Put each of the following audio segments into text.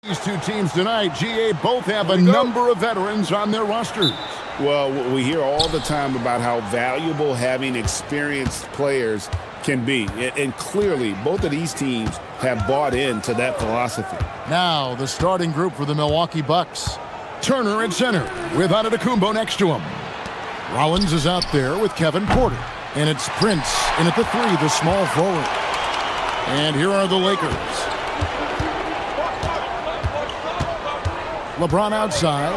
These two teams tonight, GA, both have a number of veterans on their rosters. Well, we hear all the time about how valuable having experienced players can be. And clearly, both of these teams have bought into that philosophy. Now, the starting group for the Milwaukee Bucks. Turner at center with Antetokounmpo next to him. Rollins is out there with Kevin Porter. And it's Prince in at the three, the small forward. And here are the Lakers. LeBron outside.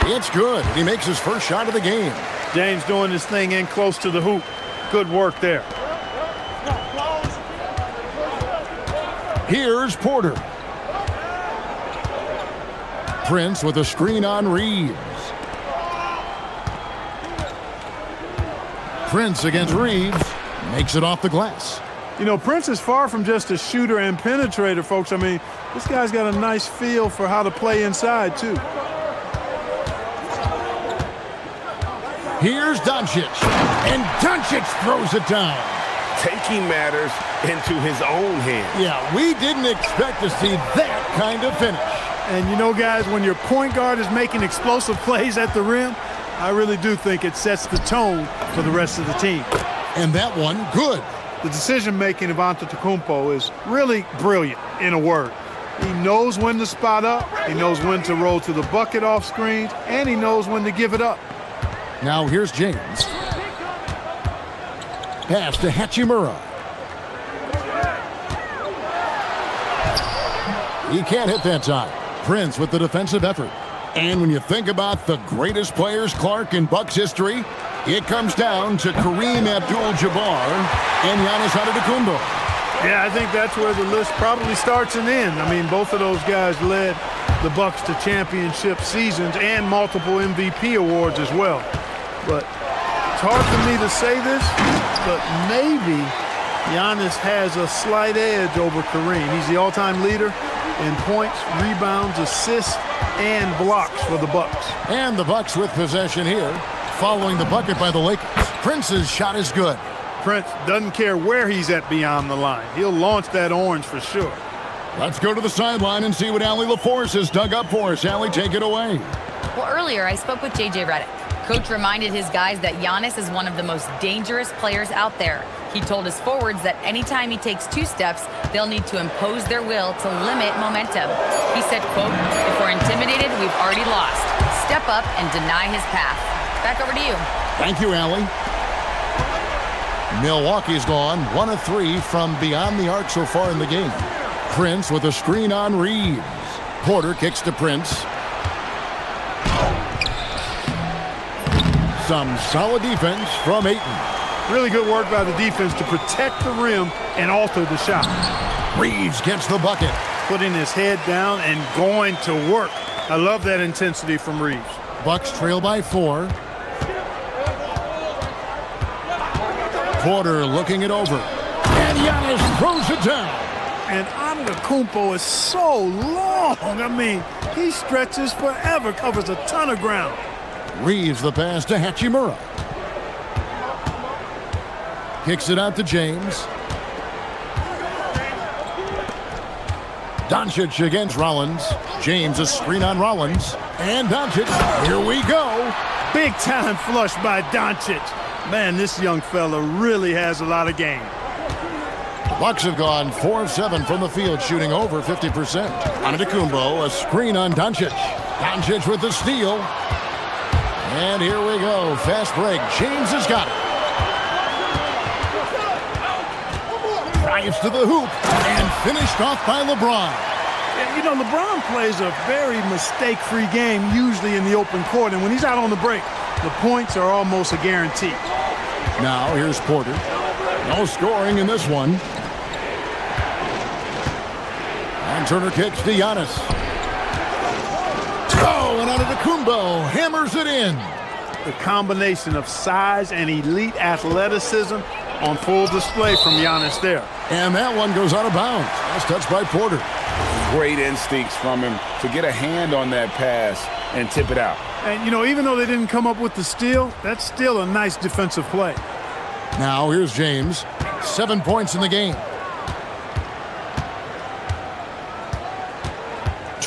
It's good. He makes his first shot of the game. James doing this thing in close to the hoop. Good work there. Here's Porter. Prince with a screen on Reeves. Prince against Reeves. Makes it off the glass. You know, Prince is far from just a shooter and penetrator, folks. I mean, this guy's got a nice feel for how to play inside, too. Here's Doncic. And Doncic throws it down. Taking matters into his own hands. Yeah, we didn't expect to see that kind of finish. And you know, guys, when your point guard is making explosive plays at the rim, I really do think it sets the tone for the rest of the team. And that one, good. The decision-making of Antetokounmpo is really brilliant, in a word. He knows when to spot up, he knows when to roll to the bucket off screens, and he knows when to give it up. Now here's James. Pass to Hachimura. He can't hit that time. Prince with the defensive effort. And when you think about the greatest players, Clark, in Bucks history, it comes down to Kareem Abdul-Jabbar and Giannis Antetokounmpo. Yeah, I think that's where the list probably starts and ends. I mean, both of those guys led the Bucks to championship seasons and multiple MVP awards as well. But it's hard for me to say this, but maybe Giannis has a slight edge over Kareem. He's the all-time leader in points, rebounds, assists, and blocks for the Bucks. And the Bucks with possession here, following the bucket by the Lakers. Prince's shot is good. Prince doesn't care where he's at beyond the line. He'll launch that orange for sure. Let's go to the sideline and see what Allie LaForce has dug up for us. Allie, take it away. Well, earlier I spoke with JJ Redick. Coach reminded his guys that Giannis is one of the most dangerous players out there. He told his forwards that anytime he takes two steps, they'll need to impose their will to limit momentum. He said, quote, "If we're intimidated, we've already lost. Step up and deny his path." Back over to you. Thank you, Allie. Milwaukee's gone 1 of 3 from beyond the arc so far in the game. Prince with a screen on Reeves. Porter kicks to Prince. Some solid defense from Ayton. Really good work by the defense to protect the rim and alter the shot. Reeves gets the bucket. Putting his head down and going to work. I love that intensity from Reeves. Bucks trail by 4. Porter looking it over. And Giannis throws it down. And Antetokounmpo is so long. I mean, he stretches forever, covers a ton of ground. Reeves the pass to Hachimura. Kicks it out to James. Doncic against Rollins. James a screen on Rollins. And Doncic, here we go. Big time flush by Doncic. Man, this young fella really has a lot of game. The Bucks have gone 4 of 7 from the field, shooting over 50%. Antetokounmpo, a screen on Doncic. Doncic with the steal. And here we go. Fast break. James has got it. Drives to the hoop and finished off by LeBron. You know, LeBron plays a very mistake-free game, usually in the open court. And when he's out on the break, the points are almost a guarantee. Now here's Porter. No scoring in this one. And Turner kicks to Giannis. Oh, and Antetokounmpo hammers it in. The combination of size and elite athleticism on full display from Giannis there. And that one goes out of bounds. That's touched by Porter. Great instincts from him to get a hand on that pass and tip it out. And, you know, even though they didn't come up with the steal, that's still a nice defensive play. Now here's James. 7 points in the game.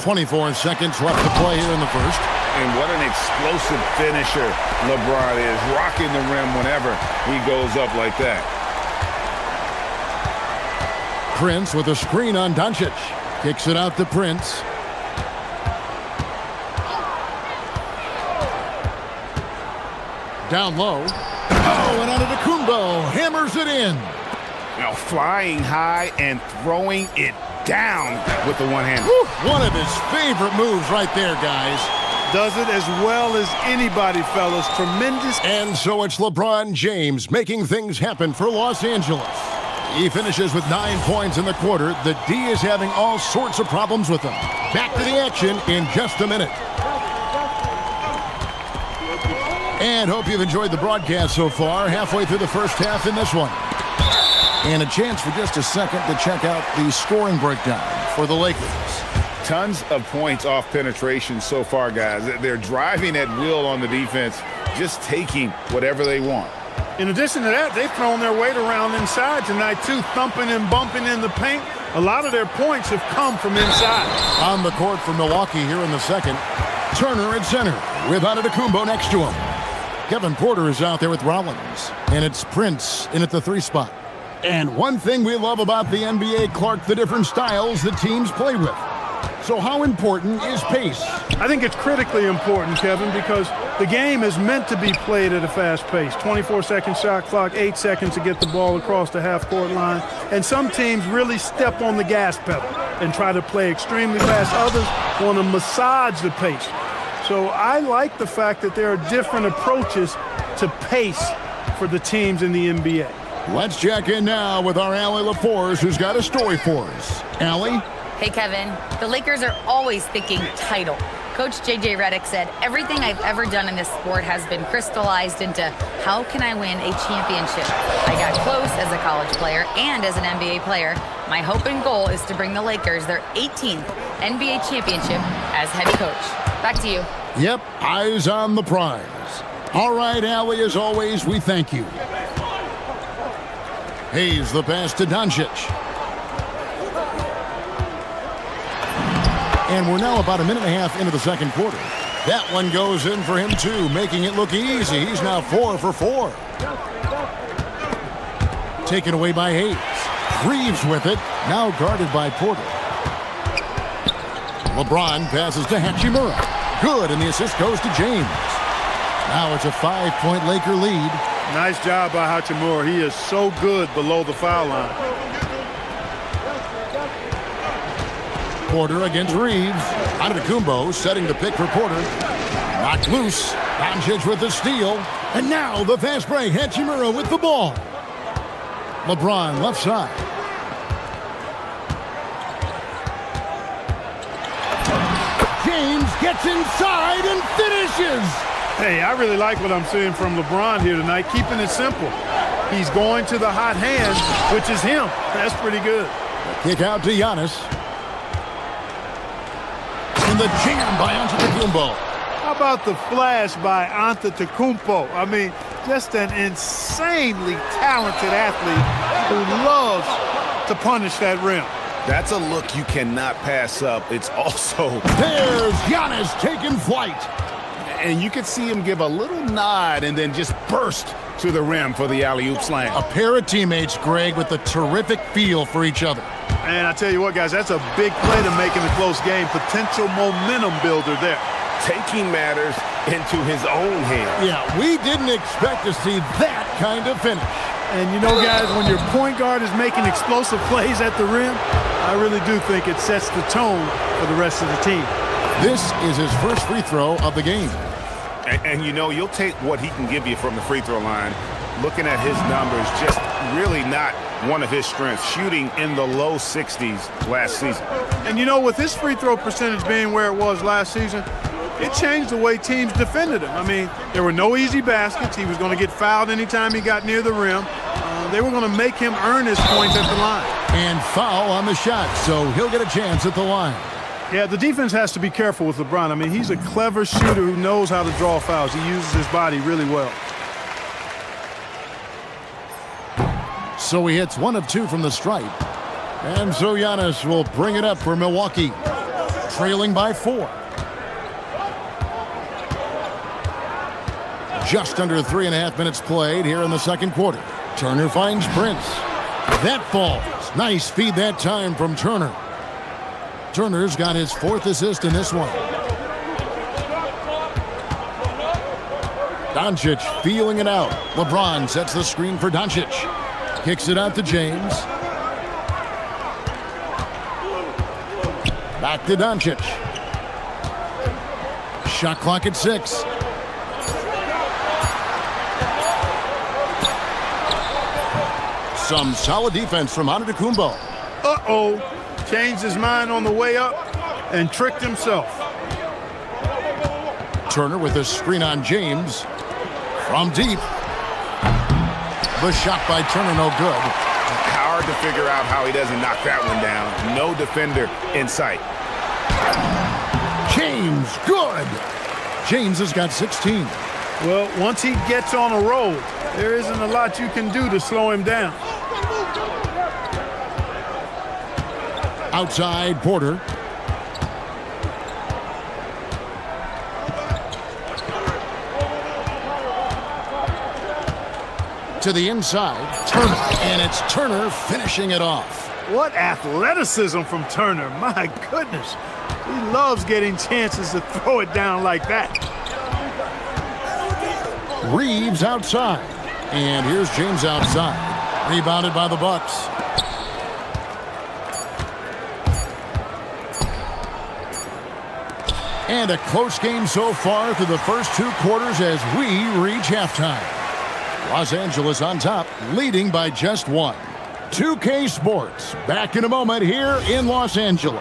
24 seconds left to play here in the first. And what an explosive finisher LeBron is, rocking the rim whenever he goes up like that. Prince with a screen on Doncic. Kicks it out to Prince. Down low. Oh, and Antetokounmpo hammers it in. Now flying high and throwing it down with the one-hand. One of his favorite moves right there, guys. Does it as well as anybody, fellas. Tremendous. And so it's LeBron James making things happen for Los Angeles. He finishes with 9 points in the quarter. The D is having all sorts of problems with him. Back to the action in just a minute. And hope you've enjoyed the broadcast so far. Halfway through the first half in this one. And a chance for just a second to check out the scoring breakdown for the Lakers. Tons of points off penetration so far, guys. They're driving at will on the defense, just taking whatever they want. In addition to that, they've thrown their weight around inside tonight, too, thumping and bumping in the paint. A lot of their points have come from inside. On the court for Milwaukee here in the second. Turner at center with Antetokounmpo next to him. Kevin Porter is out there with Rollins. And it's Prince in at the 3 spot. And one thing we love about the NBA, Clark, the different styles that teams play with. So how important is pace? I think it's critically important, Kevin, because the game is meant to be played at a fast pace. 24-second shot clock, 8 seconds to get the ball across the half-court line. And some teams really step on the gas pedal and try to play extremely fast. Others want to massage the pace. So I like the fact that there are different approaches to pace for the teams in the NBA. Let's check in now with our Allie LaForce, who's got a story for us. Allie? Hey, Kevin. The Lakers are always thinking title. Coach JJ Redick said, everything I've ever done in this sport has been crystallized into how can I win a championship? I got close as a college player and as an NBA player. My hope and goal is to bring the Lakers their 18th NBA championship as head coach. Back to you. Yep, eyes on the prize. All right, Allie, as always, we thank you. Hayes the pass to Doncic. And we're now about a minute and a half into the second quarter. That one goes in for him, too, making it look easy. He's now 4 for 4. Taken away by Hayes. Reeves with it, now guarded by Porter. LeBron passes to Hachimura. Good, and the assist goes to James. Now it's a 5-point Laker lead. Nice job by Hachimura. He is so good below the foul line. Porter against Reeves. Antetokounmpo setting the pick for Porter. Knocked loose. Doncic with the steal. And now the fast break. Hachimura with the ball. LeBron left side. James gets inside and finishes. Hey, I really like what I'm seeing from LeBron here tonight, keeping it simple. He's going to the hot hand, which is him. That's pretty good. Kick out to Giannis. And the jam by Antetokounmpo. How about the flash by Antetokounmpo? I mean, just an insanely talented athlete who loves to punish that rim. That's a look you cannot pass up. It's also... There's Giannis taking flight. And you could see him give a little nod and then just burst to the rim for the alley-oop slam. A pair of teammates, Greg, with a terrific feel for each other. And I tell you what, guys, that's a big play to make in a close game. Potential momentum builder there. Taking matters into his own hands. Yeah, we didn't expect to see that kind of finish. And you know, guys, when your point guard is making explosive plays at the rim, I really do think it sets the tone for the rest of the team. This is his first free throw of the game. And you know, you'll take what he can give you from the free throw line. Looking at his numbers, just really not one of his strengths, shooting in the low 60s last season. And you know, with his free throw percentage being where it was last season, it changed the way teams defended him. I mean, there were no easy baskets. He was going to get fouled anytime he got near the rim. They were going to make him earn his points at the line. And foul on the shot, so he'll get a chance at the line. Yeah, the defense has to be careful with LeBron. I mean, he's a clever shooter who knows how to draw fouls. He uses his body really well. So he hits 1 of 2 from the stripe. And so Giannis will bring it up for Milwaukee. trailing by 4. Just under 3.5 minutes played here in the second quarter. Turner finds Prince. That falls. Nice feed that time from Turner. Turner's got his 4th assist in this one. Doncic feeling it out. LeBron sets the screen for Doncic. Kicks it out to James. Back to Doncic. Shot clock at 6. Some solid defense from Antetokounmpo. Uh-oh. Changed his mind on the way up and tricked himself. Turner with a screen on James. From deep. The shot by Turner, no good. Hard to figure out how he doesn't knock that one down. No defender in sight. James, good. James has got 16. Well, once he gets on a roll, there isn't a lot you can do to slow him down. Outside, Porter. To the inside, Turner. And it's Turner finishing it off. What athleticism from Turner. My goodness. He loves getting chances to throw it down like that. Reeves outside. And here's James outside. Rebounded by the Bucks. And a close game so far through the first 2 quarters as we reach halftime. Los Angeles on top, leading by just 1. 2K Sports, back in a moment here in Los Angeles.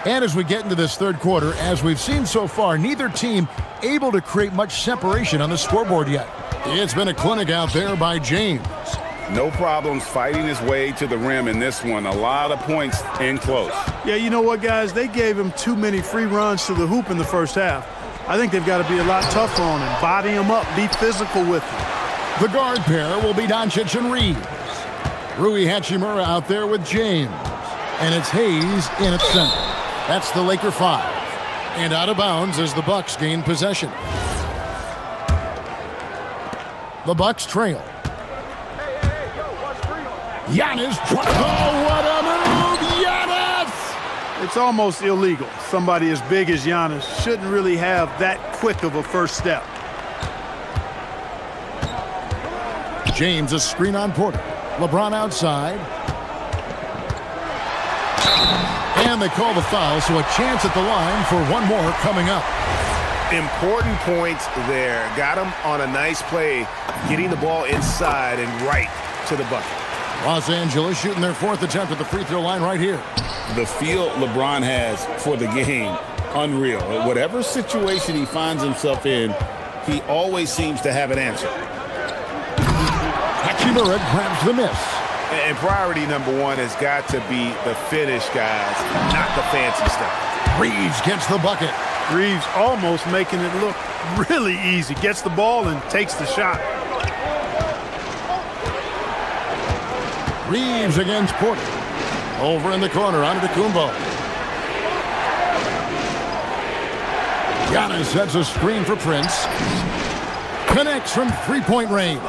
And as we get into this third quarter, as we've seen so far, neither team able to create much separation on the scoreboard yet. It's been a clinic out there by James. No problems fighting his way to the rim in this one. A lot of points in close. Yeah, you know what, guys? They gave him too many free runs to the hoop in the first half. I think they've got to be a lot tougher on him. Body him up. Be physical with him. The guard pair will be Doncic and Reeves. Rui Hachimura out there with James. And it's Hayes in at center. That's the Laker 5. And out of bounds as the Bucks gain possession. The Bucks trail. Giannis. Oh, what a move! Giannis! It's almost illegal. Somebody as big as Giannis shouldn't really have that quick of a first step. James, a screen on Porter. LeBron outside. And they call the foul, so a chance at the line for one more coming up. Important points there. Got him on a nice play, getting the ball inside and right to the bucket. Los Angeles shooting their 4th attempt at the free throw line right here. The feel LeBron has for the game, unreal. Whatever situation he finds himself in, he always seems to have an answer. Hachimura grabs the miss. And priority number 1 has got to be the finish, guys, not the fancy stuff. Reeves gets the bucket. Reeves almost making it look really easy. Gets the ball and takes the shot. Reeves against Porter. Over in the corner, Antetokounmpo. Giannis sets a screen for Prince. Connects from three-point range.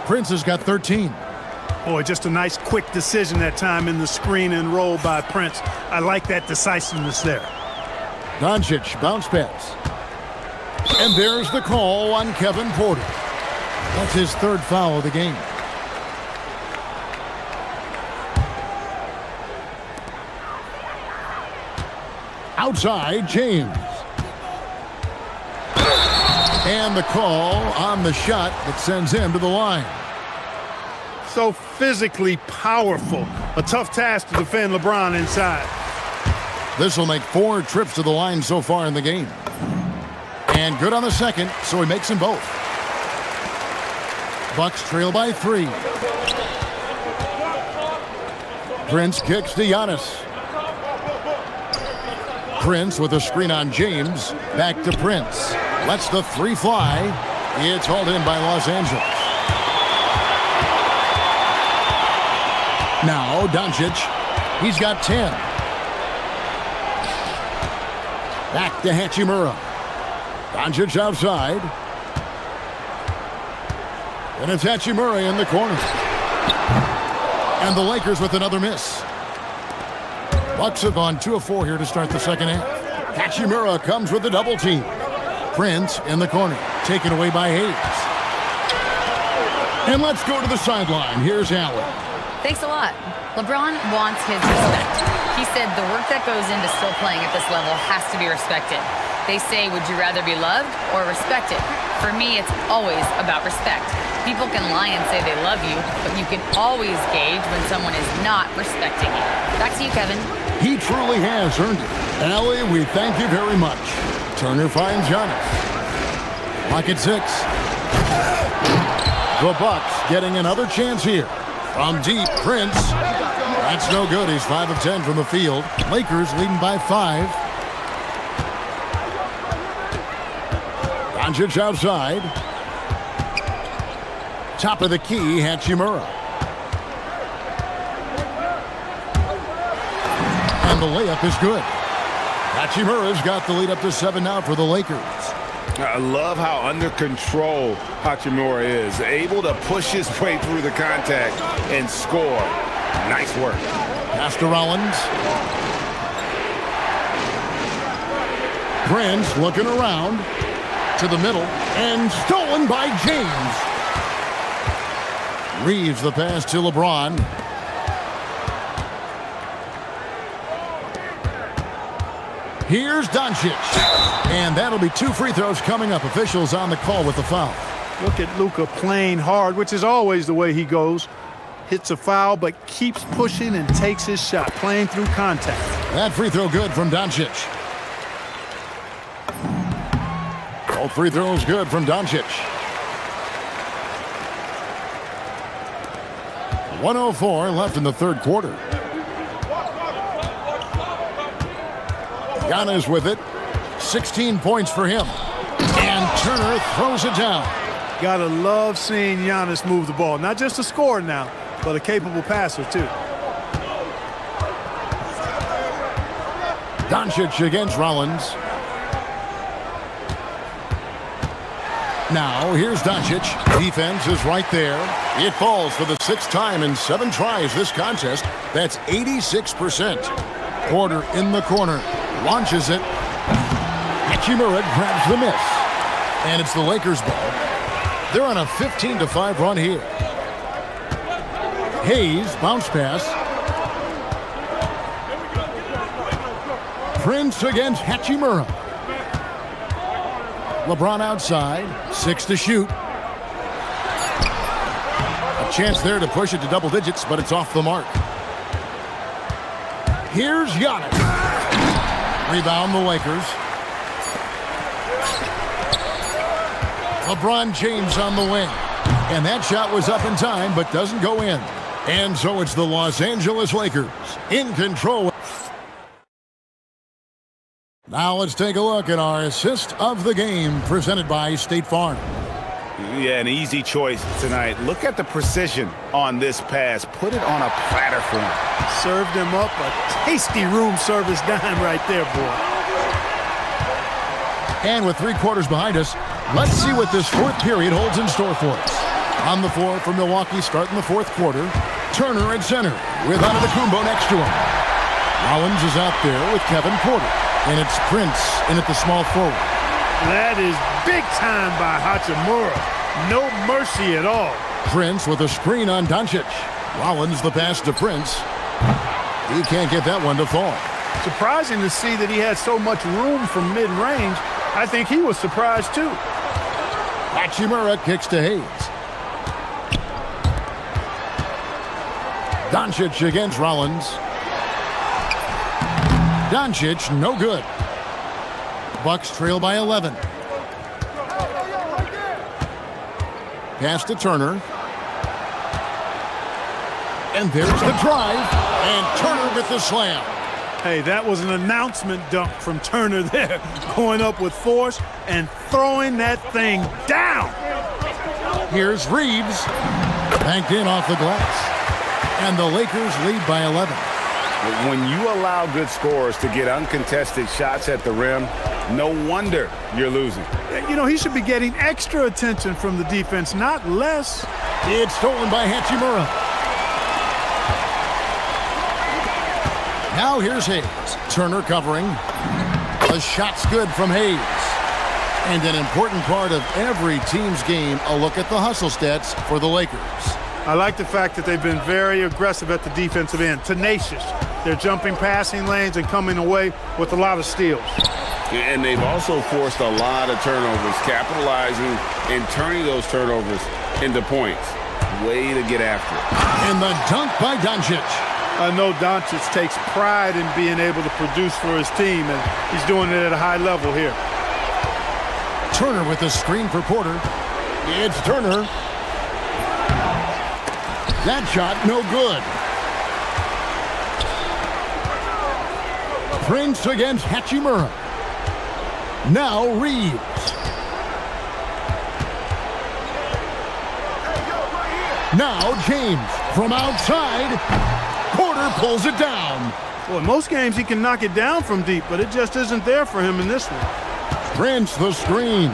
Prince has got 13. Boy, just a nice quick decision that time in the screen and roll by Prince. I like that decisiveness there. Doncic bounce pass. And there's the call on Kevin Porter. That's his 3rd foul of the game. Outside, James. And the call on the shot that sends him to the line. So physically powerful. A tough task to defend LeBron inside. This will make 4 trips to the line so far in the game. And good on the second, so he makes them both. Bucks trail by 3. Prince kicks to Giannis. Prince with a screen on James. Back to Prince. Lets the three fly. It's hauled in by Los Angeles. Now Doncic. He's got 10. Back to Hachimura. Doncic outside. And it's Hachimura in the corner. And the Lakers with another miss. Bucks have gone 2 of 4 here to start the second half. Hachimura comes with the double team. Prince in the corner, taken away by Hayes. And let's go to the sideline. Here's Allen. Thanks a lot. LeBron wants his respect. He said the work that goes into still playing at this level has to be respected. They say, would you rather be loved or respected? For me, it's always about respect. People can lie and say they love you, but you can always gauge when someone is not respecting you. Back to you, Kevin. He truly has earned it. Allie, we thank you very much. Turner finds Giannis. Lock at 6. The Bucks getting another chance here. From deep, Prince. That's no good. He's 5 of 10 from the field. Lakers leading by 5. Doncic outside. Top of the key, Hachimura. And the layup is good. Hachimura's got the lead up to 7 now for the Lakers. I love how under control Hachimura is. Able to push his way through the contact and score. Nice work. Pass to Rollins. Prince looking around to the middle and stolen by James. Reeves the pass to LeBron. Here's Doncic. And that'll be 2 free throws coming up. Officials on the call with the foul. Look at Luka playing hard, which is always the way he goes. Hits a foul, but keeps pushing and takes his shot, playing through contact. That free throw good from Doncic. Both free throws good from Doncic. 1:04 left in the third quarter. Giannis with it. 16 points for him. And Turner throws it down. Gotta love seeing Giannis move the ball. Not just a scorer now, but a capable passer, too. Doncic against Rollins. Now, here's Doncic. Defense is right there. It falls for the 6th time in 7 tries this contest. That's 86%. Porter in the corner. Launches it. Hachimura grabs the miss. And it's the Lakers' ball. They're on a 15-5 run here. Hayes, bounce pass. Prince against Hachimura. LeBron outside. 6 to shoot. A chance there to push it to double digits, but it's off the mark. Here's Giannis. Rebound the Lakers. LeBron James on the wing. And that shot was up in time, but doesn't go in. And so it's the Los Angeles Lakers in control. Now let's take a look at our assist of the game presented by State Farm. Yeah, an easy choice tonight. Look at the precision on this pass. Put it on a platter for him. Served him up a tasty room service dime right there, boy. And with 3 quarters behind us, let's see what this 4th period holds in store for us. On the floor for Milwaukee starting the 4th quarter. Turner at center with Antetokounmpo next to him. Rollins is out there with Kevin Porter. And it's Prince in at the small forward. That is big time by Hachimura. No mercy at all. Prince with a screen on Doncic. Rollins the pass to Prince. He can't get that one to fall. Surprising to see that he had so much room from mid-range. I think he was surprised too. Hachimura kicks to Hayes. Doncic against Rollins. Doncic, no good. Bucks trail by 11. Pass to Turner. And there's the drive. And Turner with the slam. Hey, that was an announcement dunk from Turner there, going up with force and throwing that thing down. Here's Reeves, banked in off the glass, and the Lakers lead by 11. When you allow good scorers to get uncontested shots at the rim, no wonder you're losing. You know, he should be getting extra attention from the defense, not less. It's stolen by Hachimura. Now here's Hayes. Turner covering. The shot's good from Hayes. And an important part of every team's game, a look at the hustle stats for the Lakers. I like the fact that they've been very aggressive at the defensive end, tenacious. They're jumping passing lanes and coming away with a lot of steals. And they've also forced a lot of turnovers, capitalizing and turning those turnovers into points. Way to get after it. And the dunk by Doncic. I know Doncic takes pride in being able to produce for his team, and he's doing it at a high level here. Turner with the screen for Porter. It's Turner. That shot, no good. Prince against Hachimura. Now Reeves. Now James from outside. Porter pulls it down. Well, in most games he can knock it down from deep, but it just isn't there for him in this one. Prince the screen.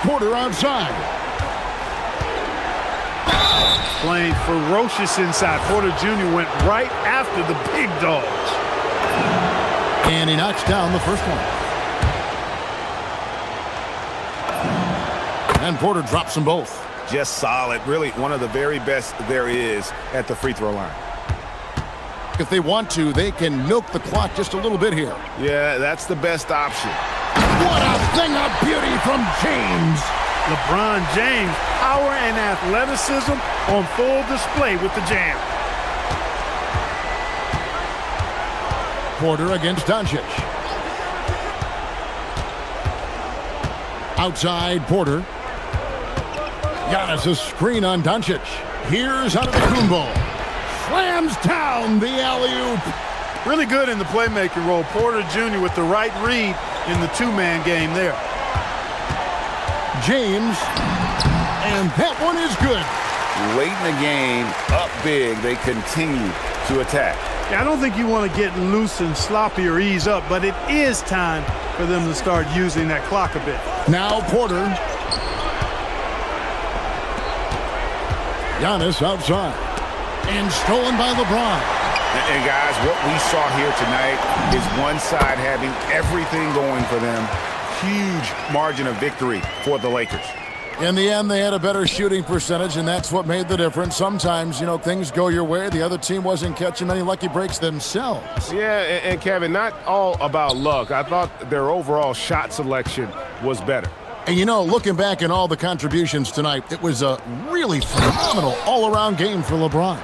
Porter outside. Playing ferocious inside. Porter Jr. went right after the big dogs. And he knocks down the first one. And Porter drops them both. Just solid. Really one of the very best there is at the free throw line. If they want to, they can milk the clock just a little bit here. Yeah, that's the best option. What a thing of beauty from James. LeBron James, power and athleticism on full display with the jam. Porter against Doncic. Outside Porter. Giannis a screen on Doncic. Here's Antetokounmpo. Slams down the alley-oop. Really good in the playmaking role. Porter Jr. with the right read in the two-man game there. James. And that one is good. Late in the game, up big, they continue to attack. Yeah, I don't think you want to get loose and sloppy or ease up, but it is time for them to start using that clock a bit. Now Porter. Giannis outside. And stolen by LeBron. And guys, what we saw here tonight is one side having everything going for them. Huge margin of victory for the Lakers. In the end, they had a better shooting percentage, and that's what made the difference. Sometimes, you know, things go your way. The other team wasn't catching many lucky breaks themselves. Yeah, and Kevin, not all about luck. I thought their overall shot selection was better. And, you know, looking back at all the contributions tonight, it was a really phenomenal all-around game for LeBron.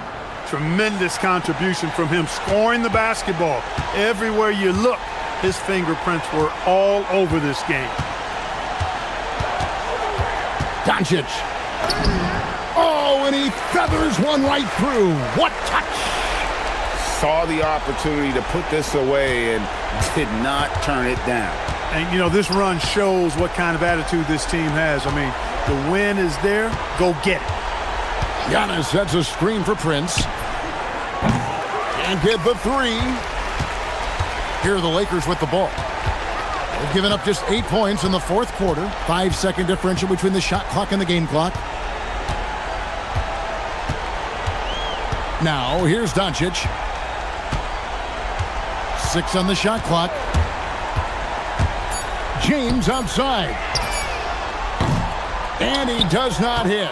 Tremendous contribution from him, scoring the basketball. Everywhere you look, his fingerprints were all over this game. Doncic. Oh, and he feathers one right through. What touch! Saw the opportunity to put this away and did not turn it down. And, you know, this run shows what kind of attitude this team has. I mean, the win is there. Go get it. Giannis sets a screen for Prince. And get the three. Here are the Lakers with the ball. They've given up just 8 points in the fourth quarter. 5-second differential between the shot clock and the game clock. Now, here's Doncic. 6 on the shot clock. James outside. And he does not hit.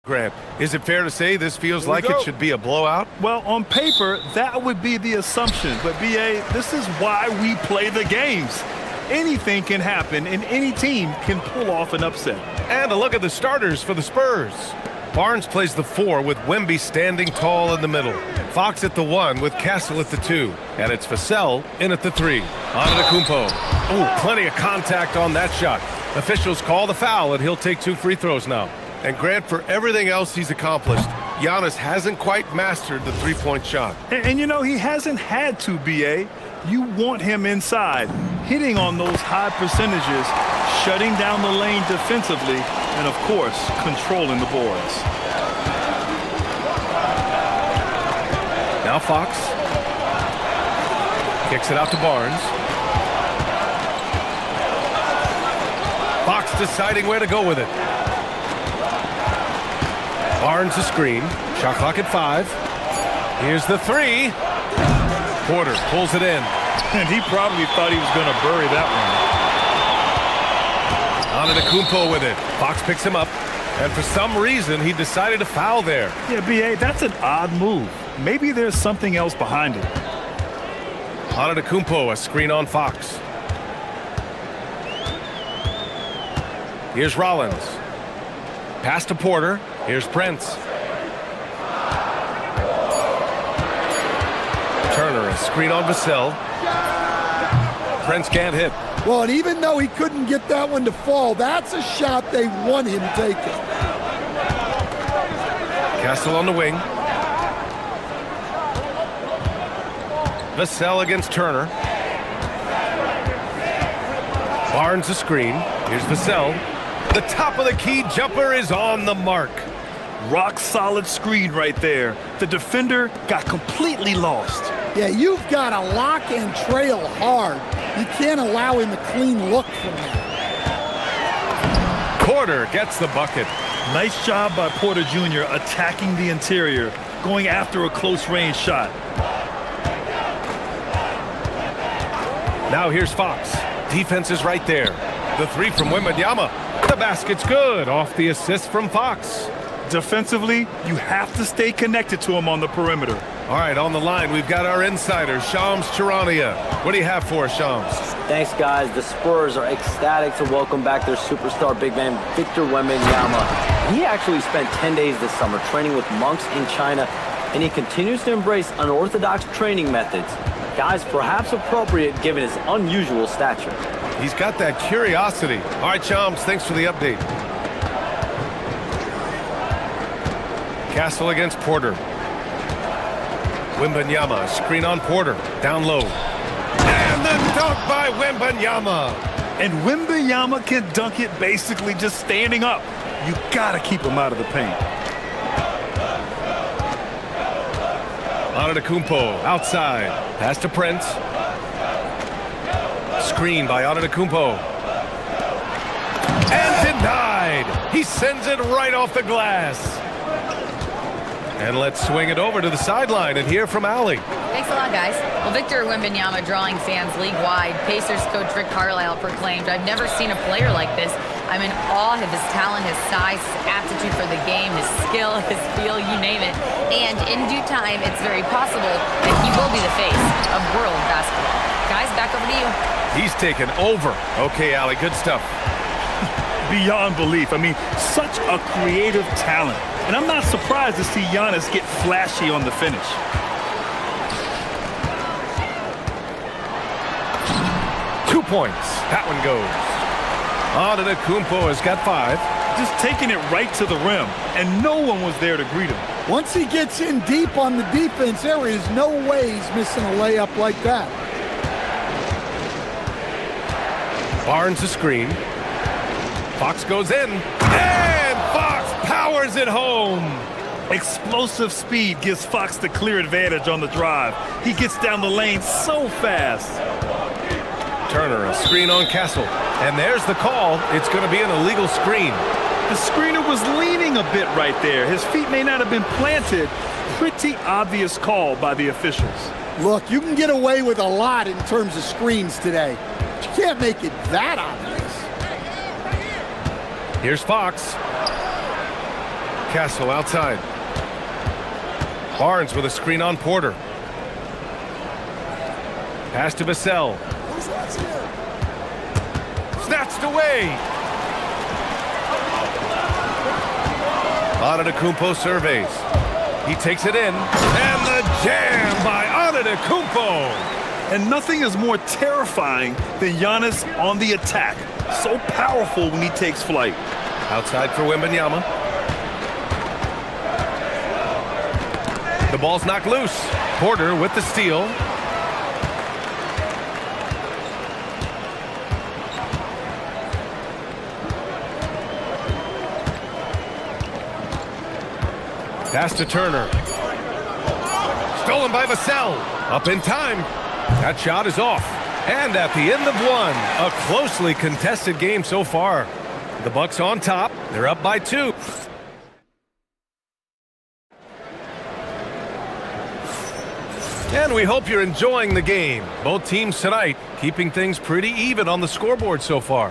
Grant, is it fair to say this feels like it should be a blowout? Well, on paper, that would be the assumption. But, B.A., this is why we play the games. Anything can happen, and any team can pull off an upset. And a look at the starters for the Spurs. Barnes plays the 4 with Wemby standing tall in the middle. Fox at the 1 with Castle at the 2. And it's Vassell in at the 3. Antetokounmpo. Oh, plenty of contact on that shot. Officials call the foul, and he'll take 2 free throws now. And Grant, for everything else he's accomplished, Giannis hasn't quite mastered the three-point shot. And you know, he hasn't had to, B.A. You want him inside, hitting on those high percentages, shutting down the lane defensively, and, of course, controlling the boards. Now Fox kicks it out to Barnes. Fox deciding where to go with it. Barnes a screen. Shot clock at 5. Here's the 3. Porter pulls it in. And he probably thought he was going to bury that one. Antetokounmpo with it. Fox picks him up. And for some reason, he decided to foul there. Yeah, B.A., that's an odd move. Maybe there's something else behind it. Antetokounmpo, a screen on Fox. Here's Rollins. Pass to Porter. Here's Prince. Turner, a screen on Vassell. Prince can't hit. Well, and even though he couldn't get that one to fall, that's a shot they want him taking. Castle on the wing. Vassell against Turner. Barnes a screen. Here's Vassell. The top of the key jumper is on the mark. Rock solid screen right there. The defender got completely lost. Yeah, you've got to lock and trail hard. You can't allow him a clean look from there. Porter gets the bucket. Nice job by Porter Jr. attacking the interior, going after a close-range shot. Now here's Fox. Defense is right there. The 3 from Wembanyama. The basket's good off the assist from Fox. Defensively, you have to stay connected to him on the perimeter. All right, on the line, we've got our insider, Shams Charania. What do you have for us, Shams? Thanks, guys. The Spurs are ecstatic to welcome back their superstar big man, Victor Wembanyama. He actually spent 10 days this summer training with monks in China, and he continues to embrace unorthodox training methods. Guys, perhaps appropriate given his unusual stature. He's got that curiosity. All right, Shams, thanks for the update. Castle against Porter. Wembanyama, screen on Porter, down low. And the dunk by Wembanyama. And Wembanyama can dunk it basically just standing up. You gotta keep him out of the paint. Antetokounmpo, outside. Pass to Prince. Screen by Antetokounmpo. And denied. He sends it right off the glass. And let's swing it over to the sideline and hear from Allie. Thanks a lot, guys. Well, Victor Wembanyama drawing fans league-wide. Pacers coach Rick Carlisle proclaimed, "I've never seen a player like this. I'm in awe of his talent, his size, his aptitude for the game, his skill, his feel, you name it. And in due time, it's very possible that he will be the face of world basketball." Guys, back over to you. He's taken over. Okay, Allie, good stuff. Beyond belief. I mean, such a creative talent. And I'm not surprised to see Giannis get flashy on the finish. Two points. That one goes. Antetokounmpo has got 5. Just taking it right to the rim, and no one was there to greet him. Once he gets in deep on the defense, there is no way he's missing a layup like that. Barnes a screen. Fox goes in. And Fox powers it home. Explosive speed gives Fox the clear advantage on the drive. He gets down the lane so fast. Turner, a screen on Castle. And there's the call. It's going to be an illegal screen. The screener was leaning a bit right there. His feet may not have been planted. Pretty obvious call by the officials. Look, you can get away with a lot in terms of screens today. But you can't make it that obvious. Here's Fox. Castle outside. Barnes with a screen on Porter. Pass to Vassell. Snatched away. Antetokounmpo surveys. He takes it in. And the jam by Antetokounmpo. And nothing is more terrifying than Giannis on the attack. So powerful when he takes flight. Outside for Wembanyama. The ball's knocked loose. Porter with the steal. Pass to Turner. Stolen by Vassell. Up in time. That shot is off. And at the end of one, a closely contested game so far. The Bucks on top. They're up by 2. And we hope you're enjoying the game. Both teams tonight keeping things pretty even on the scoreboard so far.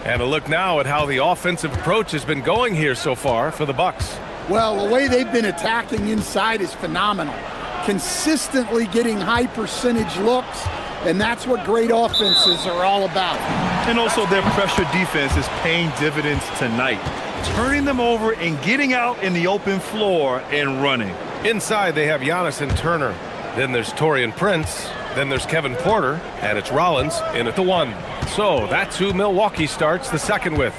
And a look now at how the offensive approach has been going here so far for the Bucks. Well, the way they've been attacking inside is phenomenal. Consistently getting high percentage looks, and that's what great offenses are all about. And also their pressure defense is paying dividends tonight. Turning them over and getting out in the open floor and running. Inside they have Giannis and Turner. Then there's Taurean Prince. Then there's Kevin Porter. And it's Rollins in at the 1. So that's who Milwaukee starts the second with.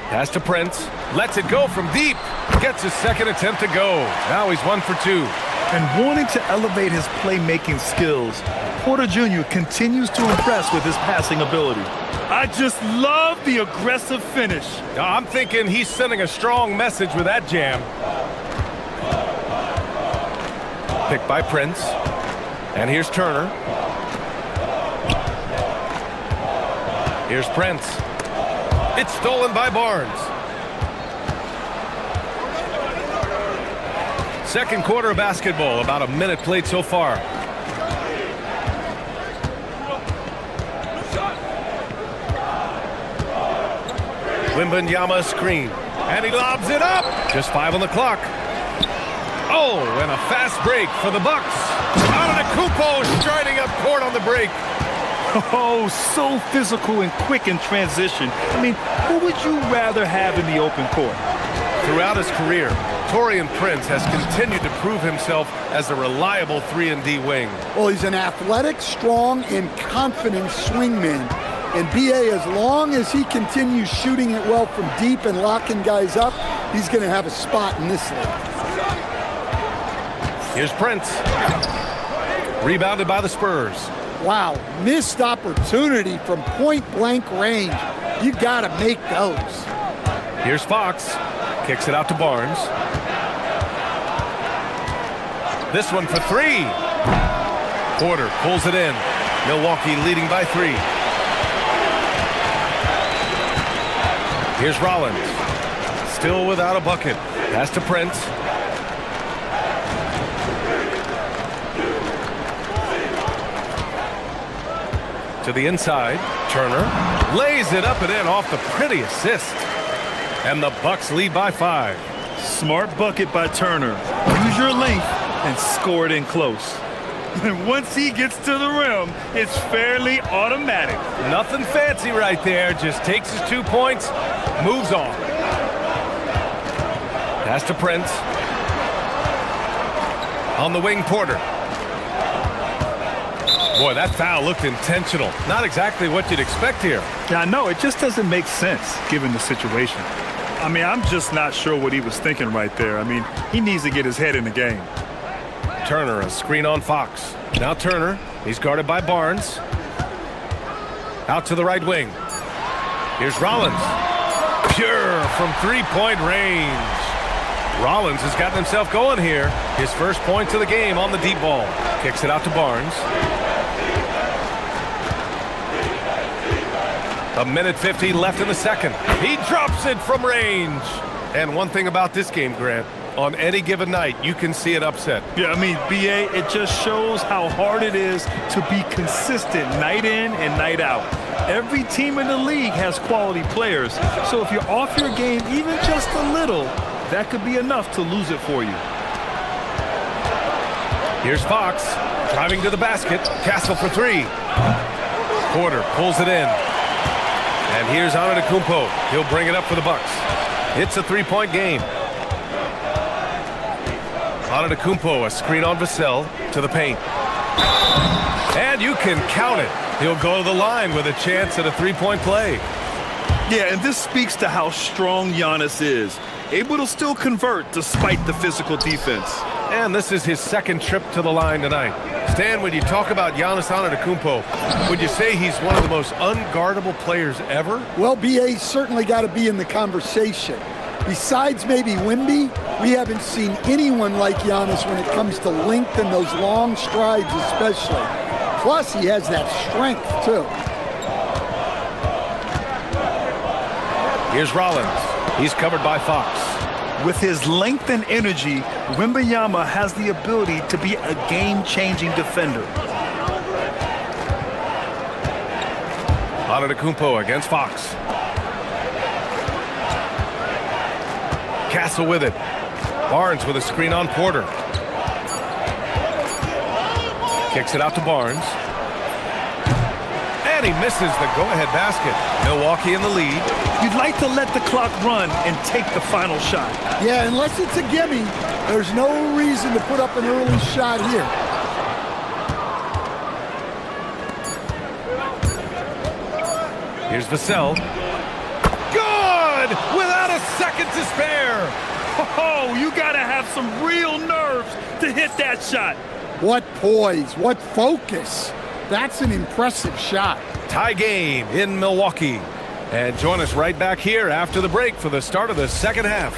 Pass to Prince. Lets it go from deep. Gets his second attempt to go. Now he's 1 for 2. And wanting to elevate his playmaking skills, Porter Jr. continues to impress with his passing ability. I just love the aggressive finish. I'm thinking he's sending a strong message with that jam. Picked by Prince. And here's Turner. Here's Prince. It's stolen by Barnes. Second quarter of basketball, about a minute played so far. Wembanyama screen, and he lobs it up. Just 5 on the clock. Oh, and a fast break for the Bucks. Antetokounmpo striding up court on the break. Oh, so physical and quick in transition. I mean, who would you rather have in the open court? Throughout his career, Taurean Prince has continued to prove himself as a reliable 3-and-D wing. Well, he's an athletic, strong, and confident swingman. And B.A., as long as he continues shooting it well from deep and locking guys up, he's going to have a spot in this league. Here's Prince. Rebounded by the Spurs. Wow, missed opportunity from point-blank range. You got to make those. Here's Fox. Kicks it out to Barnes. This one for 3. Porter pulls it in. Milwaukee leading by 3. Here's Rollins. Still without a bucket. Pass to Prince. To the inside. Turner lays it up and in off the pretty assist. And the Bucks lead by 5. Smart bucket by Turner. Use your length and score it in close. And once he gets to the rim, it's fairly automatic. Nothing fancy right there. Just takes his 2 points, moves on. Pass to Prince. On the wing, Porter. Boy, that foul looked intentional. Not exactly what you'd expect here. Yeah, I know. It just doesn't make sense given the situation. I mean, I'm just not sure what he was thinking right there. I mean, he needs to get his head in the game. Turner, a screen on Fox. Now Turner, he's guarded by Barnes. Out to the right wing. Here's Rollins. Pure from 3-point range. Rollins has gotten himself going here. His first points of the game on the deep ball. Kicks it out to Barnes. A minute 50 left in the second. He drops it from range. And one thing about this game, Grant, on any given night, you can see it upset. Yeah, I mean, B.A., it just shows how hard it is to be consistent night in and night out. Every team in the league has quality players, so if you're off your game even just a little, that could be enough to lose it for you. Here's Fox, driving to the basket. Castle for three. Porter pulls it in. And here's Antetokounmpo. He'll bring it up for the Bucks. It's a three-point game. Antetokounmpo, a screen on Vassell to the paint. And you can count it. He'll go to the line with a chance at a three-point play. Yeah, and this speaks to how strong Giannis is. Able to still convert despite the physical defense. And this is his second trip to the line tonight. Stan, when you talk about Giannis Antetokounmpo, would you say he's one of the most unguardable players ever? Well, BA's certainly got to be in the conversation. Besides maybe Wemby, we haven't seen anyone like Giannis when it comes to length and those long strides especially. Plus, he has that strength, too. Here's Rollins. He's covered by Fox. With his length and energy, Wembanyama has the ability to be a game-changing defender. Antetokounmpo against Fox. Castle with it. Barnes with a screen on Porter. Kicks it out to Barnes. And he misses the go-ahead basket. Milwaukee in the lead. You'd like to let the clock run and take the final shot. Yeah, unless it's a gimme, there's no reason to put up an early shot here. Here's Vassell. Good! Without a second to spare. Oh, you gotta have some real nerves to hit that shot. What poise, what focus. That's an impressive shot. Tie game in Milwaukee. And join us right back here after the break for the start of the second half.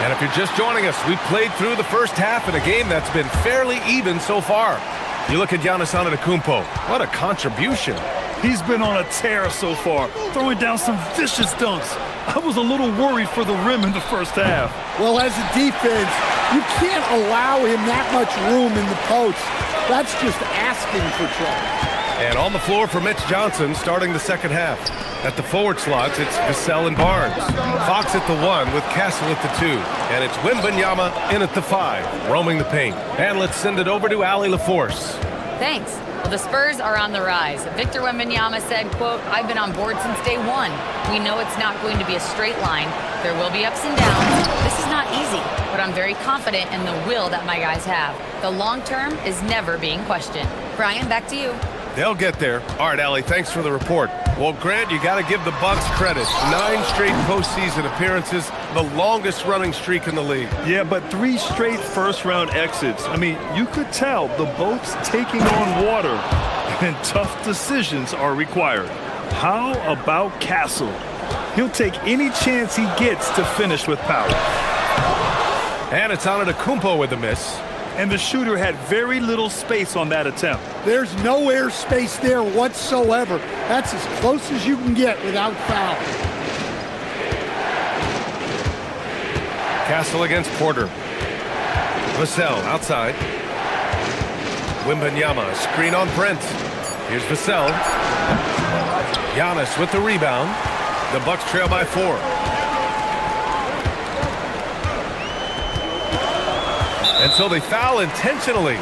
And if you're just joining us, we played through the first half in a game that's been fairly even so far. You look at Giannis Antetokounmpo. What a contribution. He's been on a tear so far, throwing down some vicious dunks. I was a little worried for the rim in the first half. Well, as a defense, you can't allow him that much room in the post. That's just asking for trouble. And on the floor for Mitch Johnson starting the second half. At the forward slots, it's Vassell and Barnes. Fox at the 1 with Castle at the 2. And it's Wembanyama in at the 5, roaming the paint. And let's send it over to Allie LaForce. Thanks. Well, the Spurs are on the rise. Victor Wembanyama said, quote, "I've been on board since day one. We know it's not going to be a straight line. There will be ups and downs. This is not easy, but I'm very confident in the will that my guys have. The long term is never being questioned." Brian, back to you. They'll get there. All right, Allie, thanks for the report. Well, Grant, you got to give the Bucks credit. 9 straight postseason appearances, the longest running streak in the league. Yeah, but 3 straight first-round exits. I mean, you could tell the boat's taking on water, and tough decisions are required. How about Castle? He'll take any chance he gets to finish with power. And it's Antetokounmpo with the miss. And the shooter had very little space on that attempt. There's no air space there whatsoever. That's as close as you can get without foul. Castle against Porter. Vassell outside. Wembanyama, screen on Prince. Here's Vassell. Giannis with the rebound. The Bucks trail by 4. And so they foul intentionally.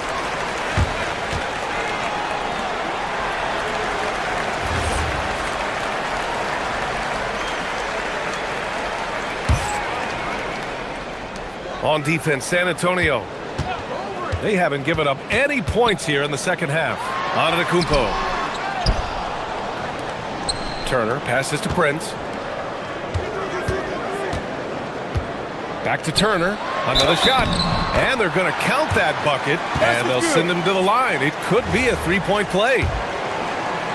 On defense, San Antonio. They haven't given up any points here in the second half. Antetokounmpo. Turner passes to Prince. Back to Turner. Another shot. And they're going to count that bucket. And they'll send him to the line. It could be a 3-point play.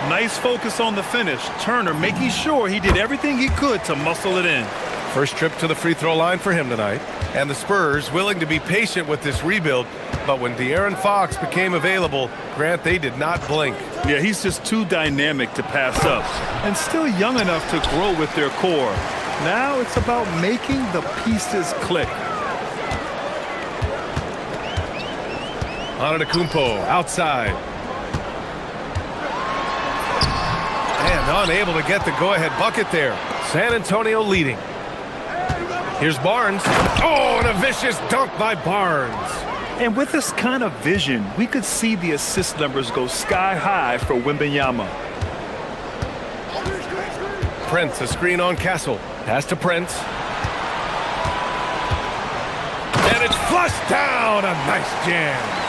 Nice focus on the finish. Turner making sure he did everything he could to muscle it in. First trip to the free throw line for him tonight. And the Spurs willing to be patient with this rebuild. But when De'Aaron Fox became available, Grant, they did not blink. Yeah, he's just too dynamic to pass up and still young enough to grow with their core. Now it's about making the pieces click. Antetokounmpo outside. And unable to get the go-ahead bucket there. San Antonio leading. Here's Barnes. Oh, and a vicious dunk by Barnes. And with this kind of vision, we could see the assist numbers go sky high for Wembanyama. Prince, a screen on Castle. Pass to Prince. And it's flushed down. A nice jam.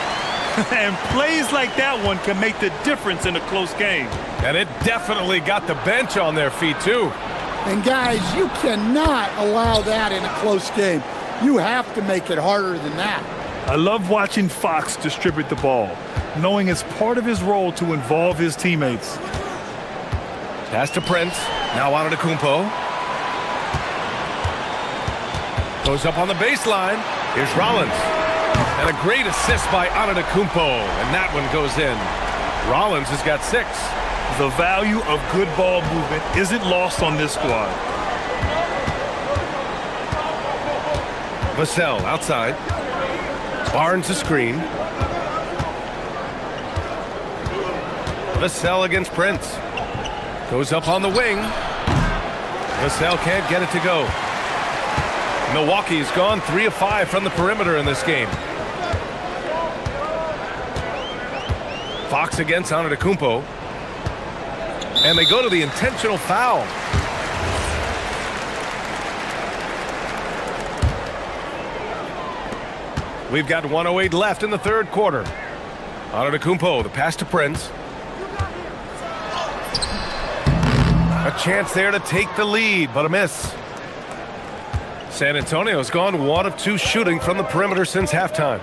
And plays like that one can make the difference in a close game. And it definitely got the bench on their feet, too. And guys, you cannot allow that in a close game. You have to make it harder than that. I love watching Fox distribute the ball, knowing it's part of his role to involve his teammates. Pass to Prince. Now Antetokounmpo. Goes up on the baseline. Here's Rollins. And a great assist by Antetokounmpo. And that one goes in. Rollins has got 6. The value of good ball movement isn't lost on this squad. Vassell outside. Barnes a screen. Vassell against Prince. Goes up on the wing. Vassell can't get it to go. Milwaukee's gone 3 of 5 from the perimeter in this game. Fox against Antetokounmpo. And they go to the intentional foul. We've got 1:08 left in the third quarter. Antetokounmpo, the pass to Prince. A chance there to take the lead, but a miss. San Antonio's gone 1 of 2 shooting from the perimeter since halftime.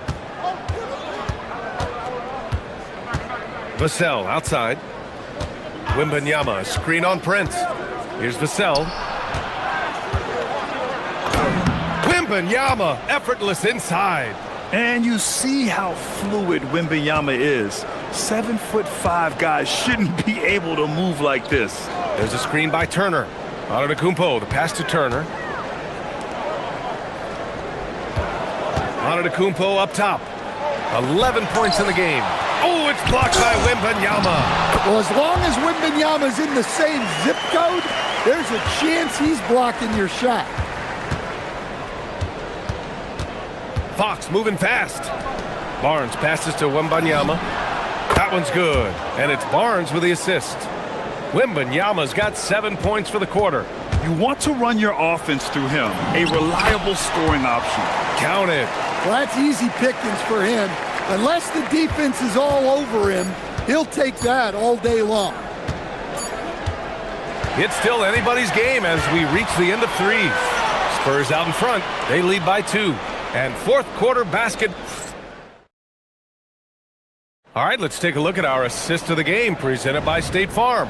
Vassell outside. Wembanyama, a screen on Prince. Here's Vassell. Wembanyama, effortless inside. And you see how fluid Wembanyama is. 7'5" guys shouldn't be able to move like this. There's a screen by Turner. Antetokounmpo, the pass to Turner. Antetokounmpo up top. 11 points in the game. Oh, it's blocked by Wembanyama. Well, as long as Wembanyama's in the same zip code, there's a chance he's blocking your shot. Fox moving fast. Barnes passes to Wembanyama. That one's good. And it's Barnes with the assist. Wembanyama's got 7 points for the quarter. You want to run your offense through him. A reliable scoring option. Count it. Well, that's easy pickings for him. Unless the defense is all over him, he'll take that all day long. It's still anybody's game as we reach the end of 3. Spurs out in front. They lead by 2. And fourth quarter basket. All right, let's take a look at our assist of the game presented by State Farm.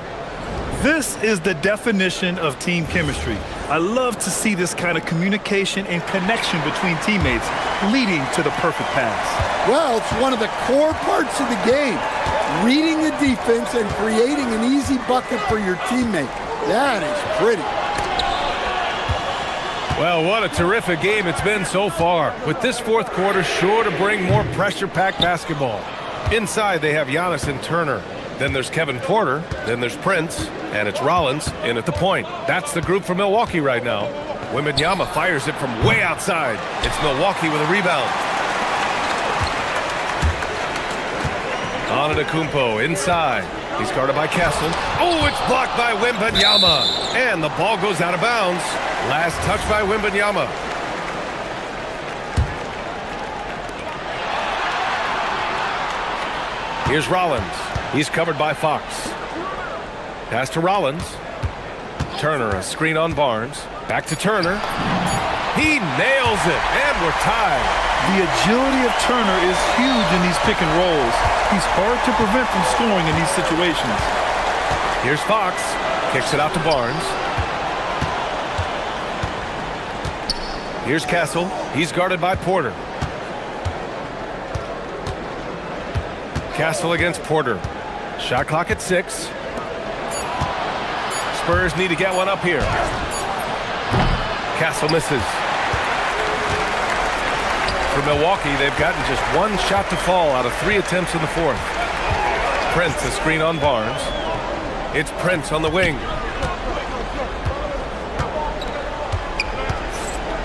This is the definition of team chemistry. I love to see this kind of communication and connection between teammates leading to the perfect pass. Well, it's one of the core parts of the game. Reading the defense and creating an easy bucket for your teammate. That is pretty. Well, what a terrific game it's been so far. With this fourth quarter sure to bring more pressure-packed basketball. Inside, they have Giannis and Turner. Then there's Kevin Porter. Then there's Prince. And it's Rollins in at the point. That's the group for Milwaukee right now. Wembanyama fires it from way outside. It's Milwaukee with a rebound. Antetokounmpo inside. He's guarded by Castle. Oh, it's blocked by Wembanyama. And the ball goes out of bounds. Last touch by Wembanyama. Here's Rollins. He's covered by Fox. Pass to Rollins. Turner, a screen on Barnes. Back to Turner. He nails it, and we're tied. The agility of Turner is huge in these pick and rolls. He's hard to prevent from scoring in these situations. Here's Fox. Kicks it out to Barnes. Here's Castle. He's guarded by Porter. Castle against Porter. Shot clock at 6. Spurs need to get one up here. Castle misses. For Milwaukee, they've gotten just one shot to fall out of 3 attempts in the fourth. Prince, a screen on Barnes. It's Prince on the wing.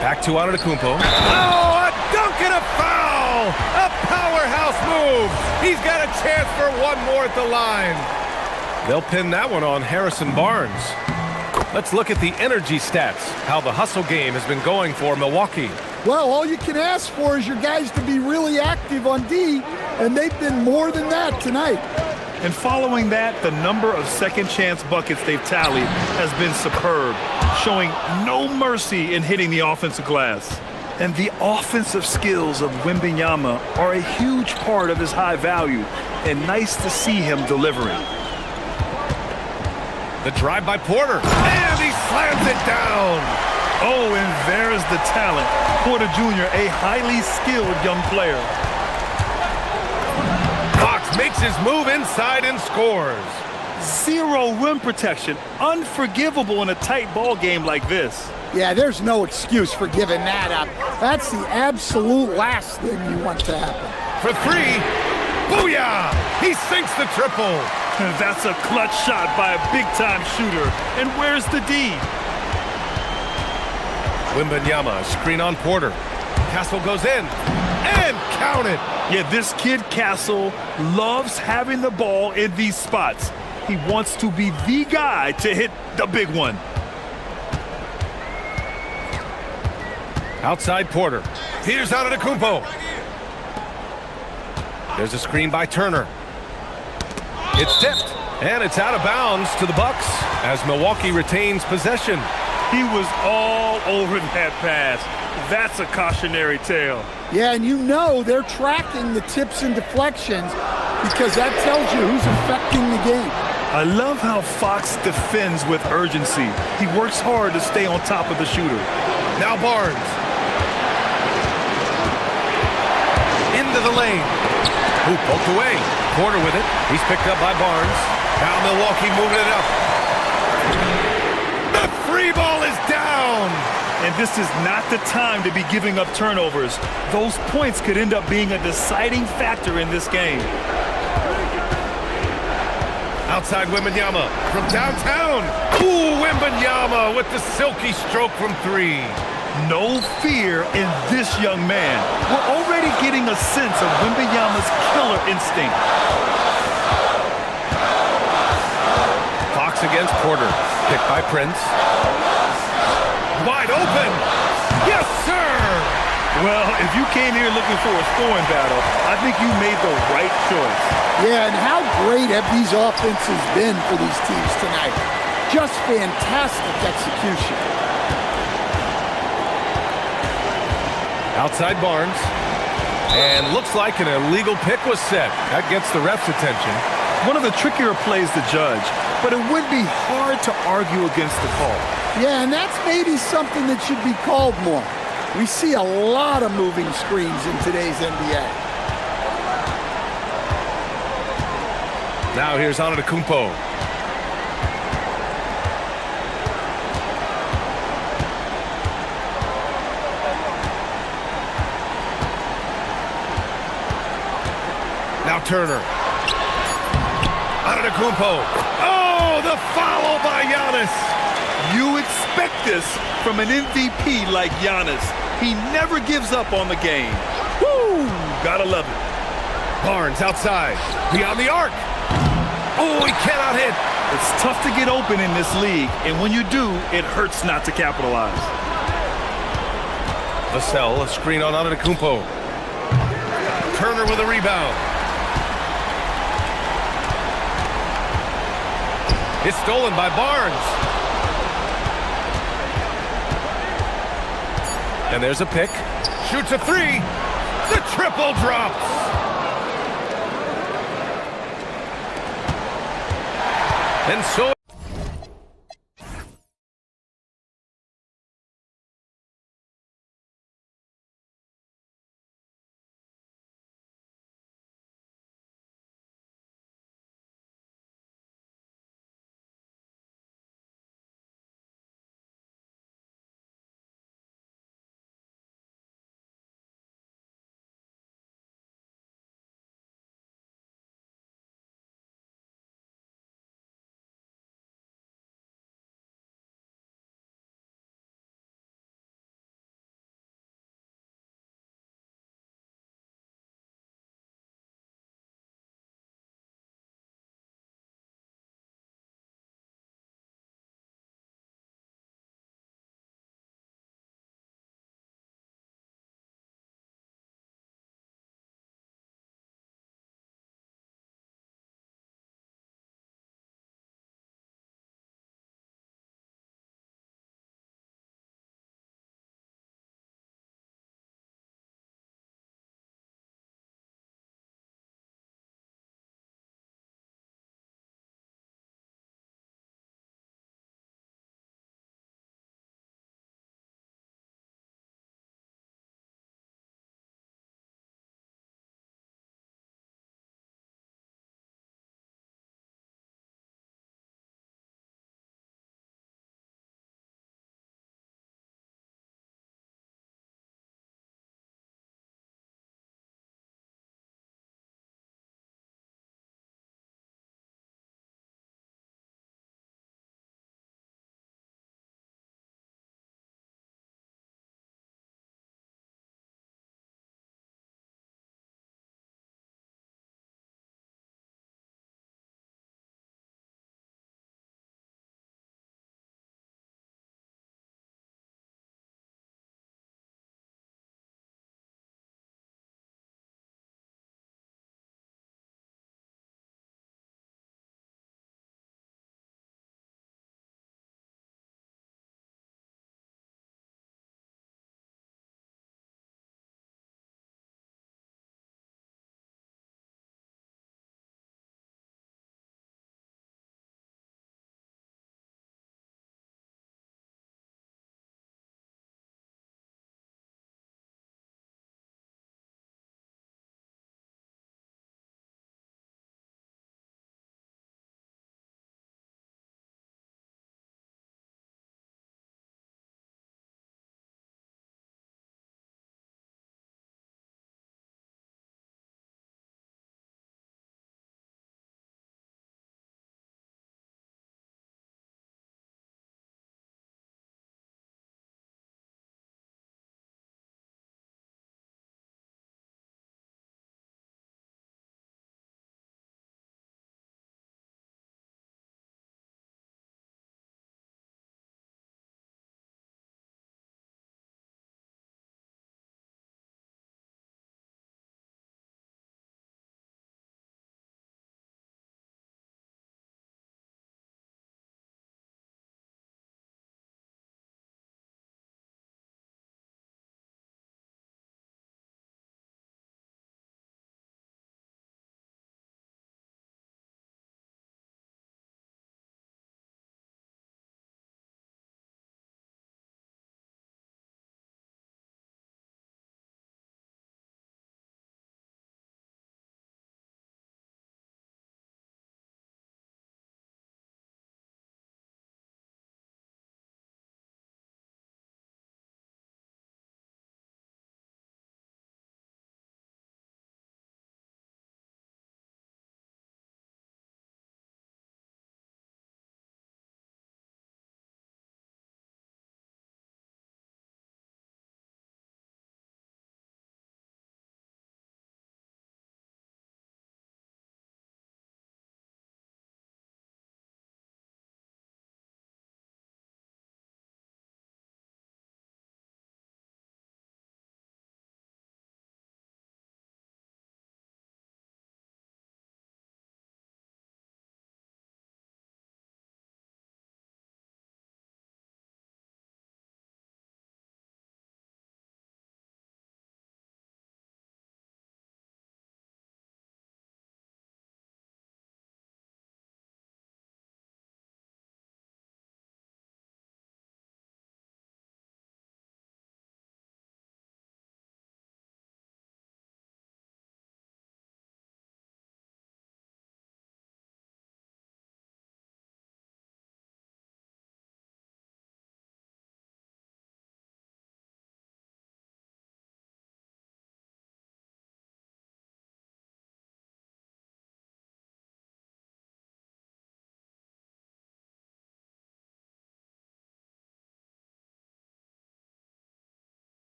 Back to Antetokounmpo. Oh, a dunk and a foul! A powerhouse move! He's got a chance for one more at the line. They'll pin that one on Harrison Barnes. Let's look at the energy stats, how the hustle game has been going for Milwaukee. Well, all you can ask for is your guys to be really active on D, and they've been more than that tonight. And following that, the number of second chance buckets they've tallied has been superb, showing no mercy in hitting the offensive glass. And the offensive skills of Wembanyama are a huge part of his high value, and nice to see him delivering. The drive by Porter, and he slams it down. Oh, and there's the talent. Porter Jr., a highly skilled young player. Fox makes his move inside and scores. Zero rim protection. Unforgivable in a tight ball game like this. Yeah, there's no excuse for giving that up. That's the absolute last thing you want to happen. For 3, booyah! He sinks the triple. That's a clutch shot by a big-time shooter. And where's the D? Wembanyama, screen on Porter. Castle goes in, and count it. Yeah, this kid, Castle, loves having the ball in these spots. He wants to be the guy to hit the big one. Outside Porter. Here's Antetokounmpo. There's a screen by Turner. It's tipped, and it's out of bounds to the Bucks as Milwaukee retains possession. He was all over that pass. That's a cautionary tale. Yeah, and you know they're tracking the tips and deflections because that tells you who's affecting the game. I love how Fox defends with urgency. He works hard to stay on top of the shooter. Now Barnes. Into the lane. Hoop poked away. Porter with it. He's picked up by Barnes. Now Milwaukee moving it up. The free ball is down. And this is not the time to be giving up turnovers. Those points could end up being a deciding factor in this game. Outside Wembanyama from downtown. Ooh, Wembanyama with the silky stroke from 3. No fear in this young man. We're already getting a sense of Wembanyama's killer instinct. Fox against Porter. Picked by Prince. Wide open. Yes, sir. Well, if you came here looking for a scoring battle, I think you made the right choice. Yeah, and how great have these offenses been for these teams tonight? Just fantastic execution. Outside Barnes. And looks like an illegal pick was set. That gets the ref's attention. One of the trickier plays to judge, but it would be hard to argue against the call. Yeah, and that's maybe something that should be called more. We see a lot of moving screens in today's NBA. Now here's Antetokounmpo. Now Turner. Antetokounmpo. Oh, the foul by Giannis. You expect this from an MVP like Giannis. He never gives up on the game. Woo! Gotta love it. Barnes outside. Beyond the arc. Oh, he cannot hit. It's tough to get open in this league, and when you do, it hurts not to capitalize. Vassell, a screen on Antetokounmpo. Turner with a rebound. It's stolen by Barnes. And there's a pick. Shoots a 3. The triple drops. And so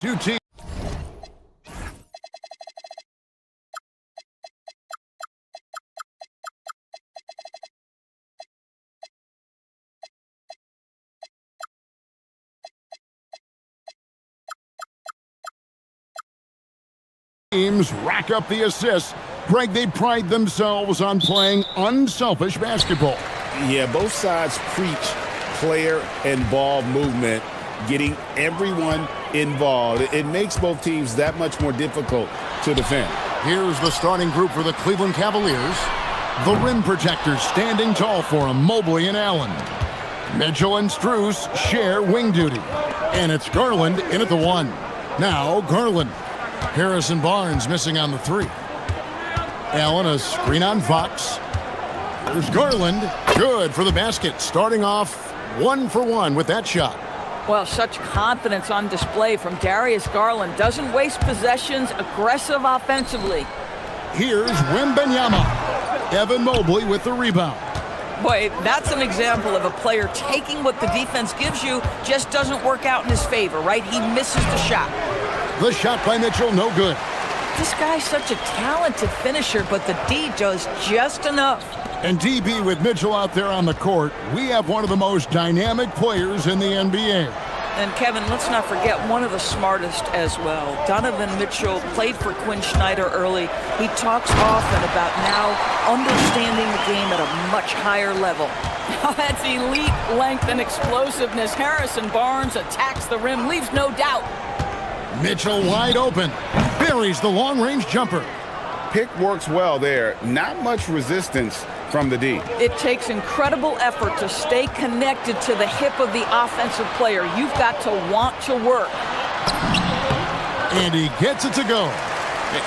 Two teams. Teams rack up the assists. Greg, they pride themselves on playing unselfish basketball. Yeah, both sides preach player and ball movement, getting everyone involved. It makes both teams that much more difficult to defend. Here's the starting group for the Cleveland Cavaliers. The rim protectors standing tall for them, Mobley and Allen. Mitchell and Strus share wing duty. And it's Garland in at the one. Now Garland. Harrison Barnes missing on the three. Allen, a screen on Fox. There's Garland. Good for the basket. Starting off 1 for 1 with that shot. Well, such confidence on display from Darius Garland. Doesn't waste possessions, aggressive offensively. Here's Wembanyama. Evan Mobley with the rebound. Boy, that's an example of a player taking what the defense gives you, just doesn't work out in his favor, right? He misses the shot. The shot by Mitchell, no good. This guy's such a talented finisher, but the D does just enough. And DB with Mitchell out there on the court, we have one of the most dynamic players in the NBA. And Kevin, let's not forget one of the smartest as well. Donovan Mitchell played for Quinn Snyder early. He talks often about now understanding the game at a much higher level. That's elite length and explosiveness. Harrison Barnes attacks the rim, leaves no doubt. Mitchell wide open. Buries the long-range jumper. Pick works well there. Not much resistance from the D. It takes incredible effort to stay connected to the hip of the offensive player. You've got to want to work. And he gets it to go.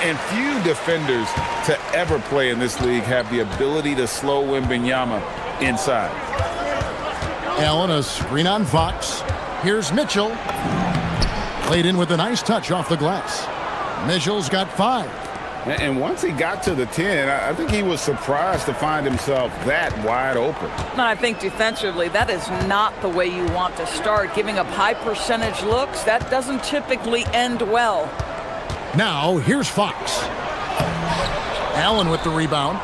And few defenders to ever play in this league have the ability to slow Wembanyama inside. Allen, a screen on Fox. Here's Mitchell. Played in with a nice touch off the glass. Mitchell's got 5. And once he got to the 10, I think he was surprised to find himself that wide open. And I think defensively, that is not the way you want to start. Giving up high percentage looks, that doesn't typically end well. Now, here's Fox. Allen with the rebound.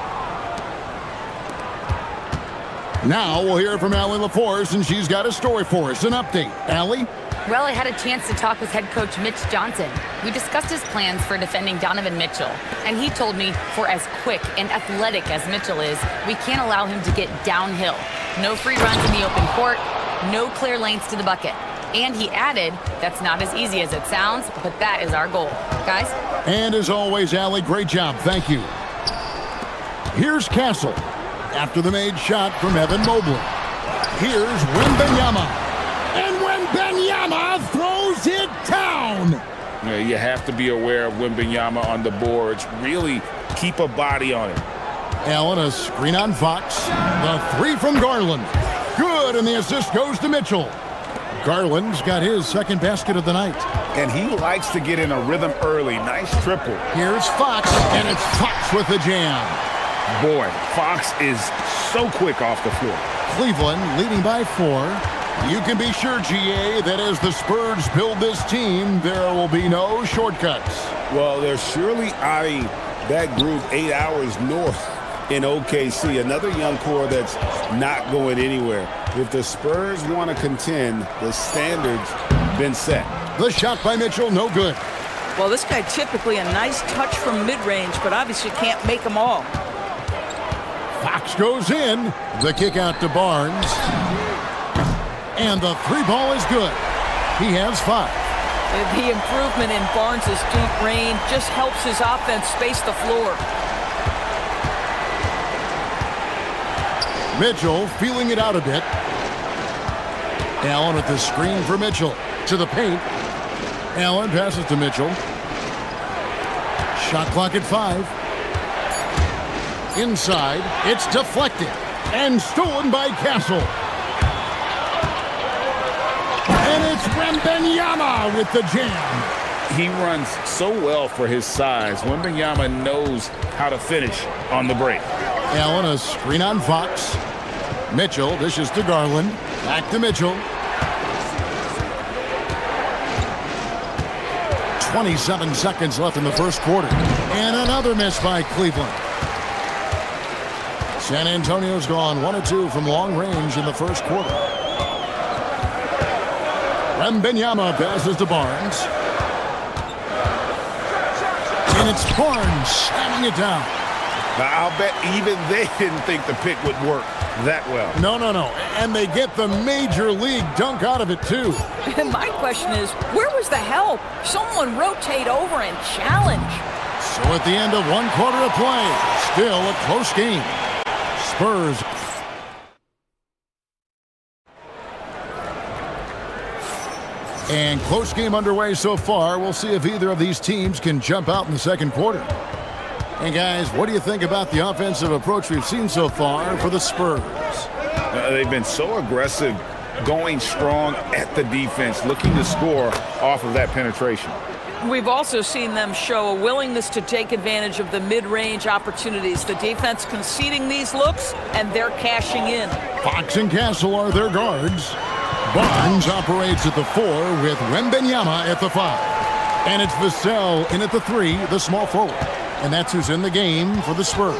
Now we'll hear from Allie LaForce, and she's got a story for us. An update. Allie? Well, I had a chance to talk with head coach Mitch Johnson. We discussed his plans for defending Donovan Mitchell, and he told me for as quick and athletic as Mitchell is, we can't allow him to get downhill. No free runs in the open court, no clear lanes to the bucket. And he added, that's not as easy as it sounds, but that is our goal. Guys? And as always, Allie, great job. Thank you. Here's Castle after the made shot from Evan Mobley. Here's Wembanyama. And Wembanyama throws it down. You have to be aware of Wembanyama on the boards. Really keep a body on it. Allen, a screen on Fox. The 3 from Garland. Good, and the assist goes to Mitchell. Garland's got his second basket of the night. And he likes to get in a rhythm early. Nice triple. Here's Fox, and it's Fox with the jam. Boy, Fox is so quick off the floor. Cleveland leading by 4. You can be sure, GA, that as the Spurs build this team, there will be no shortcuts. Well, they're surely eyeing that group 8 hours north in OKC. Another young core that's not going anywhere. If the Spurs want to contend, the standard's been set. The shot by Mitchell, no good. Well, this guy typically a nice touch from mid-range, but obviously can't make them all. Fox goes in. The kick out to Barnes. And the 3 ball is good. He has 5. The improvement in Barnes' deep range just helps his offense space the floor. Mitchell feeling it out a bit. Allen with the screen for Mitchell. To the paint. Allen passes to Mitchell. Shot clock at 5. Inside. It's deflected. And stolen by Castle. And it's Wembanyama with the jam. He runs so well for his size. Wembanyama knows how to finish on the break. Allen, a screen on Fox. Mitchell dishes to Garland. Back to Mitchell. 27 seconds left in the first quarter. And another miss by Cleveland. San Antonio's gone 1 of 2 from long range in the first quarter. Wembanyama passes to Barnes. And it's Barnes slamming it down. Now, I'll bet even they didn't think the pick would work that well. No. And they get the major league dunk out of it, too. And my question is, where was the help? Someone rotate over and challenge. So at the end of 1 quarter of play, still a close game. Spurs. And close game underway so far. We'll see if either of these teams can jump out in the second quarter. And guys, what do you think about the offensive approach we've seen so far for the Spurs? They've been so aggressive, going strong at the defense, looking to score off of that penetration. We've also seen them show a willingness to take advantage of the mid-range opportunities. The defense conceding these looks, and they're cashing in. Fox and Castle are their guards. Barnes operates at the 4 with Wembanyama at the 5. And it's Vassell in at the 3, the small forward. And that's who's in the game for the Spurs.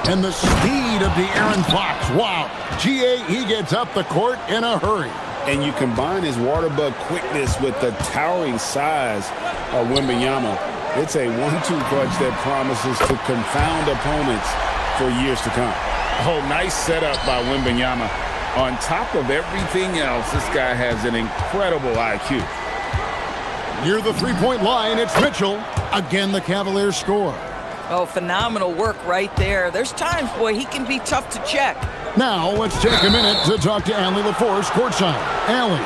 And the speed of De'Aaron Fox. Wow. G.A., he gets up the court in a hurry. And you combine his water bug quickness with the towering size of Wembanyama. It's a 1-2 punch that promises to confound opponents for years to come. Oh, nice setup by Wembanyama. On top of everything else, this guy has an incredible IQ. Near the three-point line, it's Mitchell. Again, the Cavaliers score. Oh, phenomenal work right there. There's times, boy, he can be tough to check. Now, let's take a minute to talk to Allie LaForce courtside. Allie.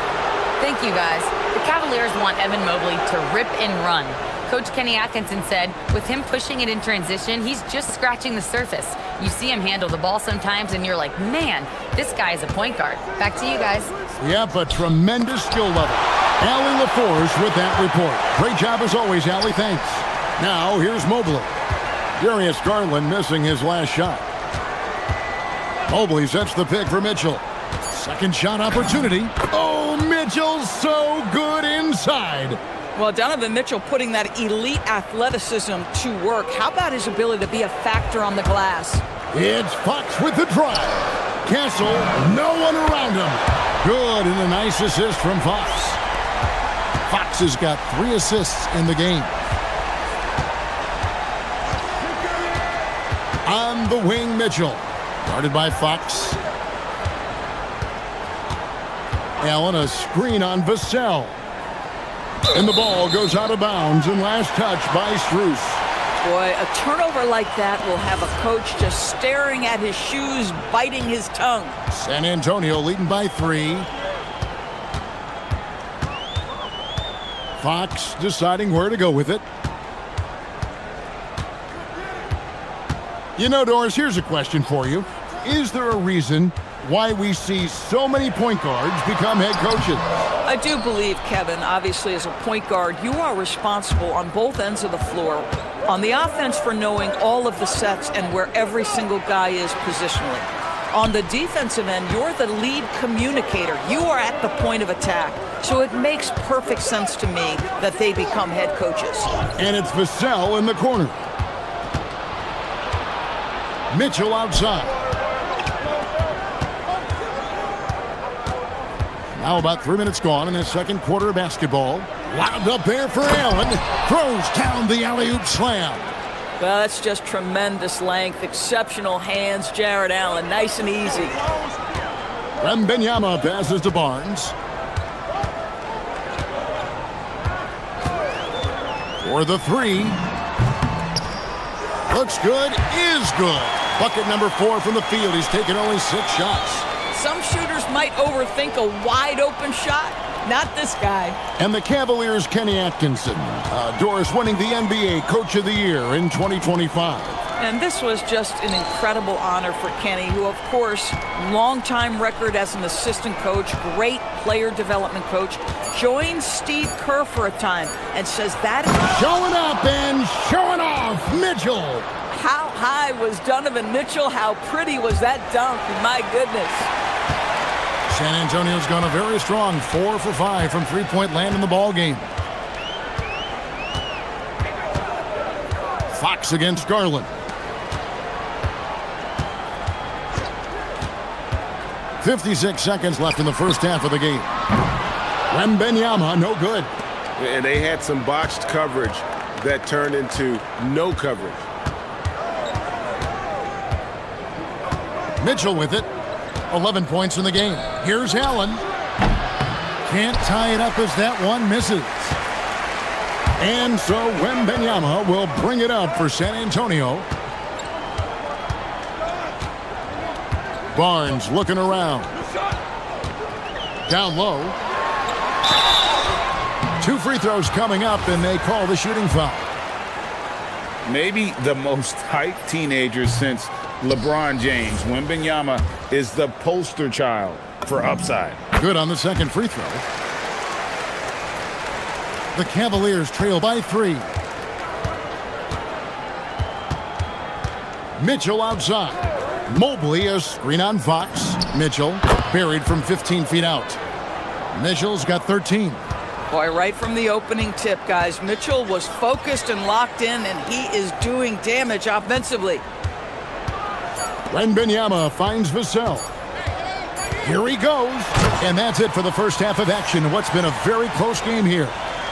Thank you, guys. The Cavaliers want Evan Mobley to rip and run. Coach Kenny Atkinson said, with him pushing it in transition, he's just scratching the surface. You see him handle the ball sometimes, and you're like, man, this guy is a point guard. Back to you guys. Yep, a tremendous skill level. Allie LaForce with that report. Great job as always, Allie. Thanks. Now, here's Mobley. Darius Garland missing his last shot. Mobley sets the pick for Mitchell. Second shot opportunity. Oh, Mitchell's so good inside. Well, Donovan Mitchell putting that elite athleticism to work. How about his ability to be a factor on the glass? It's Fox with the drive. Castle, no one around him. Good, and a nice assist from Fox. Fox has got 3 assists in the game. On the wing, Mitchell. Guarded by Fox. Allen, a screen on Vassell. And the ball goes out of bounds, and last touch by Strus. Boy, a turnover like that will have a coach just staring at his shoes, biting his tongue. San Antonio leading by 3. Fox deciding where to go with it. You know, Doris, here's a question for you. Is there a reason why we see so many point guards become head coaches? I do believe, Kevin, obviously as a point guard, you are responsible on both ends of the floor. On the offense for knowing all of the sets and where every single guy is positionally. On the defensive end, you're the lead communicator. You are at the point of attack. So it makes perfect sense to me that they become head coaches. And it's Vassell in the corner. Mitchell outside. Now about 3 minutes gone in the second quarter of basketball. Wound up there for Allen. Throws down the alley-oop slam. Well, that's just tremendous length, exceptional hands, Jared Allen, nice and easy. Wembanyama passes to Barnes. For the 3. Looks good, is good. Bucket number 4 from the field. He's taken only 6 shots. Some shooters might overthink a wide-open shot. Not this guy. And the Cavaliers' Kenny Atkinson. Doris winning the NBA Coach of the Year in 2025. And this was just an incredible honor for Kenny, who, of course, long-time record as an assistant coach, great player development coach, joined Steve Kerr for a time and says that... Showing up and showing off, Mitchell. How high was Donovan Mitchell? How pretty was that dunk? My goodness. San Antonio's gone a very strong 4 for 5 from three-point land in the ball game. Fox against Garland. 56 seconds left in the first half of the game. Wembanyama, no good. And they had some botched coverage that turned into no coverage. Mitchell with it. 11 points in the game. Here's Allen. Can't tie it up as that one misses. And so Wembanyama will bring it up for San Antonio. Barnes looking around. Down low. 2 free throws coming up, and they call the shooting foul. Maybe the most hyped teenager since LeBron James. Wembanyama is the poster child for upside. Good on the second free throw. The Cavaliers trail by 3. Mitchell outside. Mobley a screen on Fox. Mitchell buried from 15 feet out. Mitchell's got 13. Boy, right from the opening tip, guys, Mitchell was focused and locked in, and he is doing damage offensively. Wembanyama finds Vassell. Here he goes. And that's it for the first half of action. What's been a very close game here.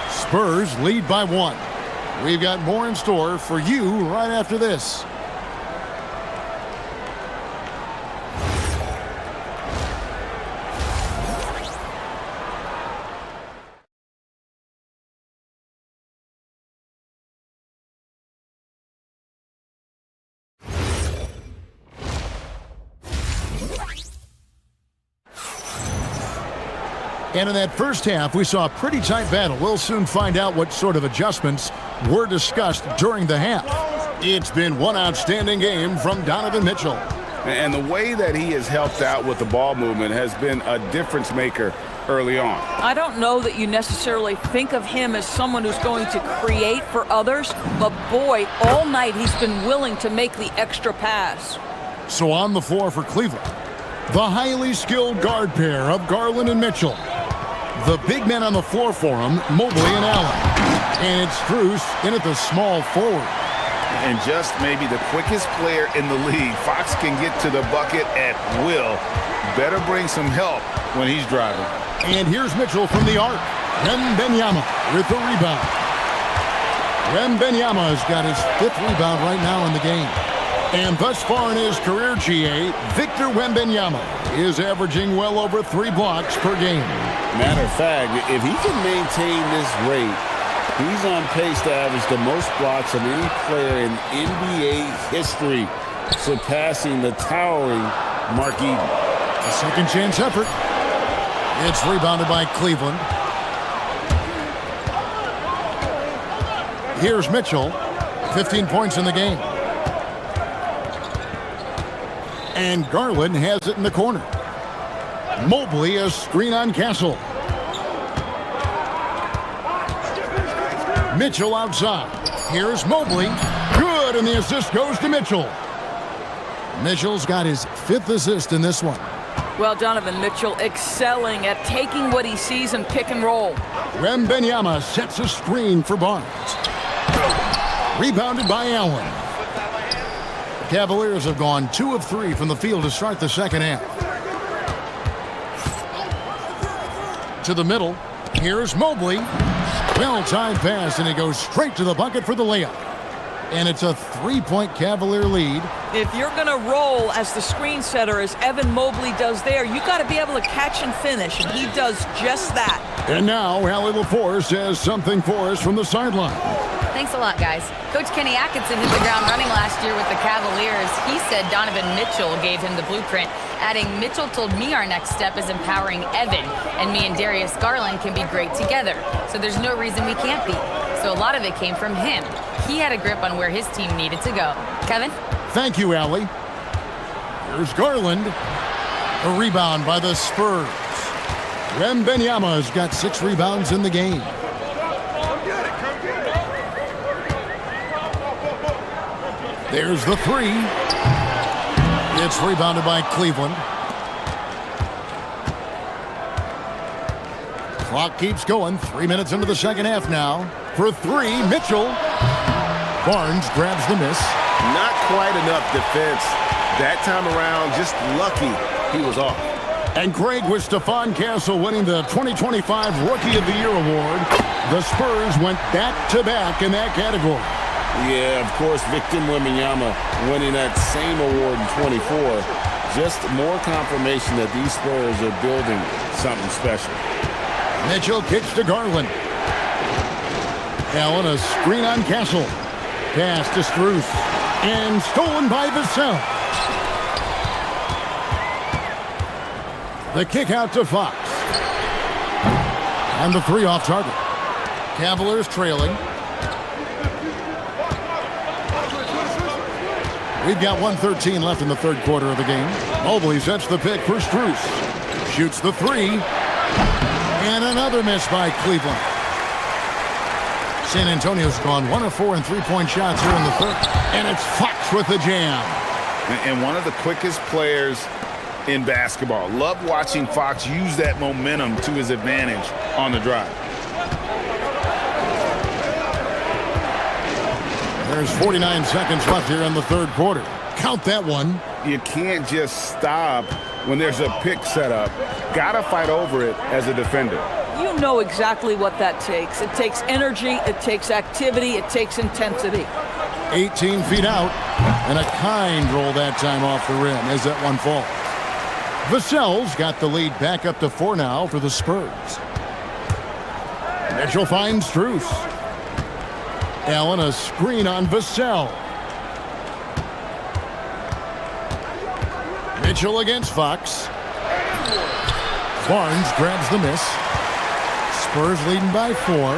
Spurs lead by 1. We've got more in store for you right after this. And in that first half, we saw a pretty tight battle. We'll soon find out what sort of adjustments were discussed during the half. It's been one outstanding game from Donovan Mitchell. And the way that he has helped out with the ball movement has been a difference maker early on. I don't know that you necessarily think of him as someone who's going to create for others, but boy, all night he's been willing to make the extra pass. So on the floor for Cleveland, the highly skilled guard pair of Garland and Mitchell. The big men on the floor for him, Mobley and Allen. And it's Strus in at the small forward. And just maybe the quickest player in the league. Fox can get to the bucket at will. Better bring some help when he's driving. And here's Mitchell from the arc. Wembanyama with the rebound. Wembanyama has got his 5th rebound right now in the game. And thus far in his career, GA, Victor Wembanyama is averaging well over 3 blocks per game. Matter of fact, if he can maintain this rate, he's on pace to average the most blocks of any player in NBA history, surpassing the towering Mark Eaton. A second chance effort. It's rebounded by Cleveland. Here's Mitchell, 15 points in the game. And Garland has it in the corner. Mobley a screen on Castle. Mitchell outside. Here's Mobley. Good, and the assist goes to Mitchell. Mitchell's got his 5th assist in this one. Well, Donovan Mitchell excelling at taking what he sees and pick and roll. Wembanyama sets a screen for Barnes. Rebounded by Allen. The Cavaliers have gone 2 of 3 from the field to start the second half. To the middle. Here's Mobley. Well-timed pass, and he goes straight to the bucket for the layup. And it's a 3-point Cavalier lead. If you're going to roll as the screen setter, as Evan Mobley does there, you got to be able to catch and finish, and he does just that. And now, Allie LaForce has something for us from the sideline. Thanks a lot, guys. Coach Kenny Atkinson hit the ground running last year with the Cavaliers. He said Donovan Mitchell gave him the blueprint, adding, Mitchell told me our next step is empowering Evan, and me and Darius Garland can be great together. So there's no reason we can't be. So a lot of it came from him. He had a grip on where his team needed to go. Kevin? Thank you, Allie. Here's Garland. A rebound by the Spurs. Wembanyama's got 6 rebounds in the game. There's the 3. It's rebounded by Cleveland. Clock keeps going. 3 minutes into the second half now. For 3, Mitchell. Barnes grabs the miss. Not quite enough defense. That time around, just lucky he was off. And Craig, with Stephon Castle winning the 2025 Rookie of the Year award, the Spurs went back-to-back in that category. Yeah, of course, Victor Wembanyama winning that same award in 24. Just more confirmation that these Spurs are building something special. Mitchell kicks to Garland. Allen, a screen on Castle. Pass to Struth. And stolen by Vassell. The kick out to Fox. And the three off target. Cavaliers trailing. We've got 1:13 left in the third quarter of the game. Mobley sets the pick for Struth. Shoots the three. And another miss by Cleveland. San Antonio's gone 1 of 4 in three-point shots here in the third. And it's Fox with the jam. And one of the quickest players in basketball. Love watching Fox use that momentum to his advantage on the drive. There's 49 seconds left here in the third quarter. Count that one. You can't just stop when there's a pick set up. Gotta fight over it as a defender. You know exactly what that takes. It takes energy, it takes activity, it takes intensity. 18 feet out, and a kind roll that time off the rim as that one falls. Vassell's got the lead back up to 4 now for the Spurs. Mitchell finds Struth. Allen, a screen on Vassell. Mitchell against Fox. Barnes grabs the miss. Spurs leading by 4.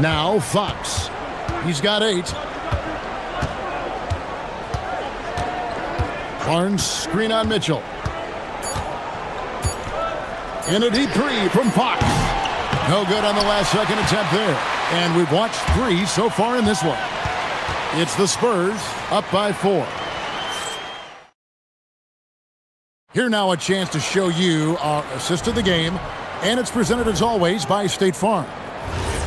Now Fox. He's got 8. Barnes screen on Mitchell. And a deep three from Fox. No good on the last second attempt there. And we've watched 3 so far in this one. It's the Spurs up by 4. Here now a chance to show you our assist of the game. And it's presented as always by State Farm.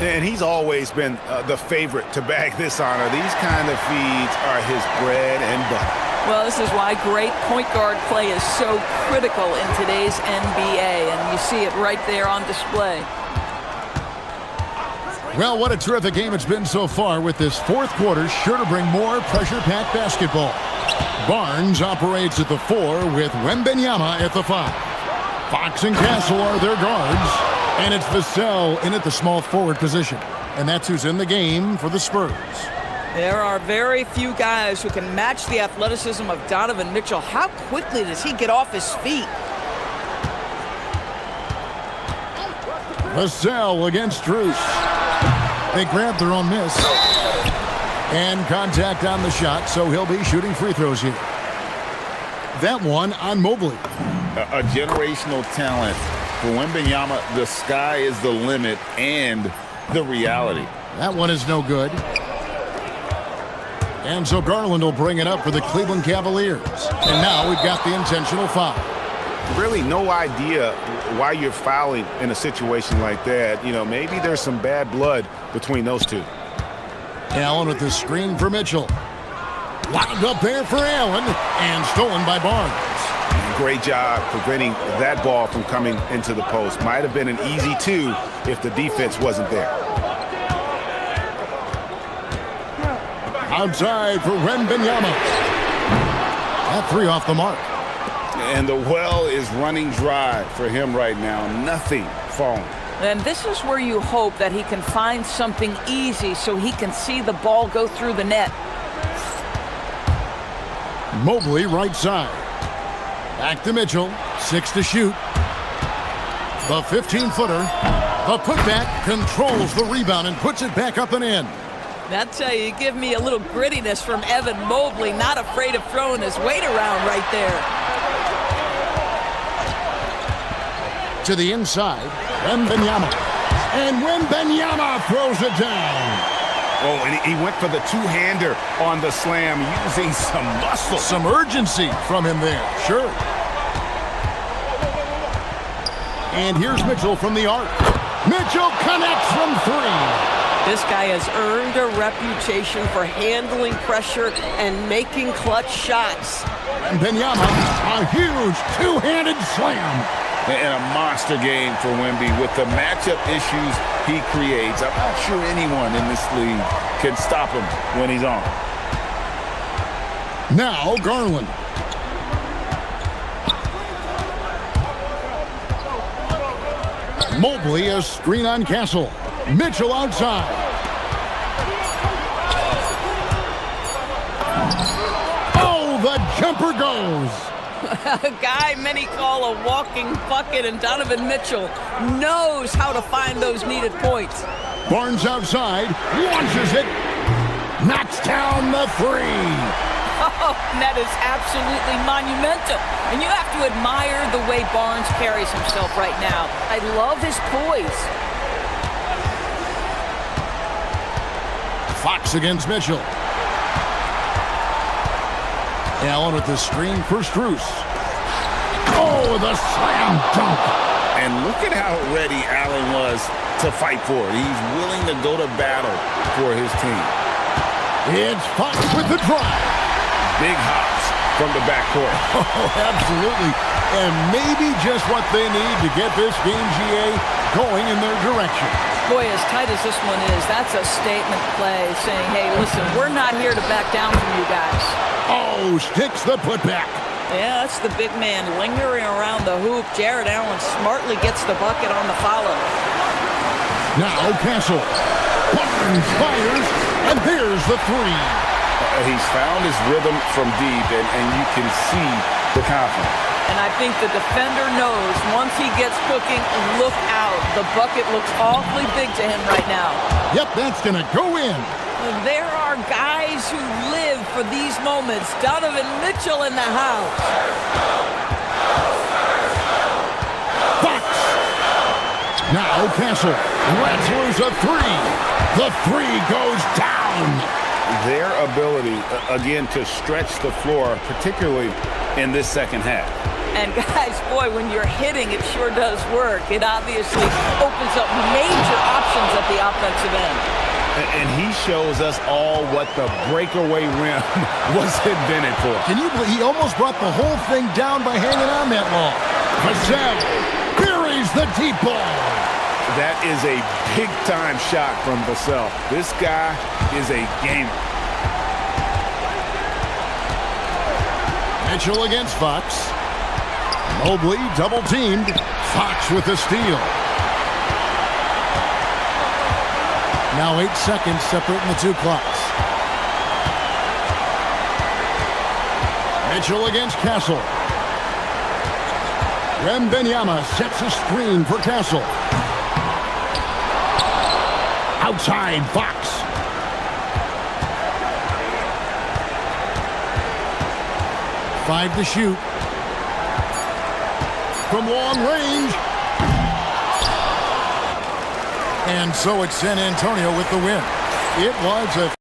And he's always been the favorite to bag this honor. These kind of feeds are his bread and butter. Well, this is why great point guard play is so critical in today's NBA, and you see it right there on display. Well, what a terrific game it's been so far, with this fourth quarter sure to bring more pressure-packed basketball. Barnes operates at the 4 with Wembanyama at the 5. Fox and Castle are their guards, and it's Vassell in at the small forward position. And that's who's in the game for the Spurs. There are very few guys who can match the athleticism of Donovan Mitchell. How quickly does he get off his feet? Vassell against Struth. They grabbed their own miss. And contact on the shot, so he'll be shooting free throws here. That one on Mobley. A generational talent. For Wembanyama, the sky is the limit and the reality. That one is no good. And so Garland will bring it up for the Cleveland Cavaliers. And now we've got the intentional foul. Really no idea why you're fouling in a situation like that. You know, maybe there's some bad blood between those two. Allen with the screen for Mitchell. Lobbed up there for Allen and stolen by Barnes. Great job preventing that ball from coming into the post. Might have been an easy 2 if the defense wasn't there. Outside for Wembanyama. That 3 off the mark. And the well is running dry for him right now. Nothing falling. And this is where you hope that he can find something easy so he can see the ball go through the net. Mobley right side. Back to Mitchell. 6 to shoot. The 15-footer. The putback controls the rebound and puts it back up and in. That's how you give me a little grittiness from Evan Mobley, not afraid of throwing his weight around right there. To the inside, Wembanyama. And Wembanyama throws it down. Oh, and he went for the two-hander on the slam, using some muscle. Some urgency from him there, sure. And here's Mitchell from the arc. Mitchell connects from three. This guy has earned a reputation for handling pressure and making clutch shots. Wembanyama, a huge two-handed slam. And a monster game for Wemby with the matchup issues he creates. I'm not sure anyone in this league can stop him when he's on. Now Garland. Mobley, a screen on Castle. Mitchell outside. Oh, the jumper goes. A guy many call a walking bucket, and Donovan Mitchell knows how to find those needed points. Barnes outside, launches it, knocks down the three. Oh, that is absolutely monumental. And you have to admire the way Barnes carries himself right now. I love his poise. Fox against Mitchell. Allen with the screen for Strus. Oh, the slam dunk. And look at how ready Allen was to fight for it. He's willing to go to battle for his team. It's Fox with the drive. Big hops from the backcourt. Oh, absolutely. And maybe just what they need to get this game, GA, going in their direction. Boy, as tight as this one is, that's a statement play saying, hey, listen, we're not here to back down from you guys. Oh, sticks the putback. Yeah, that's the big man lingering around the hoop. Jared Allen smartly gets the bucket on the follow. Now Castle. Barnes fires, and there's the three. He's found his rhythm from deep, and you can see the confidence. And I think the defender knows once he gets cooking, look out. The bucket looks awfully big to him right now. Yep, that's going to go in. There are guys who live for these moments. Donovan Mitchell in the house. Fox. Now Castle lets loose a three. The three goes down. Their ability, again, to stretch the floor, particularly in this second half. And guys, boy, when you're hitting, it sure does work. It obviously opens up major options at the offensive end. And he shows us all what the breakaway rim was invented for. Can you believe he almost brought the whole thing down by hanging on that long? Vassell buries the deep ball. That is a big-time shot from Vassell. This guy is a gamer. Mitchell against Fox. Mobley double-teamed. Fox with the steal. Now 8 seconds separating the two clocks. Mitchell against Castle. Wembanyama sets a screen for Castle. Outside, Fox. Five to shoot. From long range. And so it's San Antonio with the win. It was a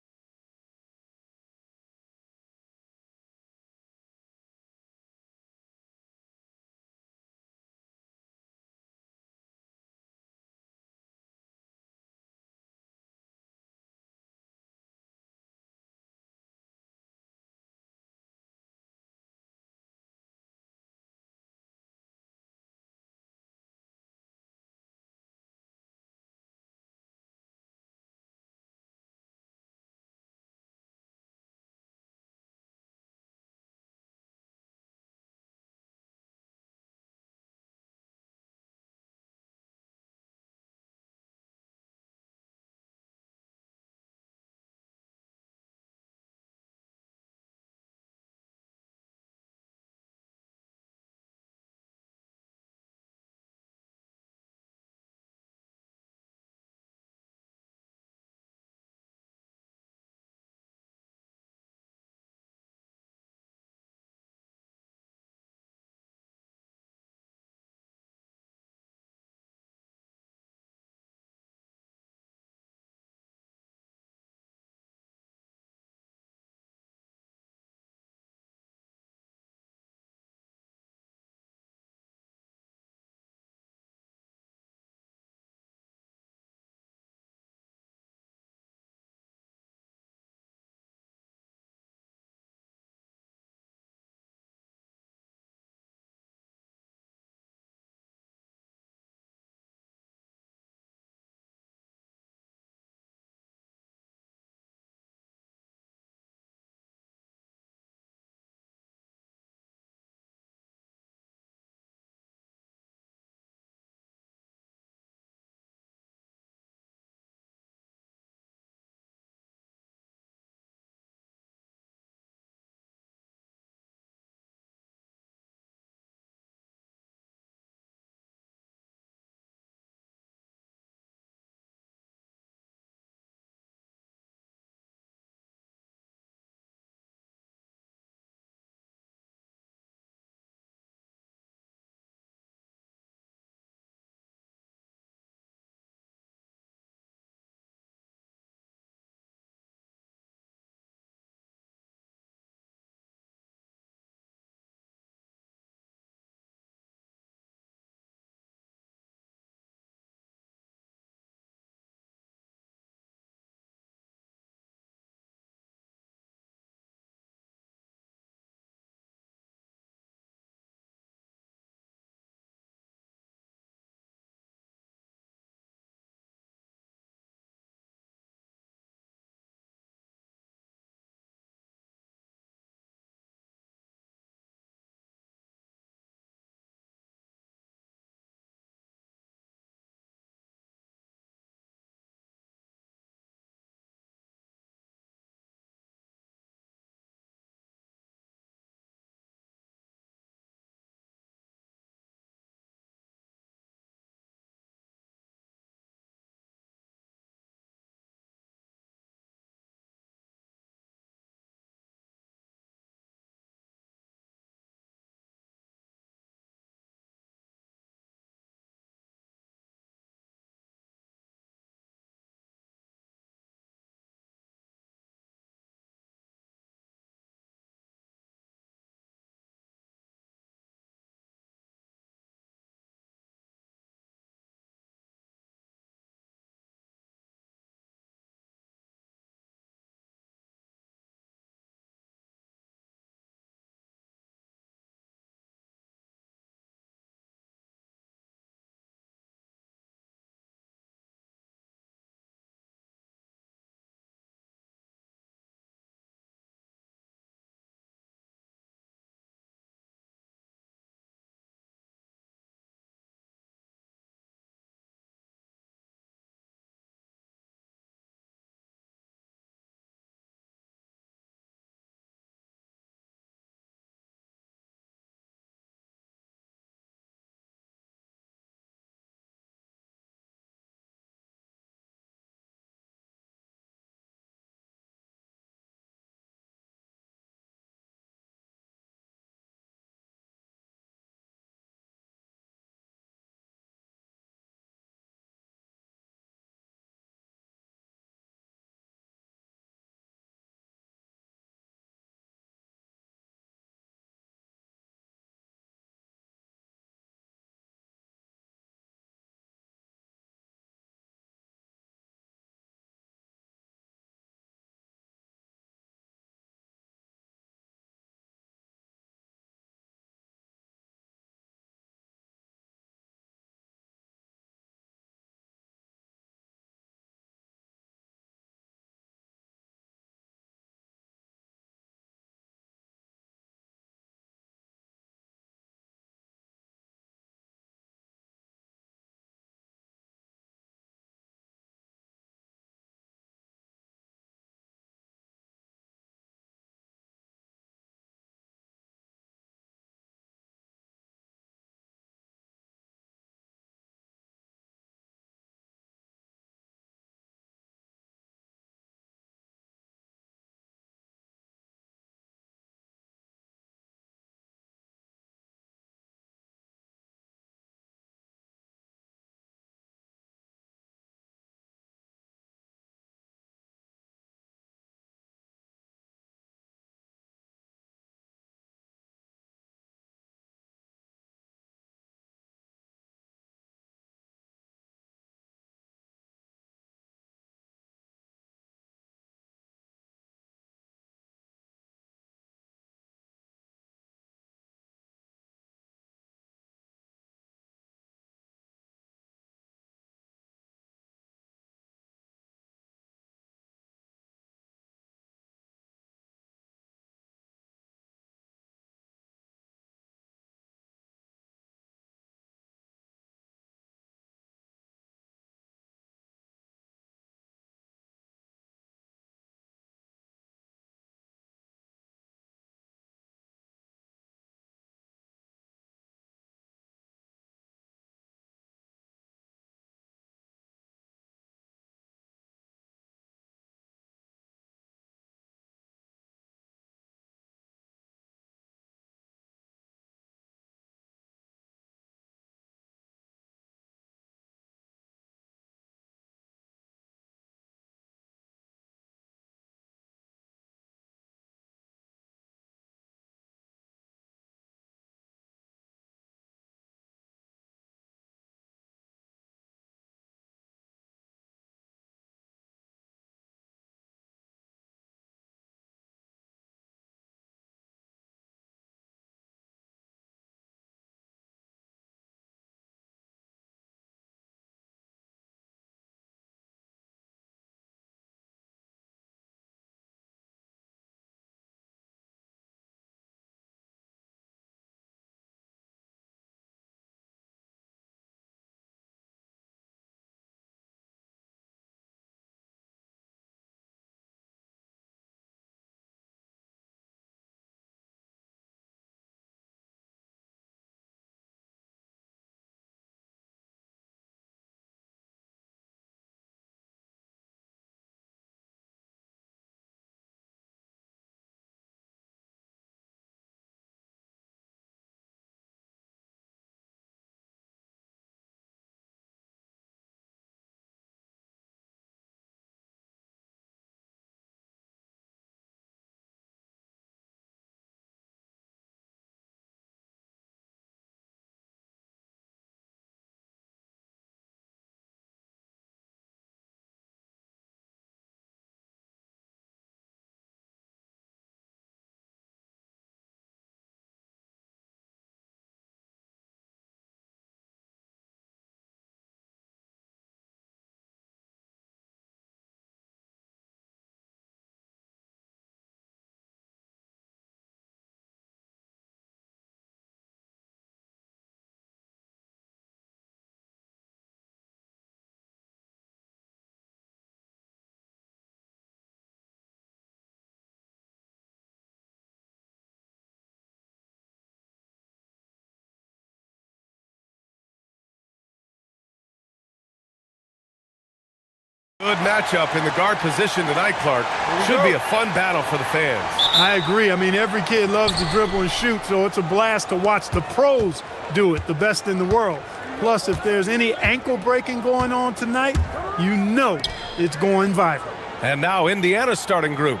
Good matchup in the guard position tonight, Clark. Should be a fun battle for the fans. I agree. I mean, every kid loves to dribble and shoot, so it's a blast to watch the pros do it, the best in the world. Plus, if there's any ankle breaking going on tonight, you know it's going viral. And now Indiana's starting group.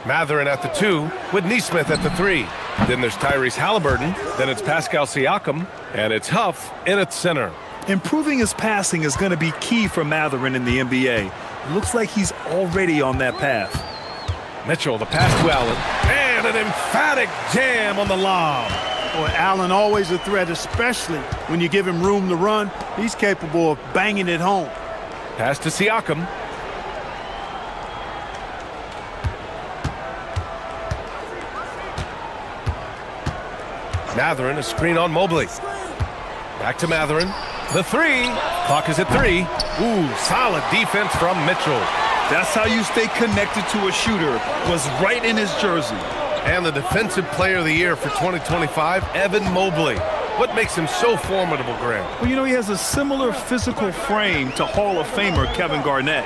Matherin at the 2 with Neesmith at the 3. Then there's Tyrese Halliburton. Then it's Pascal Siakam. And it's Huff in at center. Improving his passing is going to be key for Matherin in the NBA. Looks like he's already on that path. Mitchell, the pass to Allen. And an emphatic jam on the lob. Boy, Allen always a threat, especially when you give him room to run. He's capable of banging it home. Pass to Siakam. Matherin, a screen on Mobley. Back to Matherin. The 3. Clock is at 3. Ooh, solid defense from Mitchell. That's how you stay connected to a shooter. Was right in his jersey. And the Defensive Player of the Year for 2025, Evan Mobley. What makes him so formidable, Graham? Well, you know, he has a similar physical frame to Hall of Famer Kevin Garnett.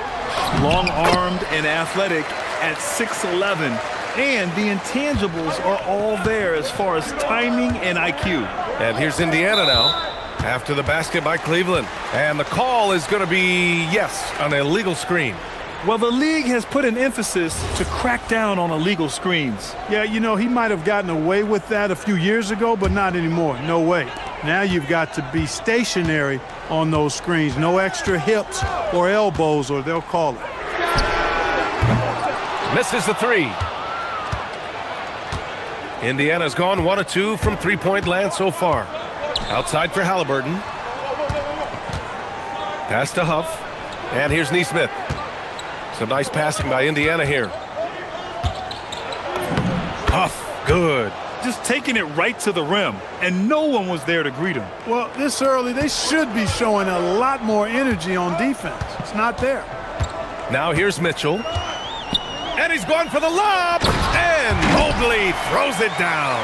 Long-armed and athletic at 6'11". And the intangibles are all there as far as timing and IQ. And here's Indiana now, after the basket by Cleveland. And the call is going to be, yes, an illegal screen. Well, the league has put an emphasis to crack down on illegal screens. Yeah, you know, he might have gotten away with that a few years ago, but not anymore. No way. Now you've got to be stationary on those screens. No extra hips or elbows, or they'll call it. Misses the 3. Indiana's gone 1 of 2 from three-point land so far. Outside for Halliburton. Pass to Huff. And here's Neesmith. Some nice passing by Indiana here. Huff, good. Just taking it right to the rim, and no one was there to greet him. Well, this early, they should be showing a lot more energy on defense. It's not there. Now here's Mitchell. And he's going for the lob. And Mobley throws it down.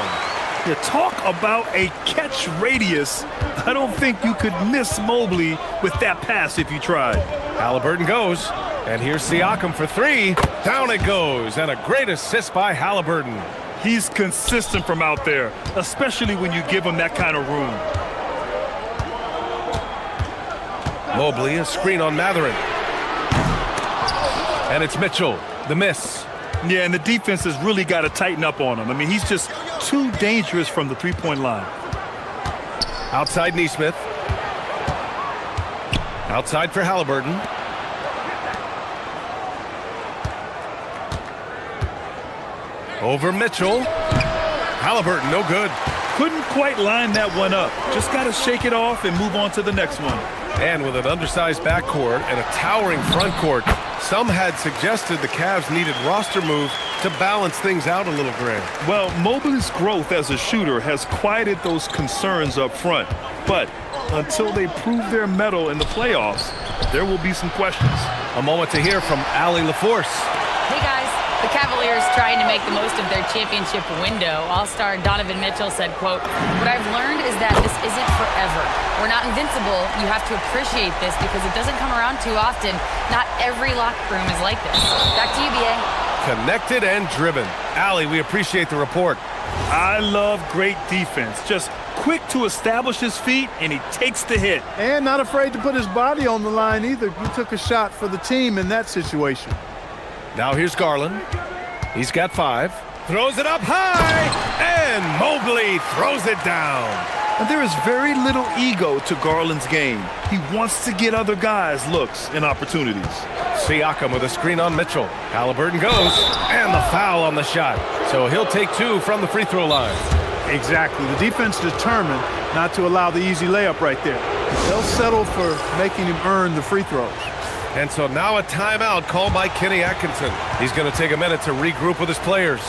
You talk about a catch radius. I don't think you could miss Mobley with that pass if you tried. Halliburton goes. And here's Siakam for 3. Down it goes. And a great assist by Halliburton. He's consistent from out there, especially when you give him that kind of room. Mobley, a screen on Matherin. And it's Mitchell. The miss. Yeah, and the defense has really got to tighten up on him. I mean, he's just too dangerous from the three-point line. Outside Neesmith. Outside for Halliburton. Over Mitchell. Halliburton, no good. Couldn't quite line that one up. Just got to shake it off and move on to the next one. And with an undersized backcourt and a towering front court, some had suggested the Cavs needed roster moves to balance things out a little, Graham. Well, Mobley's growth as a shooter has quieted those concerns up front. But until they prove their mettle in the playoffs, there will be some questions. A moment to hear from Allie LaForce. Hey, guys. The Cavaliers trying to make the most of their championship window. All-star Donovan Mitchell said, quote, "What I've learned is that this isn't forever. We're not invincible. You have to appreciate this because it doesn't come around too often. Not every locker room is like this." Back to you, BA. Connected and driven. Allie, we appreciate the report. I love great defense. Just quick to establish his feet, and he takes the hit. And not afraid to put his body on the line either. He took a shot for the team in that situation. Now here's Garland. He's got 5. Throws it up high. And Mobley throws it down. And there is very little ego to Garland's game. He wants to get other guys looks and opportunities. Siakam with a screen on Mitchell. Halliburton goes. And the foul on the shot. So he'll take 2 from the free throw line. Exactly. The defense determined not to allow the easy layup right there. They'll settle for making him earn the free throws. And so now a timeout called by Kenny Atkinson. He's going to take a minute to regroup with his players.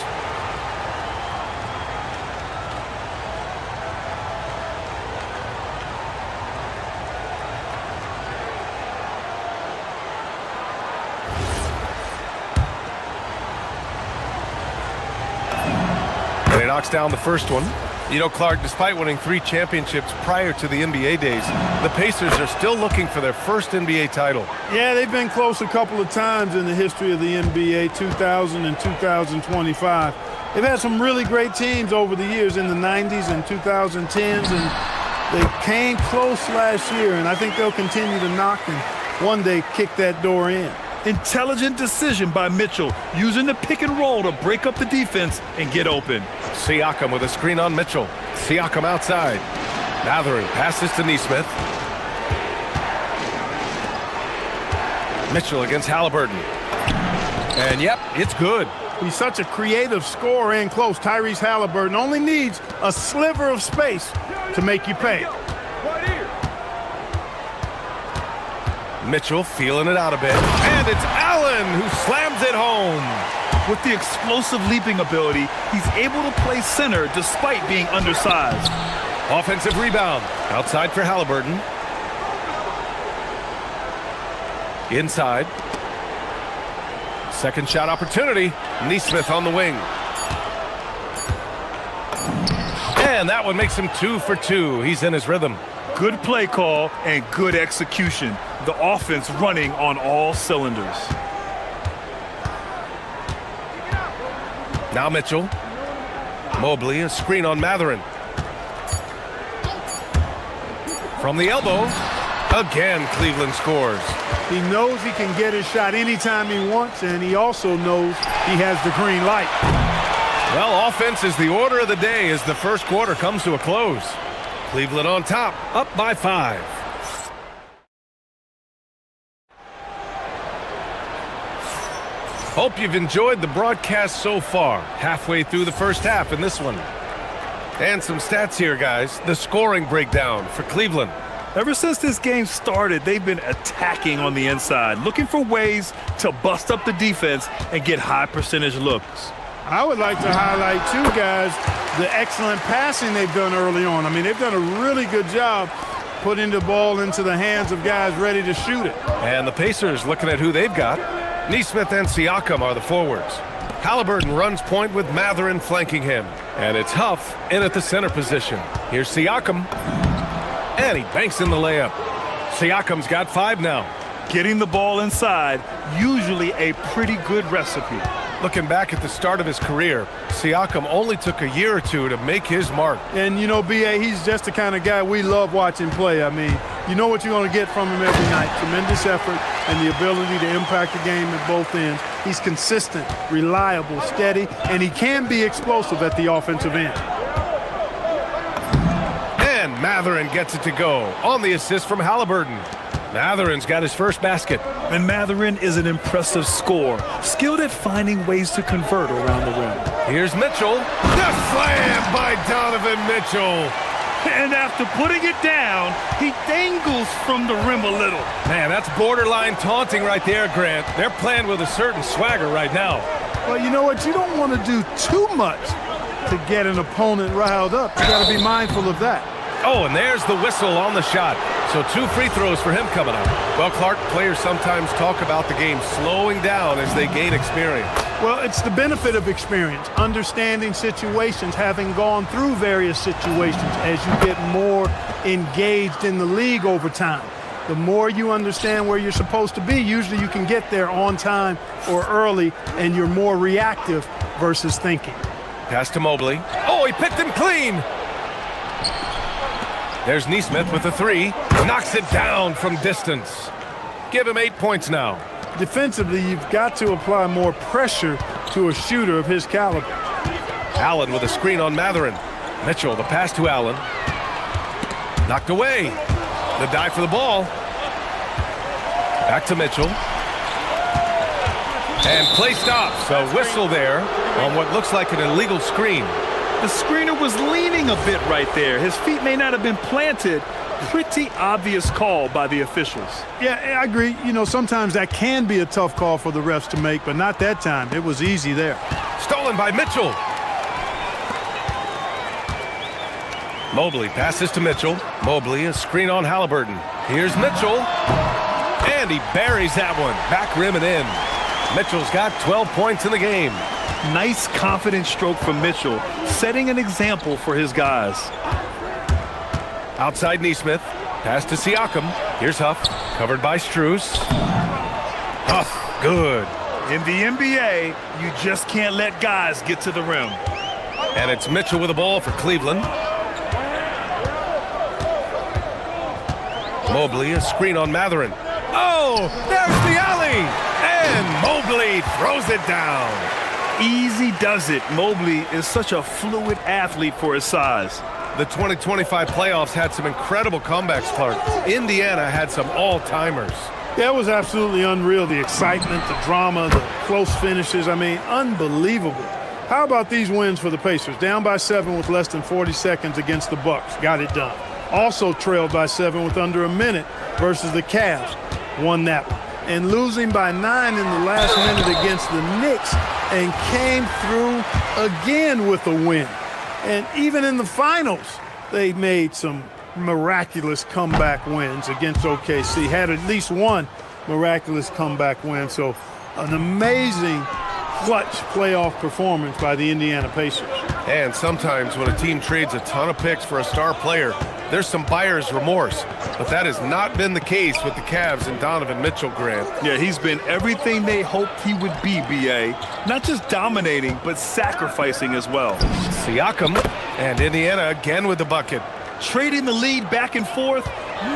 And he knocks down the first one. You know, Clark, despite winning 3 championships prior to the NBA days, the Pacers are still looking for their first NBA title. Yeah, they've been close a couple of times in the history of the NBA, 2000 and 2025. They've had some really great teams over the years in the 90s and 2010s, and they came close last year, and I think they'll continue to knock and one day kick that door in. Intelligent decision by Mitchell, using the pick and roll to break up the defense and get open. Siakam with a screen on Mitchell. Siakam outside. Mathurin passes to Neesmith. Mitchell against Halliburton. And yep, it's good. He's such a creative scorer in close. Tyrese Halliburton only needs a sliver of space to make you pay. Mitchell feeling it out a bit. And it's Allen who slams it home. With the explosive leaping ability, he's able to play center despite being undersized. Offensive rebound. Outside for Halliburton. Inside. Second shot opportunity. Neesmith on the wing. And that one makes him 2 for 2. He's in his rhythm. Good play call and good execution. The offense running on all cylinders. Now Mitchell. Mobley, a screen on Mathurin. From the elbow. Again, Cleveland scores. He knows he can get his shot anytime he wants, and he also knows he has the green light. Well, offense is the order of the day as the first quarter comes to a close. Cleveland on top, up by 5. Hope you've enjoyed the broadcast so far. Halfway through the first half in this one. And some stats here, guys. The scoring breakdown for Cleveland. Ever since this game started, they've been attacking on the inside, looking for ways to bust up the defense and get high percentage looks. I would like to highlight, too, guys, the excellent passing they've done early on. I mean, they've done a really good job putting the ball into the hands of guys ready to shoot it. And the Pacers looking at who they've got. Neesmith and Siakam are the forwards. Halliburton runs point with Mathurin flanking him. And it's Huff in at the center position. Here's Siakam. And he banks in the layup. Siakam's got 5 now. Getting the ball inside, usually a pretty good recipe. Looking back at the start of his career, Siakam only took a year or 2 to make his mark. And, you know, B.A., he's just the kind of guy we love watching play. I mean, you know what you're going to get from him every night. Tremendous effort and the ability to impact the game at both ends. He's consistent, reliable, steady, and he can be explosive at the offensive end. And Mathurin gets it to go on the assist from Halliburton. Mathurin's got his first basket. And Mathurin is an impressive scorer, skilled at finding ways to convert around the rim. Here's Mitchell. The slam by Donovan Mitchell. And after putting it down, he dangles from the rim a little. Man, that's borderline taunting right there, Grant. They're playing with a certain swagger right now. Well, you know what? You don't want to do too much to get an opponent riled up. You got to be mindful of that. Oh, and there's the whistle on the shot. So 2 free throws for him coming up. Well, Clark, players sometimes talk about the game slowing down as they gain experience. Well, it's the benefit of experience, understanding situations, having gone through various situations as you get more engaged in the league over time. The more you understand where you're supposed to be, usually you can get there on time or early, and you're more reactive versus thinking. Pass to Mobley. Oh, he picked him clean. There's Neesmith with a 3. Knocks it down from distance. Give him 8 points now. Defensively, you've got to apply more pressure to a shooter of his caliber. Allen with a screen on Mathurin. Mitchell, the pass to Allen. Knocked away. The dive for the ball. Back to Mitchell. And play stops. A whistle there on what looks like an illegal screen. The screener was leaning a bit right there. His feet may not have been planted. Pretty obvious call by the officials. Yeah, I agree. You know, sometimes that can be a tough call for the refs to make, but not that time. It was easy there. Stolen by Mitchell. Mobley passes to Mitchell. Mobley, a screen on Halliburton. Here's Mitchell. And he buries that one. Back rim and in. Mitchell's got 12 points in the game. Nice, confident stroke from Mitchell, setting an example for his guys. Outside Neesmith. Pass to Siakam. Here's Huff. Covered by Strus. Huff. Good. In the NBA, you just can't let guys get to the rim. And it's Mitchell with the ball for Cleveland. Mobley, a screen on Matherin. Oh, there's the alley! And Mobley throws it down. Easy does it. Mobley is such a fluid athlete for his size. The 2025 playoffs had some incredible comebacks, Clark. Indiana had some all-timers. Yeah, it was absolutely unreal. The excitement, the drama, the close finishes. I mean, unbelievable. How about these wins for the Pacers? Down by 7 with less than 40 seconds against the Bucks. Got it done. Also trailed by 7 with under a minute versus the Cavs. Won that one. And losing by 9 in the last minute against the Knicks and came through again with a win. And even in the finals, they made some miraculous comeback wins against OKC. Had at least one miraculous comeback win. So an amazing clutch playoff performance by the Indiana Pacers. And sometimes when a team trades a ton of picks for a star player, there's some buyer's remorse. But that has not been the case with the Cavs and Donovan Mitchell, Grant. Yeah, he's been everything they hoped he would be, B.A. Not just dominating, but sacrificing as well. Siakam and Indiana again with the bucket. Trading the lead back and forth,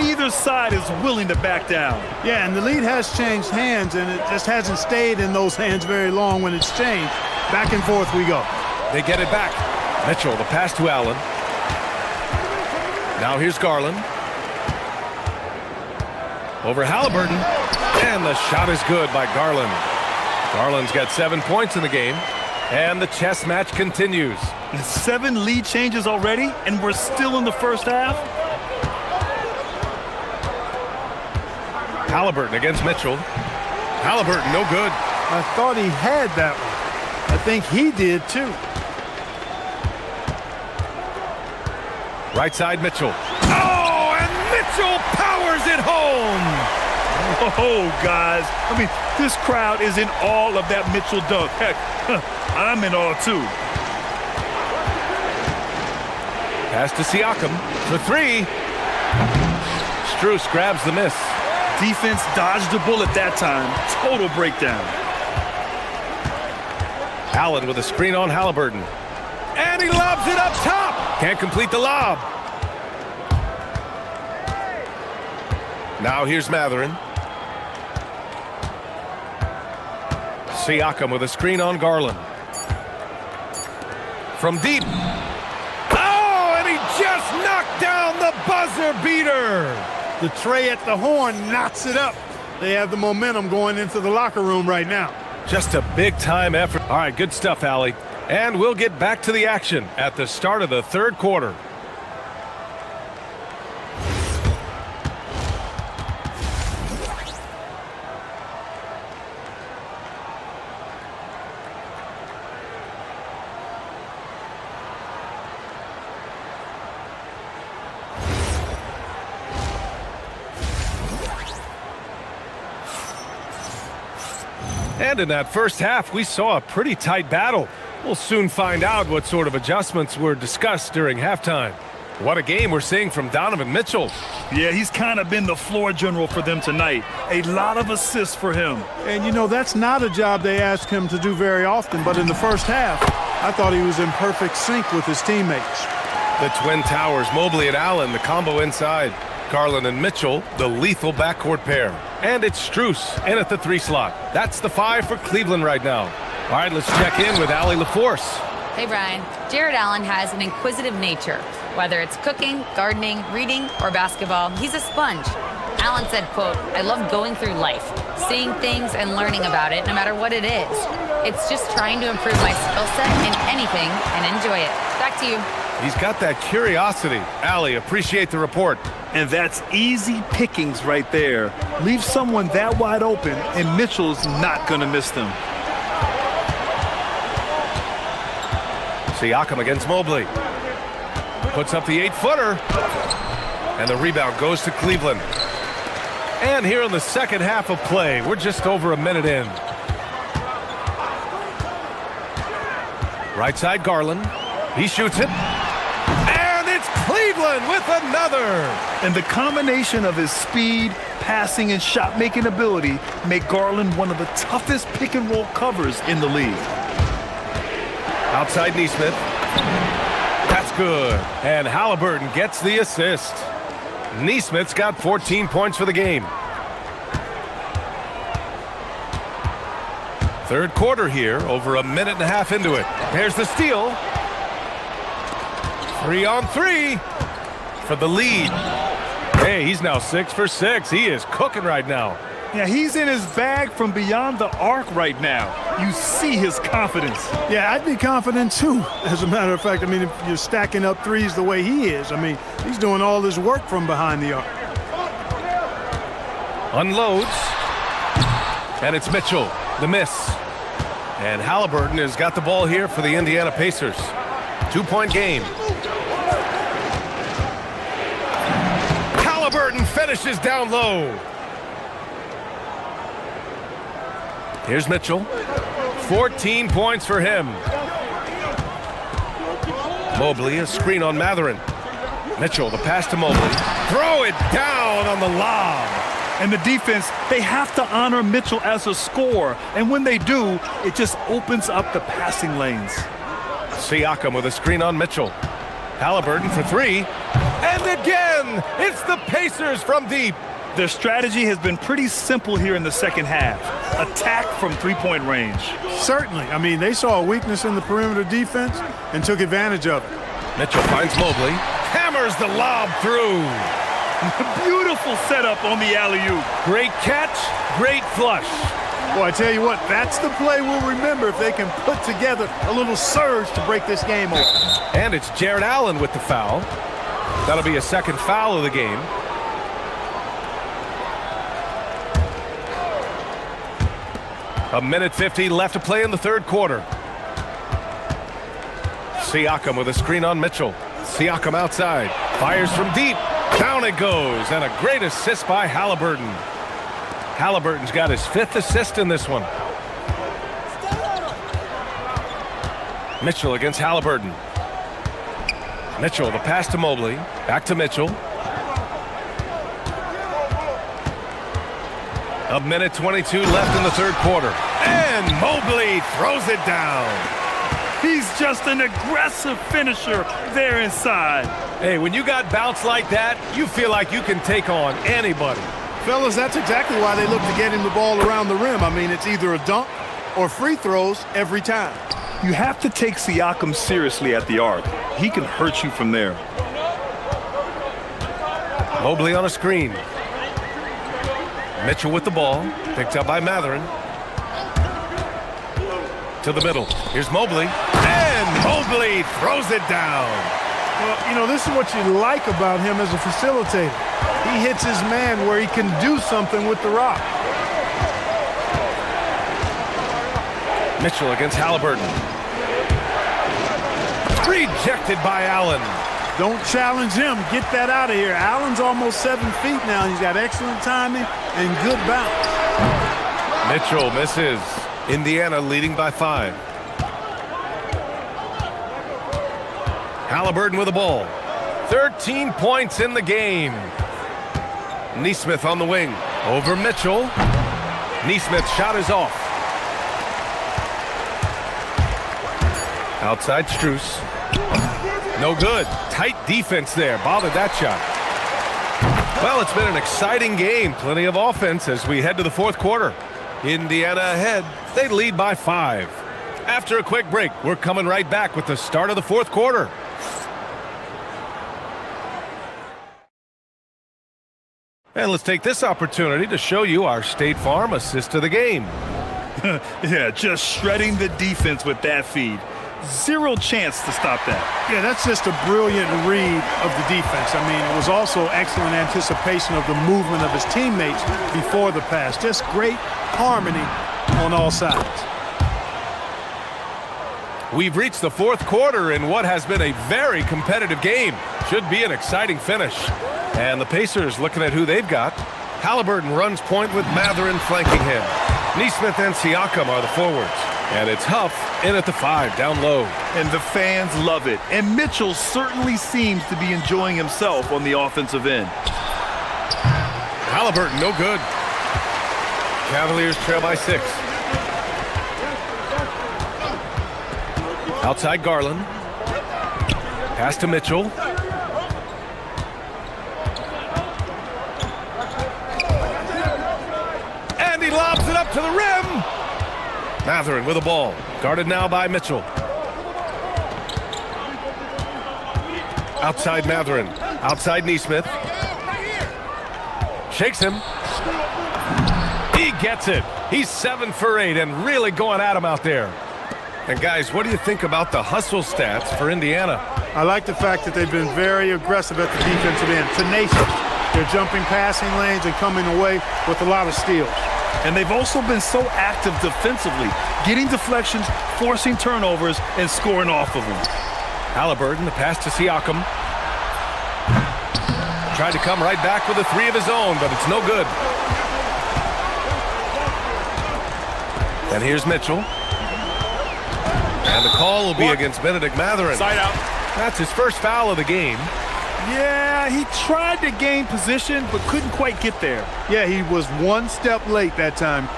neither side is willing to back down. Yeah, and the lead has changed hands, and it just hasn't stayed in those hands very long when it's changed. Back and forth we go. They get it back. Mitchell, the pass to Allen. Now here's Garland. Over Halliburton. And the shot is good by Garland. Garland's got 7 points in the game. And the chess match continues. 7 lead changes already, and we're still in the first half. Halliburton against Mitchell. Halliburton, no good. I thought he had that one. I think he did too. Right side Mitchell. Oh, and Mitchell powers it home. Oh, guys. I mean, this crowd is in awe of that Mitchell dunk. Heck, I'm in awe too. Pass to Siakam for 3. Strus grabs the miss. Defense dodged the bullet that time. Total breakdown. Allen with a screen on Halliburton. And he lobs it up top. Can't complete the lob. Now here's Matherin. Siakam with a screen on Garland. From deep. Oh, and he just knocked down the buzzer beater. The tray at the horn knocks it up. They have the momentum going into the locker room right now. Just a big-time effort. All right, good stuff, Allie. And we'll get back to the action at the start of the third quarter. And in that first half, we saw a pretty tight battle. We'll soon find out what sort of adjustments were discussed during halftime. What a game we're seeing from Donovan Mitchell. Yeah, he's kind of been the floor general for them tonight. A lot of assists for him. And, you know, that's not a job they ask him to do very often. But in the first half, I thought he was in perfect sync with his teammates. The Twin Towers, Mobley and Allen, the combo inside. Garland and Mitchell, the lethal backcourt pair. And it's Strus in at the 3 slot. That's the 5 for Cleveland right now. All right, let's check in with Allie LaForce. Hey, Brian. Jared Allen has an inquisitive nature. Whether it's cooking, gardening, reading, or basketball, he's a sponge. Allen said, quote, "I love going through life, seeing things and learning about it no matter what it is. It's just trying to improve my skill set in anything and enjoy it." Back to you. He's got that curiosity. Allie, appreciate the report. And that's easy pickings right there. Leave someone that wide open, and Mitchell's not going to miss them. Siakam against Mobley. Puts up the 8-footer. And the rebound goes to Cleveland. And here in the second half of play, we're just over a minute in. Right side Garland. He shoots it. And it's Cleveland with another. And the combination of his speed, passing, and shot-making ability make Garland one of the toughest pick-and-roll covers in the league. Outside Neesmith. That's good. And Halliburton gets the assist. Neesmith's got 14 points for the game. Third quarter here, over a minute and a half into it. There's the steal. 3-on-3 for the lead. Hey, he's now 6 for 6. He is cooking right now. Yeah, he's in his bag from beyond the arc right now. You see his confidence. Yeah, I'd be confident too. As a matter of fact, I mean, if you're stacking up threes the way he is, I mean, he's doing all his work from behind the arc. Unloads. And it's Mitchell, the miss. And Halliburton has got the ball here for the Indiana Pacers. 2-point game. Halliburton finishes down low. Here's Mitchell. 14 points for him. Mobley, a screen on Matherin. Mitchell, the pass to Mobley. Throw it down on the lob. And the defense, they have to honor Mitchell as a scorer. And when they do, it just opens up the passing lanes. Siakam with a screen on Mitchell. Halliburton for three. And again, it's the Pacers from deep. Their strategy has been pretty simple here in the second half. Attack from three-point range. Certainly. I mean, they saw a weakness in the perimeter defense and took advantage of it. Mitchell finds Mobley. Hammers the lob through. Beautiful setup on the alley-oop. Great catch, great flush. Boy, I tell you what, that's the play we'll remember if they can put together a little surge to break this game open. And it's Jared Allen with the foul. That'll be a second foul of the game. A minute 50 left to play in the third quarter. Siakam with a screen on Mitchell. Siakam outside. Fires from deep. Down it goes. And a great assist by Halliburton. Halliburton's got his 5th assist in this one. Mitchell against Halliburton. Mitchell, the pass to Mobley. Back to Mitchell. A minute 22 left in the third quarter. And Mobley throws it down. He's just an aggressive finisher there inside. Hey, when you got bounce like that, you feel like you can take on anybody. Fellas, that's exactly why they look to get him the ball around the rim. I mean, it's either a dunk or free throws every time. You have to take Siakam seriously at the arc. He can hurt you from there. Mobley on a screen. Mitchell with the ball. Picked up by Matherin. To the middle. Here's Mobley. And Mobley throws it down. Well, you know, this is what you like about him as a facilitator. He hits his man where he can do something with the rock. Mitchell against Halliburton. Rejected by Allen. Don't challenge him. Get that out of here. Allen's almost 7 feet now. He's got excellent timing and good bounce. Mitchell misses. Indiana leading by 5. Halliburton with the ball. 13 points in the game. Neesmith on the wing. Over Mitchell. Neesmith's shot is off. Outside Strus. No good. Tight defense there. Bothered that shot. Well, it's been an exciting game. Plenty of offense as we head to the fourth quarter. Indiana ahead. They lead by 5. After a quick break, we're coming right back with the start of the fourth quarter. And let's take this opportunity to show you our State Farm assist to the game. Yeah, just shredding the defense with that feed. Zero chance to stop that. Yeah, that's just a brilliant read of the defense. I mean, it was also excellent anticipation of the movement of his teammates before the pass. Just great harmony on all sides. We've reached the fourth quarter in what has been a very competitive game. Should be an exciting finish. And the Pacers looking at who they've got. Halliburton runs point with Matherin flanking him. Neesmith and Siakam are the forwards. And it's Huff in at the 5, down low. And the fans love it. And Mitchell certainly seems to be enjoying himself on the offensive end. Halliburton, no good. Cavaliers trail by 6. Outside Garland. Pass to Mitchell. And he lobs it up to the rim. Matherin with the ball. Guarded now by Mitchell. Outside Matherin. Outside Neesmith. Shakes him. He gets it. He's 7 for 8 and really going at him out there. And guys, what do you think about the hustle stats for Indiana? I like the fact that they've been very aggressive at the defensive end, tenacious. They're jumping passing lanes and coming away with a lot of steals. And they've also been so active defensively, getting deflections, forcing turnovers, and scoring off of them. Halliburton, the pass to Siakam. Tried to come right back with a 3 of his own, but it's no good. And here's Mitchell. And the call will be against Benedict Matherin. Side out. That's his first foul of the game. Yeah, he tried to gain position, but couldn't quite get there. Yeah, he was one step late that time.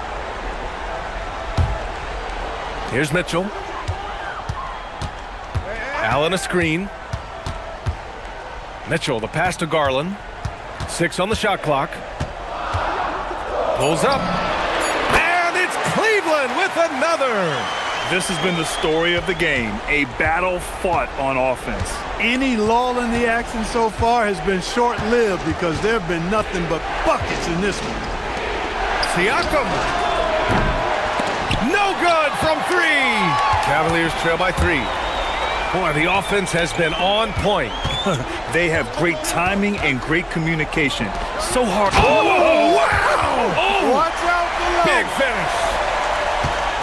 Here's Mitchell. Allen a screen. Mitchell, the pass to Garland. 6 on the shot clock. Pulls up. And it's Cleveland with another. This has been the story of the game, a battle fought on offense. Any lull in the action so far has been short-lived because there have been nothing but buckets in this one. Siakam. No good from 3. Cavaliers trail by 3. Boy, the offense has been on point. They have great timing and great communication. So hard. Oh, wow! Oh, watch out below. Big finish.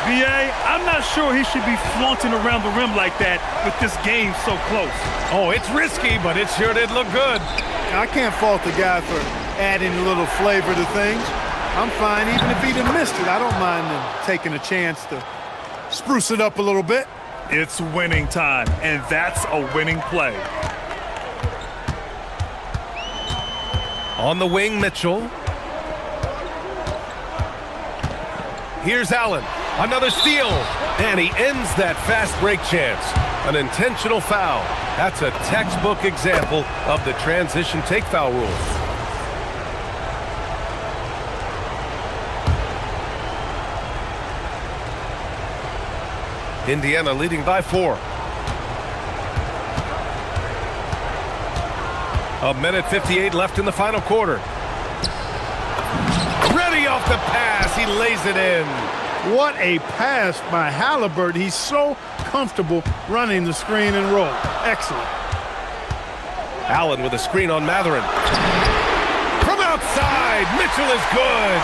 B.A., I'm not sure he should be flaunting around the rim like that with this game so close. Oh, it's risky, but it sure did look good. I can't fault the guy for adding a little flavor to things. I'm fine, even if he'd have missed it. I don't mind him taking a chance to spruce it up a little bit. It's winning time, and that's a winning play. On the wing, Mitchell. Here's Allen. Another steal. And he ends that fast break chance. An intentional foul. That's a textbook example of the transition take foul rule. Indiana leading by 4. 1:58 left in the final quarter. Ready off the pass. He lays it in. What a pass by Halliburton. He's so comfortable running the screen and roll. Excellent. Allen with a screen on Matherin. From outside, Mitchell is good.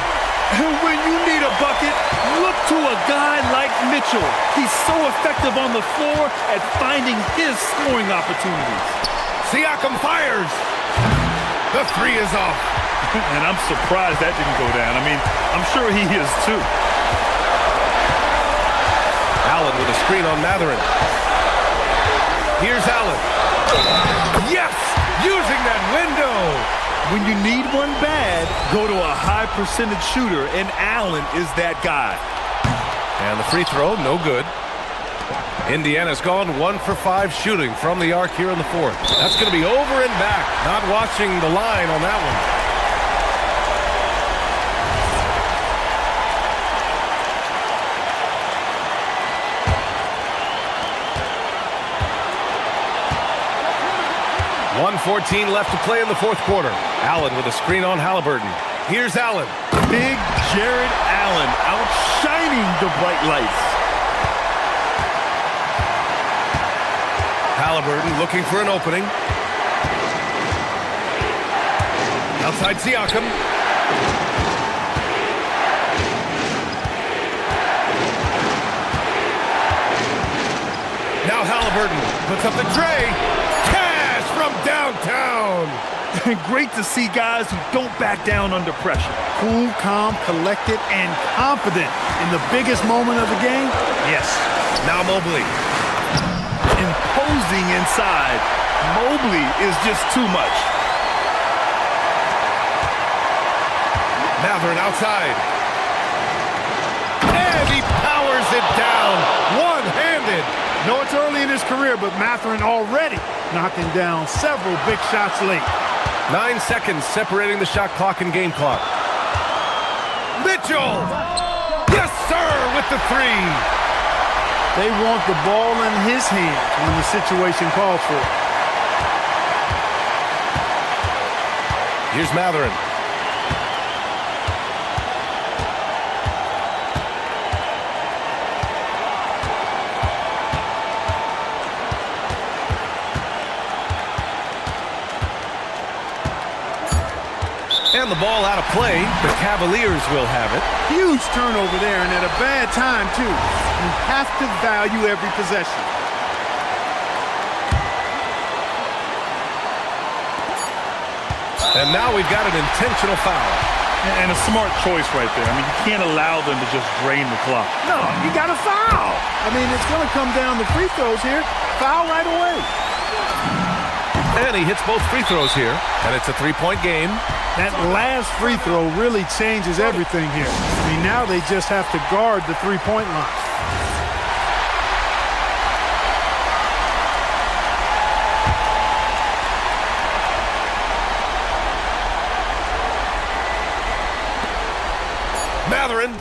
And when you need a bucket, look to a guy like Mitchell. He's so effective on the floor at finding his scoring opportunities. Siakam fires. The 3 is off. And I'm surprised that didn't go down. I mean, I'm sure he is too. Allen with a screen on Matherin. Here's Allen. Yes! Using that window. When you need one bad, go to a high percentage shooter, and Allen is that guy. And the free throw, no good. Indiana's gone 1 for 5 shooting from the arc here in the 4th. That's going to be over and back. Not watching the line on that one. .114 left to play in the 4th quarter. Allen with a screen on Halliburton. Here's Allen. Big Jared Allen outshining the bright lights. Halliburton looking for an opening. Outside Siakam. Now Halliburton puts up the tray. Cash from downtown. Great to see guys who don't back down under pressure. Cool, calm, collected, and confident in the biggest moment of the game. Yes. Now Mobley. Imposing inside. Mobley is just too much. Matherin outside. And he powers it down. One-handed. No, it's early in his career, but Matherin already knocking down several big shots late. 9 seconds separating the shot clock and game clock. Mitchell! Yes, sir, with the three. They want the ball in his hands when the situation calls for it. Here's Matherin. And the ball out of play. The Cavaliers will have it. Huge turnover there, and at a bad time, too. You have to value every possession. And now we've got an intentional foul. And a smart choice right there. I mean, you can't allow them to just drain the clock. No, you got to foul. I mean, it's going to come down to free throws here. Foul right away. And he hits both free throws here. And it's a three-point game. That last free throw really changes everything here. I mean, now they just have to guard the three-point line. Matherin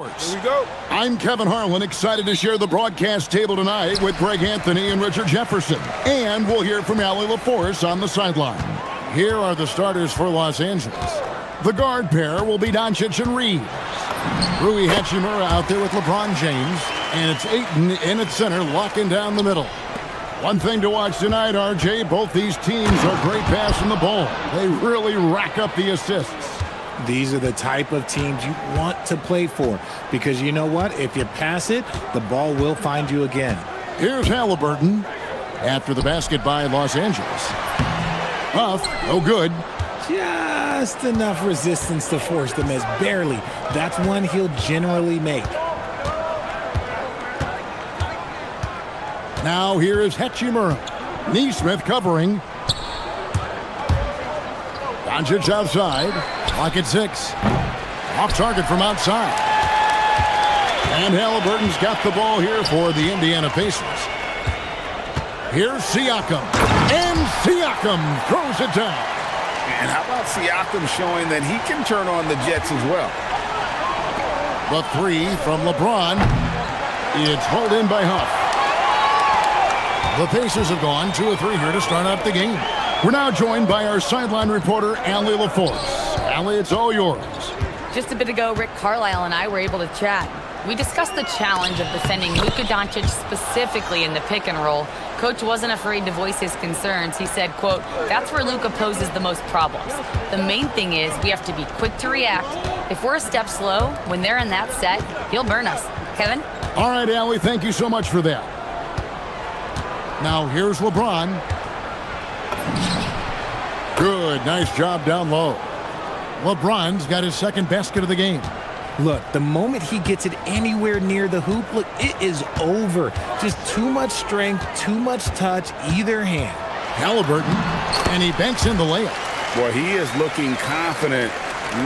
Here we go. I'm Kevin Harlan, excited to share the broadcast table tonight with Greg Anthony and Richard Jefferson. And we'll hear from Allie LaForce on the sideline. Here are the starters for Los Angeles. The guard pair will be Doncic and Reed. Rui Hachimura out there with LeBron James. And it's Ayton in at center, locking down the middle. One thing to watch tonight, RJ, both these teams are great passing the ball. They really rack up the assists. These are the type of teams you want to play for because you know what? If you pass it, the ball will find you again. Here's Halliburton after the basket by Los Angeles. Off, no good. Just enough resistance to force the miss, barely. That's one he'll generally make. Now here is Hachimura. Neesmith covering. Doncic outside. Clock at 6. Off target from outside. And Halliburton's got the ball here for the Indiana Pacers. Here's Siakam. And Siakam throws it down. And how about Siakam showing that he can turn on the Jets as well? The 3 from LeBron. It's hauled in by Huff. The Pacers have gone 2 of 3 here to start out the game. We're now joined by our sideline reporter, Allie LaForce. Allie, it's all yours. Just a bit ago, Rick Carlisle and I were able to chat. We discussed the challenge of defending Luka Doncic specifically in the pick and roll. Coach wasn't afraid to voice his concerns. He said, quote, that's where Luka poses the most problems. The main thing is we have to be quick to react. If we're a step slow, when they're in that set, he'll burn us. Kevin? All right, Allie, thank you so much for that. Now here's LeBron. Good, nice job down low. LeBron's got his second basket of the game. Look, the moment he gets it anywhere near the hoop, look, it is over. Just too much strength, too much touch, either hand. Halliburton, and he banks in the layup. Boy, he is looking confident.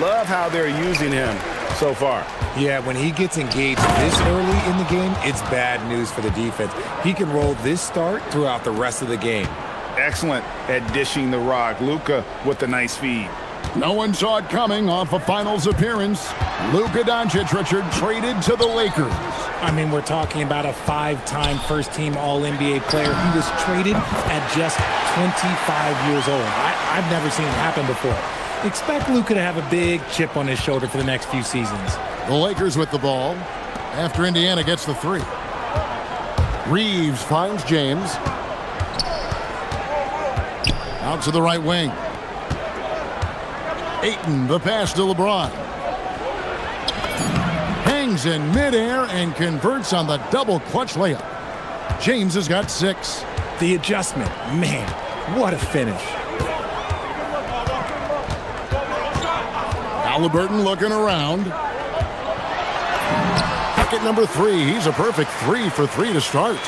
Love how they're using him so far. Yeah, when he gets engaged this early in the game, it's bad news for the defense. He can roll this start throughout the rest of the game. Excellent at dishing the rock. Luka with the nice feed. No one saw it coming off a finals appearance. Luka Doncic, Richard, traded to the Lakers. I mean, we're talking about a 5-time first-team All-NBA player. He was traded at just 25 years old. I've never seen it happen before. Expect Luka to have a big chip on his shoulder for the next few seasons. The Lakers with the ball after Indiana gets the 3. Reeves finds James. Out to the right wing. Ayton, the pass to LeBron. Hangs in midair and converts on the double clutch layup. James has got 6. The adjustment, man, what a finish. Halliburton looking around. Bucket number 3. He's a perfect 3 for 3 to start.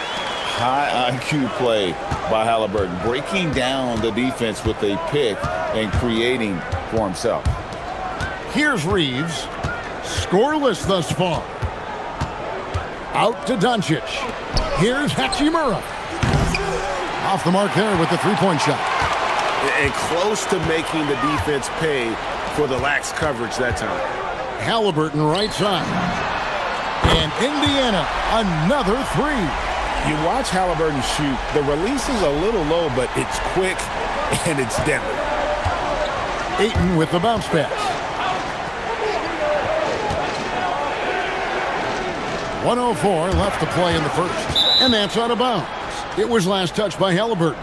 High IQ play by Halliburton, breaking down the defense with a pick and creating for himself. Here's Reeves. Scoreless thus far. Out to Doncic. Here's Hachimura. Off the mark there with the 3-point shot. And close to making the defense pay for the lax coverage that time. Halliburton right side. And Indiana, another 3. You watch Halliburton shoot. The release is a little low, but it's quick and it's deadly. Ayton with the bounce pass. 1:04 left to play in the first. And that's out of bounds. It was last touched by Halliburton.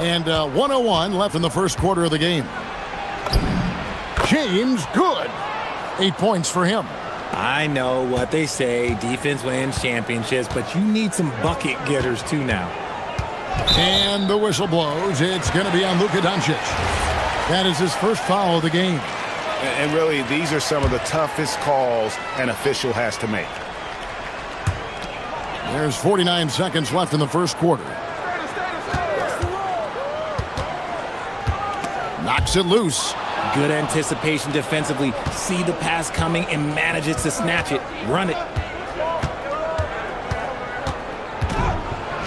And 1:01 left in the first quarter of the game. James, good. 8 points for him. I know what they say, defense wins championships, but you need some bucket getters too now. And the whistle blows. It's going to be on Luka Doncic. That is his first foul of the game. And really, these are some of the toughest calls an official has to make. There's 49 seconds left in the first quarter. Knocks it loose. Good anticipation defensively. See the pass coming and manages to snatch it. Run it.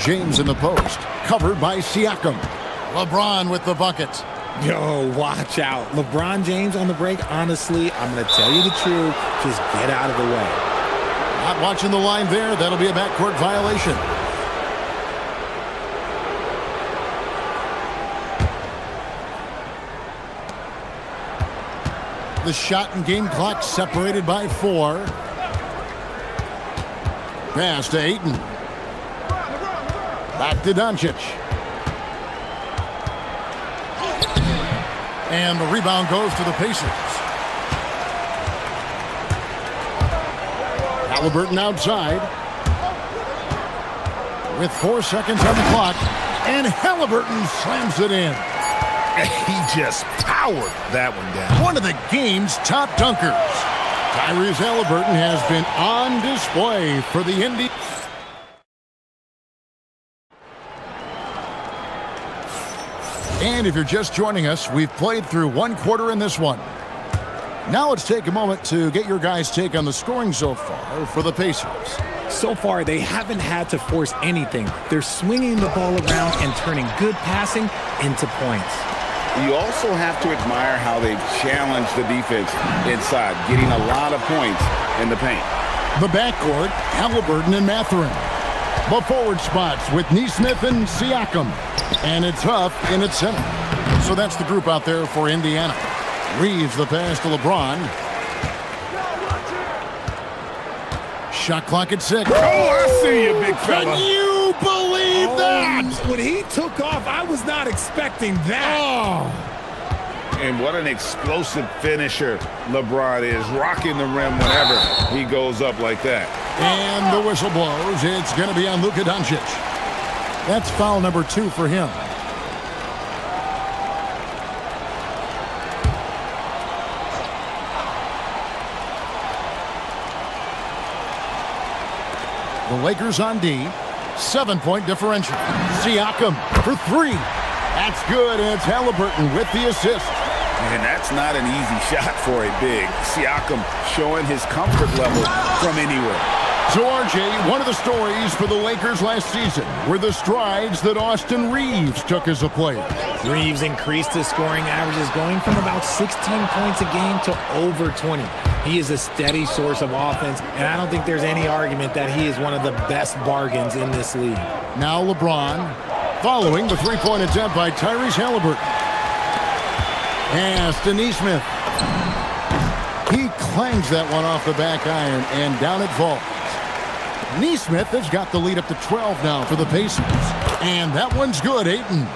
James in the post. Covered by Siakam. LeBron with the bucket. Yo, watch out. LeBron James on the break, honestly, I'm going to tell you the truth. Just get out of the way. Not watching the line there. That'll be a backcourt violation. The shot and game clock separated by 4. Pass to Ayton. Back to Doncic. And the rebound goes to the Pacers. Halliburton outside. With 4 seconds on the clock. And Halliburton slams it in. He just powered that one down. One of the game's top dunkers. Tyrese Halliburton has been on display for the Indy. And if you're just joining us, we've played through 1 quarter in this one. Now let's take a moment to get your guys' take on the scoring so far for the Pacers. So far, they haven't had to force anything. They're swinging the ball around and turning good passing into points. You also have to admire how they've challenged the defense inside, getting a lot of points in the paint. The backcourt, Halliburton and Mathurin. The forward spots with Neesmith and Siakam. And it's Huff in its center. So that's the group out there for Indiana. Reeves the pass to LeBron. Shot clock at 6. Oh, I see you, big fella. Can you believe that? When he took off, I was not expecting that. Oh. And what an explosive finisher LeBron is, rocking the rim whenever he goes up like that. And the whistle blows. It's going to be on Luka Doncic. That's foul number 2 for him. The Lakers on D. 7-point differential. Siakam for 3. That's good, and it's Halliburton with the assist. And that's not an easy shot for a big. Siakam showing his comfort level from anywhere. So, RJ, one of the stories for the Lakers last season were the strides that Austin Reeves took as a player. Reeves increased his scoring averages, going from about 16 points a game to over 20. He is a steady source of offense, and I don't think there's any argument that he is one of the best bargains in this league. Now LeBron, following the 3-point attempt by Tyrese Halliburton. Pass to Neesmith. He clangs that one off the back iron, and down it falls. Neesmith has got the lead up to 12 now for the Pacers. And that one's good, Ayton.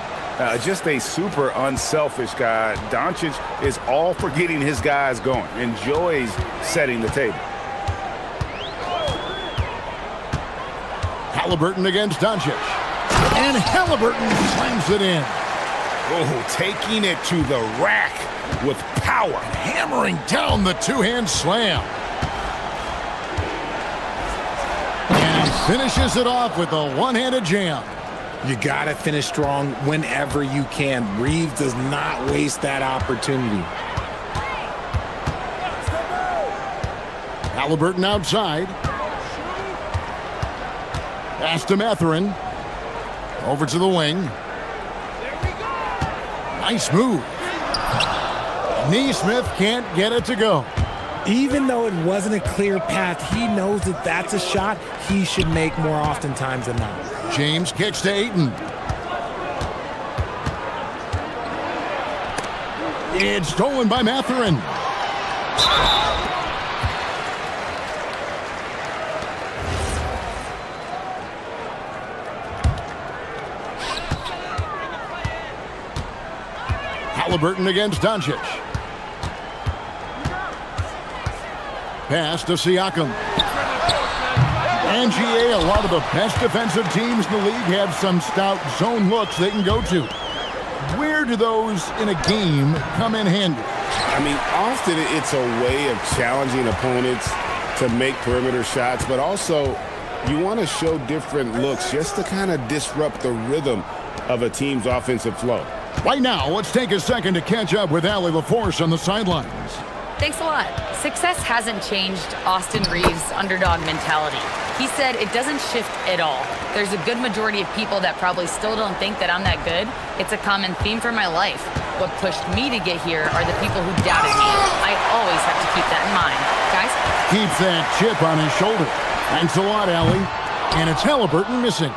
Just a super unselfish guy. Doncic is all for getting his guys going. Enjoys setting the table. Halliburton against Doncic. And Halliburton slams it in. Oh, taking it to the rack with power. Hammering down the 2-hand slam. And he finishes it off with a one-handed jam. You got to finish strong whenever you can. Reeves does not waste that opportunity. Halliburton outside. Pass to Mathurin. Over to the wing. Nice move. Neesmith can't get it to go. Even though it wasn't a clear path, he knows that that's a shot he should make more oftentimes than not. James kicks to Ayton. It's stolen by Mathurin. Halliburton against Doncic. Pass to Siakam. And GA, a lot of the best defensive teams in the league have some stout zone looks they can go to. Where do those in a game come in handy? I mean, often it's a way of challenging opponents to make perimeter shots, but also you want to show different looks just to kind of disrupt the rhythm of a team's offensive flow. Right now, let's take a second to catch up with Allie LaForce on the sidelines. Thanks a lot. Success hasn't changed Austin Reeves' underdog mentality. He said it doesn't shift at all. There's a good majority of people that probably still don't think that I'm that good. It's a common theme for my life. What pushed me to get here are the people who doubted me. I always have to keep that in mind. Guys? Keeps that chip on his shoulder. Thanks a lot, Allie. And it's Halliburton missing.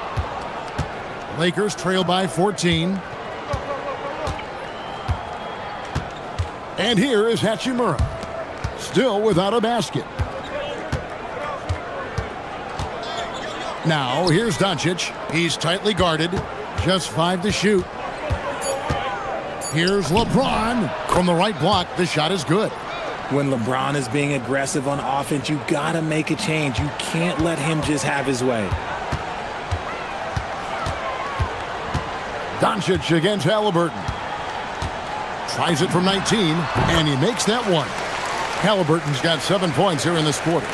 Lakers trail by 14. And here is Hachimura. Still without a basket. Now, here's Doncic. He's tightly guarded. Just 5 to shoot. Here's LeBron. From the right block, the shot is good. When LeBron is being aggressive on offense, you gotta make a change. You can't let him just have his way. Doncic against Halliburton. Tries it from 19, and he makes that one. Halliburton's got 7 points here in this quarter.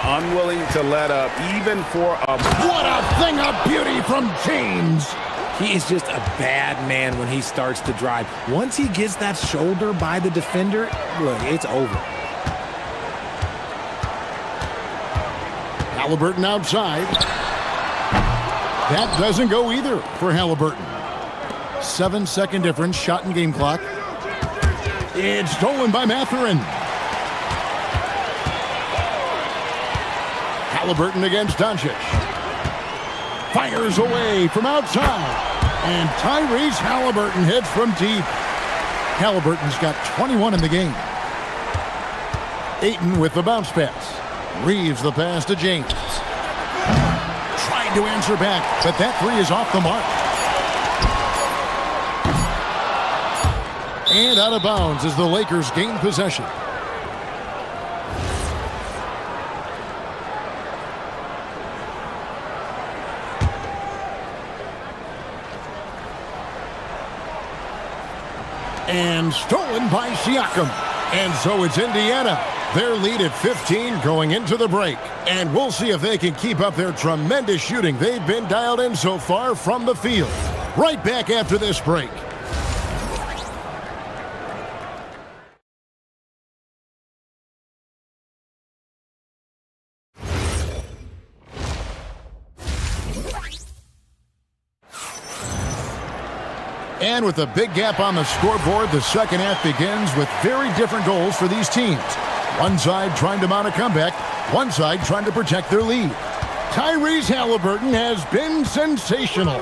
Unwilling to let up, even for a... What a thing of beauty from James! He is just a bad man when he starts to drive. Once he gets that shoulder by the defender, look, it's over. Halliburton outside. That doesn't go either for Halliburton. 7-second difference, shot and game clock. It's stolen by Mathurin. Halliburton against Doncic. Fires away from outside. And Tyrese Halliburton hits from deep. Halliburton's got 21 in the game. Ayton with the bounce pass. Reeves the pass to James. Trying to answer back, but that three is off the mark. And out of bounds as the Lakers gain possession. And stolen by Siakam. And so it's Indiana. Their lead at 15 going into the break. And we'll see if they can keep up their tremendous shooting they've been dialed in so far from the field. Right back after this break. And with a big gap on the scoreboard, the second half begins with very different goals for these teams. One side trying to mount a comeback, one side trying to protect their lead. Tyrese Halliburton has been sensational.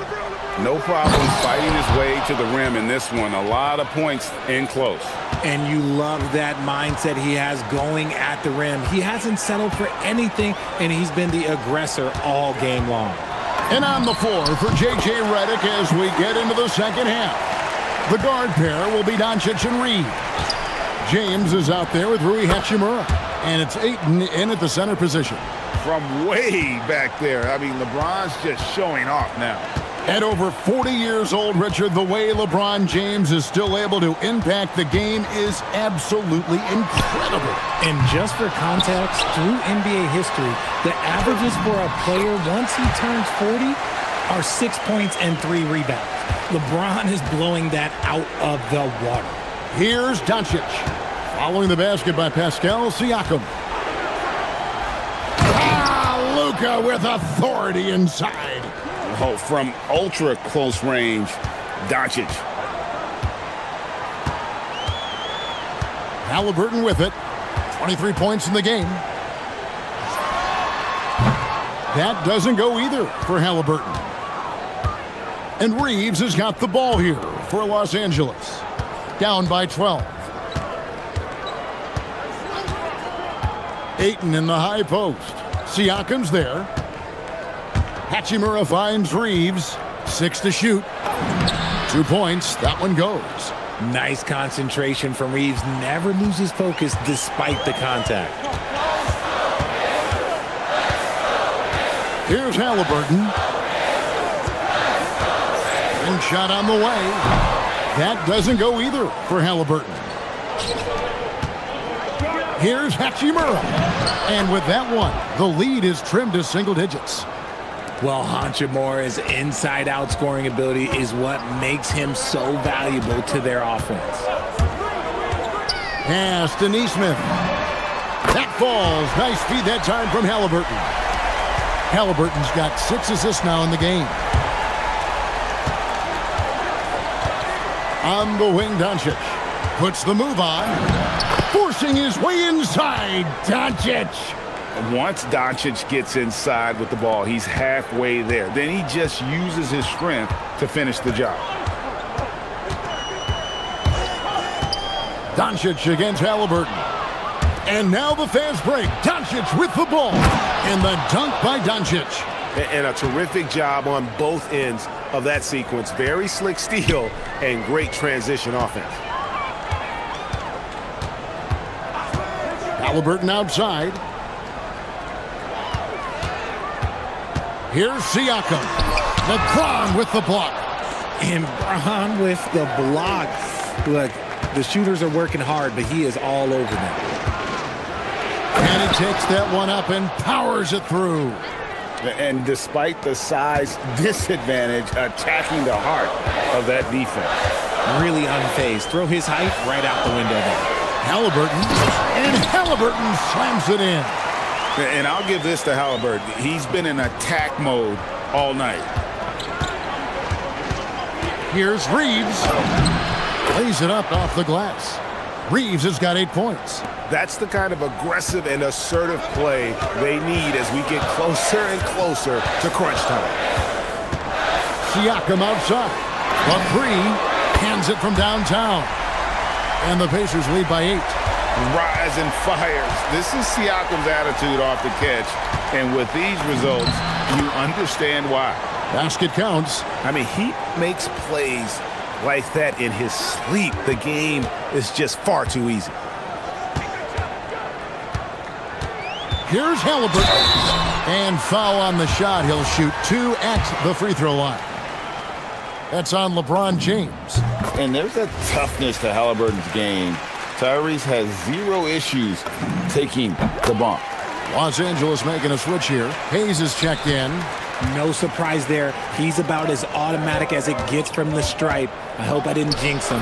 No problem fighting his way to the rim in this one. A lot of points in close. And you love that mindset he has going at the rim. He hasn't settled for anything, and he's been the aggressor all game long. And on the floor for J.J. Redick as we get into the second half. The guard pair will be Doncic and Reeves. James is out there with Rui Hachimura. And it's Ayton in at the center position. From way back there. I mean, LeBron's just showing off now. At over 40 years old, Richard, the way LeBron James is still able to impact the game is absolutely incredible. And just for context, through NBA history, the averages for a player once he turns 40 are 6 points and 3 rebounds. LeBron is blowing that out of the water. Here's Doncic. Following the basket by Pascal Siakam. Luka with authority inside. Oh, from ultra close range, Doncic. Halliburton with it. 23 points in the game. That doesn't go either for Halliburton. And Reeves has got the ball here for Los Angeles. Down by 12. Ayton in the high post. Siakam's there. Hachimura finds Reeves. 6 to shoot. 2 points. That one goes. Nice concentration from Reeves. Never loses focus despite the contact. Here's Halliburton. And shot on the way. That doesn't go either for Halliburton. Here's Hachimura. And with that one, the lead is trimmed to single digits. Well, Hachimura's inside-out scoring ability is what makes him so valuable to their offense. Pass to Nesmith. falls. Nice feed that time from Halliburton. Halliburton's got 6 assists now in the game. On the wing, Doncic puts the move on, forcing his way inside. Doncic. Once Doncic gets inside with the ball, he's halfway there. Then he just uses his strength to finish the job. Doncic against Halliburton. And now the fast break. Doncic with the ball. And the dunk by Doncic. And a terrific job on both ends of that sequence. Very slick steal and great transition offense. Halliburton outside. Here's Siakam. LeBron with the block. And Braun with the block. Look, the shooters are working hard, but he is all over them. And he takes that one up and powers it through. And despite the size disadvantage, attacking the heart of that defense. Really unfazed. Throw his height right out the window there. Halliburton. And Halliburton slams it in. And I'll give this to Halliburton. He's been in attack mode all night. Here's Reeves. Lays it up off the glass. Reeves has got 8 points. That's the kind of aggressive and assertive play they need as we get closer and closer to crunch time. Siakam outside. The 3 hands it from downtown. And the Pacers lead by 8. Rise and fires. This is Siakam's attitude off the catch. And with these results, you understand why. Basket counts. I mean, he makes plays like that in his sleep. The game is just far too easy. Here's Halliburton. And foul on the shot. He'll shoot 2 at the free throw line. That's on LeBron James. And there's a toughness to Halliburton's game. Tyrese has 0 issues taking the bump. Los Angeles making a switch here. Hayes is checked in. No surprise there. He's about as automatic as it gets from the stripe. I hope I didn't jinx him.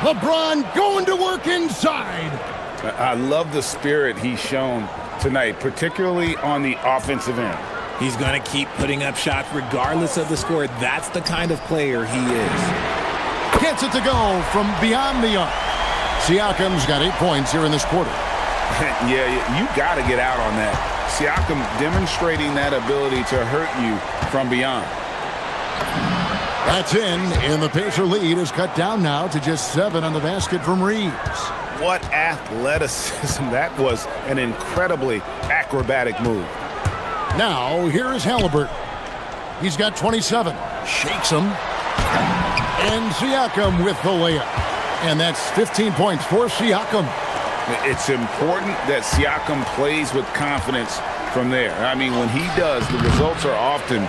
LeBron going to work inside. I love the spirit he's shown tonight, particularly on the offensive end. He's going to keep putting up shots regardless of the score. That's the kind of player he is. Gets it to go from beyond the arc. Siakam's got 8 points here in this quarter. Yeah, you got to get out on that. Siakam demonstrating that ability to hurt you from beyond. That's in, and the Pacer lead is cut down now to just 7 on the basket from Reeves. What athleticism. That was an incredibly acrobatic move. Now, here is Halliburton. He's got 27. Shakes him. And Siakam with the layup. And that's 15 points for Siakam. It's important that Siakam plays with confidence from there. I mean, when he does, the results are often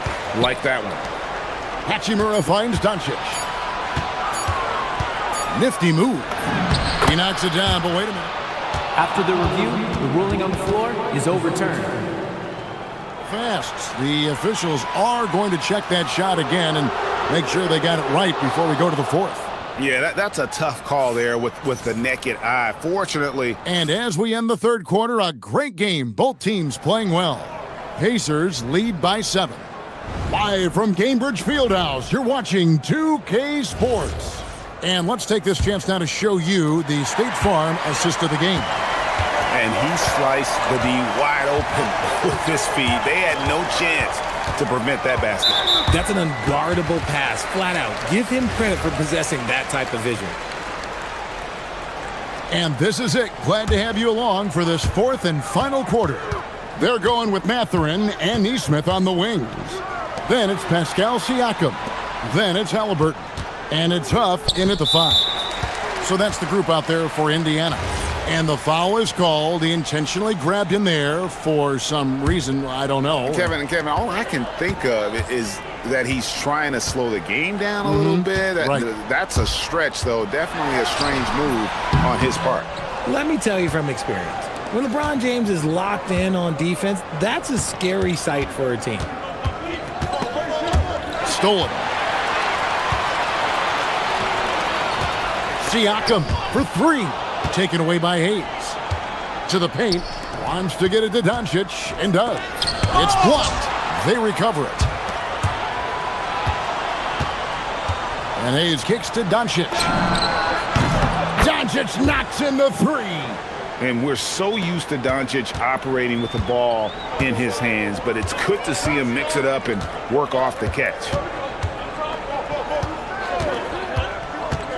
like that one. Hachimura finds Doncic. Nifty move. He knocks it down, but wait a minute. After the review, the ruling on the floor is overturned. Fast. The officials are going to check that shot again and make sure they got it right before we go to the 4th. Yeah, that's a tough call there with the naked eye. Fortunately. And as we end the 3rd quarter, a great game. Both teams playing well. Pacers lead by 7. Live from Cambridge Fieldhouse, you're watching 2K Sports. And let's take this chance now to show you the State Farm assist of the game. And he sliced the D wide open with his feed. They had no chance to prevent that basket. That's an unguardable pass, flat out. Give him credit for possessing that type of vision. And this is it. Glad to have you along for this 4th and final quarter. They're going with Mathurin and Neesmith on the wings. Then it's Pascal Siakam. Then it's Halliburton. And it's Huff in at the 5. So that's the group out there for Indiana. And the foul is called. He intentionally grabbed him there for some reason. I don't know. Kevin, all I can think of is that he's trying to slow the game down a little bit. Right. That's a stretch, though. Definitely a strange move on his part. Let me tell you from experience. When LeBron James is locked in on defense, that's a scary sight for a team. Stolen. Siakam for 3. Taken away by Hayes. To the paint. Wants to get it to Doncic, and does. It's blocked. They recover it. And Hayes kicks to Doncic. Doncic knocks in the three. And we're so used to Doncic operating with the ball in his hands, but it's good to see him mix it up and work off the catch.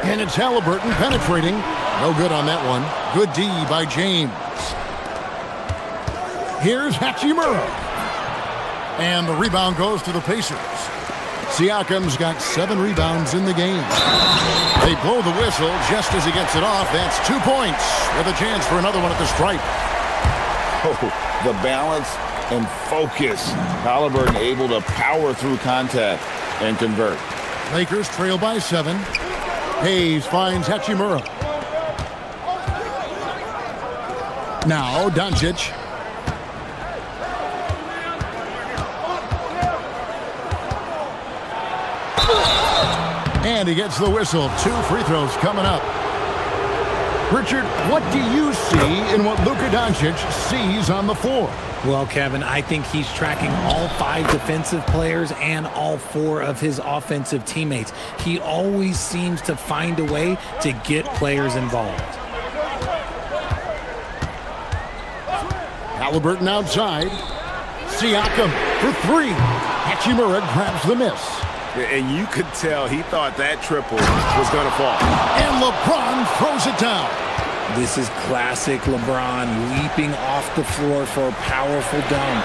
And it's Halliburton penetrating. No good on that one. Good D by James. Here's Hachimura. And the rebound goes to the Pacers. Siakam's got 7 rebounds in the game. They blow the whistle just as he gets it off. That's 2 points with a chance for another one at the stripe. Oh, the balance and focus. Halliburton able to power through contact and convert. Lakers trail by 7. Hayes finds Hachimura. Now Doncic. And he gets the whistle. 2 free throws coming up. Richard, what do you see in what Luka Doncic sees on the floor? Well, Kevin, I think he's tracking all 5 defensive players and all 4 of his offensive teammates. He always seems to find a way to get players involved. Halliburton outside. Siakam for 3. Hachimura grabs the miss. And you could tell he thought that triple was going to fall. And LeBron throws it down. This is classic LeBron leaping off the floor for a powerful dunk.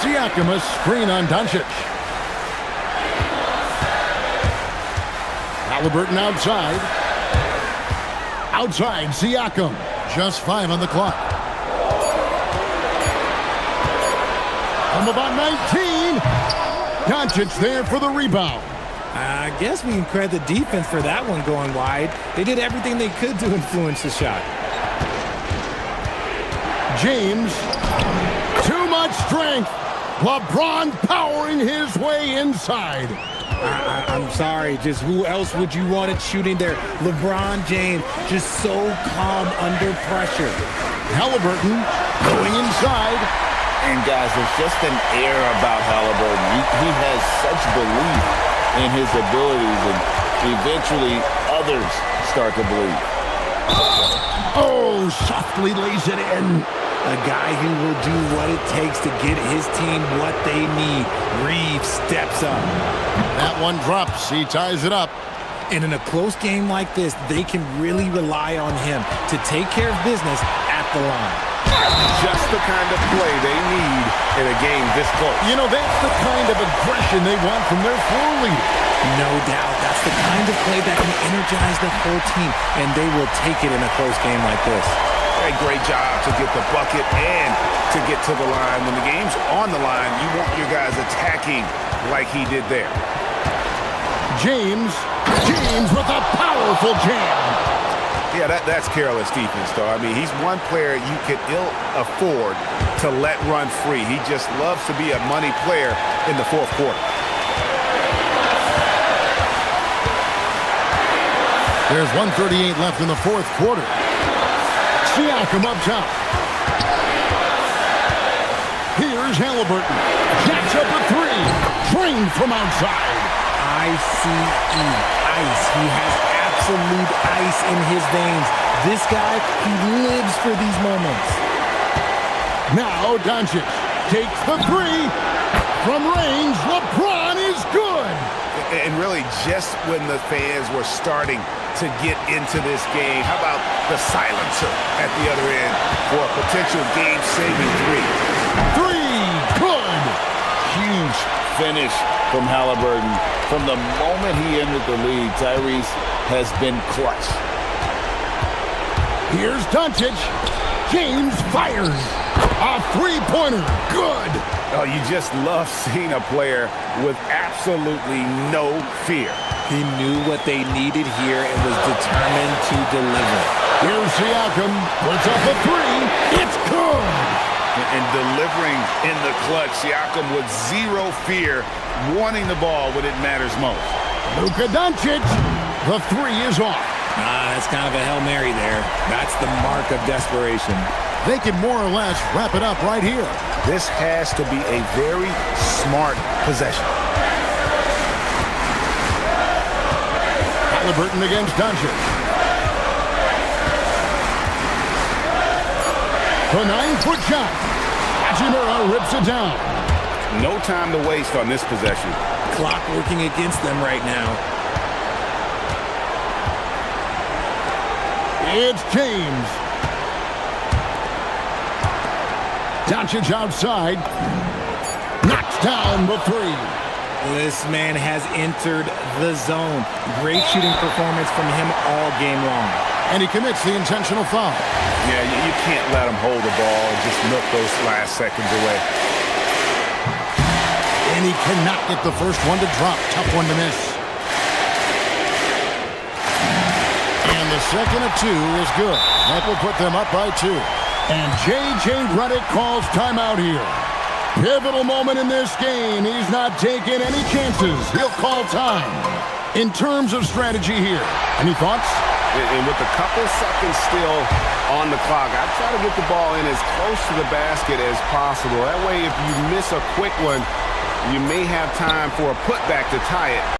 Siakam a screen on Doncic. Halliburton outside. Outside, Siakam. Just 5 on the clock. From about 19. Doncic there for the rebound. I guess we can credit the defense for that one going wide. They did everything they could to influence the shot. James, too much strength. LeBron powering his way inside. I'm sorry, just who else would you want it shooting there? LeBron James, just so calm under pressure. Halliburton going inside. And guys, there's just an air about Halliburton. He has such belief in his abilities, and eventually others start to believe. Oh, softly lays it in. A guy who will do what it takes to get his team what they need. Reeves steps up. That one drops. He ties it up. And in a close game like this, they can really rely on him to take care of business at the line. Just the kind of play they need in a game this close. You know, that's the kind of aggression they want from their floor leader. No doubt. That's the kind of play that can energize the whole team, and they will take it in a close game like this. Great job to get the bucket and to get to the line. When the game's on the line, you want your guys attacking like he did there. James with a powerful jam. Yeah, that's careless defense, though. I mean, he's one player you could ill afford to let run free. He just loves to be a money player in the fourth quarter. There's 1:38 left in the fourth quarter. Siakam up top. Here's Halliburton. Jacks up a 3. Trained from outside. ICE. Ice. He has absolute ice in his veins. This guy, he lives for these moments. Now Doncic takes the 3. From range, LeBron is good. And really, just when the fans were starting to get into this game, how about the silencer at the other end for a potential game-saving 3? 3, good. Huge finish from Halliburton. From the moment he entered the league, Tyrese has been clutch. Here's Doncic. James fires. A 3-pointer. Good. Oh, you just love seeing a player with absolutely no fear. He knew what they needed here and was determined to deliver. Here's Siakam. Puts up a 3. It's good. And delivering in the clutch, Siakam with zero fear, wanting the ball when it matters most. Luka Doncic. The 3 is off. That's kind of a Hail Mary there. That's the mark of desperation. They can more or less wrap it up right here. This has to be a very smart possession. Halliburton against Doncic. The 9-foot shot. Hachimura rips it down. No time to waste on this possession. Clock working against them right now. It's James. Doncic outside. Knocks down the three. This man has entered the zone. Great shooting performance from him all game long. And he commits the intentional foul. Yeah, you can't let him hold the ball and just milk those last seconds away. And he cannot get the first one to drop. Tough one to miss. And the second of two is good. That will put them up by 2. And J.J. Redick calls timeout here. Pivotal moment in this game. He's not taking any chances. He'll call time. In terms of strategy here, any thoughts? And with a couple seconds still on the clock, I try to get the ball in as close to the basket as possible. That way, if you miss a quick one, you may have time for a putback to tie it.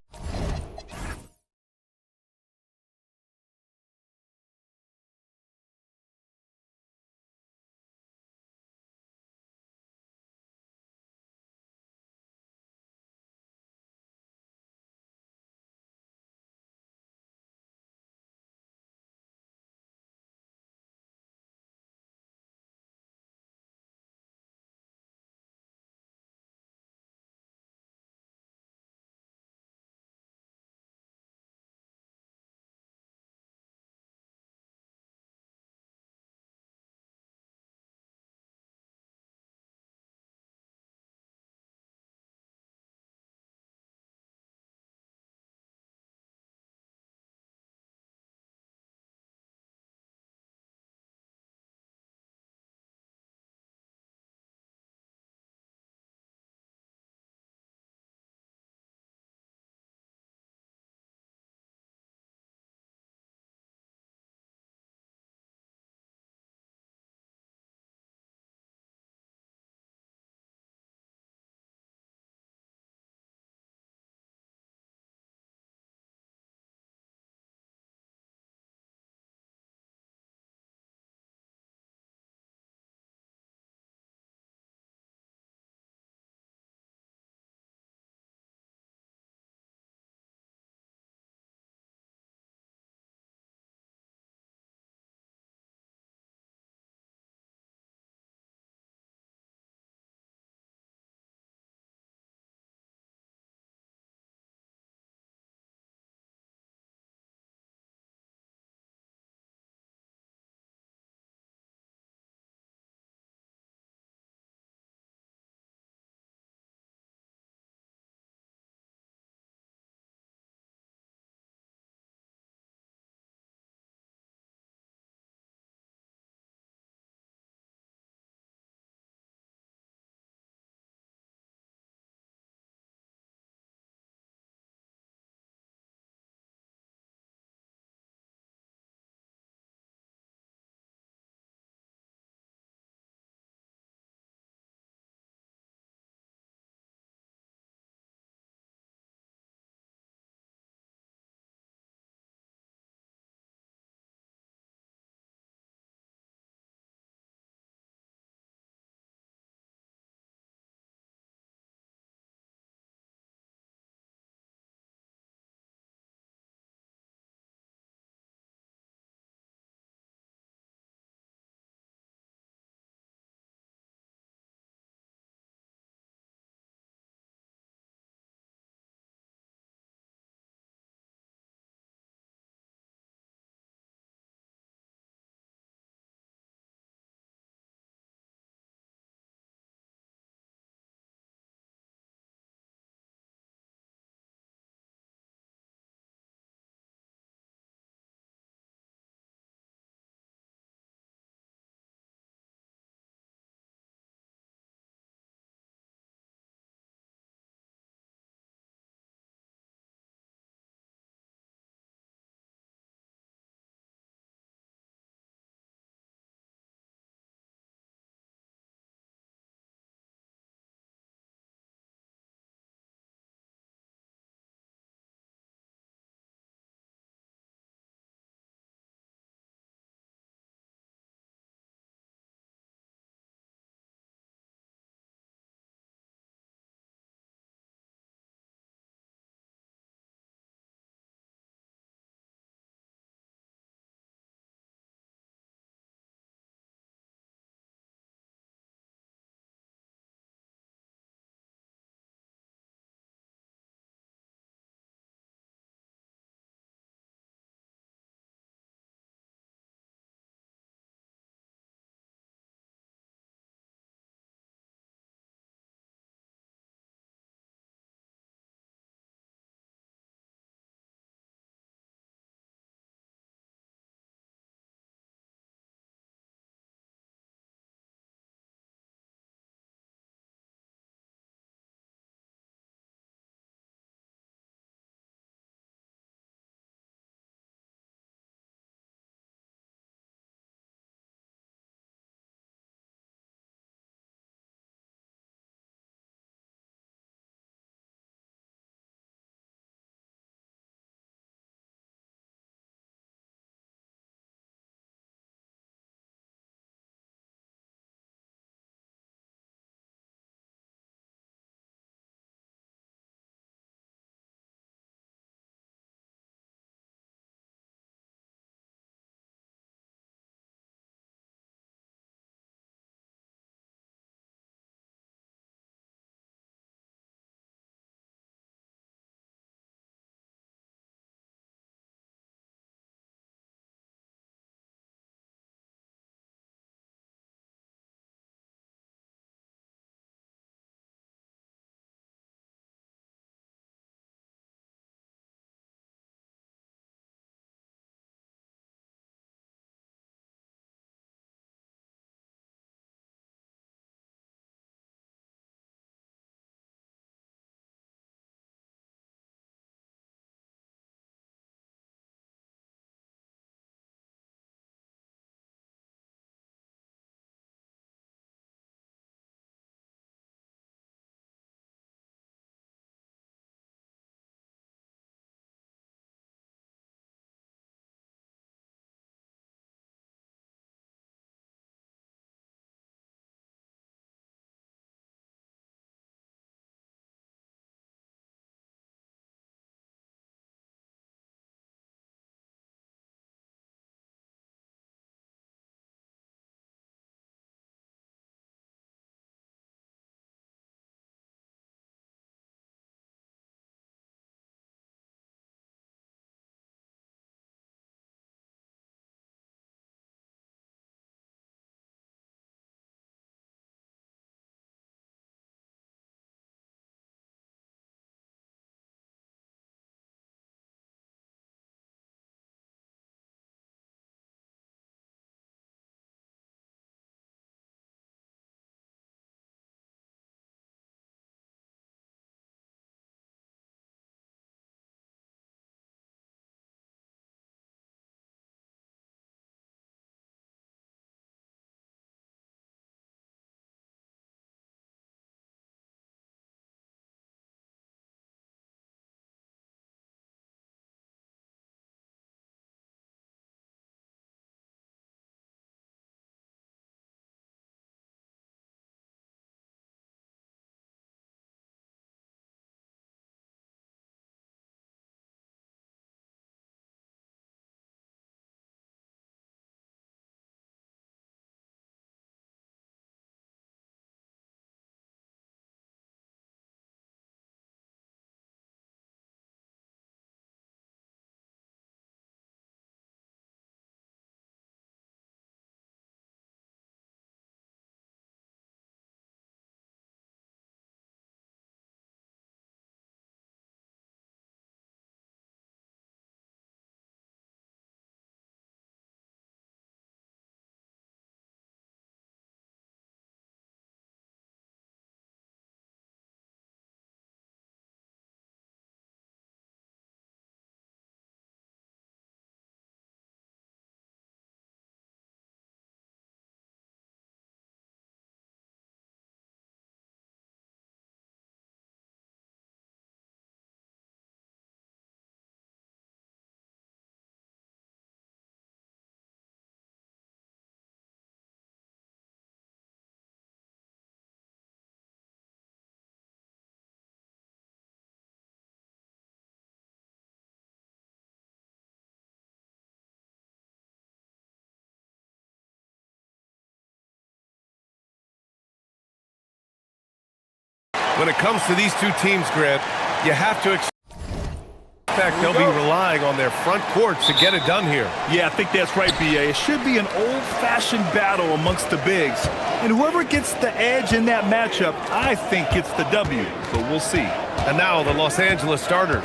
When it comes to these two teams, Grant, you have to expect they'll be relying on their front courts to get it done here. Yeah, I think that's right, B.A. It should be an old-fashioned battle amongst the bigs. And whoever gets the edge in that matchup, I think gets the W. But we'll see. And now the Los Angeles starters.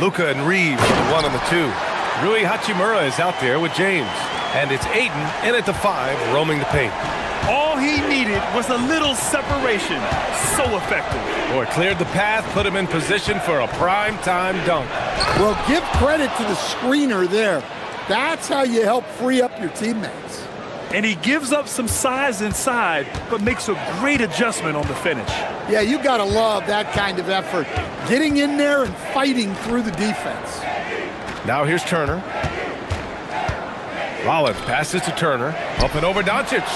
Luka and Reeves on the 1 and the 2. Rui Hachimura is out there with James. And it's Aiden in at the 5, roaming the paint. All he needed was a little separation. So effective. Boy, cleared the path, put him in position for a prime-time dunk. Well, give credit to the screener there. That's how you help free up your teammates. And he gives up some size inside, but makes a great adjustment on the finish. Yeah, you gotta love that kind of effort. Getting in there and fighting through the defense. Now here's Turner. Rollins passes to Turner. Up and over Doncic.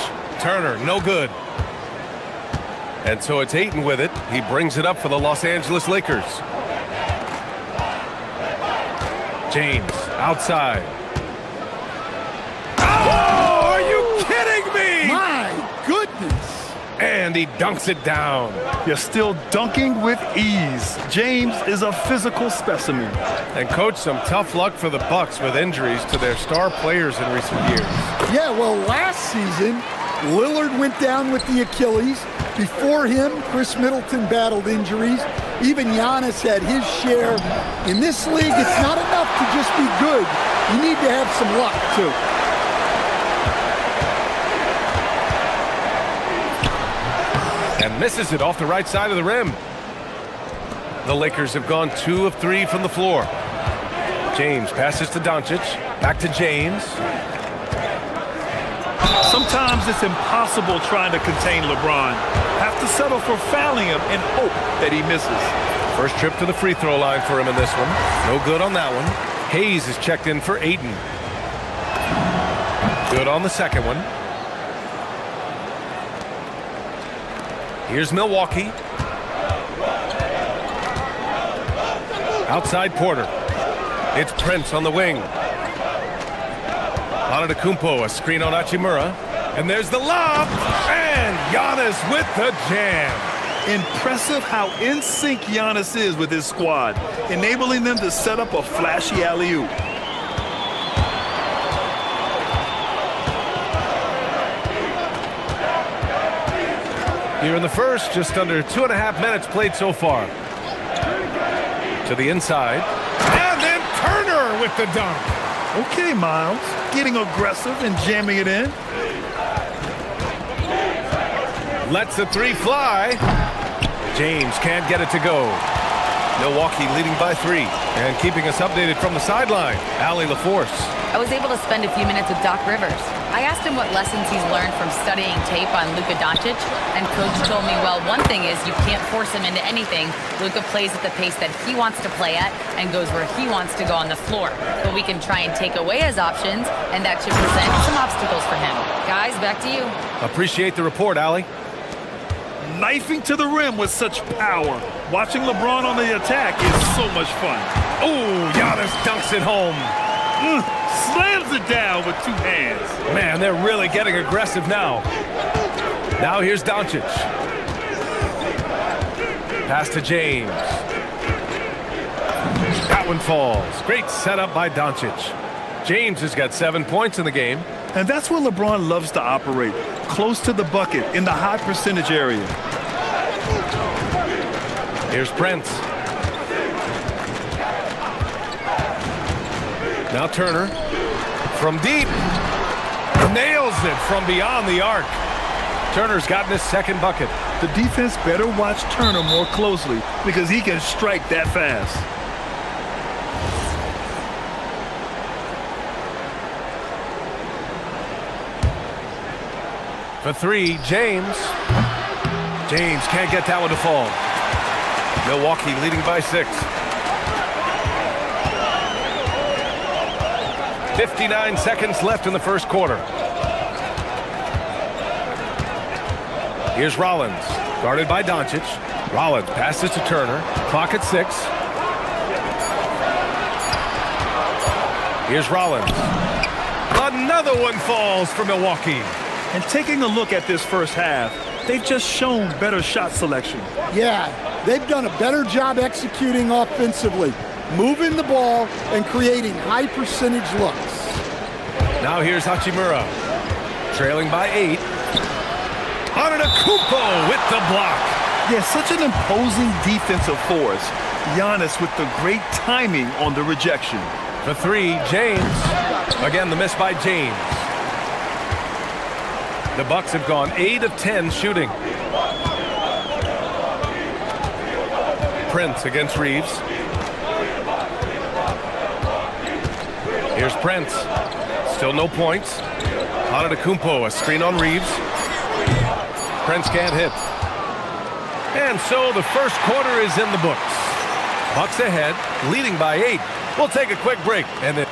Turner, no good. And so it's Ayton with it. He brings it up for the Los Angeles Lakers. James, outside. Oh, are you kidding me? My goodness. And he dunks it down. You're still dunking with ease. James is a physical specimen. And coach, some tough luck for the Bucks with injuries to their star players in recent years. Yeah, well, last season, Lillard went down with the Achilles. Before him, Chris Middleton battled injuries. Even Giannis had his share. In this league, it's not enough to just be good. You need to have some luck, too. And misses it off the right side of the rim. The Lakers have gone 2 of 3 from the floor. James passes to Doncic. Back to James. Sometimes it's impossible trying to contain LeBron. Have to settle for fouling him and hope that he misses. First trip to the free throw line for him in this one. No good on that one. Hayes is checked in for Ayton. Good on the second one. Here's Milwaukee. Outside Porter. It's Prince on the wing. Antetokounmpo, a screen on Hachimura. And there's the lob. And Giannis with the jam. Impressive how in sync Giannis is with his squad, enabling them to set up a flashy alley-oop. Here in the first, just under 2.5 minutes played so far. To the inside. And then Turner with the dunk. Okay, Miles. Getting aggressive and jamming it in. Lets the 3 fly. James can't get it to go. Milwaukee leading by 3. And keeping us updated from the sideline, Allie LaForce. I was able to spend a few minutes with Doc Rivers. I asked him what lessons he's learned from studying tape on Luka Doncic, and Coach told me, well, one thing is you can't force him into anything. Luka plays at the pace that he wants to play at and goes where he wants to go on the floor. But we can try and take away his options, and that should present some obstacles for him. Guys, back to you. Appreciate the report, Allie. Knifing to the rim with such power. Watching LeBron on the attack is so much fun. Oh, Giannis dunks it home. Slams it down with 2 hands. Man, they're really getting aggressive now. Now here's Doncic. Pass to James. That one falls. Great setup by Doncic. James has got 7 points in the game. And that's where LeBron loves to operate. Close to the bucket in the high percentage area. Here's Prince. Now Turner. From deep. Nails it from beyond the arc. Turner's gotten his second bucket. The defense better watch Turner more closely because he can strike that fast. For 3, James. James can't get that one to fall. Milwaukee leading by 6. 59 seconds left in the first quarter. Here's Rollins, guarded by Doncic. Rollins passes to Turner. Clock at 6. Here's Rollins. Another one falls for Milwaukee. And taking a look at this first half, they've just shown better shot selection. Yeah, they've done a better job executing offensively, moving the ball and creating high percentage looks. Now here's Hachimura, trailing by 8. Antetokounmpo with the block. Yeah, such an imposing defensive force. Giannis with the great timing on the rejection. For 3, James. Again, the miss by James. The Bucks have gone 8 of 10 shooting. Prince against Reeves. Here's Prince. Still no points. Antetokounmpo, a screen on Reeves. Prince can't hit. And so the first quarter is in the books. Bucks ahead, leading by 8. We'll take a quick break and then...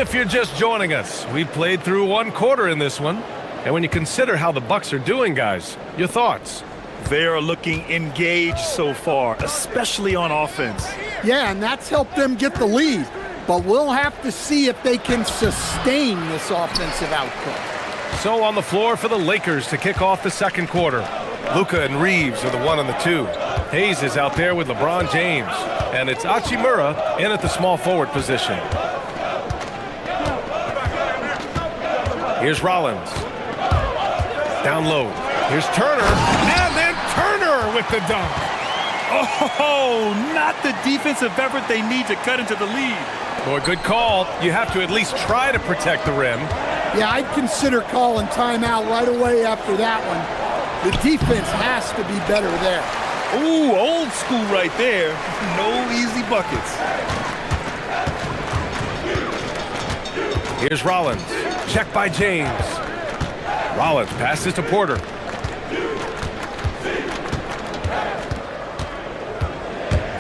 If you're just joining us, we played through 1 quarter in this one. And when you consider how the Bucks are doing, guys, your thoughts? They are looking engaged so far, especially on offense. Yeah, and that's helped them get the lead. But we'll have to see if they can sustain this offensive output. So on the floor for the Lakers to kick off the second quarter. Luka and Reeves are the 1 and the 2. Hayes is out there with LeBron James. And it's Hachimura in at the small forward position. Here's Rollins. Down low. Here's Turner. And then Turner with the dunk. Oh, not the defensive effort they need to cut into the lead. Boy, good call. You have to at least try to protect the rim. Yeah, I'd consider calling timeout right away after that one. The defense has to be better there. Ooh, old school right there. No easy buckets. Here's Rollins. Check by James. Rollins passes to Porter.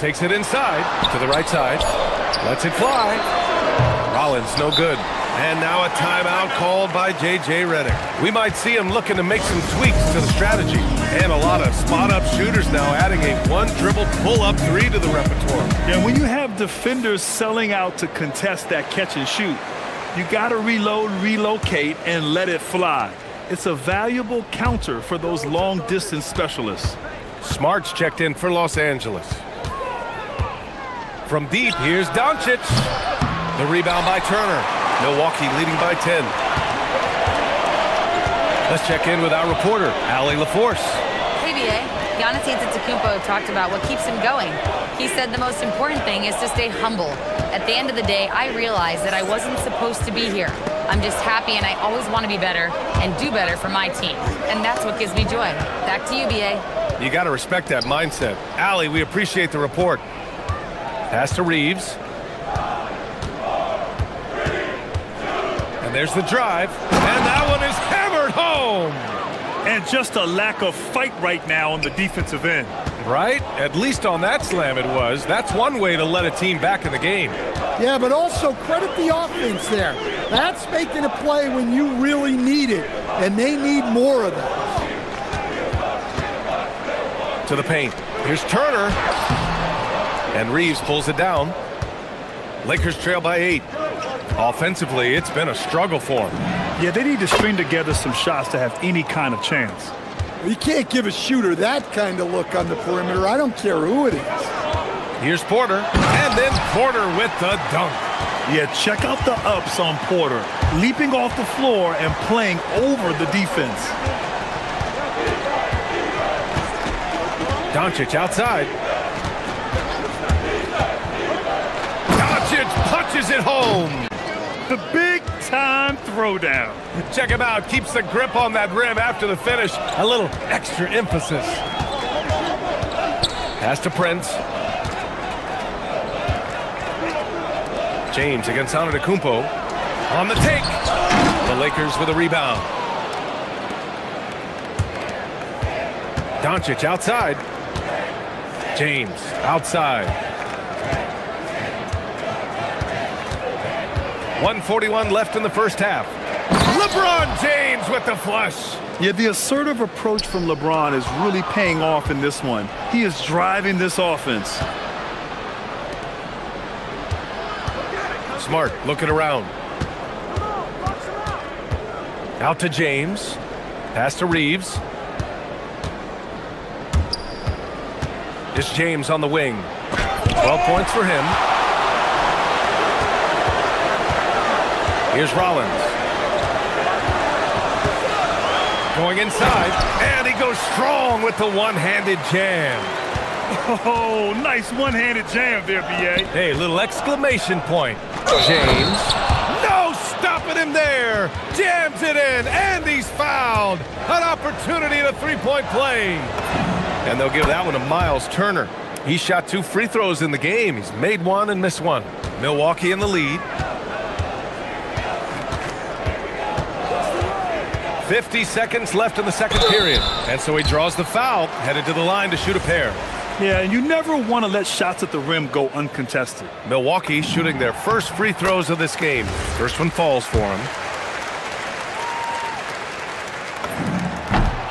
Takes it inside to the right side. Lets it fly. Rollins no good. And now a timeout called by J.J. Redick. We might see him looking to make some tweaks to the strategy. And a lot of spot-up shooters now adding a 1-dribble pull-up 3 to the repertoire. Yeah, when you have defenders selling out to contest that catch and shoot, you got to reload, relocate, and let it fly. It's a valuable counter for those long-distance specialists. Smart's checked in for Los Angeles. From deep, here's Doncic. The rebound by Turner. Milwaukee leading by 10. Let's check in with our reporter, Allie LaForce. Hey, B.A. Giannis Antetokounmpo talked about what keeps him going. He said the most important thing is to stay humble. At the end of the day, I realized that I wasn't supposed to be here. I'm just happy, and I always want to be better and do better for my team. And that's what gives me joy. Back to you, B.A. You got to respect that mindset. Allie, we appreciate the report. Pass to Reeves. And there's the drive. And that one is hammered home. And just a lack of fight right now on the defensive end. Right? At least on that slam it was. That's one way to let a team back in the game. Yeah, but also credit the offense there. That's making a play when you really need it, and they need more of that. To the paint. Here's Turner. And Reeves pulls it down. Lakers trail by 8. Offensively, it's been a struggle for them. Yeah, they need to string together some shots to have any kind of chance. You can't give a shooter that kind of look on the perimeter. I don't care who it is. Here's Porter, and then Porter with the dunk. Yeah, check out the ups on Porter. Leaping off the floor and playing over the defense. Doncic outside. Doncic punches it home. The big-time throwdown. Check him out. Keeps the grip on that rim after the finish. A little extra emphasis. Pass to Prince. James against Antetokounmpo. On the take. The Lakers with a rebound. Doncic outside. James outside. 1:41 left in the first half. LeBron James with the flush. Yeah, the assertive approach from LeBron is really paying off in this one. He is driving this offense. Smart looking around. Out to James. Pass to Reeves. It's James on the wing. 12 points for him. Here's Rollins. Going inside, and he goes strong with the one-handed jam. Oh, nice one-handed jam there, B.A. Hey, little exclamation point. James. No stopping him there. Jams it in, and he's fouled. An opportunity at a three-point play. And they'll give that one to Miles Turner. He shot 2 free throws in the game. He's made 1 and missed 1. Milwaukee in the lead. 50 seconds left in the second period. And so he draws the foul, headed to the line to shoot a pair. Yeah, and you never want to let shots at the rim go uncontested. Milwaukee shooting their first free throws of this game. First one falls for him.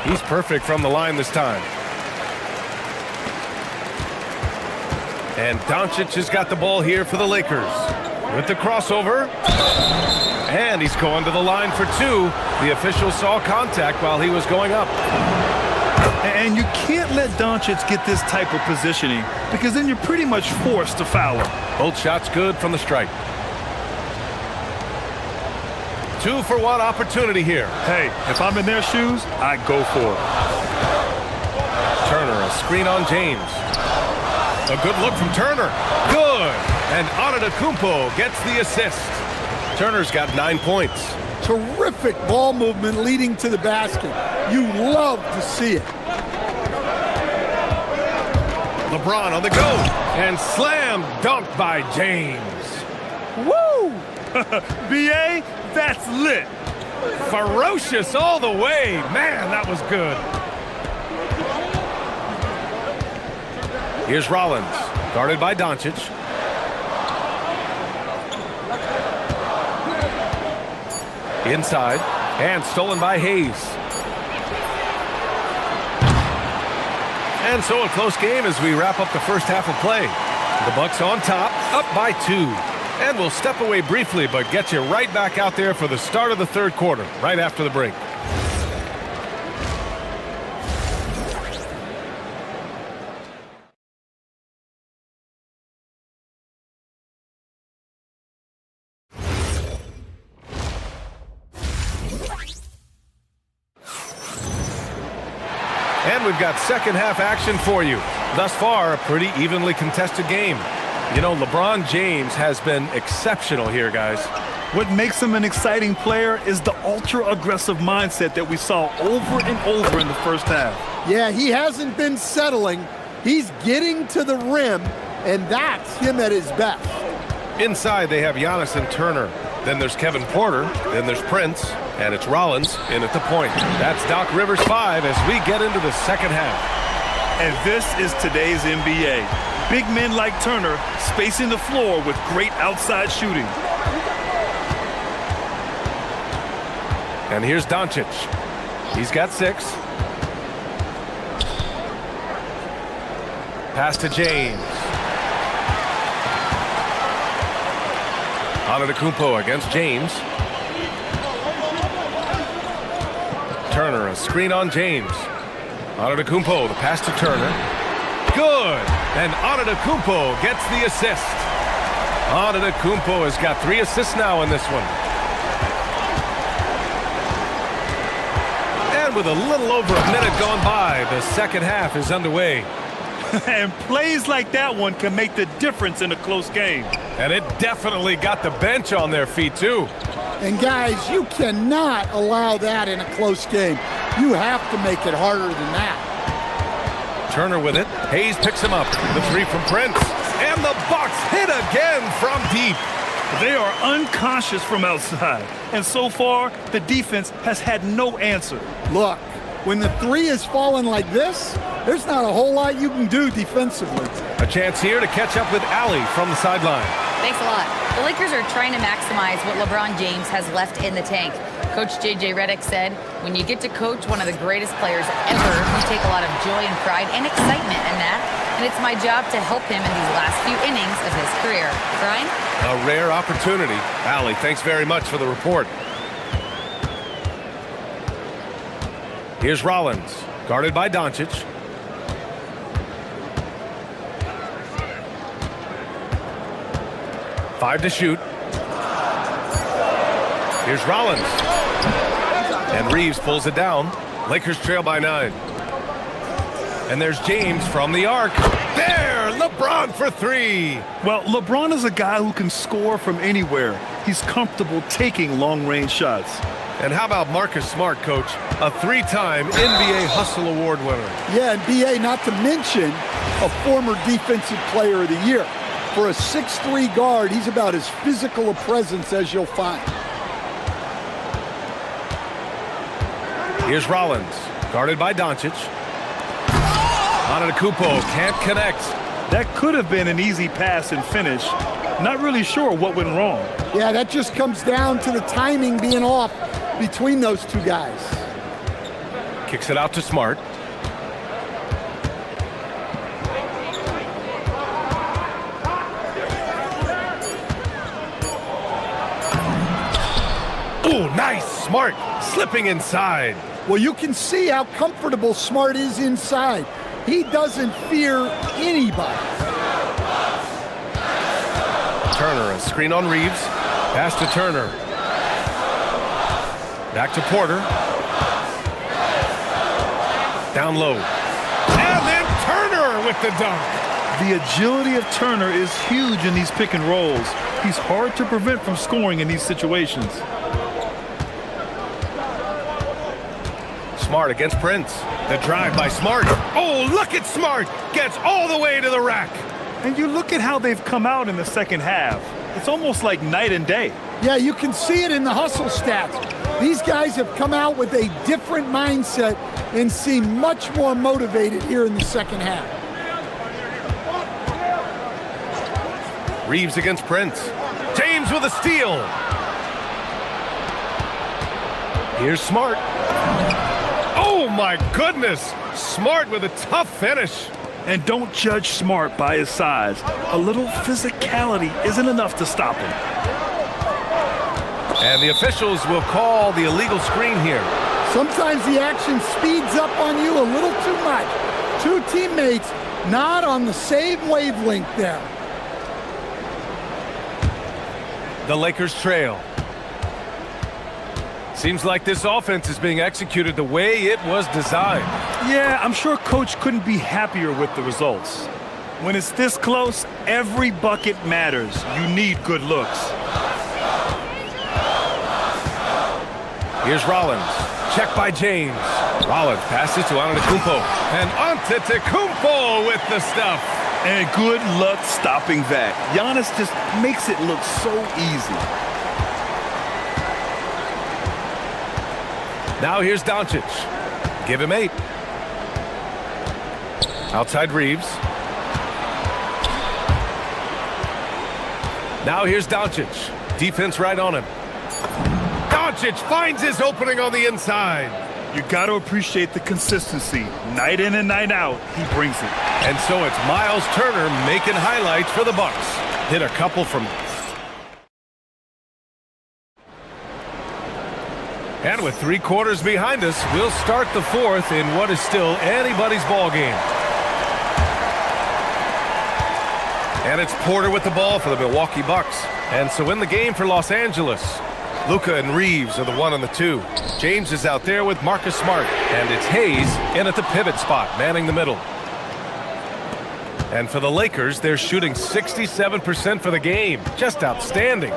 He's perfect from the line this time. And Doncic has got the ball here for the Lakers. With the crossover. And he's going to the line for 2. The official saw contact while he was going up. And you can't let Doncic get this type of positioning because then you're pretty much forced to foul him. Both shots good from the stripe. 2-for-1 opportunity here. Hey, if I'm in their shoes, I go for it. Turner, a screen on James. A good look from Turner. Good. And Antetokounmpo gets the assist. Turner's got 9 points. Terrific ball movement leading to the basket. You love to see it. LeBron on the go. And slam dunked by James. Woo! B.A., that's lit. Ferocious all the way. Man, that was good. Here's Rollins, guarded by Doncic. Inside, and stolen by Hayes. And so a close game as we wrap up the first half of play. The Bucks on top, up by 2. And we'll step away briefly, but get you right back out there for the start of the third quarter, right after the break. And we've got second half action for you. Thus far, a pretty evenly contested game. You know, LeBron James has been exceptional here, guys. What makes him an exciting player is the ultra-aggressive mindset that we saw over and over in the first half. Yeah, he hasn't been settling. He's getting to the rim, and that's him at his best. Inside, they have Giannis and Turner. Then there's Kevin Porter. Then there's Prince. And it's Rollins in at the point. That's Doc Rivers 5 as we get into the second half. And this is today's NBA. Big men like Turner spacing the floor with great outside shooting. And here's Doncic. He's got 6. Pass to James. Antetokounmpo against James. Turner, a screen on James. Antetokounmpo, the pass to Turner. Good! And Antetokounmpo gets the assist. Antetokounmpo has got 3 assists now in this one. And with a little over a minute gone by, the second half is underway. And plays like that one can make the difference in a close game. And it definitely got the bench on their feet, too. And guys, you cannot allow that in a close game. You have to make it harder than that. Turner with it. Hayes picks him up. The 3 from Prince. And the Bucks hit again from deep. They are unconscious from outside. And so far, the defense has had no answer. Look, when the 3 is falling like this, there's not a whole lot you can do defensively. A chance here to catch up with Allie from the sideline. Thanks a lot. The Lakers are trying to maximize what LeBron James has left in the tank. Coach J.J. Redick said, when you get to coach one of the greatest players ever, you take a lot of joy and pride and excitement in that. And it's my job to help him in these last few innings of his career. Brian? A rare opportunity. Allie, thanks very much for the report. Here's Rollins, guarded by Doncic. Five to shoot. Here's Rollins. And Reeves pulls it down. Lakers trail by 9. And there's James from the arc. There, LeBron for 3. Well, LeBron is a guy who can score from anywhere. He's comfortable taking long-range shots. And how about Marcus Smart, Coach? A 3-time NBA Hustle Award winner. Yeah, and BA, not to mention a former Defensive Player of the Year. For a 6'3" guard, he's about as physical a presence as you'll find. Here's Rollins, guarded by Doncic. Antetokounmpo can't connect. That could have been an easy pass and finish. Not really sure what went wrong. Yeah, that just comes down to the timing being off between those two guys. Kicks it out to Smart. Oh, nice. Smart slipping inside. Well, you can see how comfortable Smart is inside. He doesn't fear anybody. Turner, a screen on Reeves. Pass to Turner. Back to Porter. Down low. And then Turner with the dunk. The agility of Turner is huge in these pick and rolls. He's hard to prevent from scoring in these situations. Smart against Prince. The drive by Smart. Oh, look at Smart. Gets all the way to the rack. And you look at how they've come out in the second half. It's almost like night and day. Yeah, you can see it in the hustle stats. These guys have come out with a different mindset and seem much more motivated here in the second half. Reeves against Prince. James with a steal. Here's Smart. Oh my goodness! Smart with a tough finish. And don't judge Smart by his size. A little physicality isn't enough to stop him. And the officials will call the illegal screen here. Sometimes the action speeds up on you a little too much. Two teammates not on the same wavelength there. The Lakers trail. Seems like this offense is being executed the way it was designed. Yeah, I'm sure Coach couldn't be happier with the results. When it's this close, every bucket matters. You need good looks. Here's Rollins. Check by James. Rollins passes to Antetokounmpo. And Antetokounmpo with the stuff. And good luck stopping that. Giannis just makes it look so easy. Now here's Doncic. Give him 8. Outside Reeves. Now here's Doncic. Defense right on him. Doncic finds his opening on the inside. You got to appreciate the consistency. Night in and night out, he brings it. And so it's Miles Turner making highlights for the Bucks. Hit a couple from... And with 3 quarters behind us, we'll start the 4th in what is still anybody's ball game. And it's Porter with the ball for the Milwaukee Bucks. And so in the game for Los Angeles, Luka and Reeves are the 1 and the 2. James is out there with Marcus Smart. And it's Hayes in at the pivot spot, manning the middle. And for the Lakers, they're shooting 67% for the game. Just outstanding.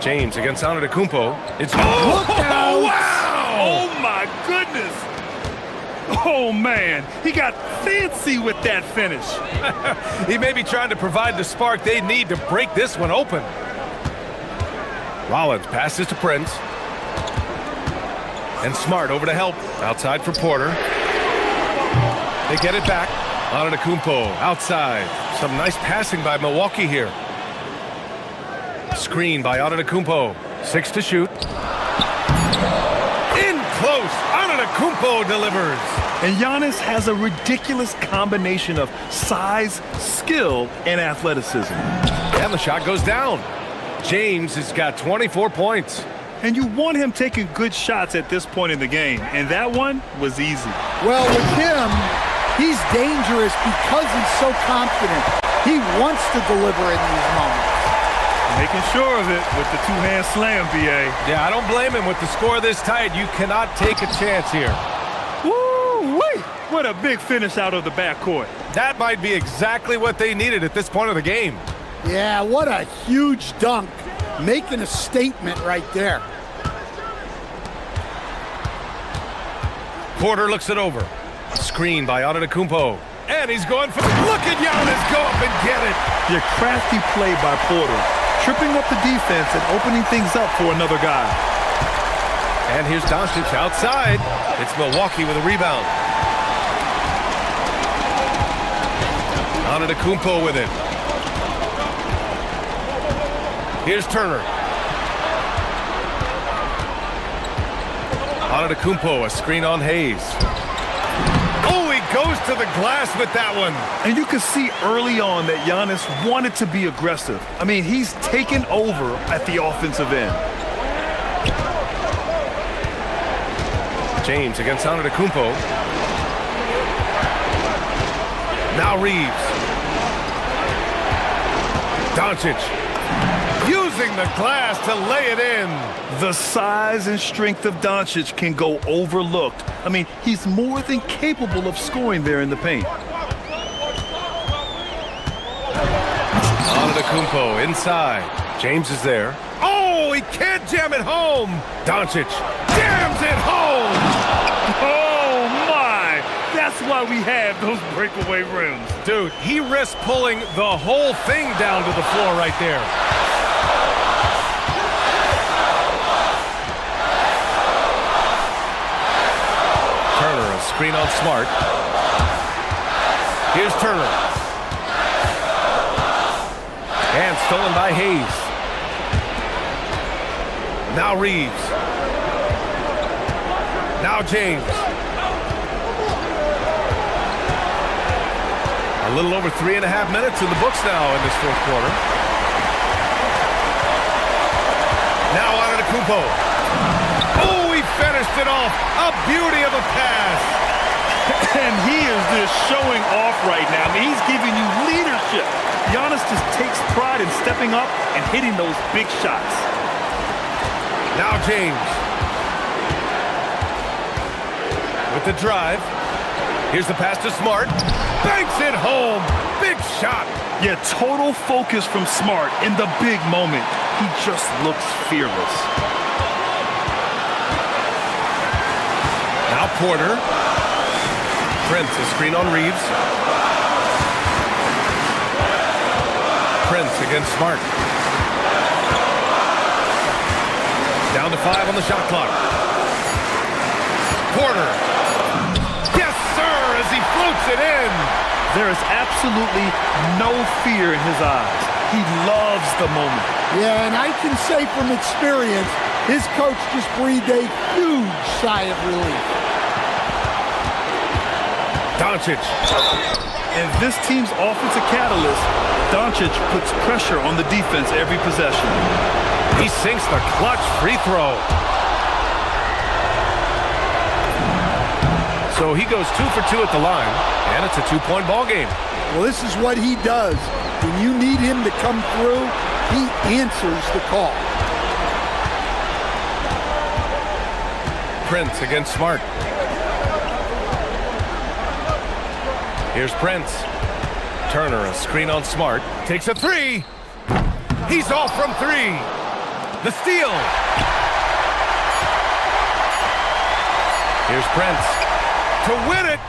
James against Antetokounmpo. It's wow! Oh my goodness! Oh man, he got fancy with that finish. He may be trying to provide the spark they need to break this one open. Rollins passes to Prince. And Smart over to help. Outside for Porter. They get it back. Antetokounmpo outside. Some nice passing by Milwaukee here. Screen by Antetokounmpo. 6 to shoot. In close. Antetokounmpo delivers. And Giannis has a ridiculous combination of size, skill, and athleticism. And the shot goes down. James has got 24 points. And you want him taking good shots at this point in the game, and that one was easy. Well, with him, he's dangerous because he's so confident. He wants to deliver in these moments. Making sure of it with the two-hand slam, B.A. Yeah, I don't blame him. With the score this tight, you cannot take a chance here. Woo-wee! What a big finish out of the backcourt. That might be exactly what they needed at this point of the game. Yeah, what a huge dunk. Making a statement right there. Porter looks it over. Screen by Antetokounmpo. And he's going for... Look at Giannis go up and get it. Your crafty play by Porter. Tripping up the defense and opening things up for another guy. And here's Doncic outside. It's Milwaukee with a rebound. Antetokounmpo with it. Here's Turner. Antetokounmpo, a screen on Hayes. Oh, he goes to the glass with that one. And you can see early on that Giannis wanted to be aggressive. I mean, he's taken over at the offensive end. James against Antetokounmpo. Now Reeves. Doncic. Using the glass to lay it in. The size and strength of Doncic can go overlooked. I mean, he's more than capable of scoring there in the paint. Antetokounmpo inside. James is there. Oh, he can't jam it home. Doncic jams it home. Oh, my. That's why we have those breakaway rims. Dude, he risks pulling the whole thing down to the floor right there. Turner, a screen on Smart. Here's Turner. And stolen by Hayes. Now Reeves. Now James. A little over 3.5 minutes in the books now in this fourth quarter. Now Antetokounmpo. Oh, he finished it off. A beauty of a pass. And he is just showing off right now. I mean, he's giving you leadership. Giannis just takes pride in stepping up and hitting those big shots. Now James. With the drive. Here's the pass to Smart. Banks it home. Big shot. Yeah, total focus from Smart in the big moment. He just looks fearless. Now Porter. Prince, a screen on Reeves. Prince against Smart. Down to 5 on the shot clock. Porter. Yes, sir, as he floats it in. There is absolutely no fear in his eyes. He loves the moment. Yeah, and I can say from experience, his coach just breathed a huge sigh of relief. Doncic. And this team's offensive catalyst, Doncic puts pressure on the defense every possession. He sinks the clutch free throw. So he goes 2 for 2 at the line, and it's a 2-point ball game. Well, this is what he does. When you need him to come through, he answers the call. Prince against Smart. Here's Prince. Turner, a screen on Smart. Takes a 3. He's off from 3. The steal. Here's Prince to win it.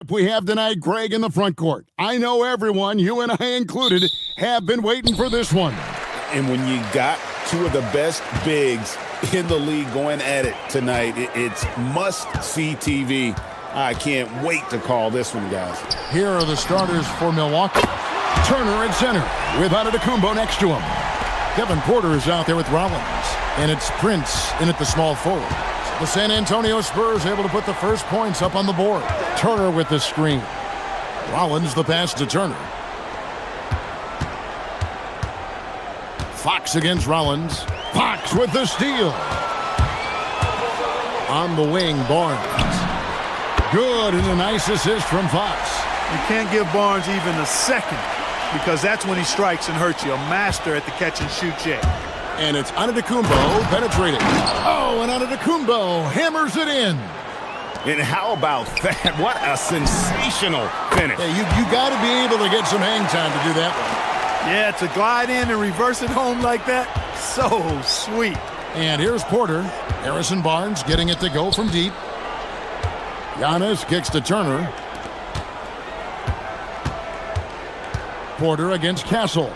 We have tonight Greg in the front court. I know everyone, you and I included, have been waiting for this one. And when you got two of the best bigs in the league going at it tonight, it's must-see TV. I can't wait to call this one, guys. Here are the starters for Milwaukee. Turner at center with Antetokounmpo next to him. Kevin Porter is out there with Rollins. And it's Prince in at the small forward. The San Antonio Spurs able to put the first points up on the board. Turner with the screen. Rollins the pass to Turner. Fox against Rollins. Fox with the steal. On the wing, Barnes. Good, and a nice assist from Fox. You can't give Barnes even a second because that's when he strikes and hurts you. A master at the catch-and-shoot jam. And it's Antetokounmpo penetrating. Oh, and Antetokounmpo hammers it in. And how about that? What a sensational finish. Hey, you got to be able to get some hang time to do that one. Yeah, to glide in and reverse it home like that, so sweet. And here's Porter. Harrison Barnes getting it to go from deep. Giannis kicks to Turner. Porter against Castle.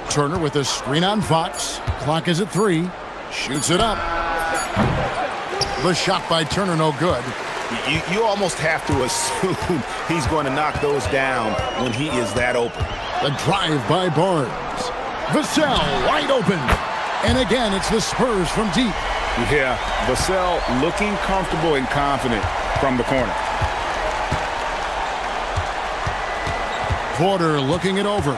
Turner with a screen on Fox. Clock is at 3. Shoots it up. The shot by Turner no good. You almost have to assume he's going to knock those down when he is that open. The drive by Barnes. Vassell wide open. And again, it's the Spurs from deep. Yeah, Vassell looking comfortable and confident from the corner. Porter looking it over.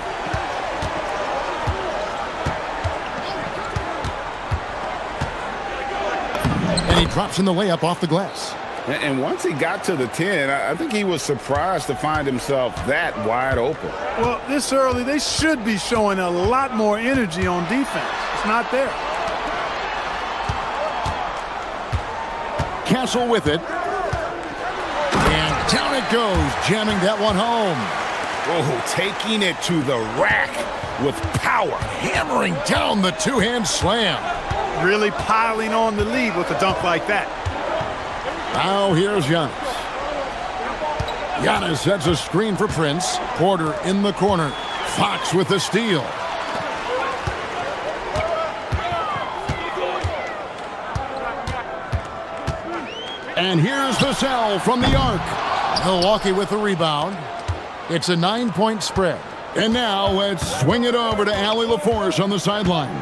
And he drops in the layup off the glass. And once he got to the 10, I think he was surprised to find himself that wide open. Well, this early, they should be showing a lot more energy on defense. It's not there. Castle with it. And down it goes, jamming that one home. Oh, taking it to the rack with power. Hammering down the two-hand slam. Really piling on the lead with a dunk like that. Now here's Giannis. Giannis sets a screen for Prince. Porter in the corner. Fox with the steal. And here's Vassell from the arc. Milwaukee with the rebound. It's a 9-point spread. And now let's swing it over to Allie LaForce on the sideline.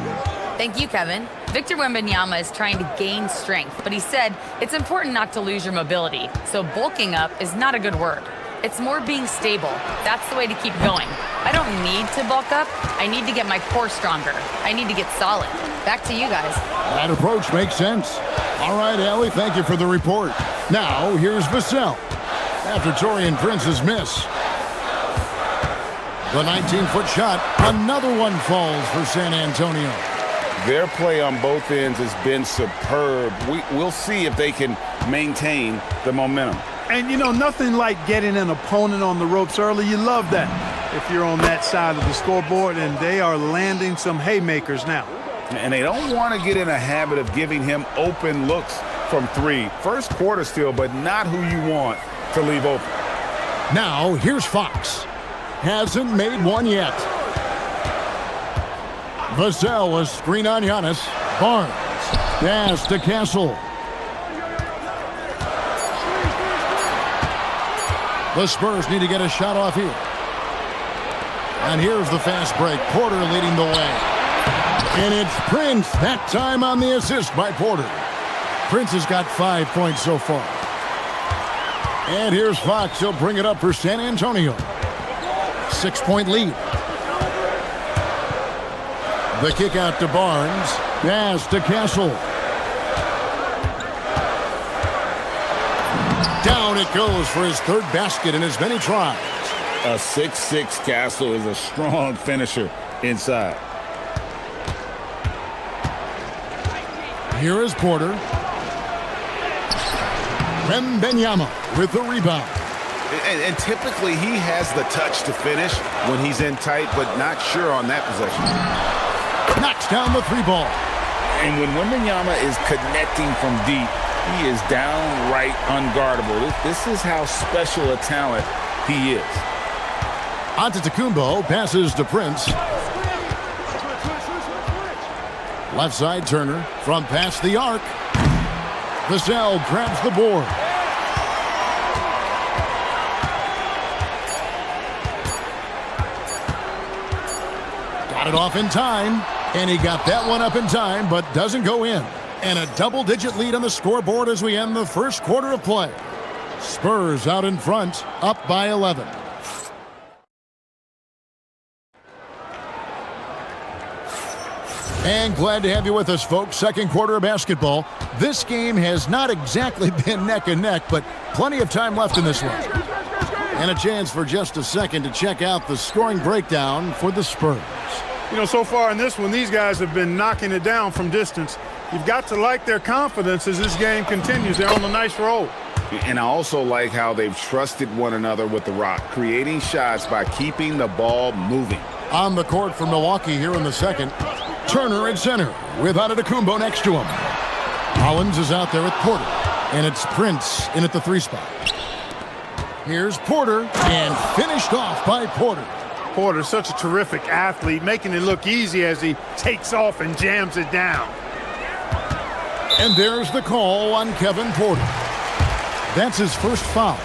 Thank you, Kevin. Victor Wembanyama is trying to gain strength, but he said it's important not to lose your mobility. So bulking up is not a good word. It's more being stable. That's the way to keep going. I don't need to bulk up. I need to get my core stronger. I need to get solid. Back to you guys. That approach makes sense. All right, Allie, thank you for the report. Now, here's Vassell. After Taurean Prince's miss. The 19-foot shot. Another one falls for San Antonio. Their play on both ends has been superb. We'll see if they can maintain the momentum. And, you know, nothing like getting an opponent on the ropes early. You love that if you're on that side of the scoreboard, and they are landing some haymakers now. And they don't want to get in a habit of giving him open looks from 3. First quarter still, but not who you want to leave open. Now, here's Fox. Hasn't made one yet. Vassell, a screen on Giannis. Barnes. Pass to Castle. The Spurs need to get a shot off here. And here's the fast break. Porter leading the way. And it's Prince, that time on the assist by Porter. Prince has got 5 points so far. And here's Fox. He'll bring it up for San Antonio. 6-point lead. The kick out to Barnes. Pass to Castle. Down it goes for his third basket in as many tries. A 6'6" Castle is a strong finisher inside. Here is Porter. Wembanyama with the rebound. And typically he has the touch to finish when he's in tight, but not sure on that possession. Knocks down the 3 ball. And when Wembanyama is connecting from deep, He is downright unguardable. This is how special a talent he is. Antetokounmpo passes to Prince. Left side Turner from past the arc. Vassell grabs the board. Got it off in time, and he got that one up in time, but doesn't go in. And a double-digit lead on the scoreboard as we end the first quarter of play. Spurs out in front, up by 11. And glad to have you with us, folks. Second quarter of basketball. This game has not exactly been neck and neck, but plenty of time left in this one. And a chance for just a second to check out the scoring breakdown for the Spurs. You know, so far in this one, these guys have been knocking it down from distance. You've got to like their confidence as this game continues. They're on a nice roll. And I also like how they've trusted one another with the rock, creating shots by keeping the ball moving. On the court for Milwaukee here in the second, Turner at center with Antetokounmpo next to him. Rollins is out there with Porter, and it's Prince in at the 3 spot. Here's Porter, and finished off by Porter. Porter's such a terrific athlete, making it look easy as he takes off and jams it down. And there's the call on Kevin Porter. That's his first foul.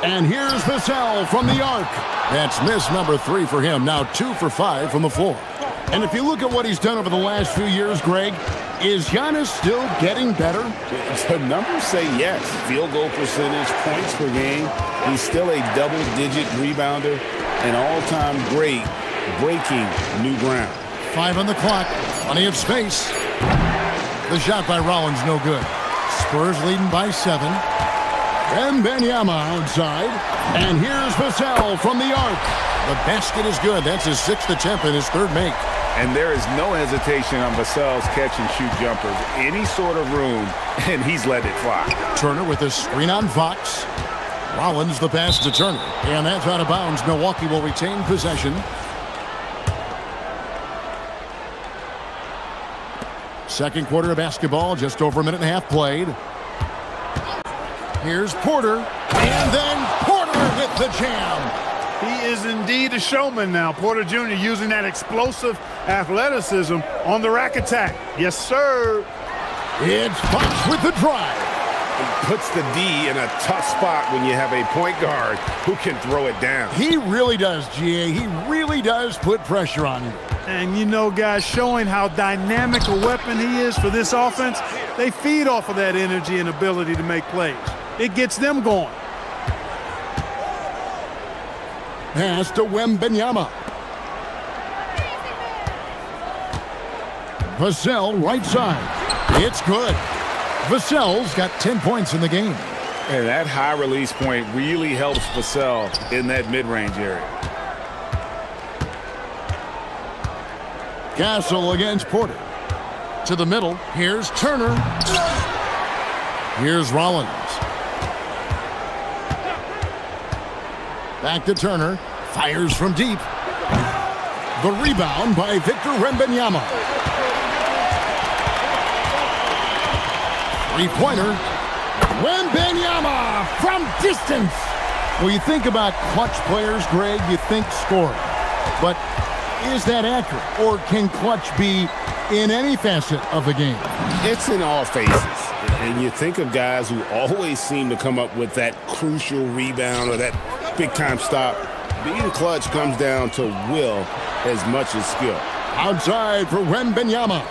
And here's Vassell from the arc. That's miss number 3 for him. Now 2 for 5 from the floor. And if you look at what he's done over the last few years, Greg, is Giannis still getting better? The numbers say yes. Field goal percentage, points per game. He's still a double-digit rebounder, an all-time great, breaking new ground. 5 on the clock. Plenty of space. The shot by Rollins, no good. Spurs leading by 7. Wembanyama outside. And here's Vassell from the arc. The basket is good. That's his 6th attempt and his 3rd make. And there is no hesitation on Vassell's catch-and-shoot jumpers. Any sort of room, and he's let it fly. Turner with a screen on Fox. Rollins the pass to Turner. And that's out of bounds. Milwaukee will retain possession. Second quarter of basketball, just over a minute and a half played. Here's Porter, and then Porter with the jam. He is indeed a showman now. Porter Jr. using that explosive athleticism on the rack attack. Yes, sir. It's Fox with the drive. He puts the D in a tough spot when you have a point guard who can throw it down. He really does, GA. He really does put pressure on you. And you know, guys, showing how dynamic a weapon he is for this offense, they feed off of that energy and ability to make plays. It gets them going. Pass to Wembanyama. Vassell right side. It's good. Vassell's got 10 points in the game. And that high release point really helps Vassell in that mid-range area. Castle against Porter. To the middle. Here's Turner. Here's Rollins. Back to Turner. Fires from deep. The rebound by Victor Wembanyama. Three-pointer. Wembanyama from distance. Well, you think about clutch players, Greg, you think scoring. But is that accurate? Or can clutch be in any facet of the game? It's in all phases. And you think of guys who always seem to come up with that crucial rebound or that big-time stop. Being clutch comes down to will as much as skill. Outside for Wembanyama.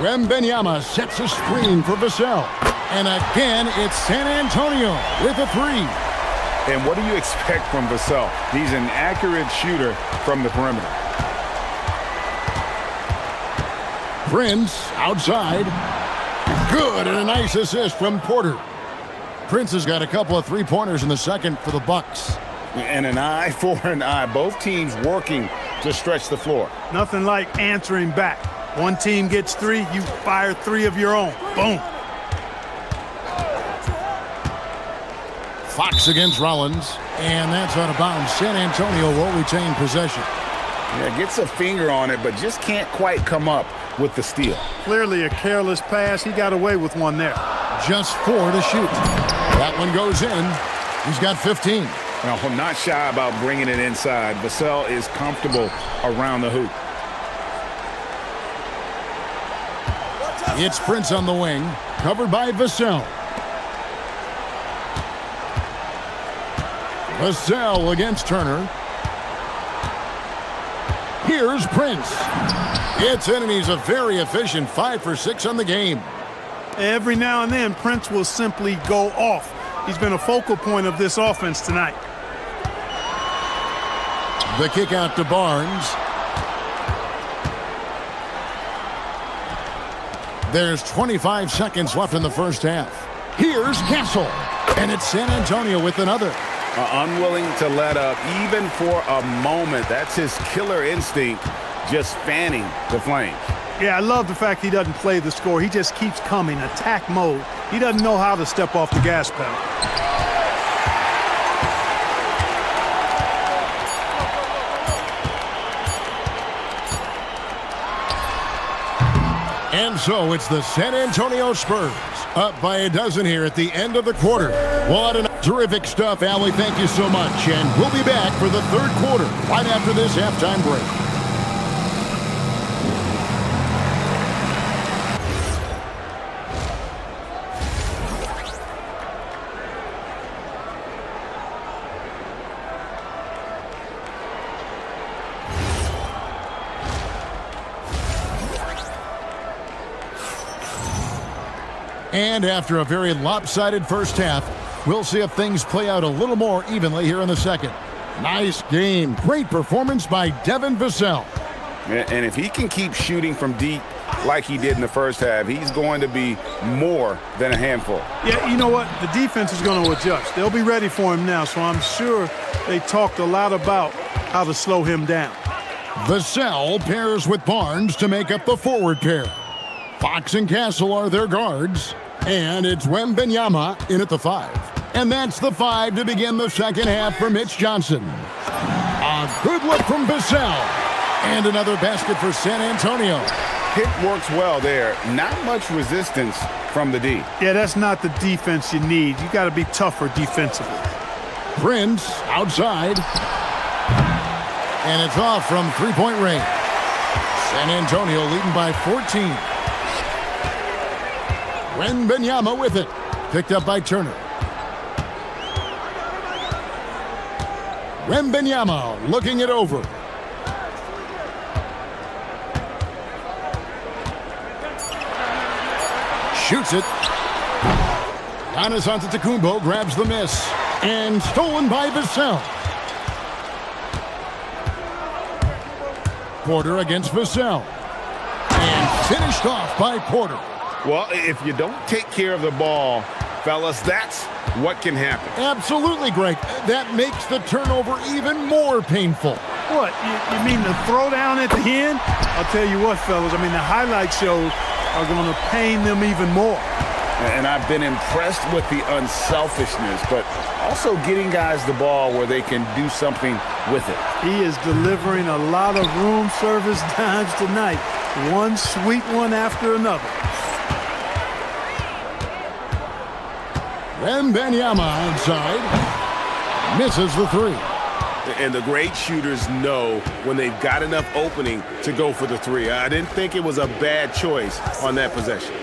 Wembanyama sets a screen for Vassell. And again, it's San Antonio with a 3. And what do you expect from Vassell? He's an accurate shooter from the perimeter. Prince outside. Good, and a nice assist from Porter. Prince has got a couple of three-pointers in the second for the Bucks. And an eye for an eye. Both teams working to stretch the floor. Nothing like answering back. One team gets 3, you fire 3 of your own. Boom. Fox against Rollins, and that's out of bounds. San Antonio will retain possession. Yeah, gets a finger on it, but just can't quite come up with the steal. Clearly a careless pass. He got away with one there. Just 4 to shoot. That one goes in. He's got 15. Now, I'm not shy about bringing it inside. Vassell is comfortable around the hoop. It's Prince on the wing, covered by Vassell. Vassell against Turner. Here's Prince. It's in, and he's a very efficient 5 for 6 on the game. Every now and then, Prince will simply go off. He's been a focal point of this offense tonight. The kick out to Barnes. There's 25 seconds left in the first half. Here's Castle, and it's San Antonio with another. Unwilling to let up even for a moment. That's his killer instinct, just fanning the flames. Yeah, I love the fact he doesn't play the score. He just keeps coming, attack mode. He doesn't know how to step off the gas pedal. And so it's the San Antonio Spurs up by a dozen here at the end of the quarter. What a terrific stuff, Allie. Thank you so much. And we'll be back for the third quarter right after this halftime break. And after a very lopsided first half, we'll see if things play out a little more evenly here in the second. Nice game. Great performance by Devin Vassell. And if he can keep shooting from deep like he did in the first half, he's going to be more than a handful. Yeah, you know what? The defense is going to adjust. They'll be ready for him now, so I'm sure they talked a lot about how to slow him down. Vassell pairs with Barnes to make up the forward pair. Fox and Castle are their guards. And it's Wembanyama in at the 5. And that's the 5 to begin the second half for Mitch Johnson. A good look from Vassell. And another basket for San Antonio. Pick works well there. Not much resistance from the D. Yeah, that's not the defense you need. You got to be tougher defensively. Prince outside. And it's off from three-point range. San Antonio leading by 14. Wembanyama with it. Picked up by Turner. Wembanyama looking it over. Shoots it. Giannis Antetokounmpo grabs the miss. And stolen by Vassell. Porter against Vassell. And finished off by Porter. Well, if you don't take care of the ball, fellas, that's what can happen. Absolutely, Greg. That makes the turnover even more painful. What? You mean the throwdown at the end? I'll tell you what, fellas. I mean, the highlight shows are going to pain them even more. And I've been impressed with the unselfishness, but also getting guys the ball where they can do something with it. He is delivering a lot of room service dimes tonight. One sweet one after another. Wembanyama outside. Misses the 3. And the great shooters know when they've got enough opening to go for the 3. I didn't think it was a bad choice on that possession.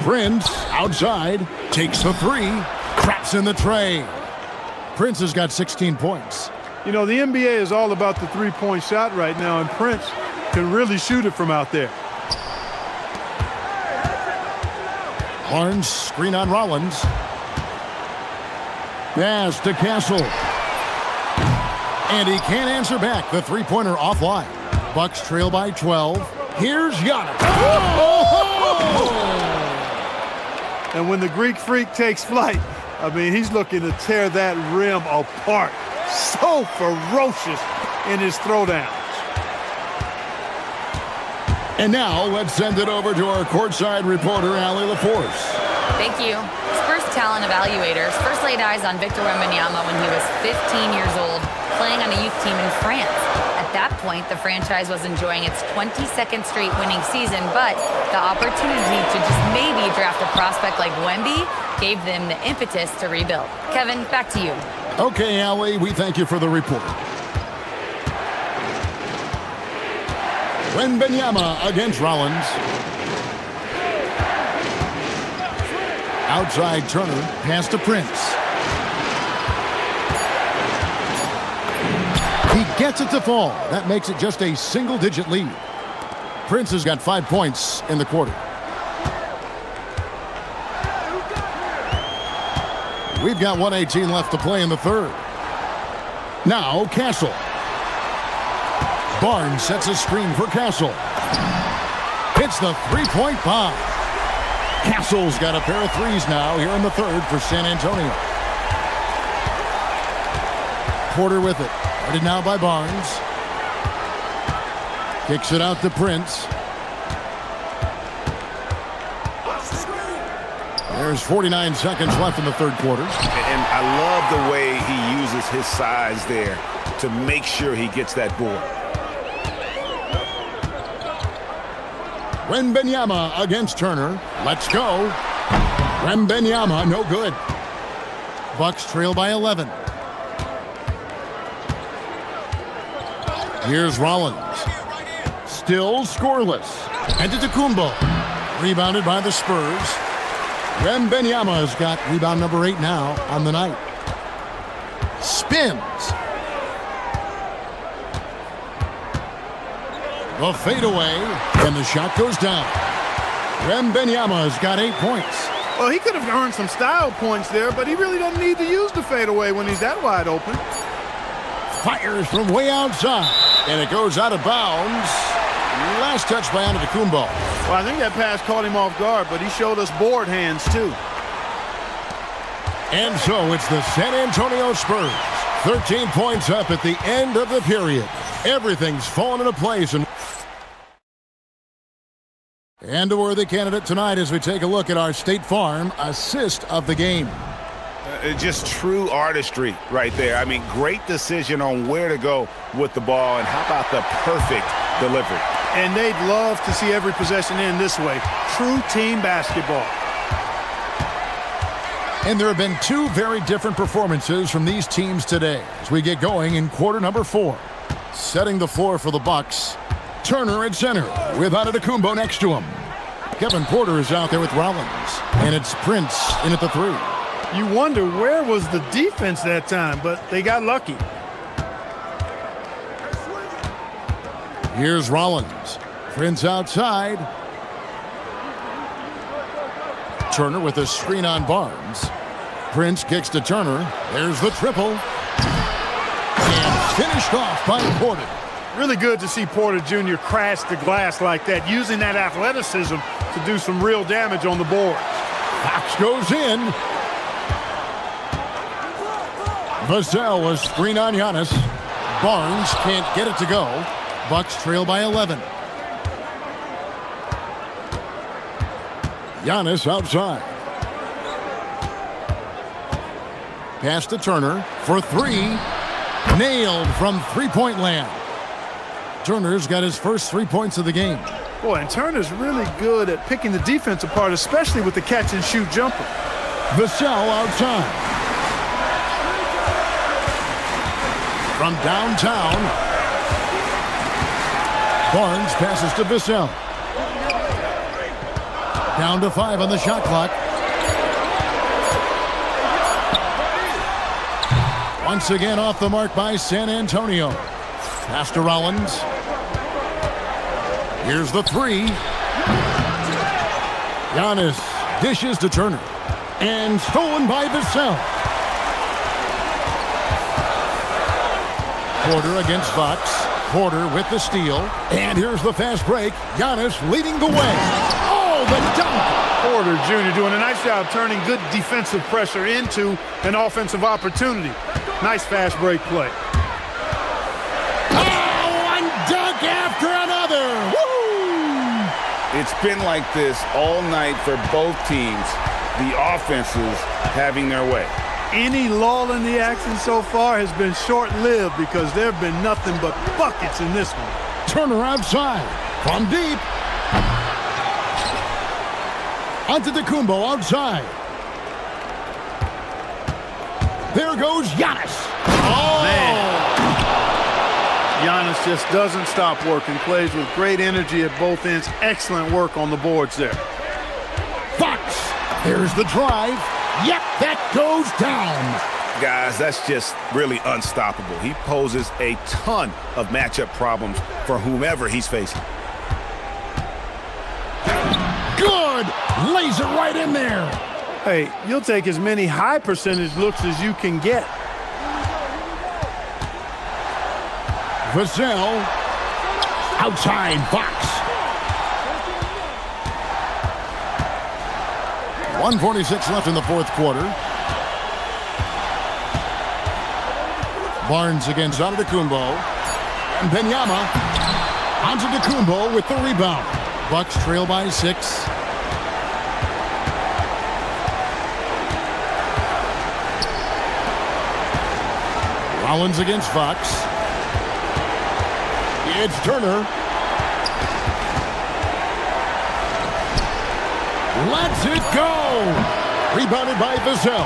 Prince outside. Takes the 3. Craps in the tray. Prince has got 16 points. You know, the NBA is all about the three-point shot right now, and Prince can really shoot it from out there. Barnes, screen on Rollins. Pass to Castle. And he can't answer back. The three-pointer offline. Bucks trail by 12. Here's Giannis. And when the Greek Freak takes flight, I mean, he's looking to tear that rim apart. So ferocious in his throwdowns. And now let's send it over to our courtside reporter, Allie LaForce. Thank you. Spurs talent evaluators first laid eyes on Victor Wembanyama when he was 15 years old, playing on a youth team in France. At that point, the franchise was enjoying its 22nd straight winning season, but the opportunity to just maybe draft a prospect like Wemby gave them the impetus to rebuild. Kevin, back to you. Okay, Allie, we thank you for the report. Wembanyama against Rollins. Outside Turner, pass to Prince. He gets it to fall. That makes it just a single-digit lead. Prince has got 5 points in the quarter. We've got 1:18 left to play in the third. Now, Castle. Barnes sets a screen for Castle. Hits the three-point bomb. Castle's got a pair of threes now here in the third for San Antonio. Porter with it. Guarded now by Barnes. Kicks it out to Prince. There's 49 seconds left in the third quarter. And I love the way he uses his size there to make sure he gets that board. Wembanyama against Turner. Let's go. Wembanyama, no good. Bucks trail by 11. Here's Rollins. Still scoreless. Antetokounmpo. Rebounded by the Spurs. Wembanyama has got rebound number 8 now on the night. Spins. The fadeaway, and the shot goes down. Wembanyama has got 8 points. Well, he could have earned some style points there, but he really doesn't need to use the fadeaway when he's that wide open. Fires from way outside, and it goes out of bounds. Last touch by Antetokounmpo. Well, I think that pass caught him off guard, but he showed us board hands, too. And so it's the San Antonio Spurs. 13 points up at the end of the period. Everything's fallen into place. And a worthy candidate tonight as we take a look at our State Farm assist of the game. Just true artistry right there. I mean, great decision on where to go with the ball, and how about the perfect delivery. And they'd love to see every possession end this way. True team basketball. And there have been 2 very different performances from these teams today as we get going in quarter number 4. Setting the floor for the Bucks, Turner at center with Antetokounmpo next to him. Kevin Porter is out there with Rollins, and it's Prince in at the 3. You wonder where was the defense that time, but they got lucky. Here's Rollins. Prince outside. Turner with a screen on Barnes. Prince kicks to Turner. There's the triple. And finished off by Porter. Really good to see Porter Jr. crash the glass like that, using that athleticism to do some real damage on the board. Fox goes in. Vassell was screen on Giannis. Barnes can't get it to go. Bucks trail by 11. Giannis outside. Pass to Turner for 3. Nailed from three-point land. Turner's got his first 3 points of the game. Boy, and Turner's really good at picking the defense apart, especially with the catch-and-shoot jumper. Vassell outside. From downtown, Barnes passes to Vassell. Down to 5 on the shot clock. Once again off the mark by San Antonio. Pass to Rollins. Here's the 3. Giannis dishes to Turner. And stolen by Vassell. Porter against Fox. Porter with the steal. And here's the fast break. Giannis leading the way. Oh, the dunk! Porter Jr. doing a nice job turning good defensive pressure into an offensive opportunity. Nice fast break play. Oh, one dunk after another! Woo! It's been like this all night for both teams. the offenses having their way. Any lull in the action so far has been short-lived because there have been nothing but buckets in this one. Turner outside. From deep. Antetokounmpo outside. There goes Giannis. Oh! Man. Giannis just doesn't stop working. Plays with great energy at both ends. Excellent work on the boards there. Fox. There's the drive. Yep, that goes down. Guys, that's just really unstoppable. He poses a ton of matchup problems for whomever he's facing. Good. Lays it right in there. Hey, you'll take as many high percentage looks as you can get. Vassell. Outside Fox. 1:46 left in the fourth quarter. Barnes against Antetokounmpo. And Benyama. Antetokounmpo with the rebound. Bucks trail by 6. Rollins against Fox. It's Turner. Lets it go. Rebounded by Vassell.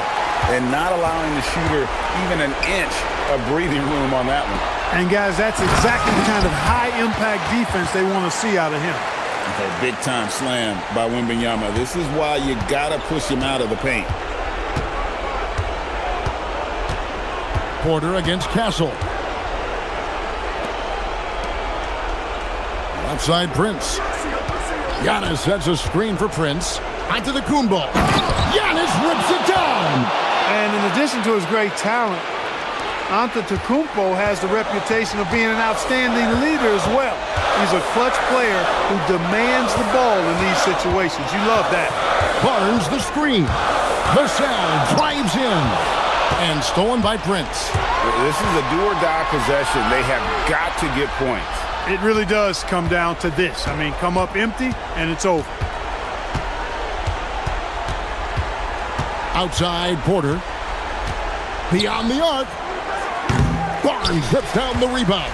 And not allowing the shooter even an inch of breathing room on that one. And guys, that's exactly the kind of high-impact defense they want to see out of him. Okay, big-time slam by Wembanyama. This is why you got to push him out of the paint. Porter against Castle. Outside Prince. Giannis sets a screen for Prince. Antetokounmpo. Giannis rips it down. And in addition to his great talent, Antetokounmpo has the reputation of being an outstanding leader as well. He's a clutch player who demands the ball in these situations. You love that. Barnes the screen. Vassell drives in. And stolen by Prince. This is a do-or-die possession. They have got to get points. It really does come down to this. I mean, come up empty, and it's over. Outside Porter. Beyond the arc. Barnes rips down the rebound.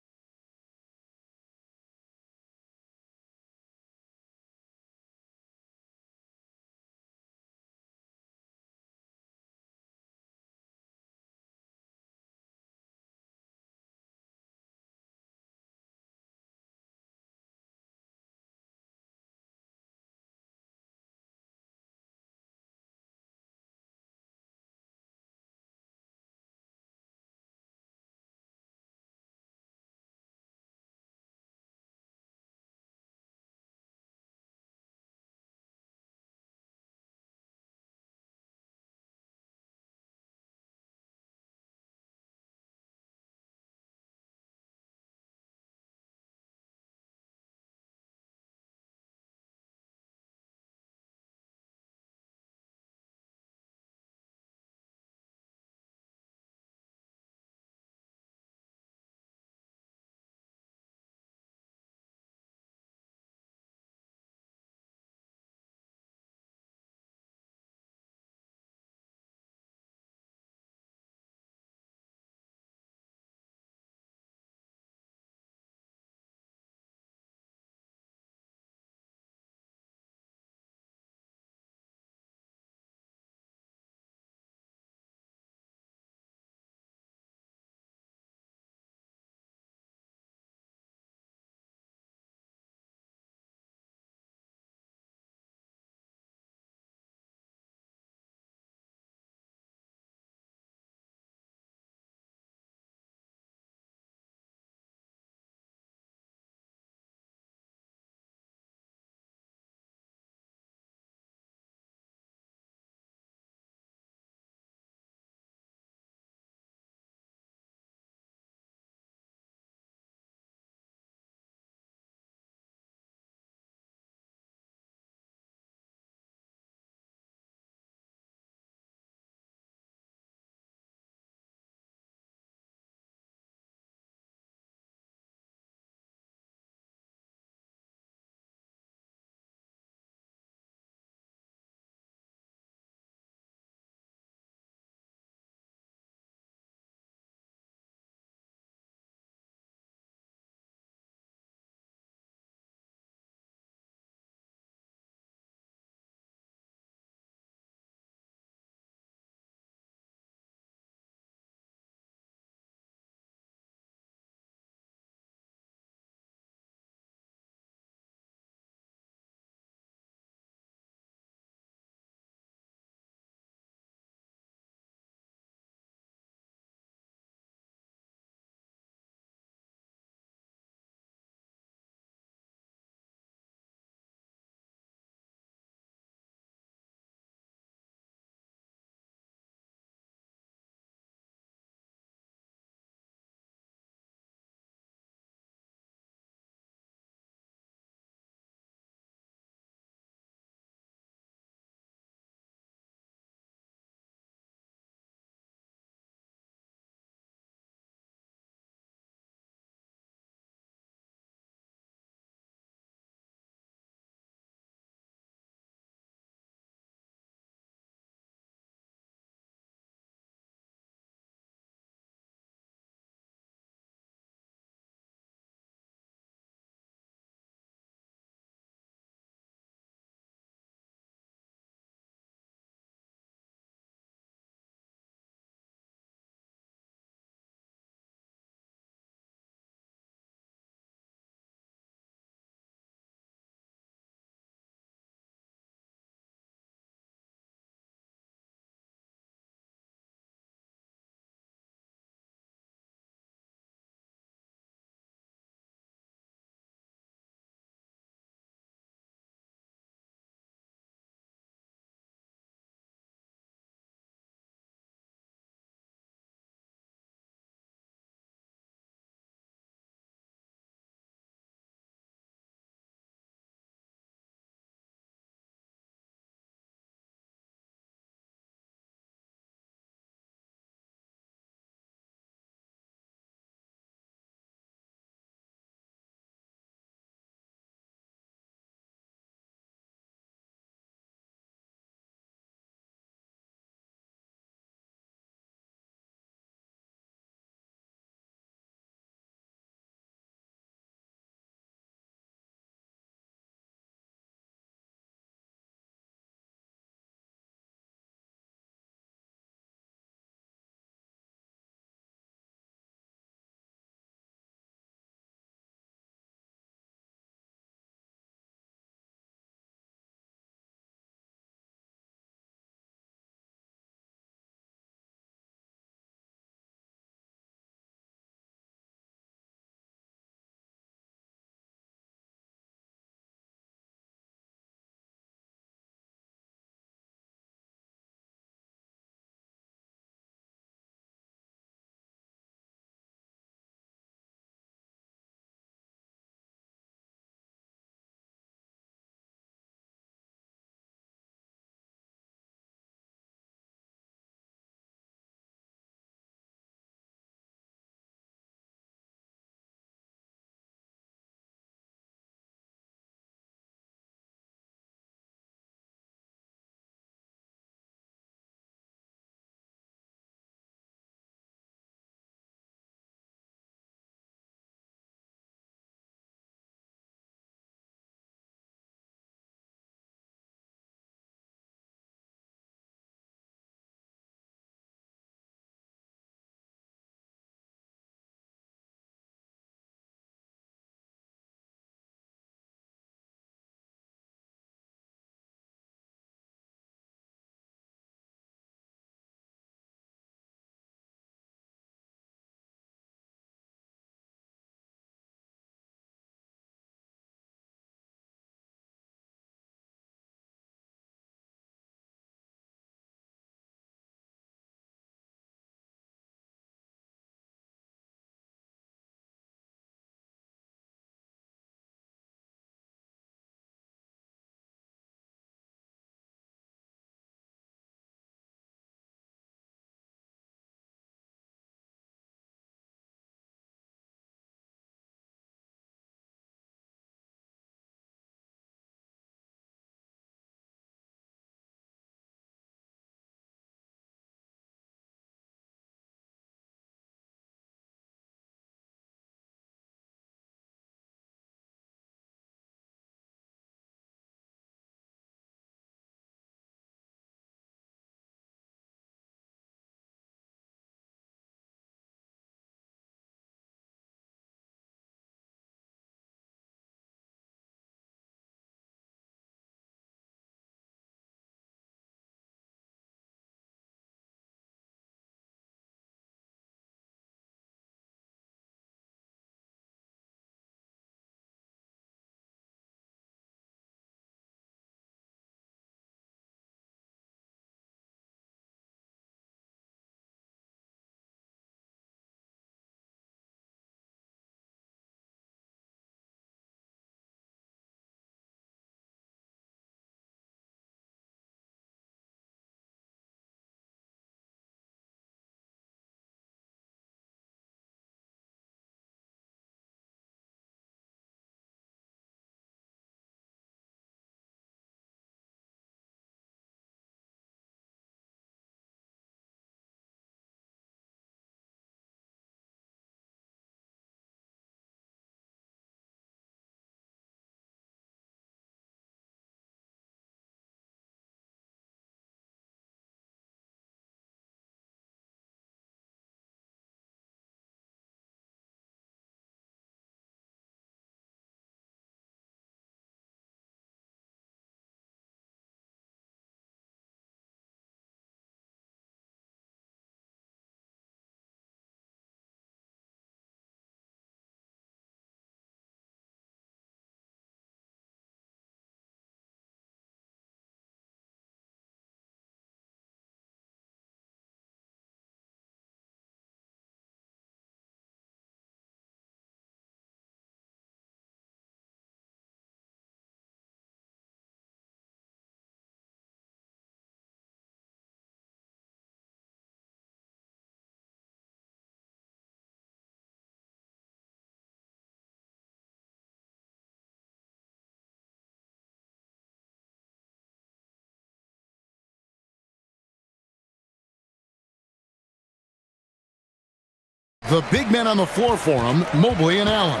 The big men on the floor for him, Mobley and Allen.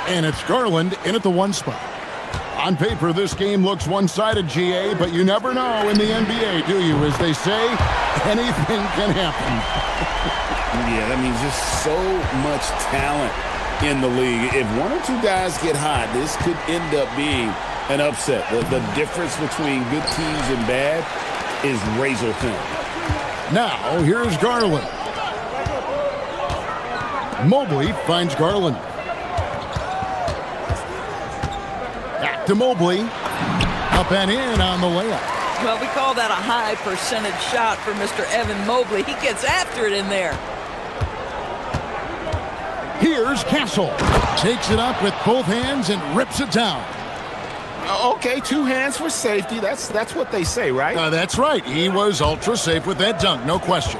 And it's Garland in at the 1 spot. On paper, this game looks one-sided, GA, but you never know in the NBA, do you? As they say, anything can happen. Yeah, I mean, just so much talent in the league. If one or two guys get hot, this could end up being an upset. The difference between good teams and bad is razor thin. Now, here's Garland. Mobley finds Garland. Back to Mobley. Up and in on the layup. Well, we call that a high percentage shot for Mr. Evan Mobley. He gets after it in there. Here's Castle. Takes it up with both hands and rips it down. Okay, 2 hands for safety. That's what they say, right? That's right. He was ultra safe with that dunk, no question.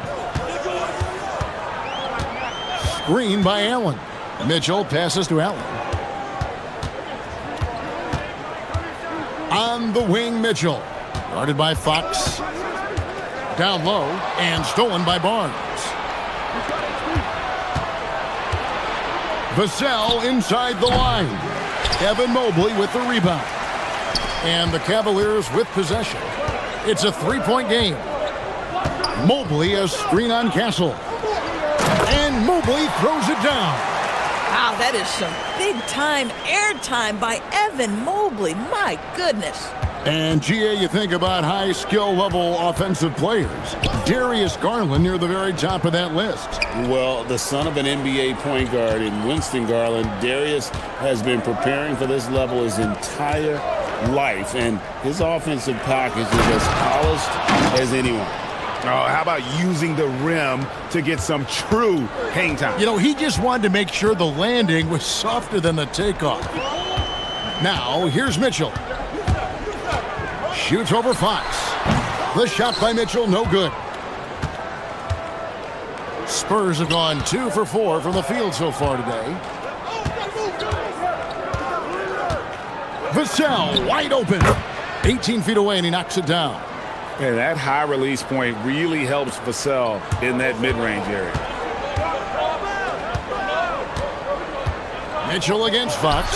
Screen by Allen. Mitchell passes to Allen. On the wing, Mitchell. Guarded by Fox. Down low and stolen by Barnes. Vassell inside the line. Evan Mobley with the rebound. And the Cavaliers with possession. It's a 3-point game. Mobley a screen on Castle. And Mobley throws it down. Wow, that is some big-time airtime by Evan Mobley. My goodness. And, GA, you think about high skill level offensive players. Darius Garland near the very top of that list. Well, the son of an NBA point guard in Winston Garland, Darius has been preparing for this level his entire life, and his offensive package is as polished as anyone. Oh, how about using the rim to get some true hang time? You know, he just wanted to make sure the landing was softer than the takeoff. Now, here's Mitchell. Shoots over Fox. The shot by Mitchell, no good. Spurs have gone 2 for 4 from the field so far today. Vassell wide open. 18 feet away, and he knocks it down. And that high release point really helps Vassell in that mid-range area. Mitchell against Fox.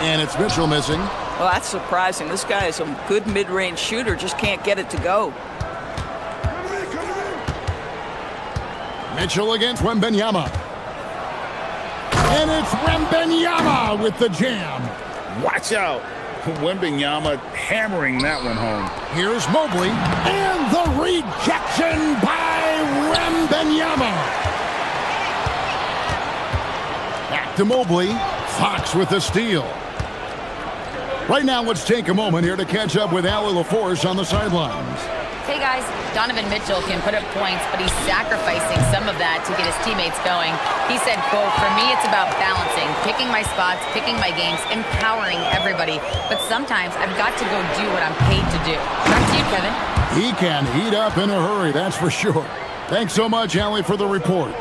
And it's Mitchell missing. Well, that's surprising. This guy is a good mid-range shooter, just can't get it to go. Mitchell against Wembanyama. And it's Wembanyama with the jam. Watch out. Wembanyama hammering that one home. Here's Mobley. And the rejection by Wembanyama. Back to Mobley. Fox with the steal. Right now, let's take a moment here to catch up with Allie LaForce on the sidelines. Hey guys, Donovan Mitchell can put up points, but he's sacrificing some of that to get his teammates going. He said, quote, "For me, it's about balancing, picking my spots, picking my games, empowering everybody. But sometimes I've got to go do what I'm paid to do." Back to you, Kevin. He can heat up in a hurry, that's for sure. Thanks so much, Allie, for the report.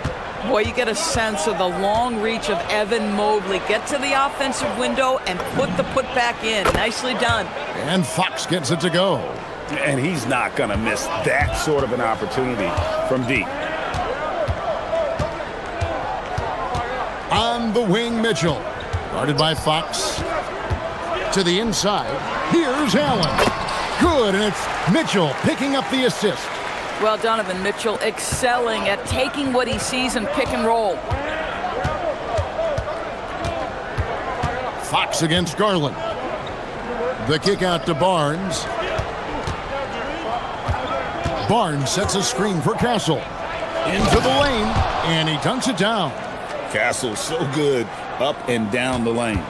Boy, you get a sense of the long reach of Evan Mobley. Get to the offensive window and put the putback in. Nicely done. And Fox gets it to go. And he's not going to miss that sort of an opportunity from deep. On the wing, Mitchell. Guarded by Fox. To the inside. Here's Allen. Good, and it's Mitchell picking up the assist. Well, Donovan Mitchell excelling at taking what he sees and pick and roll. Fox against Garland. The kick out to Barnes. Barnes sets a screen for Castle. Into the lane, and he dunks it down. Castle so good up and down the lane.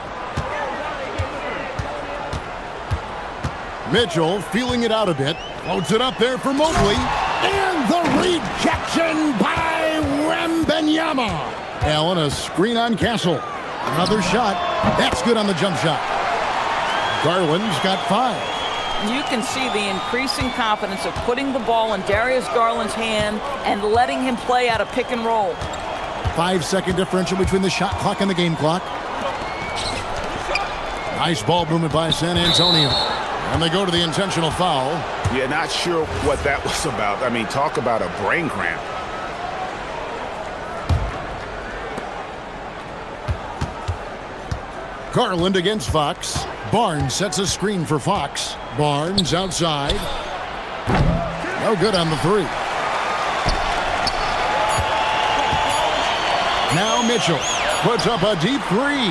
Mitchell feeling it out a bit. Floats it up there for Mobley. And the rejection by Wembanyama. Allen, a screen on Castle. Another shot. That's good on the jump shot. Garland's got 5. You can see the increasing confidence of putting the ball in Darius Garland's hand and letting him play out a pick and roll. 5-second differential between the shot clock and the game clock. Nice ball movement by San Antonio. And they go to the intentional foul. Yeah, not sure what that was about. I mean, talk about a brain cramp. Garland against Fox. Barnes sets a screen for Fox. Barnes outside. No good on the three. Now Mitchell puts up a deep three.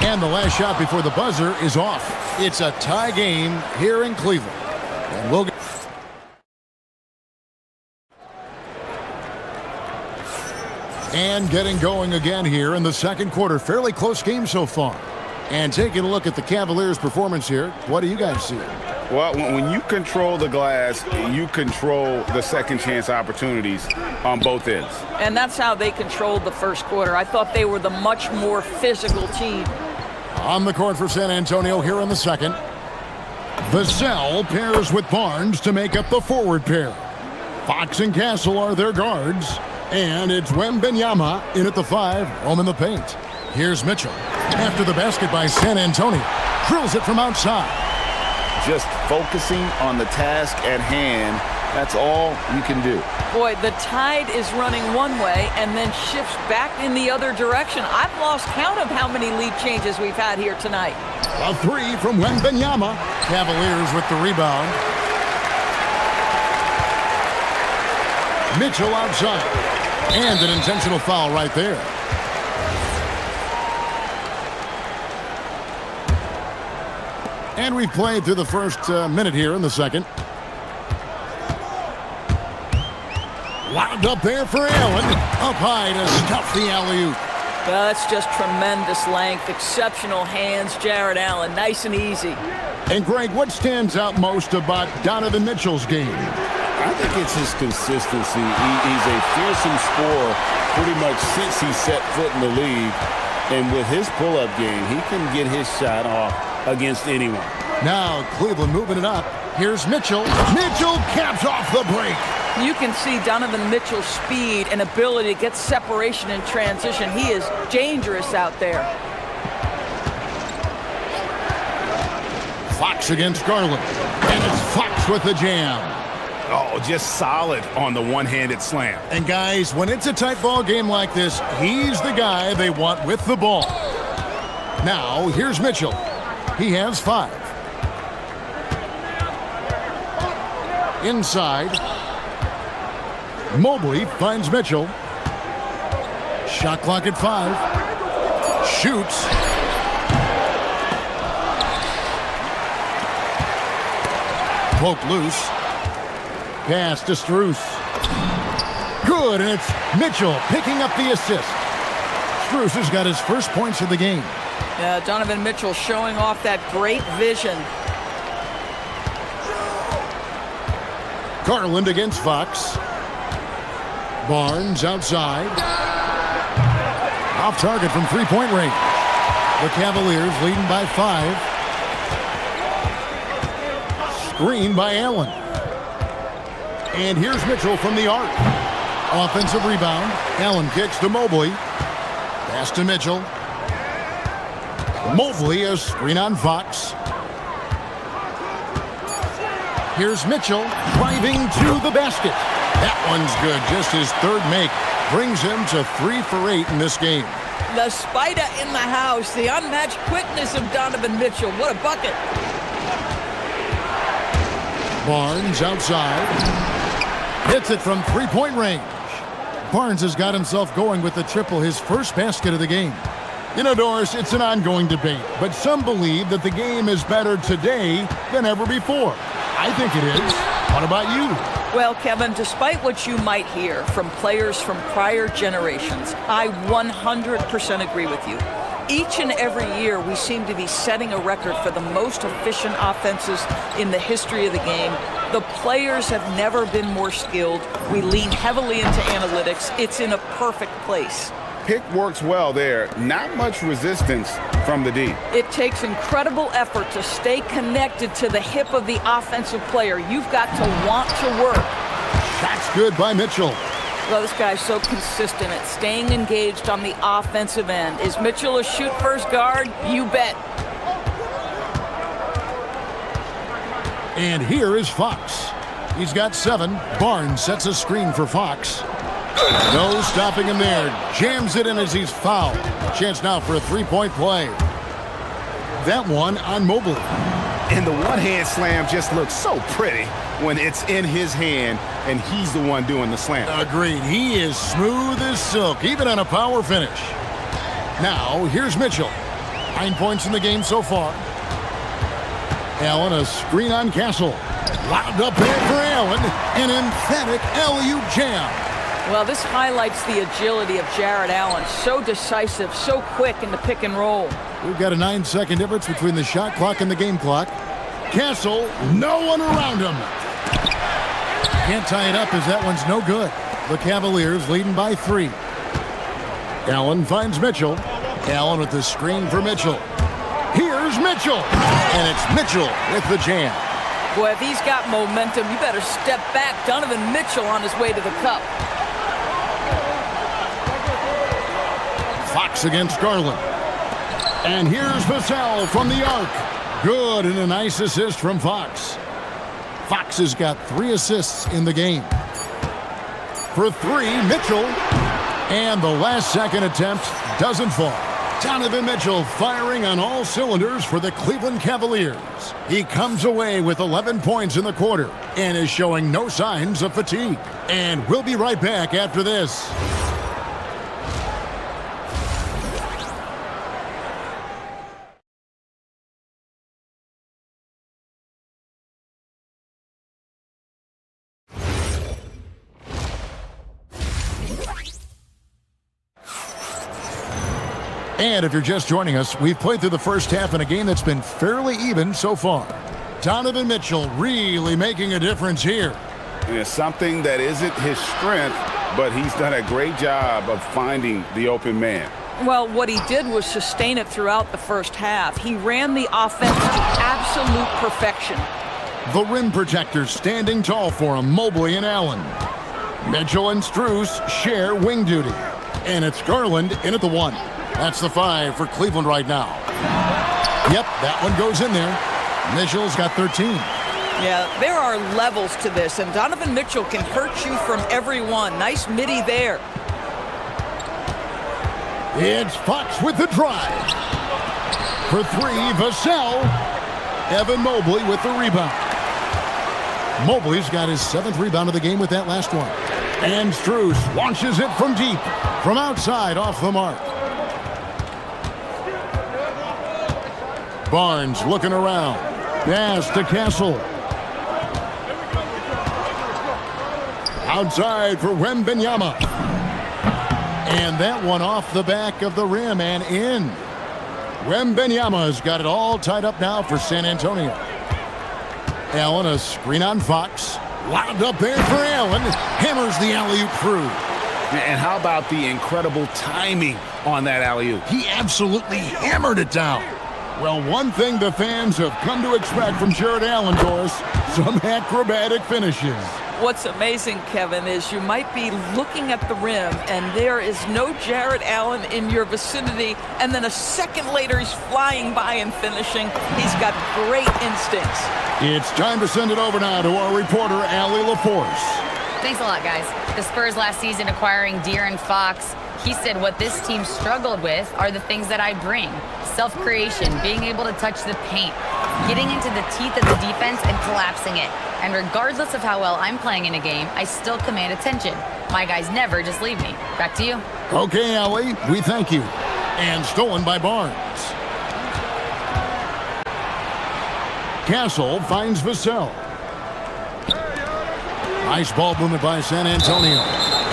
And the last shot before the buzzer is off. It's a tie game here in Cleveland. And we'll get... And getting going again here in the second quarter. Fairly close game so far. And taking a look at the Cavaliers' performance here, what do you guys see? Well, when you control the glass, you control the second chance opportunities on both ends. And that's how they controlled the first quarter. I thought they were the much more physical team. On the court for San Antonio here in the second. Vassell pairs with Barnes to make up the forward pair. Fox and Castle are their guards. And it's Wembanyama in at the 5, home in the paint. Here's Mitchell. After the basket by San Antonio. Drills it from outside. Just focusing on the task at hand, that's all you can do. Boy, the tide is running one way and then shifts back in the other direction. I've lost count of how many lead changes we've had here tonight. A 3 from Wembanyama. Cavaliers with the rebound. Mitchell outside. And an intentional foul right there. And we've played through the first minute here in the second. Wound up there for Allen. Up high to stuff the alley-oop. That's just tremendous length, exceptional hands, Jared Allen. Nice and easy. And Greg, what stands out most about Donovan Mitchell's game? I think it's his consistency. He's a fearsome scorer pretty much since he set foot in the league. And with his pull-up game, he can get his shot off against anyone. Now Cleveland moving it up. Here's Mitchell. Mitchell caps off the break. You can see Donovan Mitchell's speed and ability to get separation in transition. He is dangerous out there. Fox against Garland. And it's Fox with the jam. Oh, just solid on the one-handed slam. And guys, when it's a tight ball game like this, he's the guy they want with the ball. Now, here's Mitchell. He has 5. Inside. Mobley finds Mitchell. Shot clock at 5. Shoots. Poke loose. Pass to Strus. Good, and it's Mitchell picking up the assist. Strus has got his first points of the game. Yeah, Donovan Mitchell showing off that great vision. Garland against Fox. Barnes outside. Off target from three-point range. The Cavaliers leading by 5. Screen by Allen. And here's Mitchell from the arc. Offensive rebound. Allen kicks to Mobley. Pass to Mitchell. Mobley, a screen on Fox. Here's Mitchell driving to the basket. That one's good. Just his third make brings him to 3 for 8 in this game. The spider in the house. The unmatched quickness of Donovan Mitchell. What a bucket. Barnes outside. Hits it from three-point range. Barnes has got himself going with the triple, his first basket of the game. You know, Doris, it's an ongoing debate, but some believe that the game is better today than ever before. I think it is. What about you? Well, Kevin, despite what you might hear from players from prior generations, I 100% agree with you. Each and every year, we seem to be setting a record for the most efficient offenses in the history of the game. The players have never been more skilled. We lean heavily into analytics. It's in a perfect place. Pick works well there. Not much resistance from the D. It takes incredible effort to stay connected to the hip of the offensive player. You've got to want to work. That's good by Mitchell. Well, this guy's so consistent at staying engaged on the offensive end. Is Mitchell a shoot-first guard? You bet. And here is Fox. He's got 7. Barnes sets a screen for Fox. No stopping him there. Jams it in as he's fouled. Chance now for a three-point play. that one on Mobley. And the one-hand slam just looks so pretty when it's in his hand and he's the one doing the slam. Agreed. He is smooth as silk, even on a power finish. Now, here's Mitchell. 9 points in the game so far. Allen, a screen on Castle. Lobbed up there for Allen. An emphatic alley-oop jam. Well, this highlights the agility of Jared Allen. So decisive, so quick in the pick and roll. We've got a 9-second difference between the shot clock and the game clock. Castle, no one around him. Can't tie it up as that one's no good. The Cavaliers leading by 3. Allen finds Mitchell. Allen with the screen for Mitchell. Here's Mitchell. And it's Mitchell with the jam. Boy, if he's got momentum, you better step back. Donovan Mitchell on his way to the cup. Fox against Garland. And here's Vassell from the arc. Good, and a nice assist from Fox. Fox has got 3 assists in the game. For 3, Mitchell. And the last second attempt doesn't fall. Donovan Mitchell firing on all cylinders for the Cleveland Cavaliers. He comes away with 11 points in the quarter and is showing no signs of fatigue. And we'll be right back after this. And if you're just joining us, we've played through the first half in a game that's been fairly even so far. Donovan Mitchell really making a difference here. And it's something that isn't his strength, but he's done a great job of finding the open man. Well, what he did was sustain it throughout the first half. He ran the offense to absolute perfection. The rim protectors standing tall for him, Mobley and Allen. Mitchell and Strus share wing duty. And it's Garland in at the 1. That's the 5 for Cleveland right now. Yep, that one goes in there. Mitchell's got 13. Yeah, there are levels to this, and Donovan Mitchell can hurt you from every one. Nice midi there. It's Fox with the drive. For 3, Vassell. Evan Mobley with the rebound. Mobley's got his 7th rebound of the game with that last one. And Strus launches it from deep. From outside, off the mark. Barnes looking around. Pass to Castle. Outside for Wembanyama. And that one off the back of the rim and in. Wembanyama's got it all tied up now for San Antonio. Allen, a screen on Fox. Lobbed up there for Allen. Hammers the alley-oop through. And how about the incredible timing on that alley-oop? He absolutely hammered it down. Well, one thing the fans have come to expect from Jared Allen, Doris, some acrobatic finishes. What's amazing, Kevin, is you might be looking at the rim and there is no Jared Allen in your vicinity, and then a second later he's flying by and finishing. He's got great instincts. It's time to send it over now to our reporter, Allie LaForce. Thanks a lot, guys. The Spurs last season acquiring De'Aaron Fox. He said what this team struggled with are the things that I bring. Self-creation, being able to touch the paint, getting into the teeth of the defense and collapsing it. And regardless of how well I'm playing in a game, I still command attention. My guys never just leave me. Back to you. Okay, Allie, we thank you. And stolen by Barnes. Castle finds Vassell. Nice ball movement by San Antonio.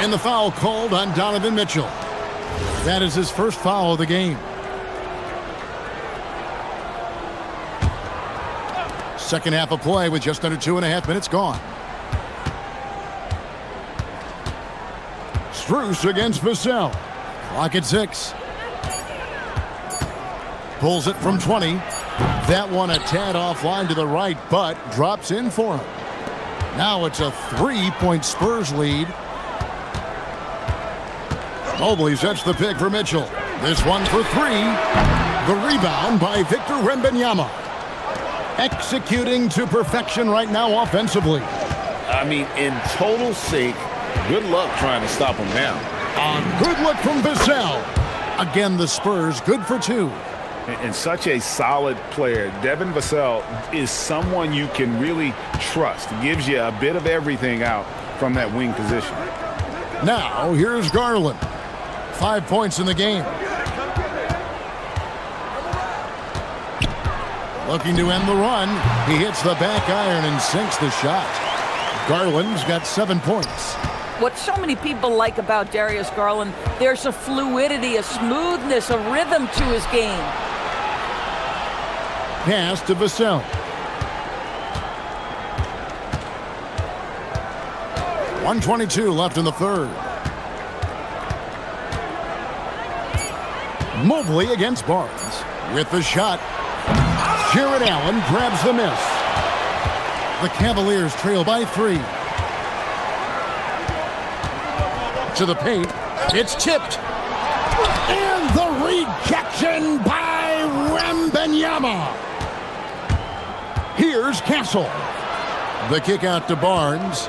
And the foul called on Donovan Mitchell. That is his first foul of the game. Second half of play with just under 2.5 minutes gone. Strus against Vassell. Clock at 6. Pulls it from 20. That one a tad offline to the right, but drops in for him. Now it's a 3-point Spurs lead. Mobley sets the pick for Mitchell. This one for 3. The rebound by Victor Wembanyama. Executing to perfection right now offensively. I mean, in total sync. Good luck trying to stop him now. A good look from Vassell. Again, the Spurs good for 2. And such a solid player. Devin Vassell is someone you can really trust. Gives you a bit of everything out from that wing position. Now, here's Garland. 5 points in the game. Looking to end the run. He hits the back iron and sinks the shot. Garland's got 7 points. What so many people like about Darius Garland, there's a fluidity, a smoothness, a rhythm to his game. Pass to Vassell. 1:22 left in the third. Mobley against Barnes. With the shot. Jared Allen grabs the miss. The Cavaliers trail by 3. To the paint. It's tipped. And the rejection by Wembanyama. Here's Castle. The kick out to Barnes.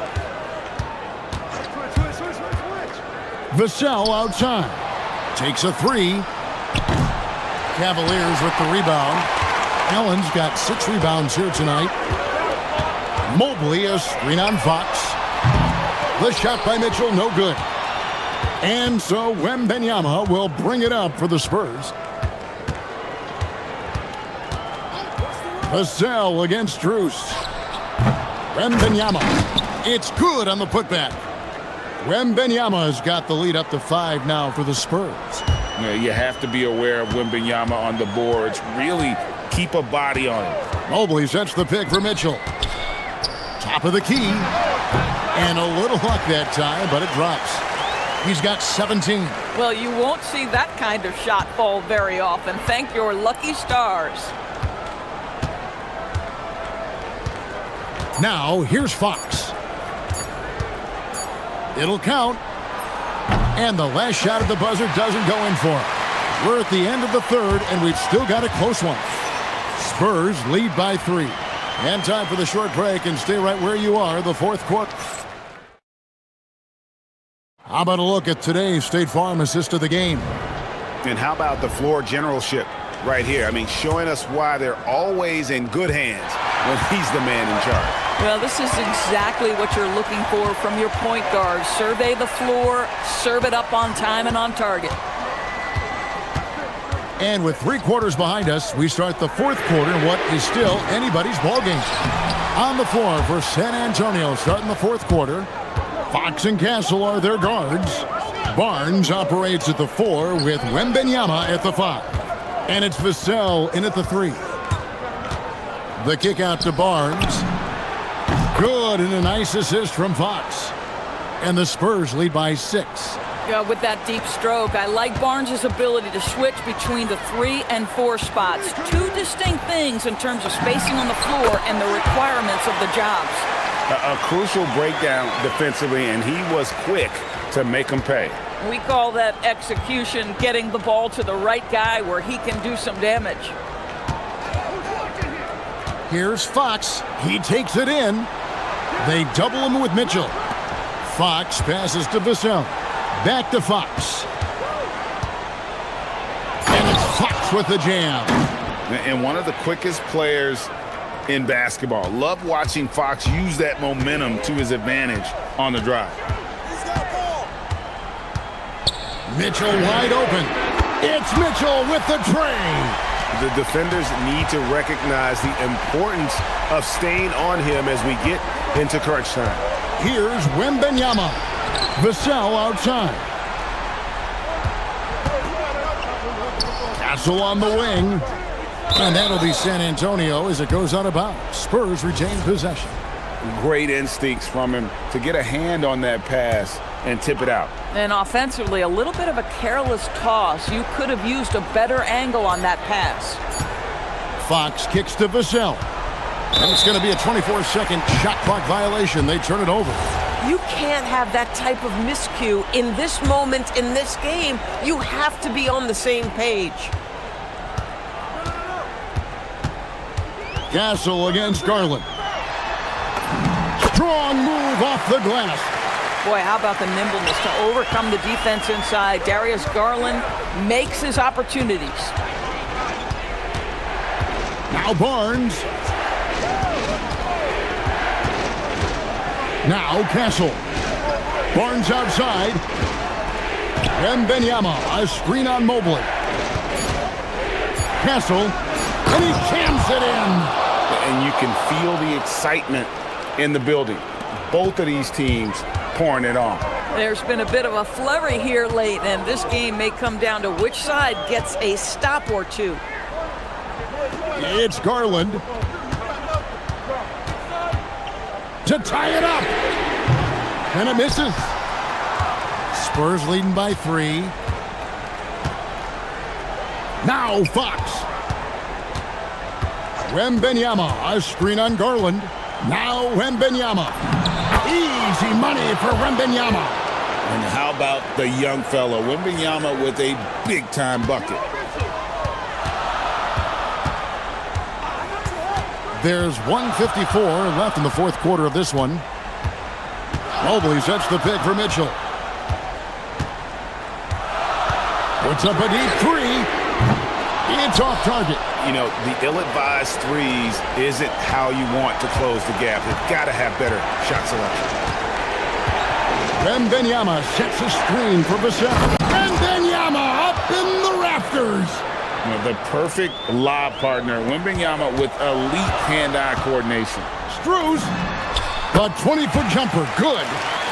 Vassell outside. Takes a 3. Cavaliers with the rebound. Allen's got 6 rebounds here tonight. Mobley a screen on Fox. The shot by Mitchell, no good. And so Wembanyama will bring it up for the Spurs. Vassell against Strus. Wembanyama. It's good on the putback. Wembanyama's got the lead up to 5 now for the Spurs. You have to be aware of Wembanyama on the boards. Really keep a body on him. Mobley sets the pick for Mitchell. Top of the key. And a little luck that time, but it drops. He's got 17. Well, you won't see that kind of shot fall very often. Thank your lucky stars. Now, here's Fox. It'll count. And the last shot at the buzzer doesn't go in for it. We're at the end of the third, and we've still got a close one. Spurs lead by 3. And time for the short break, and stay right where you are, the fourth quarter. How about a look at today's State Farm assist of the game? And how about the floor generalship right here? I mean, showing us why they're always in good hands when he's the man in charge. Well, this is exactly what you're looking for from your point guard. Survey the floor, serve it up on time and on target. And with 3 quarters behind us, we start the fourth quarter in what is still anybody's ballgame. On the floor for San Antonio, starting the fourth quarter. Fox and Castle are their guards. Barnes operates at the 4 with Wembanyama at the 5. And it's Vassell in at the 3. The kick out to Barnes. Good, and a nice assist from Fox. And the Spurs lead by 6. Yeah, with that deep stroke, I like Barnes' ability to switch between the 3 and 4 spots. 2 distinct things in terms of spacing on the floor and the requirements of the jobs. A crucial breakdown defensively, and he was quick to make him pay. We call that execution, getting the ball to the right guy where he can do some damage. Here's Fox. He takes it in. They double him with Mitchell. Fox passes to Vassell. Back to Fox. And it's Fox with the jam. And one of the quickest players in basketball. Love watching Fox use that momentum to his advantage on the drive. Mitchell wide open. It's Mitchell with the tray. The defenders need to recognize the importance of staying on him as we get into crunch time. Here's Wembanyama. Vassell outside. Castle on the wing. And that'll be San Antonio as it goes out of bounds. Spurs retain possession. Great instincts from him to get a hand on that pass and tip it out. And offensively, a little bit of a careless toss. You could have used a better angle on that pass. Fox kicks to Vassell. And it's going to be a 24-second shot clock violation. They turn it over. You can't have that type of miscue in this moment in this game. You have to be on the same page. Castle against Garland. Strong move off the glass. Boy, how about the nimbleness to overcome the defense inside. Darius Garland makes his opportunities. Now Barnes. Now Castle. Barnes outside. Wembanyama, a screen on Mobley. Castle, and he jams it in. And you can feel the excitement in the building. Both of these teams pouring it on. There's been a bit of a flurry here late, and this game may come down to which side gets a stop or two. It's Garland to tie it up, and it misses. Spurs leading by 3. Now Fox. Wembanyama, a screen on Garland. Now Wembanyama. Easy money for Wembanyama. And how about the young fella, Wembanyama, with a big-time bucket. There's 1:54 left in the fourth quarter of this one. Mobley sets the pick for Mitchell. Puts up a deep 3. It's off target. You know, the ill-advised threes isn't how you want to close the gap. They've got to have better shot selection. Wembanyama sets a screen for Vassell. Wembanyama up in the rafters. You know, the perfect lob partner, Wembanyama, with elite hand-eye coordination. Struz, a 20-foot jumper, good.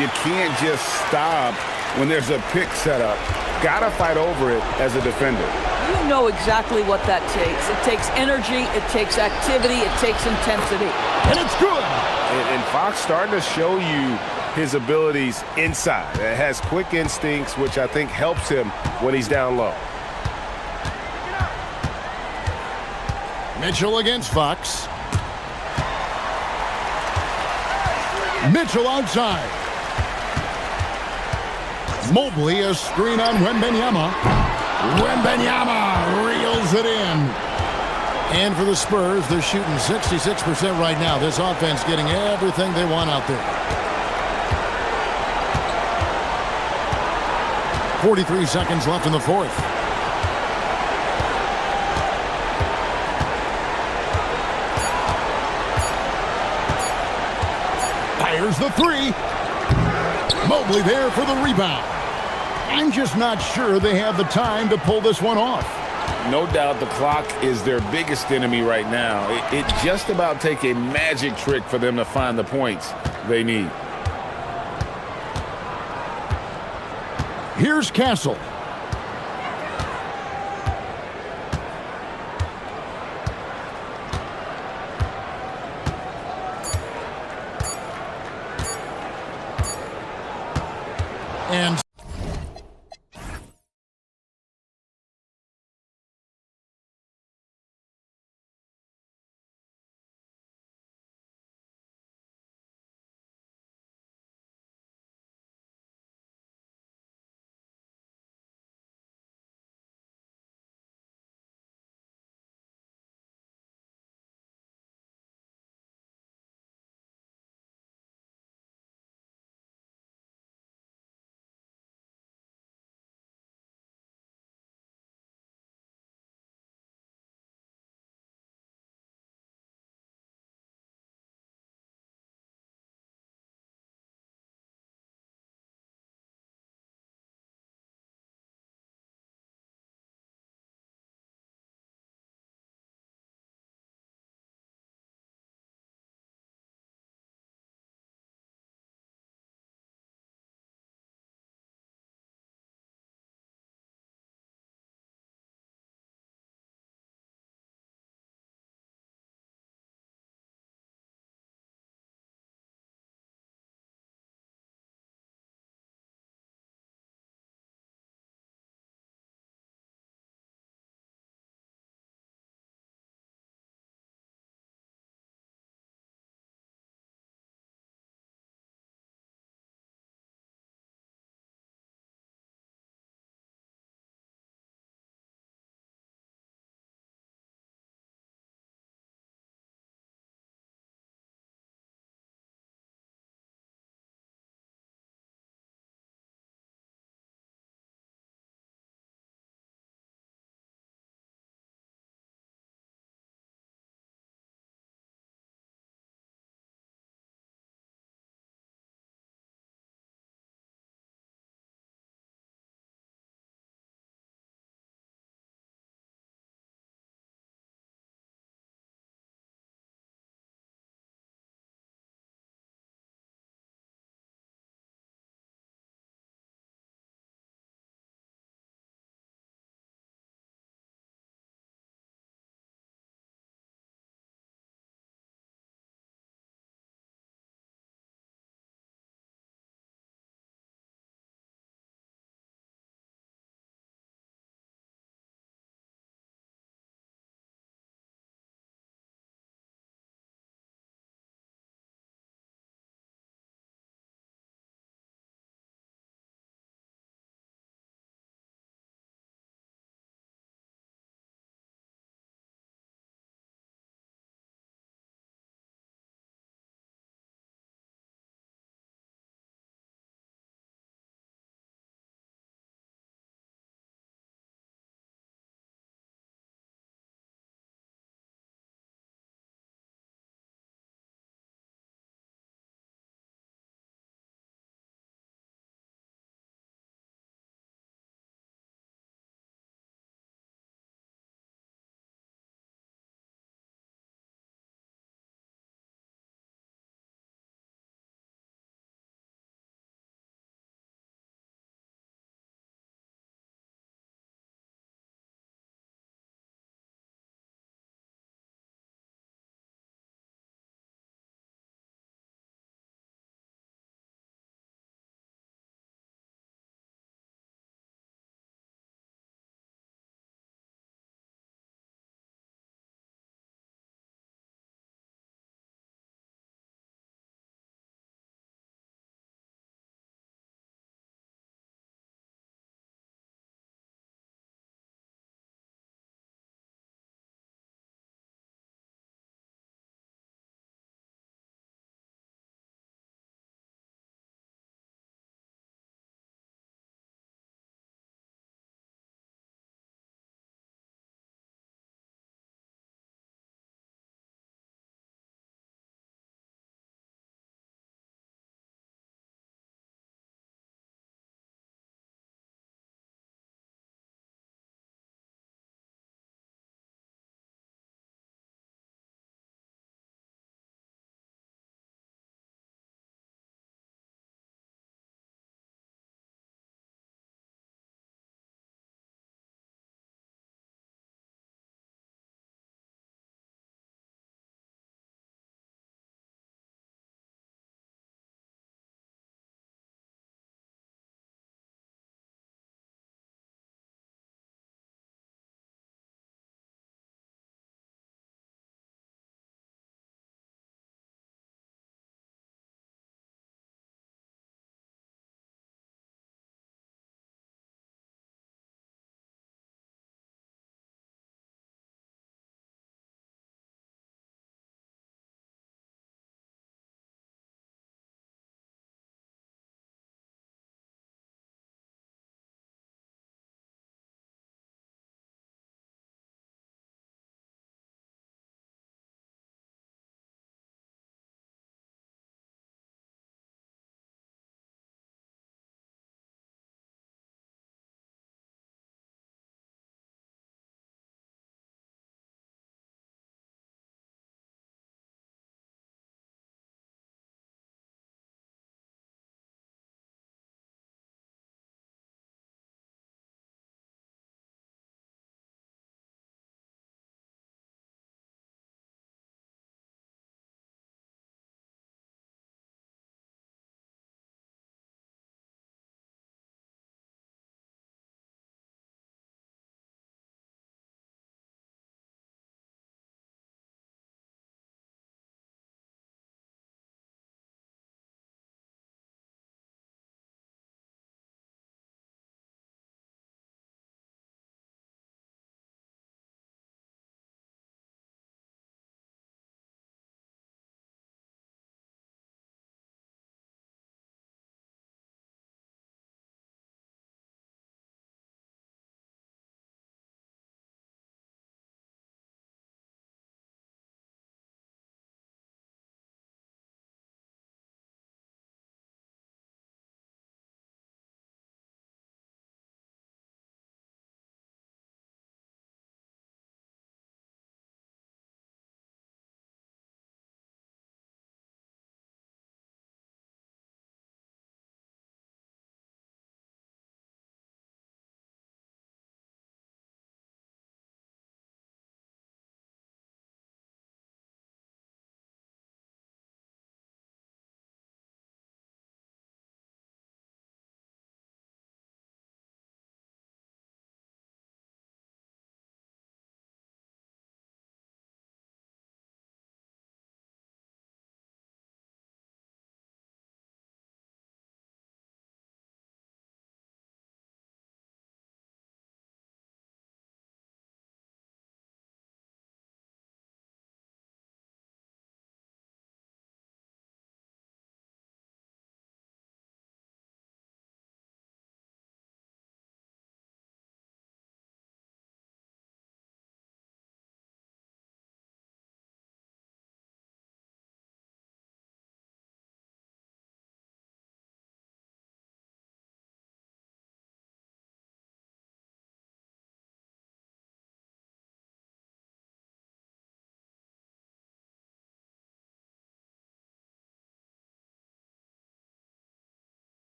You can't just stop when there's a pick set up. Gotta fight over it as a defender. You know exactly what that takes. It takes energy, it takes activity, it takes intensity. And it's good. And Fox starting to show you his abilities inside. It has quick instincts, which I think helps him when he's down low. Mitchell against Fox. Mitchell outside. Mobley, a screen on Wembanyama. Wembanyama reels it in. And for the Spurs, they're shooting 66% right now. This offense getting everything they want out there. 43 seconds left in the fourth. Fires the 3. Mobley there for the rebound. I'm just not sure they have the time to pull this one off. No doubt the clock is their biggest enemy right now. It just about take a magic trick for them to find the points they need. Here's Castle. And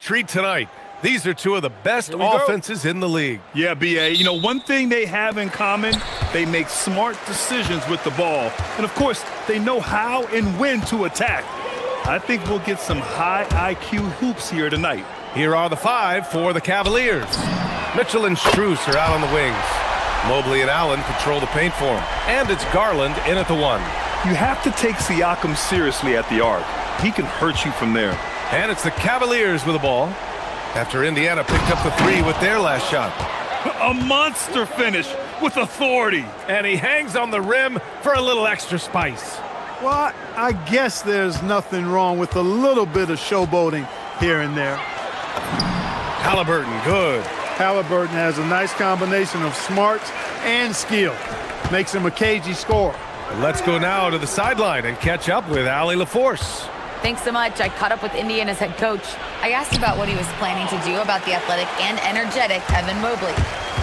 treat tonight. These are two of the best offenses in the league. Yeah, B.A. You know, one thing they have in common, they make smart decisions with the ball. And, of course, they know how and when to attack. I think we'll get some high IQ hoops here tonight. Here are the 5 for the Cavaliers. Mitchell and Strus are out on the wings. Mobley and Allen control the paint for him. And it's Garland in at the 1. You have to take Siakam seriously at the arc. He can hurt you from there. And it's the Cavaliers with the ball, after Indiana picked up the 3 with their last shot. A monster finish with authority. And he hangs on the rim for a little extra spice. Well, I guess there's nothing wrong with a little bit of showboating here and there. Halliburton, good. Halliburton has a nice combination of smarts and skill. Makes him a cagey scorer. Let's go now to the sideline and catch up with Allie LaForce. Thanks so much. I caught up with Indiana's head coach. I asked about what he was planning to do about the athletic and energetic Evan Mobley.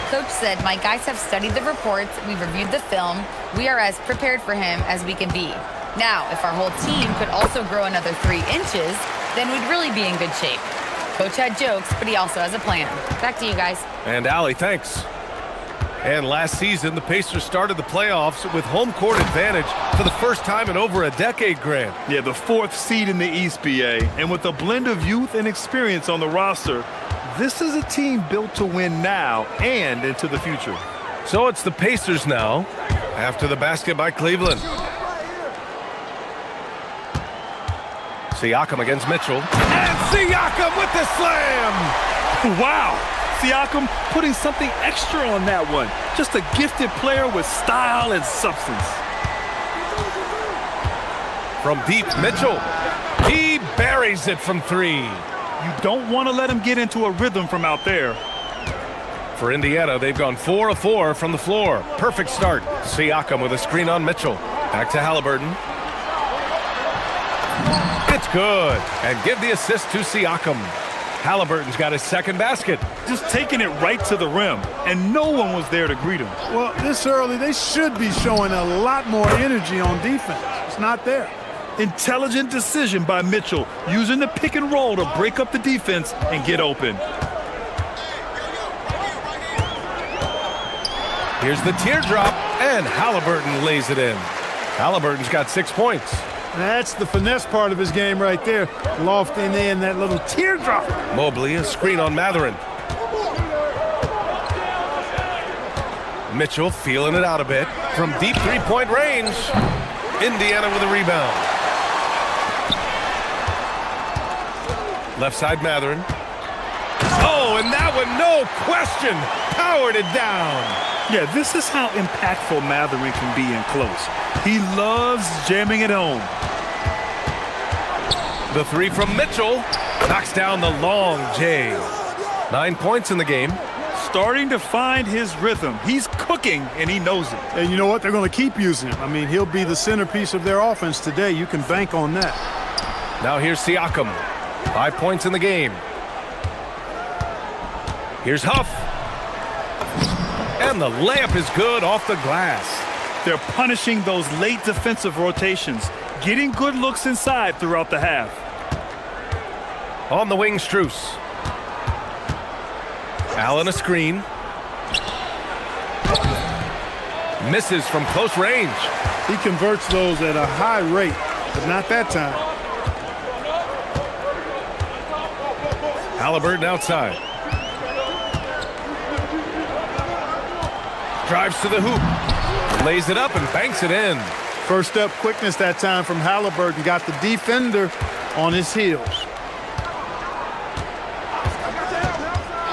Coach said, my guys have studied the reports, we've reviewed the film, we are as prepared for him as we can be. Now, if our whole team could also grow another 3 inches, then we'd really be in good shape. Coach had jokes, but he also has a plan. Back to you guys. And Allie, thanks. And last season, the Pacers started the playoffs with home court advantage for the first time in over a decade, Grant. Yeah, the 4th seed in the East, BA. And with a blend of youth and experience on the roster, this is a team built to win now and into the future. So it's the Pacers now, after the basket by Cleveland. Siakam against Mitchell. And Siakam with the slam! Wow! Siakam putting something extra on that one. Just a gifted player with style and substance. From deep, Mitchell. He buries it from 3. You don't want to let him get into a rhythm from out there. For Indiana, they've gone 4 of 4 from the floor. Perfect start. Siakam with a screen on Mitchell. Back to Halliburton. It's good. And give the assist to Siakam. Halliburton's got his 2nd basket. Just taking it right to the rim, and no one was there to greet him. Well, this early, they should be showing a lot more energy on defense. It's not there. Intelligent decision by Mitchell, using the pick and roll to break up the defense and get open. Here's the teardrop, and Halliburton lays it in. Halliburton's got 6 points. That's the finesse part of his game right there. Lofting in that little teardrop. Mobley, a screen on Matherin. Mitchell feeling it out a bit. From deep 3-point range. Indiana with a rebound. Left side, Matherin. Oh, and that one, no question, powered it down. Yeah, this is how impactful Matherin can be in close. He loves jamming it home. The 3 from Mitchell knocks down the long J. 9 points in the game. Starting to find his rhythm. He's cooking, and he knows it. And you know what? They're going to keep using him. I mean, he'll be the centerpiece of their offense today. You can bank on that. Now here's Siakam. 5 points in the game. Here's Huff. And the layup is good off the glass. They're punishing those late defensive rotations, getting good looks inside throughout the half. On the wing, Strus. Allen a screen. Misses from close range. He converts those at a high rate, but not that time. Halliburton outside. Drives to the hoop. Lays it up and banks it in. First up quickness that time from Halliburton. Got the defender on his heels.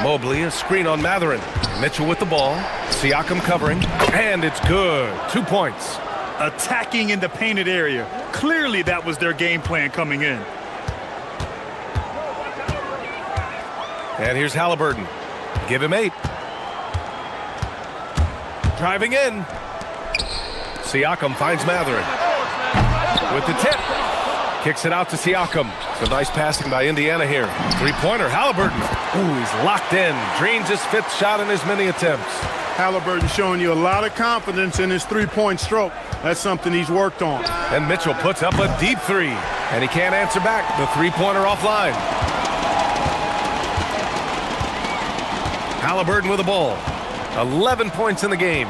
Mobley, a screen on Matherin. Mitchell with the ball. Siakam covering. And it's good. 2 points. Attacking in the painted area. Clearly that was their game plan coming in. And here's Halliburton. Give him 8. Driving in. Siakam finds Matherin. With the tip. Kicks it out to Siakam. So nice passing by Indiana here. 3-pointer, Halliburton. Ooh, he's locked in. Drains his 5th shot in as many attempts. Halliburton showing you a lot of confidence in his 3-point stroke. That's something he's worked on. And Mitchell puts up a deep 3. And he can't answer back. The 3-pointer offline. Halliburton with the ball. 11 points in the game.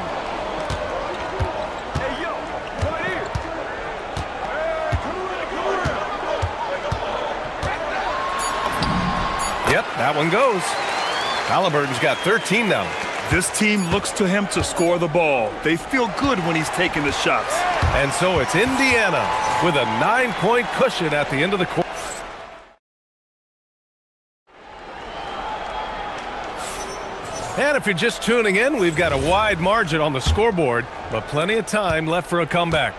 Yep, that one goes. Halliburton's got 13 now. This team looks to him to score the ball. They feel good when he's taking the shots. And so it's Indiana with a 9-point cushion at the end of the quarter. And if you're just tuning in, we've got a wide margin on the scoreboard, but plenty of time left for a comeback.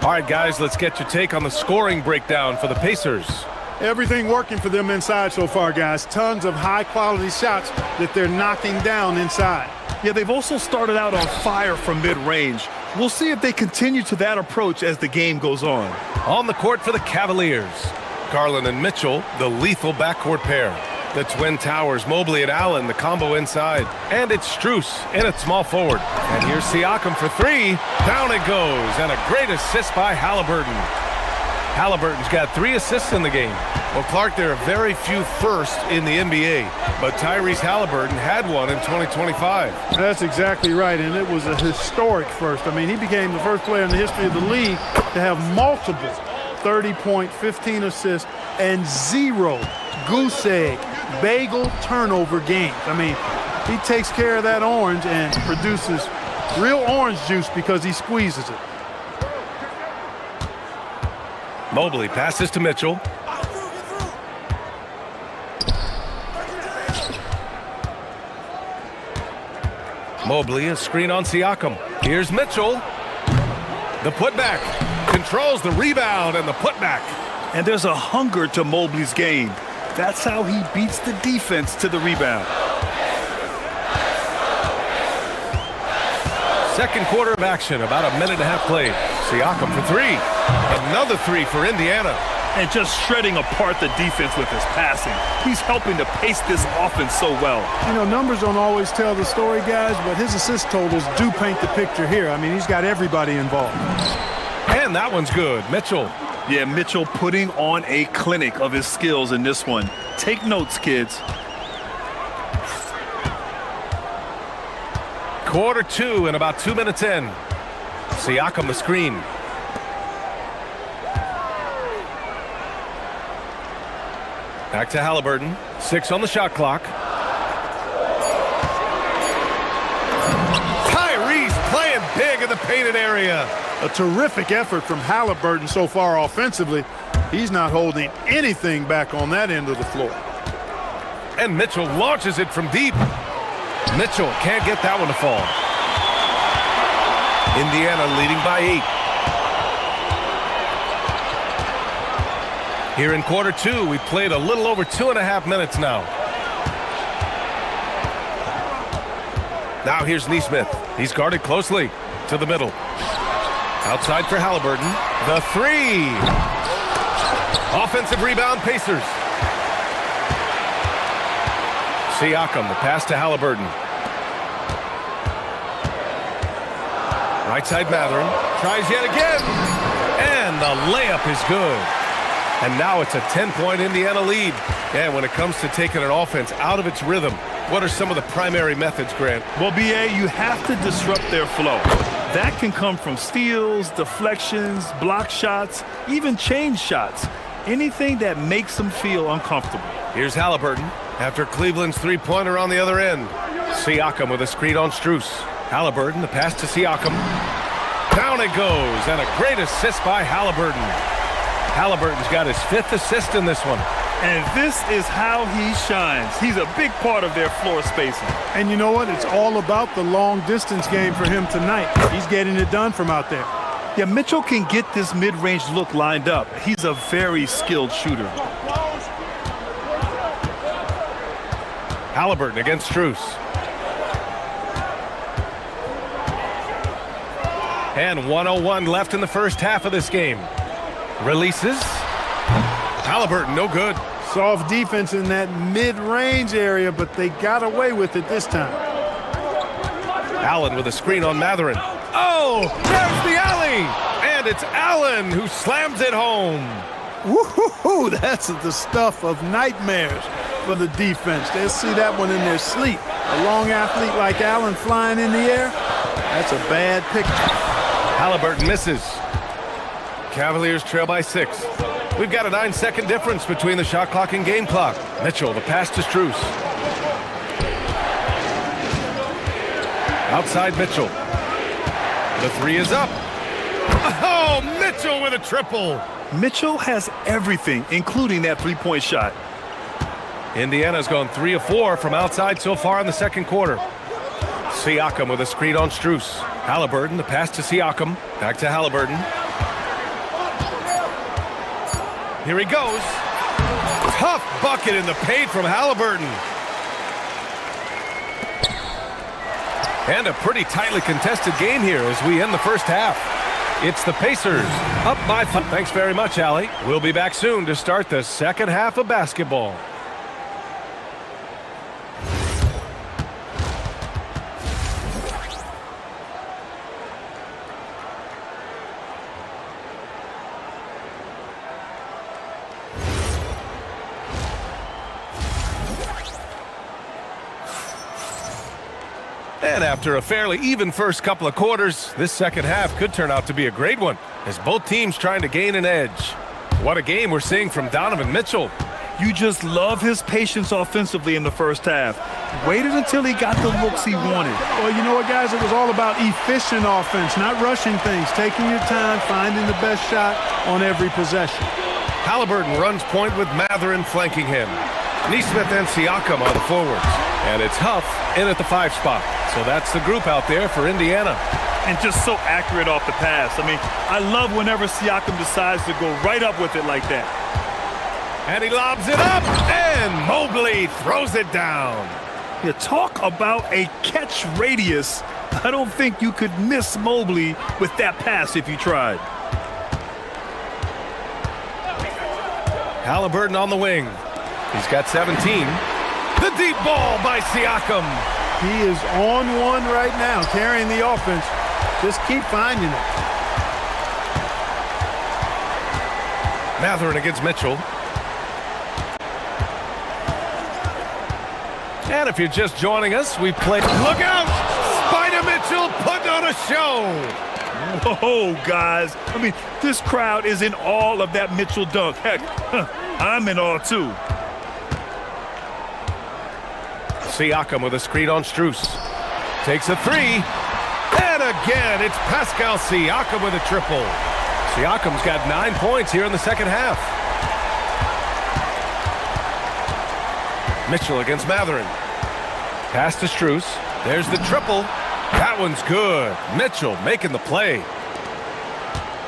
All right, guys, let's get your take on the scoring breakdown for the Pacers. Everything working for them inside so far, guys. Tons of high-quality shots that they're knocking down inside. Yeah, they've also started out on fire from mid-range. We'll see if they continue to that approach as the game goes on. On the court for the Cavaliers, Garland and Mitchell, the lethal backcourt pair. The Twin Towers, Mobley and Allen, the combo inside. And it's Strus in at small forward. And here's Siakam for three. Down it goes. And a great assist by Halliburton. Halliburton's got 3 assists in the game. Well, Clark, there are very few firsts in the NBA, but Tyrese Halliburton had one in 2025. That's exactly right, and it was a historic first. I mean, he became the first player in the history of the league to have multiple 30-point, 15 assists, and 0 goose egg, bagel turnover games. I mean, he takes care of that orange and produces real orange juice because he squeezes it. Mobley passes to Mitchell. Mobley, a screen on Siakam. Here's Mitchell. The putback. Controls the rebound and the putback. And there's a hunger to Mobley's game. That's how he beats the defense to the rebound. Second quarter of action, about a minute and a half played. Siakam for three. Another three for Indiana. And just shredding apart the defense with his passing. He's helping to pace this offense so well. You know, numbers don't always tell the story, guys, but his assist totals do paint the picture here. I mean, he's got everybody involved. And that one's good. Mitchell. Yeah, Mitchell putting on a clinic of his skills in this one. Take notes, kids. Quarter two and about 2 minutes in. Siakam the screen. Back to Halliburton. 6 on the shot clock. Tyrese playing big in the painted area. A terrific effort from Halliburton so far offensively. He's not holding anything back on that end of the floor. And Mitchell launches it from deep. Mitchell can't get that one to fall. Indiana leading by 8. Here in quarter two, we played a little over 2.5 minutes now. Now here's Nesmith. He's guarded closely to the middle. Outside for Halliburton. The three. Offensive rebound, Pacers. Siakam, the pass to Halliburton. Right side Matherin. Tries yet again. And the layup is good. And now it's a 10-point Indiana lead. And when it comes to taking an offense out of its rhythm, what are some of the primary methods, Grant? Well, BA, you have to disrupt their flow. That can come from steals, deflections, block shots, even change shots. Anything that makes them feel uncomfortable. Here's Halliburton after Cleveland's three-pointer on the other end. Siakam with a screen on Strus. Halliburton, the pass to Siakam. Down it goes, and a great assist by Halliburton. Halliburton's got his 5th assist in this one. And this is how he shines. He's a big part of their floor spacing. And you know what? It's all about the long-distance game for him tonight. He's getting it done from out there. Yeah, Mitchell can get this mid-range look lined up. He's a very skilled shooter. Halliburton against Strus. And 1:01 left in the first half of this game. Releases. Halliburton, no good. Soft defense in that mid-range area, but they got away with it this time. Allen with a screen on Matherin. Oh, there's the alley! And it's Allen who slams it home. Woo-hoo-hoo, that's the stuff of nightmares for the defense. They'll see that one in their sleep. A long athlete like Allen flying in the air, that's a bad picture. Halliburton misses. Cavaliers trail by 6. We've got a 9-second difference between the shot clock and game clock. Mitchell, the pass to Strus. Outside Mitchell. The 3 is up. Oh, Mitchell with a triple. Mitchell has everything, including that three-point shot. Indiana's gone 3 of 4 from outside so far in the second quarter. Siakam with a screen on Strus. Halliburton, the pass to Siakam. Back to Halliburton. Here he goes. Tough bucket in the paint from Halliburton. And a pretty tightly contested game here as we end the first half. It's the Pacers up by 5. Thanks very much, Allie. We'll be back soon to start the second half of basketball. And after a fairly even first couple of quarters, this second half could turn out to be a great one, as both teams trying to gain an edge. What a game we're seeing from Donovan Mitchell. You just love his patience offensively in the first half. Waited until he got the looks he wanted. Well, you know what, guys? It was all about efficient offense, not rushing things, taking your time, finding the best shot on every possession. Halliburton runs point with Matherin flanking him. Nesmith and Siakam are the forwards. And it's Huff in at the 5 spot. So that's the group out there for Indiana. And just so accurate off the pass. I mean, I love whenever Siakam decides to go right up with it like that. And he lobs it up, and Mobley throws it down. You talk about a catch radius. I don't think you could miss Mobley with that pass if you tried. Halliburton on the wing. He's got 17. The deep ball by Siakam. He is on one right now, carrying the offense. Just keep finding it. Matherin against Mitchell. And if you're just joining us, we played. Look out! Spider Mitchell putting on a show. Whoa, guys. I mean, this crowd is in awe of that Mitchell dunk. Heck, I'm in awe too. Siakam with a screen on Strus. Takes a 3. And again, it's Pascal Siakam with a triple. Siakam's got 9 points here in the second half. Mitchell against Matherin. Pass to Strus. There's the triple. That one's good. Mitchell making the play.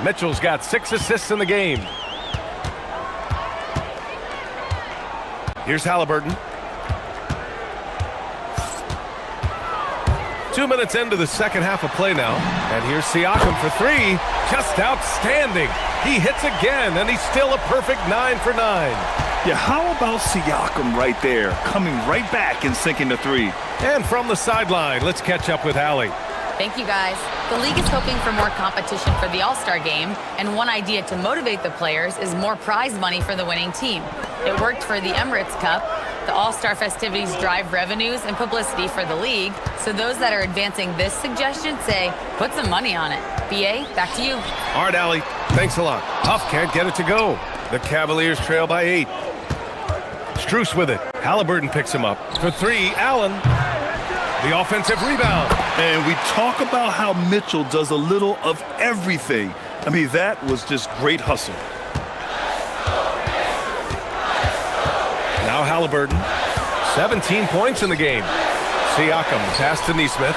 Mitchell's got 6 assists in the game. Here's Halliburton. 2 minutes into the second half of play now. And here's Siakam for 3. Just outstanding. He hits again, and he's still a perfect 9 for 9. Yeah, how about Siakam right there, coming right back and sinking the 3. And from the sideline, let's catch up with Allie. Thank you, guys. The league is hoping for more competition for the All-Star game, and one idea to motivate the players is more prize money for the winning team. It worked for the Emirates Cup. The All-Star festivities drive revenues and publicity for the league, so those that are advancing this suggestion say, put some money on it. BA, back to you. All right, Allie, thanks a lot. Huff can't get it to go. The Cavaliers trail by 8. Strus with it. Halliburton picks him up. For 3, Allen. The offensive rebound. And we talk about how Mitchell does a little of everything. I mean, that was just great hustle. Now Halliburton. 17 points in the game. Siakam, pass to Nesmith.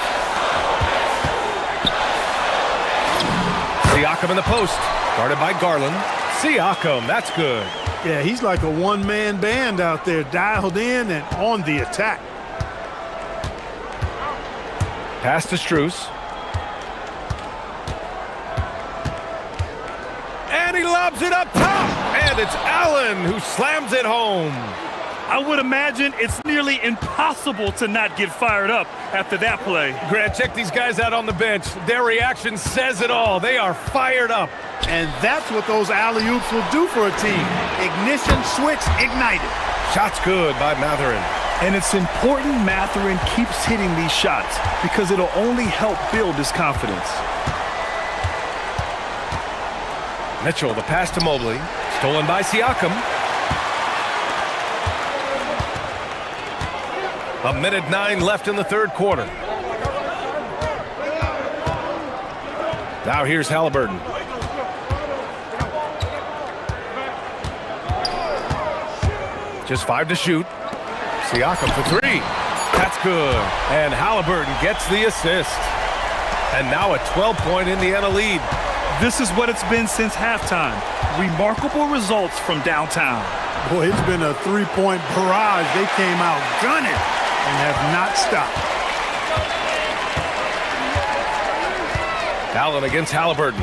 Siakam in the post. Guarded by Garland. Siakam, that's good. Yeah, he's like a one-man band out there, dialed in and on the attack. Pass to Strus. And he lobs it up top. And it's Allen who slams it home. I would imagine it's nearly impossible to not get fired up after that play. Grant, check these guys out on the bench. Their reaction says it all. They are fired up. And that's what those alley-oops will do for a team. Ignition switch ignited. Shot's good by Matherin. And it's important Matherin keeps hitting these shots because it'll only help build his confidence. Mitchell, the pass to Mobley. Stolen by Siakam. A minute 9 left in the third quarter. Now here's Halliburton. Just 5 to shoot. Siakam for 3. That's good. And Halliburton gets the assist. And now a 12-point Indiana lead. This is what it's been since halftime. Remarkable results from downtown. Boy, it's been a three-point barrage. They came out gunning and have not stopped. Allen against Halliburton.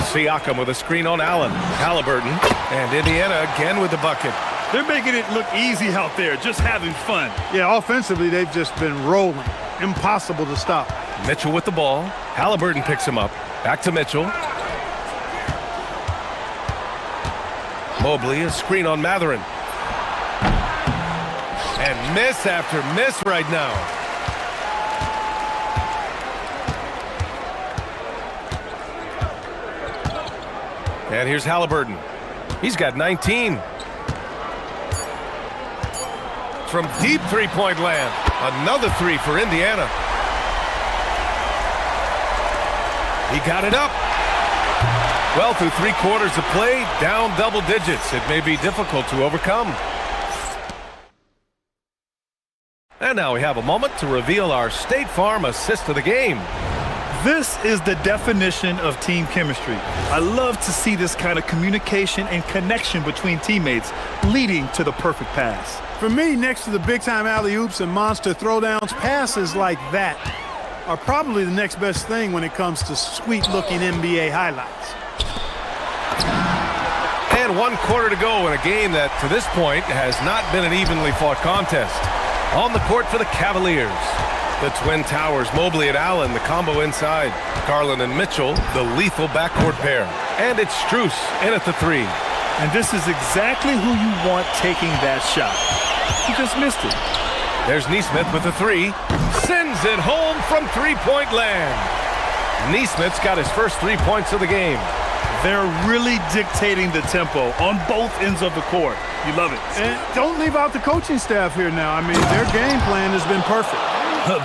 Siakam with a screen on Allen. Halliburton. And Indiana again with the bucket. They're making it look easy out there, just having fun. Yeah, offensively, they've just been rolling. Impossible to stop. Mitchell with the ball. Halliburton picks him up. Back to Mitchell. Mobley, a screen on Matherin. And miss after miss right now. And here's Halliburton. He's got 19. From deep three-point land. Another 3 for Indiana. He got it up. Well, through 3 quarters of play, down double digits. It may be difficult to overcome. And now we have a moment to reveal our State Farm assist of the game. This is the definition of team chemistry. I love to see this kind of communication and connection between teammates leading to the perfect pass. For me, next to the big-time alley-oops and monster throwdowns, passes like that are probably the next best thing when it comes to sweet-looking NBA highlights. And 1 quarter to go in a game that, to this point, has not been an evenly fought contest. On the court for the Cavaliers. The Twin Towers, Mobley and Allen, the combo inside. Garland and Mitchell, the lethal backcourt pair. And it's Strus in at the 3. And this is exactly who you want taking that shot. He just missed it. There's Neesmith with the 3. Sends it home from three-point land. Neesmith's got his first 3 points of the game. They're really dictating the tempo on both ends of the court. You love it. And don't leave out the coaching staff here now. I mean, their game plan has been perfect.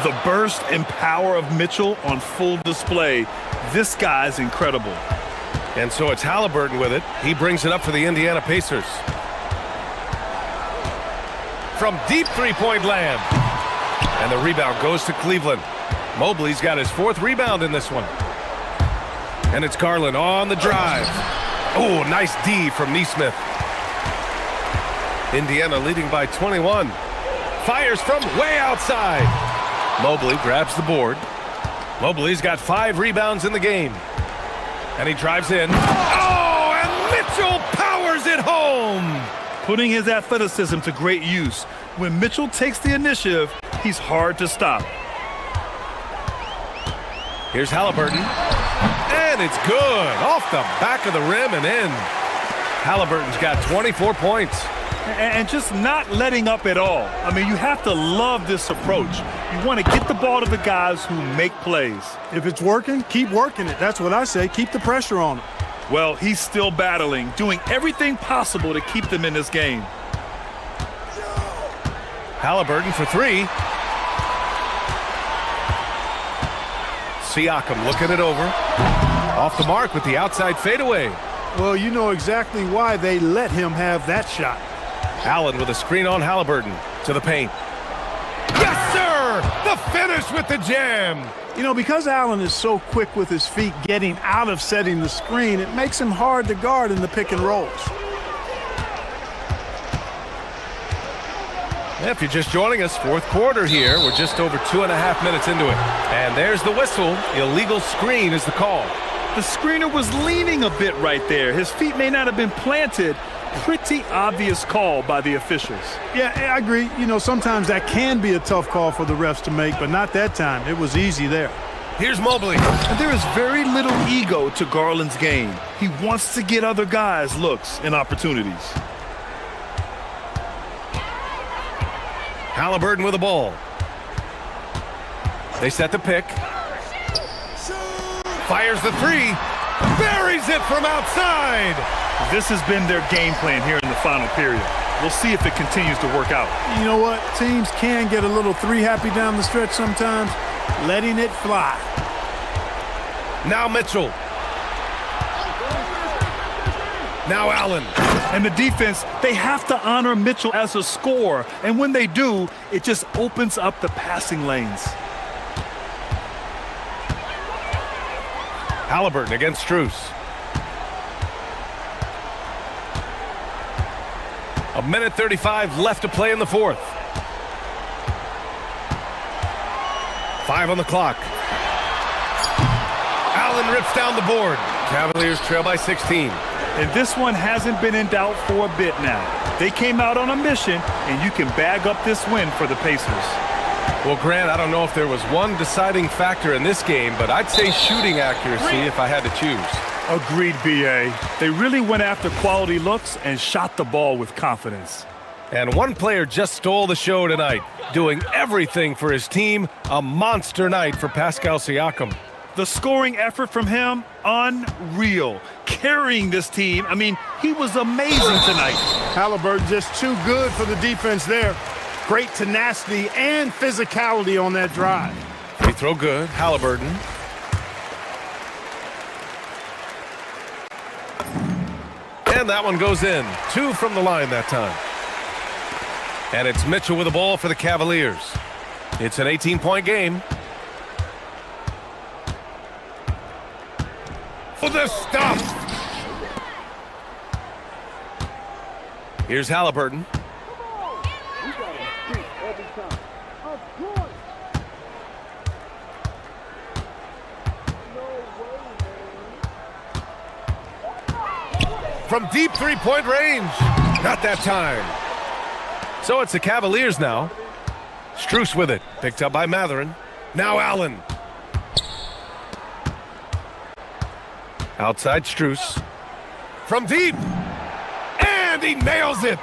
The burst and power of Mitchell on full display. This guy's incredible. And so it's Halliburton with it. He brings it up for the Indiana Pacers. From deep three-point land. And the rebound goes to Cleveland. Mobley's got his 4th rebound in this one. And it's Garland on the drive. Oh, nice D from Neesmith. Indiana leading by 21. Fires from way outside. Mobley grabs the board. Mobley's got 5 rebounds in the game. And he drives in. Oh, and Mitchell powers it home. Putting his athleticism to great use. When Mitchell takes the initiative, he's hard to stop. Here's Halliburton. And it's good. Off the back of the rim and in. Halliburton's got 24 points. And just not letting up at all. I mean, you have to love this approach. You want to get the ball to the guys who make plays. If it's working, keep working it. That's what I say. Keep the pressure on him. Well, he's still battling, doing everything possible to keep them in this game. Halliburton for 3. Siakam looking it over. Off the mark with the outside fadeaway. Well, you know exactly why they let him have that shot. Allen with a screen on Halliburton to the paint. Yes, sir! The finish with the jam. You know, because Allen is so quick with his feet getting out of setting the screen, it makes him hard to guard in the pick and rolls. If you're just joining us, 4th quarter here. We're just over 2.5 minutes into it. And there's the whistle. Illegal screen is the call. The screener was leaning a bit right there. His feet may not have been planted. Pretty obvious call by the officials. Yeah, I agree. You know, sometimes that can be a tough call for the refs to make, but not that time. It was easy there. Here's Mobley. And there is very little ego to Garland's game. He wants to get other guys looks and opportunities. Halliburton with the ball. They set the pick. Fires the three. Buries it from outside. This has been their game plan here in the final period. We'll see if it continues to work out. You know what? Teams can get a little three happy down the stretch sometimes, letting it fly. Now Mitchell. Now Allen. And the defense, they have to honor Mitchell as a scorer. And when they do, it just opens up the passing lanes. Halliburton against Strus. A minute 35 left to play in the fourth. 5 on the clock. Allen rips down the board. Cavaliers trail by 16. And this one hasn't been in doubt for a bit now. They came out on a mission, and you can bag up this win for the Pacers. Well, Grant, I don't know if there was one deciding factor in this game, but I'd say shooting accuracy if I had to choose. Agreed, B.A. They really went after quality looks and shot the ball with confidence. And one player just stole the show tonight, doing everything for his team. A monster night for Pascal Siakam. The scoring effort from him, unreal. Carrying this team, I mean, he was amazing tonight. Halliburton just too good for the defense there. Great tenacity and physicality on that drive. Free throw good. Halliburton. And that one goes in. 2 from the line that time. And it's Mitchell with the ball for the Cavaliers. It's an 18-point game. For the stuff. Here's Halliburton. From deep three-point range. Not that time. So it's the Cavaliers now. Strus with it. Picked up by Matherin. Now Allen. Outside Strus. From deep. And he nails it.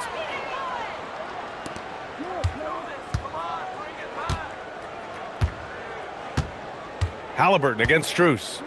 Halliburton against Strus.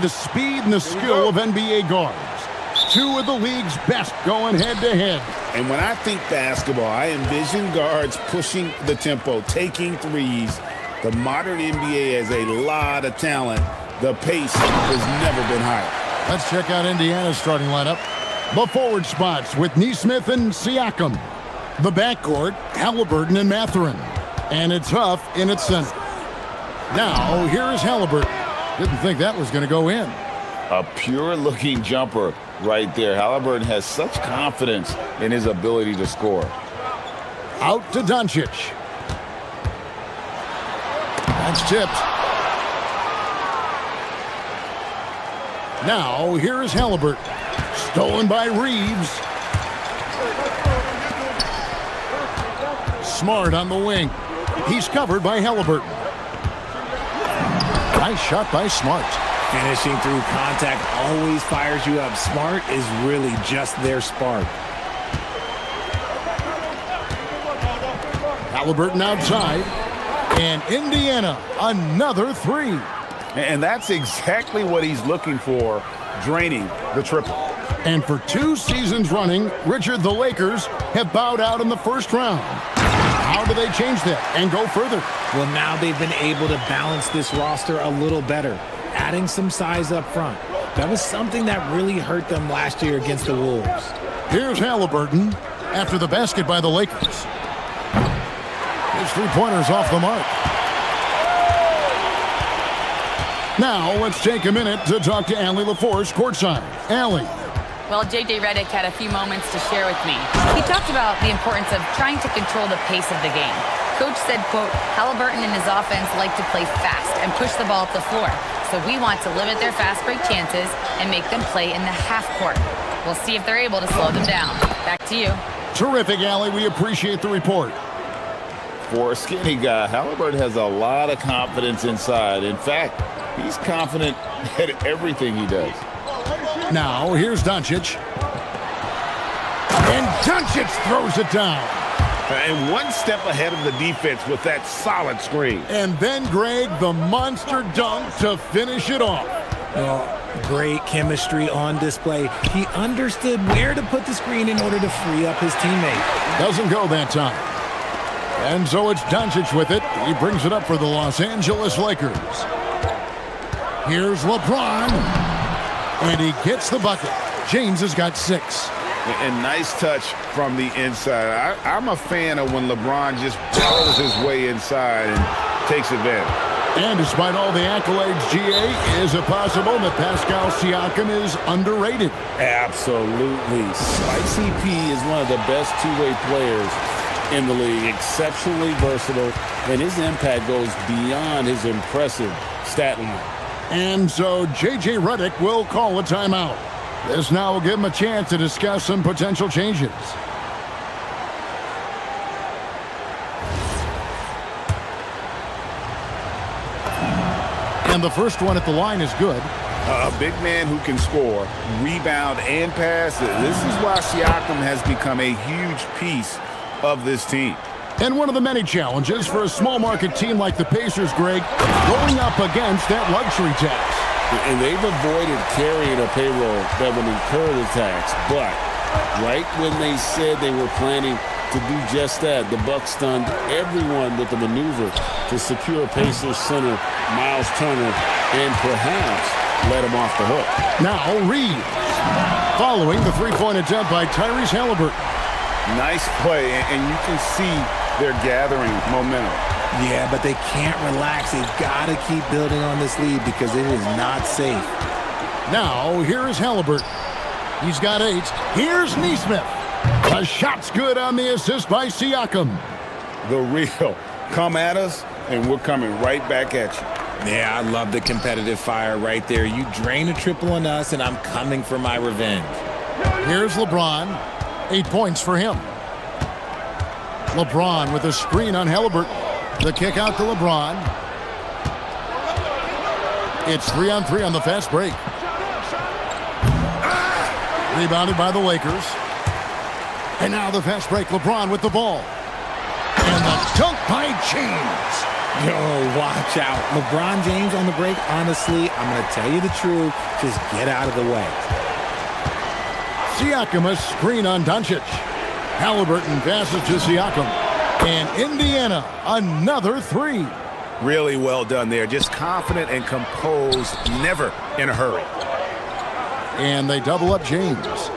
The speed and the skill of NBA guards. Two of the league's best going head-to-head. And when I think basketball, I envision guards pushing the tempo, taking threes. The modern NBA has a lot of talent. The pace has never been higher. Let's check out Indiana's starting lineup. The forward spots with Neesmith and Siakam. The backcourt, Halliburton and Mathurin. And it's Huff in its center. Now, here is Halliburton. Didn't think that was going to go in. A pure-looking jumper right there. Halliburton has such confidence in his ability to score. Out to Doncic. That's tipped. Now, here is Halliburton. Stolen by Reeves. Smart on the wing. He's covered by Halliburton. Nice shot by Smart. Finishing through contact always fires you up. Smart is really just their spark. Halliburton outside. And Indiana, another three. And that's exactly what he's looking for, draining the triple. And for 2 seasons running, Richard, the Lakers have bowed out in the first round. How do they change that and go further? Well, now they've been able to balance this roster a little better, adding some size up front. That was something that really hurt them last year against the Wolves. Here's Halliburton after the basket by the Lakers. His three-pointer's off the mark. Now, let's take a minute to talk to Allie LaForce courtside. Allie. Well, J.J. Redick had a few moments to share with me. He talked about the importance of trying to control the pace of the game. Coach said, quote, Halliburton and his offense like to play fast and push the ball up the floor. So we want to limit their fast break chances and make them play in the half court. We'll see if they're able to slow them down. Back to you. Terrific, Allie. We appreciate the report. For a skinny guy, Halliburton has a lot of confidence inside. In fact, he's confident at everything he does. Now, here's Doncic. And Doncic throws it down. And one step ahead of the defense with that solid screen. And then, Greg, the monster dunk to finish it off. Oh, great chemistry on display. He understood where to put the screen in order to free up his teammate. Doesn't go that time. And so it's Doncic with it. He brings it up for the Los Angeles Lakers. Here's LeBron. And he gets the bucket. James has got 6. And nice touch from the inside. I'm a fan of when LeBron just barrels his way inside and takes advantage. And despite all the accolades, GA, is it possible that Pascal Siakam is underrated? Absolutely. Spicy P is one of the best two-way players in the league. Exceptionally versatile, and his impact goes beyond his impressive stat line. And so J.J. Redick will call a timeout. This now will give him a chance to discuss some potential changes. And the first one at the line is good. A big man who can score, rebound, and pass. This is why Siakam has become a huge piece of this team. And one of the many challenges for a small market team like the Pacers, Greg, going up against that luxury tax. And they've avoided carrying a payroll that would incur the tax. But right when they said they were planning to do just that, the Bucks stunned everyone with the maneuver to secure Pacers center Miles Turner and perhaps let him off the hook. Now Reeves, following the three-point attempt by Tyrese Halliburton. Nice play, and you can see they're gathering momentum. Yeah, but they can't relax. They've got to keep building on this lead because it is not safe. Now, here is Halliburton. He's got 8. Here's Neesmith. The shot's good on the assist by Siakam. The real. Come at us, and we're coming right back at you. Yeah, I love the competitive fire right there. You drain a triple on us, and I'm coming for my revenge. Here's LeBron. 8 points for him. LeBron with a screen on Halliburton. The kick out to LeBron. It's 3-on-3 on the fast break. Rebounded by the Lakers. And now the fast break. LeBron with the ball. And the dunk by James. Oh, watch out. LeBron James on the break, honestly, I'm going to tell you the truth. Just get out of the way. Siakam, a screen on Doncic. Halliburton passes to Siakam. And Indiana, another three. Really well done there. Just confident and composed, never in a hurry. And they double up James.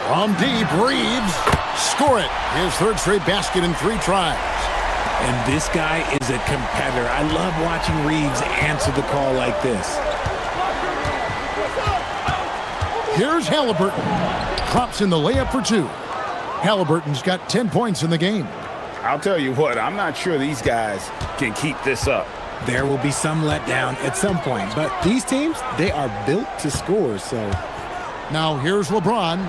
From deep, Reeves. Score it. His third straight basket in 3 tries. And this guy is a competitor. I love watching Reeves answer the call like this. Here's Halliburton. Drops in the layup for 2. Halliburton's got 10 points in the game. I'll tell you what, I'm not sure these guys can keep this up. There will be some letdown at some point, but these teams, they are built to score, so. Now here's LeBron.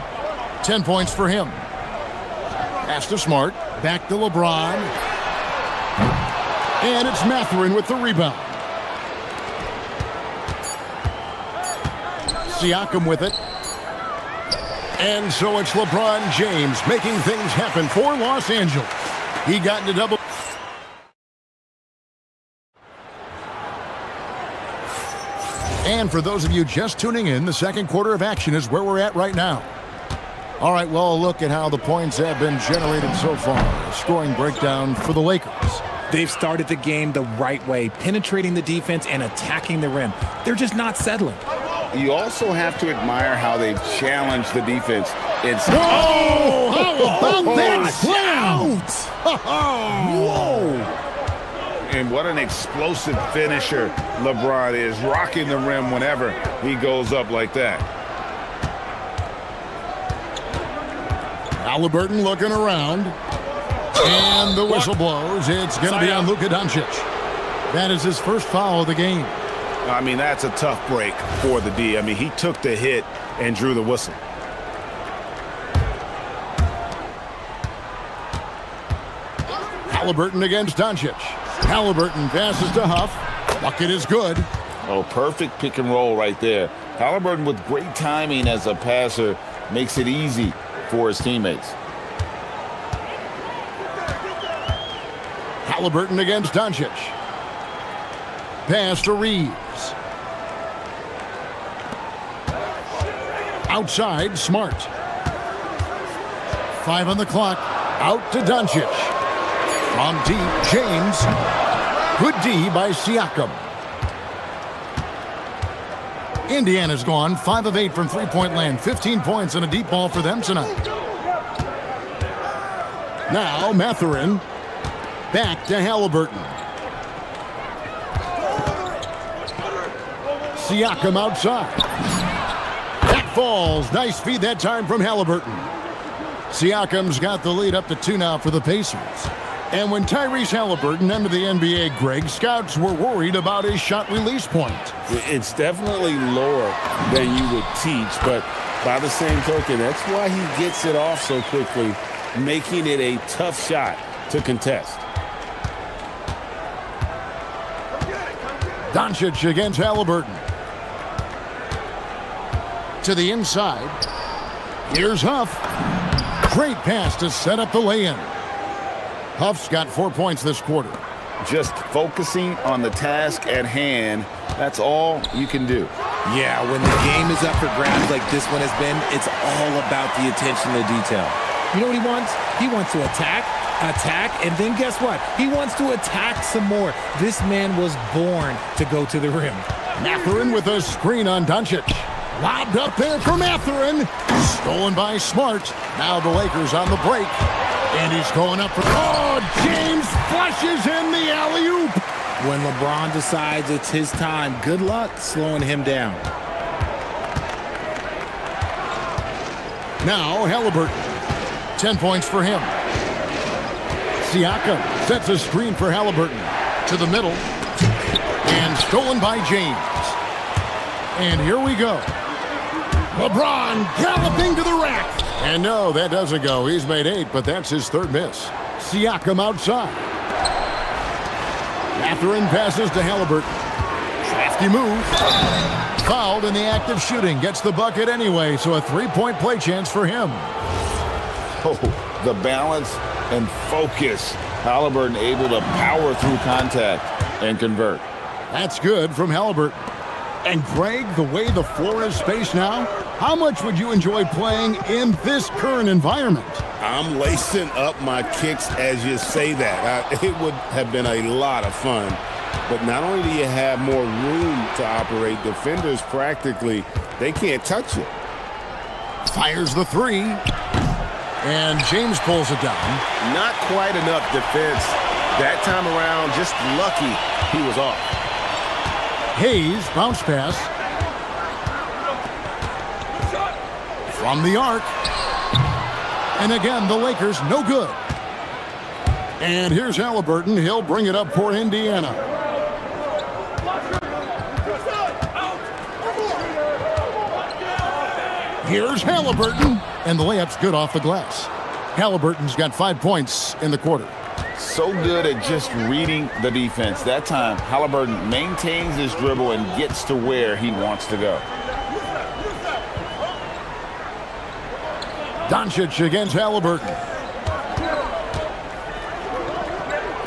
10 points for him. Pass to Smart. Back to LeBron. And it's Mathurin with the rebound. Siakam with it. And so it's LeBron James making things happen for Los Angeles. He got into double. And for those of you just tuning in, the second quarter of action is where we're at right now. All right, well, a look at how the points have been generated so far. A scoring breakdown for the Lakers. They've started the game the right way, penetrating the defense and attacking the rim. They're just not settling. You also have to admire how they've challenged the defense. It's Whoa! How about that Out! Whoa! And what an explosive finisher LeBron is, rocking the rim whenever he goes up like that. Halliburton looking around. And the whistle blows. It's going to be on Luka Doncic. That is his first foul of the game. I mean, that's a tough break for the D. I mean, he took the hit and drew the whistle. Halliburton against Doncic. Halliburton passes to Huff. Bucket is good. Oh, perfect pick and roll right there. Halliburton with great timing as a passer makes it easy for his teammates. Halliburton against Doncic. Pass to Reeves. Outside, Smart. 5 on the clock. Out to Doncic. From deep, James. Good D by Siakam. Indiana's gone 5 of 8 from three-point land. 15 points and a deep ball for them tonight. Now Mathurin. Back to Halliburton. Siakam outside. That falls. Nice feed that time from Halliburton. Siakam's got the lead up to 2 now for the Pacers. And when Tyrese Halliburton entered the NBA, Greg, scouts were worried about his shot release point. It's definitely lower than you would teach, but by the same token, that's why he gets it off so quickly, making it a tough shot to contest. Doncic against Halliburton. To the inside. Here's Huff. Great pass to set up the lay-in. Huff's got 4 points this quarter. Just focusing on the task at hand, that's all you can do. Yeah, when the game is up for grabs like this one has been, it's all about the attention to detail. You know what he wants? He wants to attack, and then guess what? He wants to attack some more. This man was born to go to the rim. Mathurin with a screen on Doncic. Lobbed up there for Mathurin. Stolen by Smart. Now the Lakers on the break. And he's going up for... Oh, James flushes in the alley-oop. When LeBron decides it's his time, good luck slowing him down. Now Halliburton. 10 points for him. Siakam sets a screen for Halliburton. To the middle. And stolen by James. And here we go. LeBron galloping to the rack. And no, that doesn't go. He's made 8, but that's his third miss. Siakam outside. Mathurin passes to Halliburton. Crafty move. Fouled in the act of shooting. Gets the bucket anyway, so a 3-point play chance for him. Oh, the balance and focus Halliburton able to power through contact and convert. That's good from Halliburton. And Greg, the way the floor is spaced now, how much would you enjoy playing in this current environment? I'm lacing up my kicks as you say that. It would have been a lot of fun. But not only do you have more room to operate, defenders practically, they can't touch you. Fires the three. And James pulls it down. Not quite enough defense. That time around, just lucky he was off. Hayes, bounce pass. From the arc. And again, the Lakers, no good. And here's Halliburton. He'll bring it up for Indiana. Here's Halliburton. And the layup's good off the glass. Halliburton's got 5 points in the quarter. So good at just reading the defense. That time, Halliburton maintains his dribble and gets to where he wants to go. Doncic against Halliburton.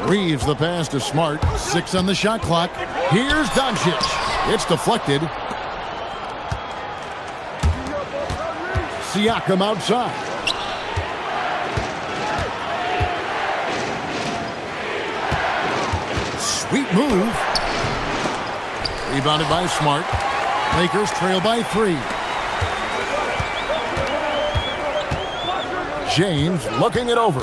Reeves the pass to Smart. 6 on the shot clock. Here's Doncic. It's deflected. Siakam outside. Sweet move. Rebounded by Smart. Lakers trail by 3. James looking it over.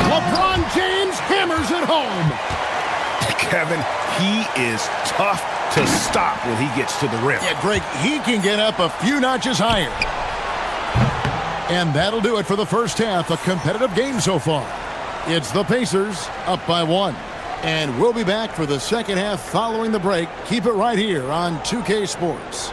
LeBron James hammers it home. Kevin, he is tough to stop when he gets to the rim. Yeah, Greg, he can get up a few notches higher. And that'll do it for the first half. A competitive game so far. It's the Pacers up by 1. And we'll be back for the second half following the break. Keep it right here on 2K Sports.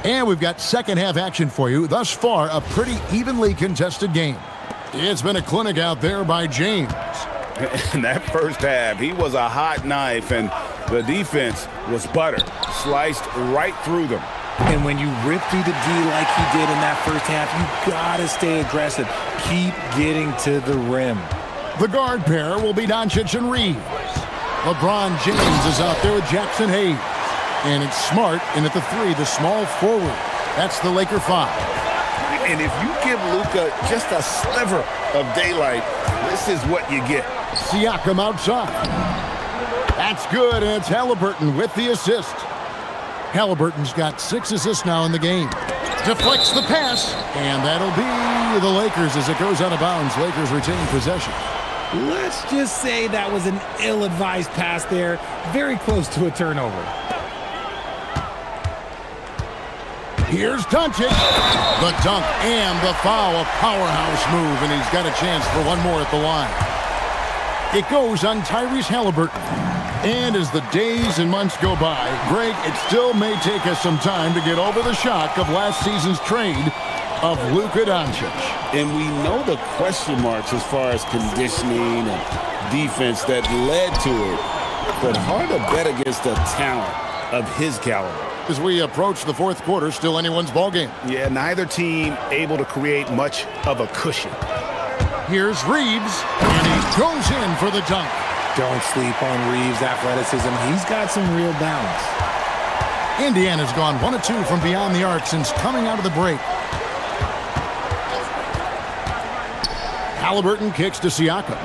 And we've got second half action for you. Thus far, a pretty evenly contested game. It's been a clinic out there by James. In that first half, he was a hot knife, and the defense was butter. Sliced right through them. And when you rip through the D like he did in that first half, you gotta stay aggressive. Keep getting to the rim. The guard pair will be Doncic and Reeves. LeBron James is out there with Jackson Hayes. And it's Smart in at the 3, the small forward. That's the Laker 5. And if you give Luka just a sliver of daylight, this is what you get. Siakam outside. That's good, and it's Halliburton with the assist. Halliburton's got 6 assists now in the game. Deflects the pass, and that'll be the Lakers as it goes out of bounds. Lakers retain possession. Let's just say that was an ill-advised pass there. Very close to a turnover. Here's Doncic. The dunk and the foul, a powerhouse move, and he's got a chance for one more at the line. It goes on Tyrese Halliburton. And as the days and months go by, Greg, it still may take us some time to get over the shock of last season's trade of Luka Doncic. And we know the question marks as far as conditioning and defense that led to it. But hard to bet against a talent of his caliber. As we approach the fourth quarter, still anyone's ballgame. Yeah, neither team able to create much of a cushion. Here's Reeves, and he goes in for the dunk. Don't sleep on Reeves' athleticism. He's got some real balance. Indiana's gone 1 of 2 from beyond the arc since coming out of the break. Halliburton kicks to Siakam.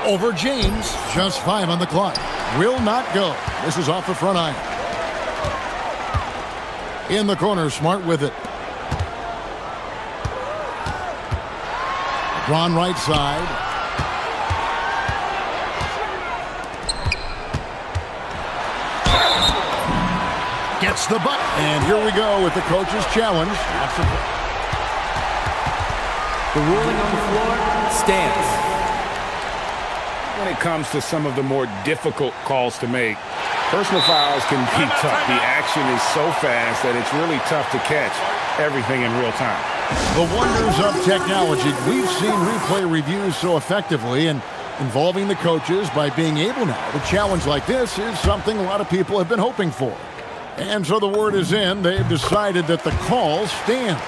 Over James, just 5 on the clock. Will not go. This is off the front iron. In the corner, Smart with it. LeBron right side. Gets the butt. And here we go with the coach's challenge. The ruling on the floor stands. When it comes to some of the more difficult calls to make, personal fouls can be tough. The action is so fast that it's really tough to catch everything in real time. The wonders of technology. We've seen replay reviews so effectively, and involving the coaches by being able now to challenge like this is something a lot of people have been hoping for. And so the word is in. They've decided that the call stands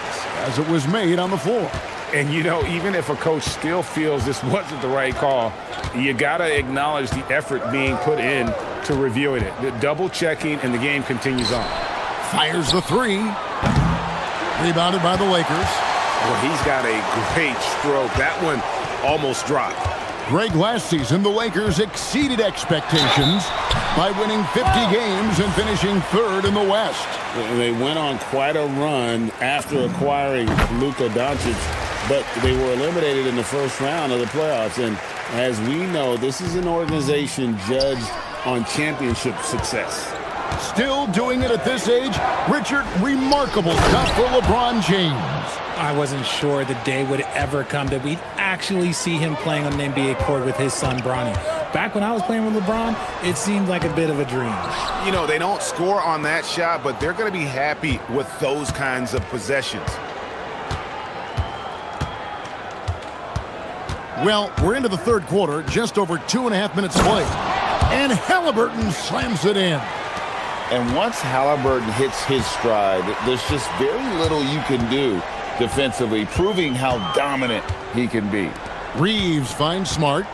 as it was made on the floor. And, you know, even if a coach still feels this wasn't the right call, you got to acknowledge the effort being put in to reviewing it. The double checking, and the game continues on. Fires the three. Rebounded by the Lakers. Well, he's got a great stroke. That one almost dropped. Greg, last season, the Lakers exceeded expectations by winning 50 games and finishing third in the West. They went on quite a run after acquiring Luka Doncic, but they were eliminated in the first round of the playoffs. And as we know, this is an organization judged on championship success. Still doing it at this age, Richard, remarkable stuff for LeBron James. I wasn't sure the day would ever come that we'd actually see him playing on an NBA court with his son, Bronny. Back when I was playing with LeBron, it seemed like a bit of a dream. You know, they don't score on that shot, but they're going to be happy with those kinds of possessions. Well, we're into the third quarter, just over 2.5 minutes played. And Halliburton slams it in. And once Halliburton hits his stride, there's just very little you can do defensively, proving how dominant he can be. Reeves finds Smart.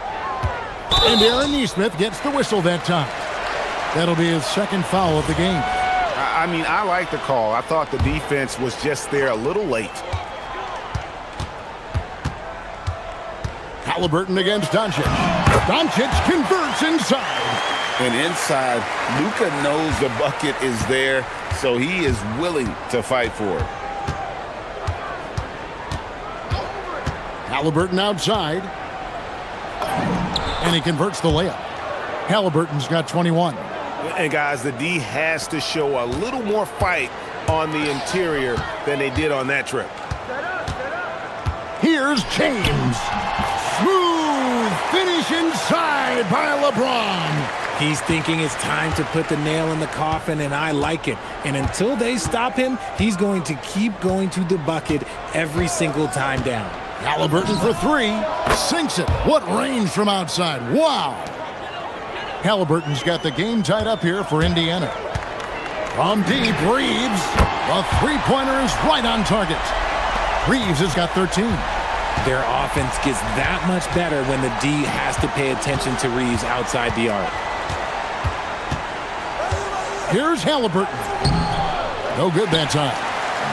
And Aaron Nesmith gets the whistle that time. That'll be his second foul of the game. I mean, I like the call. I thought the defense was just there a little late. Halliburton against Doncic. Doncic converts inside. And inside, Luka knows the bucket is there, so he is willing to fight for it. Halliburton outside. And he converts the layup. Halliburton's got 21. And guys, the D has to show a little more fight on the interior than they did on that trip. Here's James. Smooth finish inside by LeBron. He's thinking it's time to put the nail in the coffin, and I like it. And until they stop him, he's going to keep going to the bucket every single time down. Halliburton for three. Sinks it. What range from outside. Wow. Halliburton's got the game tied up here for Indiana. From deep, Reeves. The three-pointer is right on target. Reeves has got 13. Their offense gets that much better when the D has to pay attention to Reeves outside the arc. Here's Halliburton. No good that time.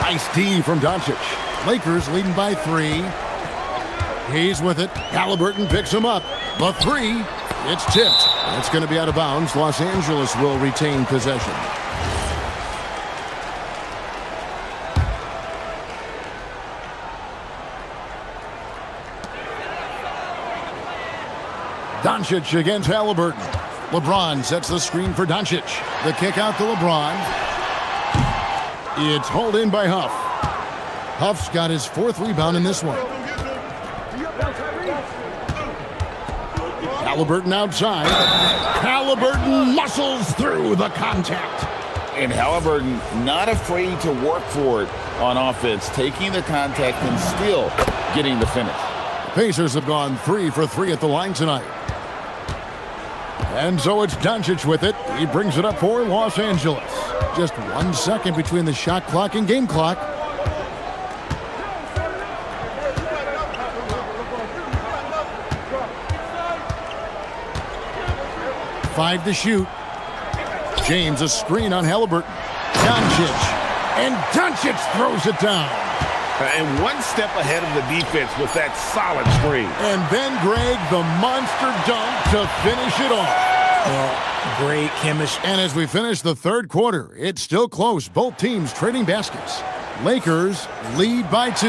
Nice D from Doncic. Lakers leading by 3. He's with it. Halliburton picks him up. The three. It's tipped. It's going to be out of bounds. Los Angeles will retain possession. Doncic against Halliburton. LeBron sets the screen for Doncic. The kick out to LeBron. It's hauled in by Huff. Huff's got his 4th rebound in this one. Halliburton outside. Halliburton muscles through the contact. And Halliburton not afraid to work for it on offense, taking the contact and still getting the finish. Pacers have gone 3 for 3 at the line tonight. And so it's Doncic with it. He brings it up for Los Angeles. Just 1 second between the shot clock and game clock. Five to shoot. James a screen on Halliburton. Doncic. And Doncic throws it down. And one step ahead of the defense with that solid screen. And then, Greg, the monster dunk to finish it off. Well, great chemistry. And as we finish the third quarter, it's still close. Both teams trading baskets. Lakers lead by 2.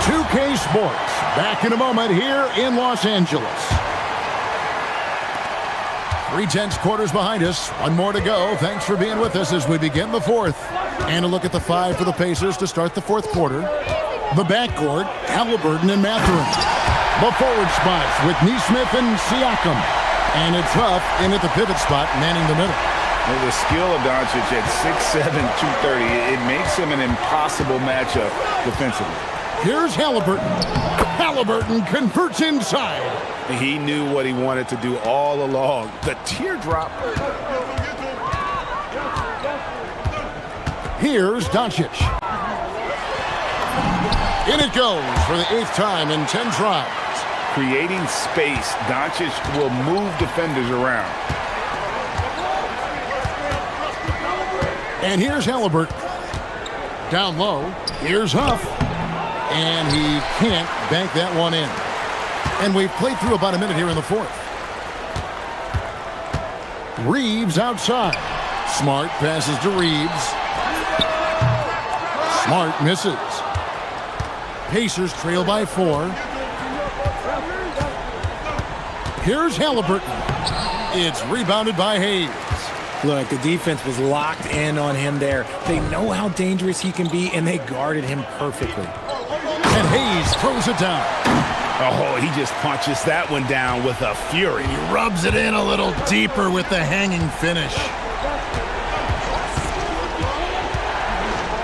2K Sports back in a moment here in Los Angeles. Three tense quarters behind us. One more to go. Thanks for being with us as we begin the fourth. And a look at the five for the Pacers to start the fourth quarter. The backcourt, Halliburton and Mathurin. The forward spots with Neesmith and Siakam. And it's Huff in at the pivot spot, manning the middle. Well, the skill of Doncic at 6'7", 230, it makes him an impossible matchup defensively. Here's Halliburton. Halliburton converts inside. He knew what he wanted to do all along. The teardrop. Here's Doncic. In it goes for the 8th time in 10 tries. Creating space, Doncic will move defenders around. And here's Halliburton. Down low, here's Huff. And he can't bank that one in. And we've played through about a minute here in the fourth. Reeves outside. Smart passes to Reeves. Smart misses. Pacers trail by 4. Here's Halliburton. It's rebounded by Hayes. Look, the defense was locked in on him there. They know how dangerous he can be, and they guarded him perfectly. And Hayes throws it down. Oh, he just punches that one down with a fury. He rubs it in a little deeper with the hanging finish.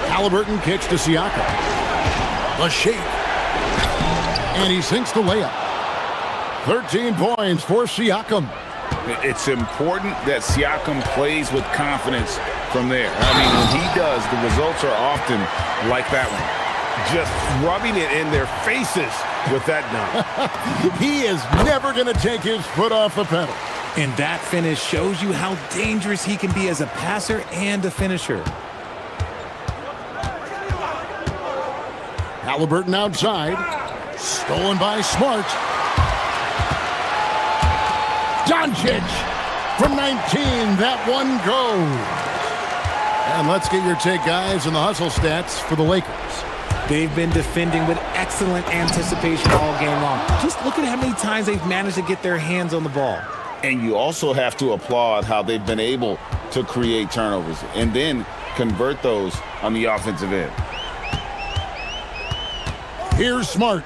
Halliburton kicks to Siakam. The shake. And he sinks the layup. 13 points for Siakam. It's important that Siakam plays with confidence from there. I mean, when he does, the results are often like that one. Just rubbing it in their faces with that dunk. He is never going to take his foot off the pedal. And that finish shows you how dangerous he can be as a passer and a finisher. Halliburton outside. Stolen by Smart. Doncic from 19. That one goes. And let's get your take, guys, on the hustle stats for the Lakers. They've been defending with excellent anticipation all game long. Just look at how many times they've managed to get their hands on the ball. And you also have to applaud how they've been able to create turnovers and then convert those on the offensive end. Here's Smart.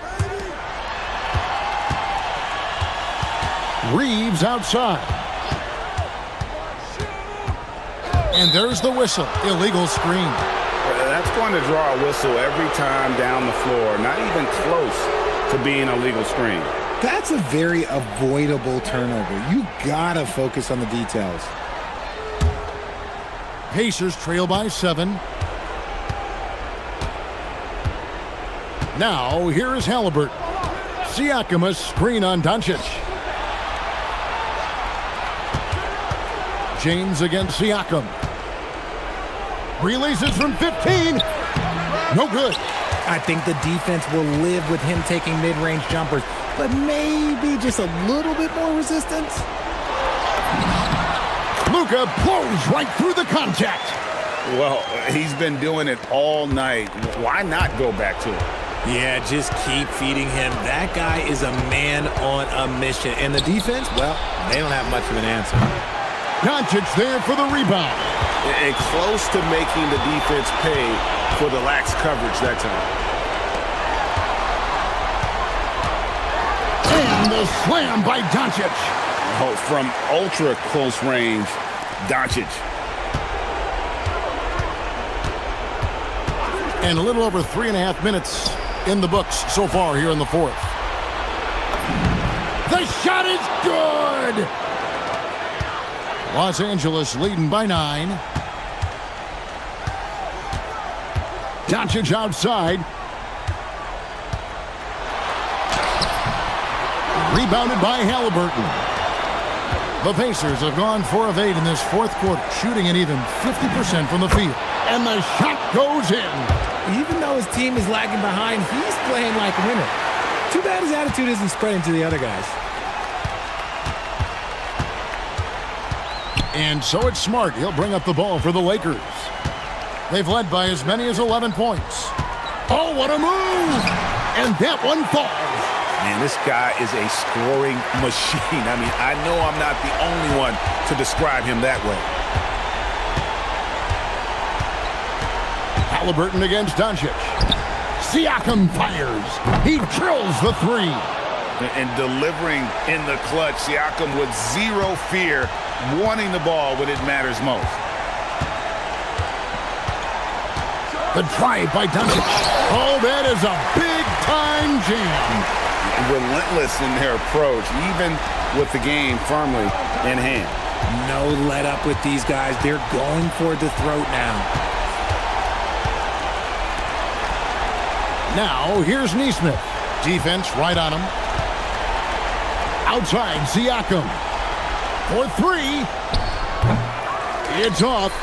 Reeves outside. And there's the whistle. Illegal screen. That's going to draw a whistle every time down the floor. Not even close to being a legal screen. That's a very avoidable turnover. You gotta focus on the details. Pacers trail by 7. Now, here is Halliburton. Siakam a screen on Doncic. James against Siakam. Releases from 15. No good. I think the defense will live with him taking mid-range jumpers, but maybe just a little bit more resistance. Luka blows right through the contact. Well, he's been doing it all night. Why not go back to it? Yeah, just keep feeding him. That guy is a man on a mission. And the defense, well, they don't have much of an answer. Doncic there for the rebound. And close to making the defense pay for the lax coverage that time. And the slam by Doncic. Oh, from ultra close range, Doncic. And a little over 3.5 minutes in the books so far here in the fourth. The shot is good. Los Angeles leading by 9. Doncic outside. Rebounded by Halliburton. The Pacers have gone 4 of 8 in this fourth quarter, shooting an even 50% from the field. And the shot goes in. Even though his team is lagging behind, he's playing like a winner. Too bad his attitude isn't spreading to the other guys. And so it's Smart. He'll bring up the ball for the Lakers. They've led by as many as 11 points. Oh, what a move! And that one falls. Man, this guy is a scoring machine. I mean, I know I'm not the only one to describe him that way. Halliburton against Doncic. Siakam fires. He drills the three. And delivering in the clutch, Siakam with zero fear, wanting the ball when it matters most. The drive by Doncic. Oh, that is a big-time jam. Relentless in their approach, even with the game firmly in hand. No let up with these guys. They're going for the throat now. Now, here's Neesmith. Defense right on him. Outside, Siakam. For three. It's off.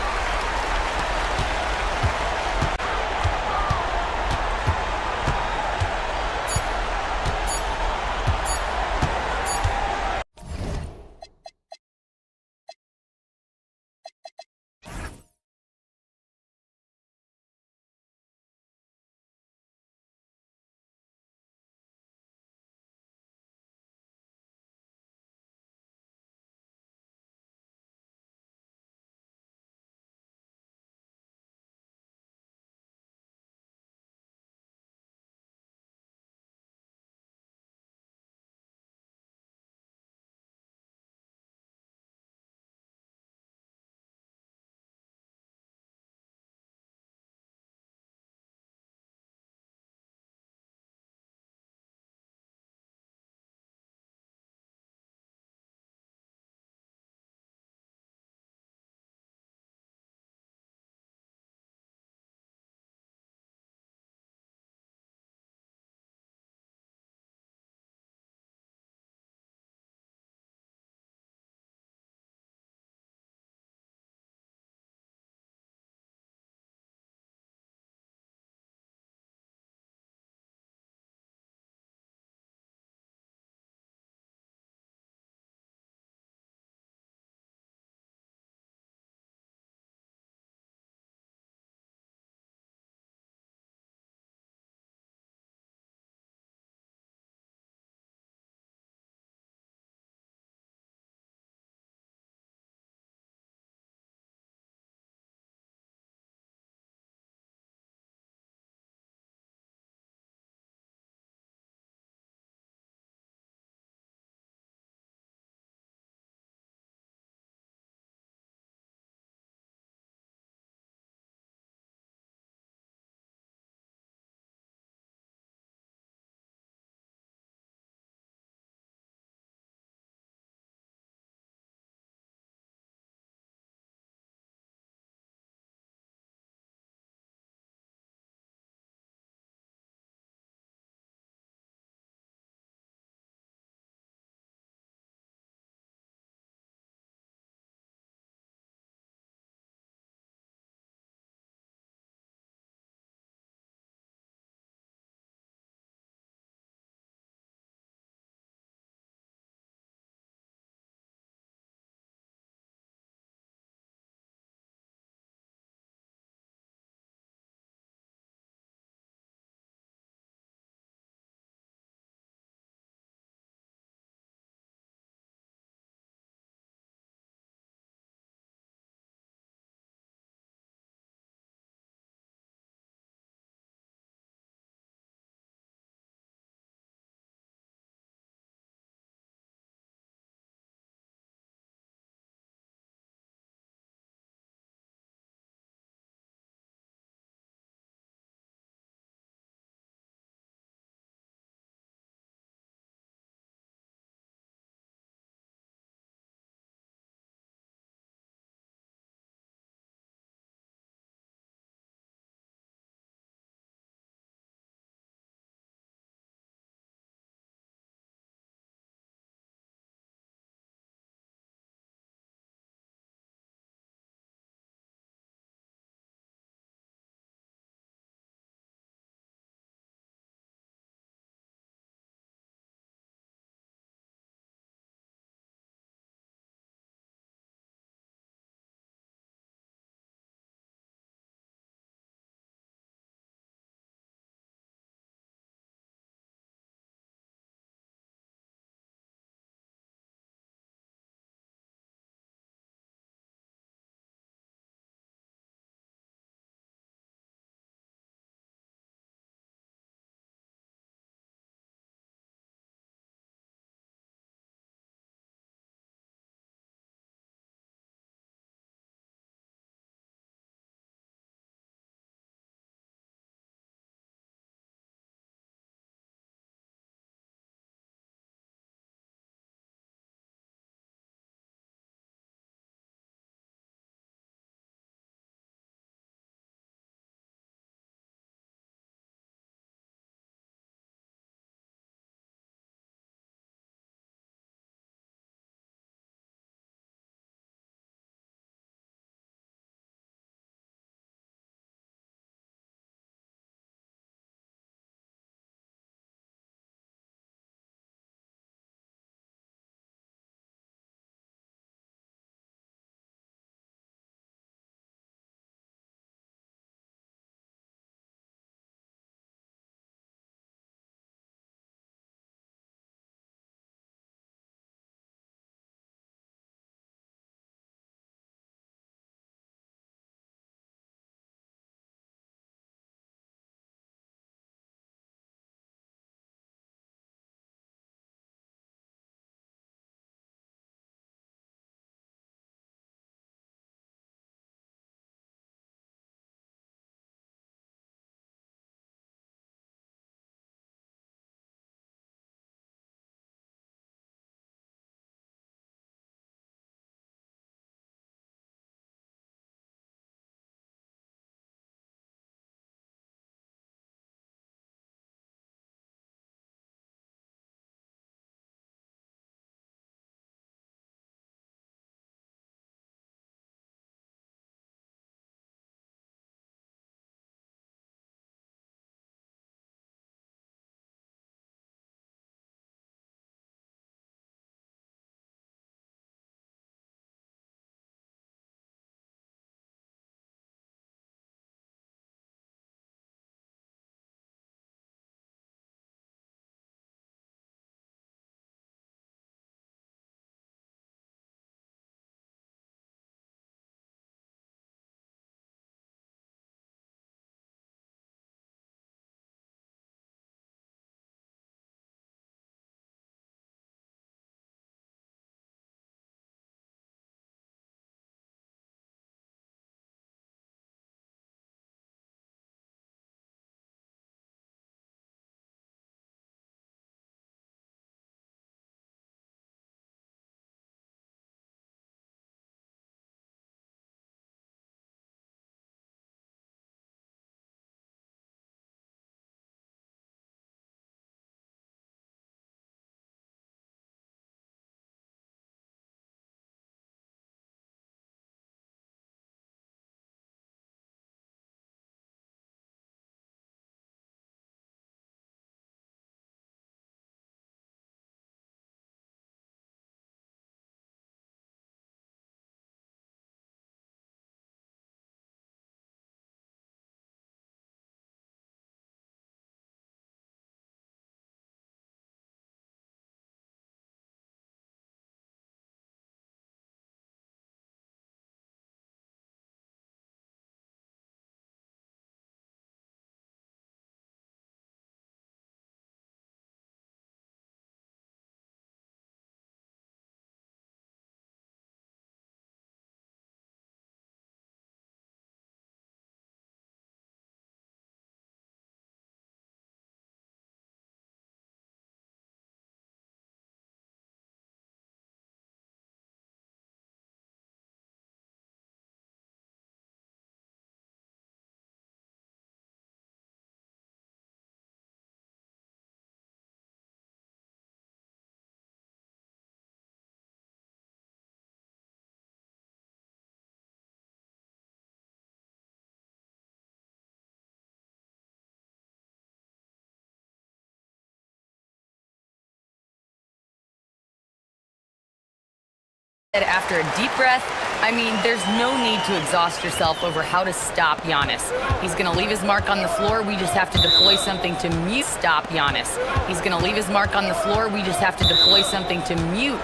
After a deep breath, I mean, there's no need to exhaust yourself over how to stop Giannis. He's going to leave his mark on the floor. We just have to deploy something to mute. Stop Giannis. He's going to leave his mark on the floor. We just have to deploy something to mute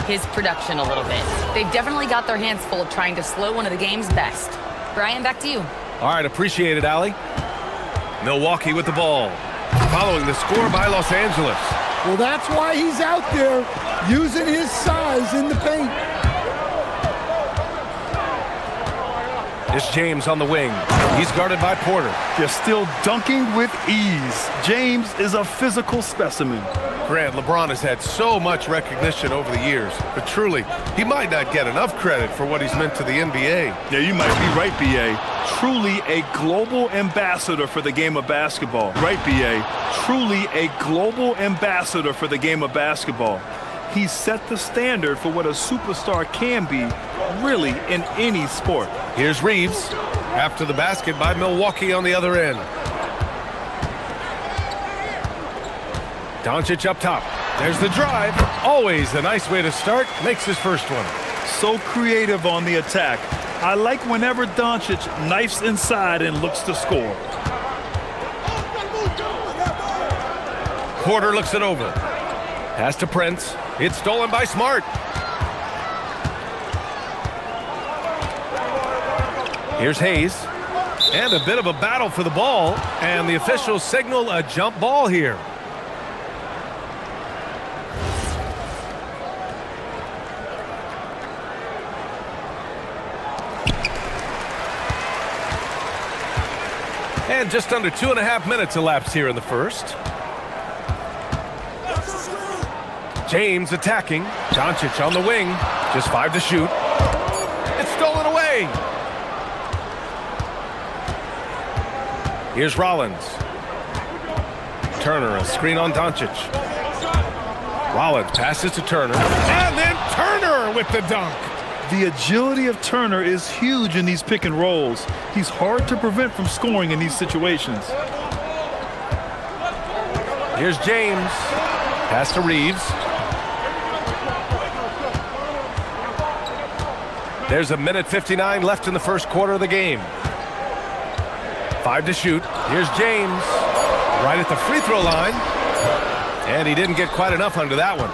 his production a little bit. They've definitely got their hands full trying to slow one of the game's best. Brian, back to you. All right, appreciate it, Allie. Milwaukee with the ball. Following the score by Los Angeles. Well, that's why he's out there using his size in the paint. It's James on the wing. He's guarded by Porter. They're still dunking with ease. James is a physical specimen. Grant, LeBron has had so much recognition over the years, but truly, he might not get enough credit for what he's meant to the NBA. Yeah, you might be right, B.A. Truly a global ambassador for the game of basketball. Right, B.A. Truly a global ambassador for the game of basketball. He set the standard for what a superstar can be, really, in any sport. Here's Reeves after the basket by Milwaukee on the other end. Doncic up top. There's the drive. Always a nice way to start. Makes his first one. So creative on the attack. I like whenever Doncic knifes inside and looks to score. Porter looks it over. Pass to Prince. It's stolen by Smart. Here's Hayes. And a bit of a battle for the ball. And the officials signal a jump ball here. And just under 2.5 minutes elapsed here in the first. James attacking. Doncic on the wing. Just 5 to shoot. It's stolen away. Here's Rollins. Turner, a screen on Doncic. Rollins passes to Turner. And then Turner with the dunk. The agility of Turner is huge in these pick and rolls. He's hard to prevent from scoring in these situations. Here's James. Pass to Reeves. There's a minute 59 left in the first quarter of the game. 5 to shoot. Here's James. Right at the free throw line. And he didn't get quite enough under that one.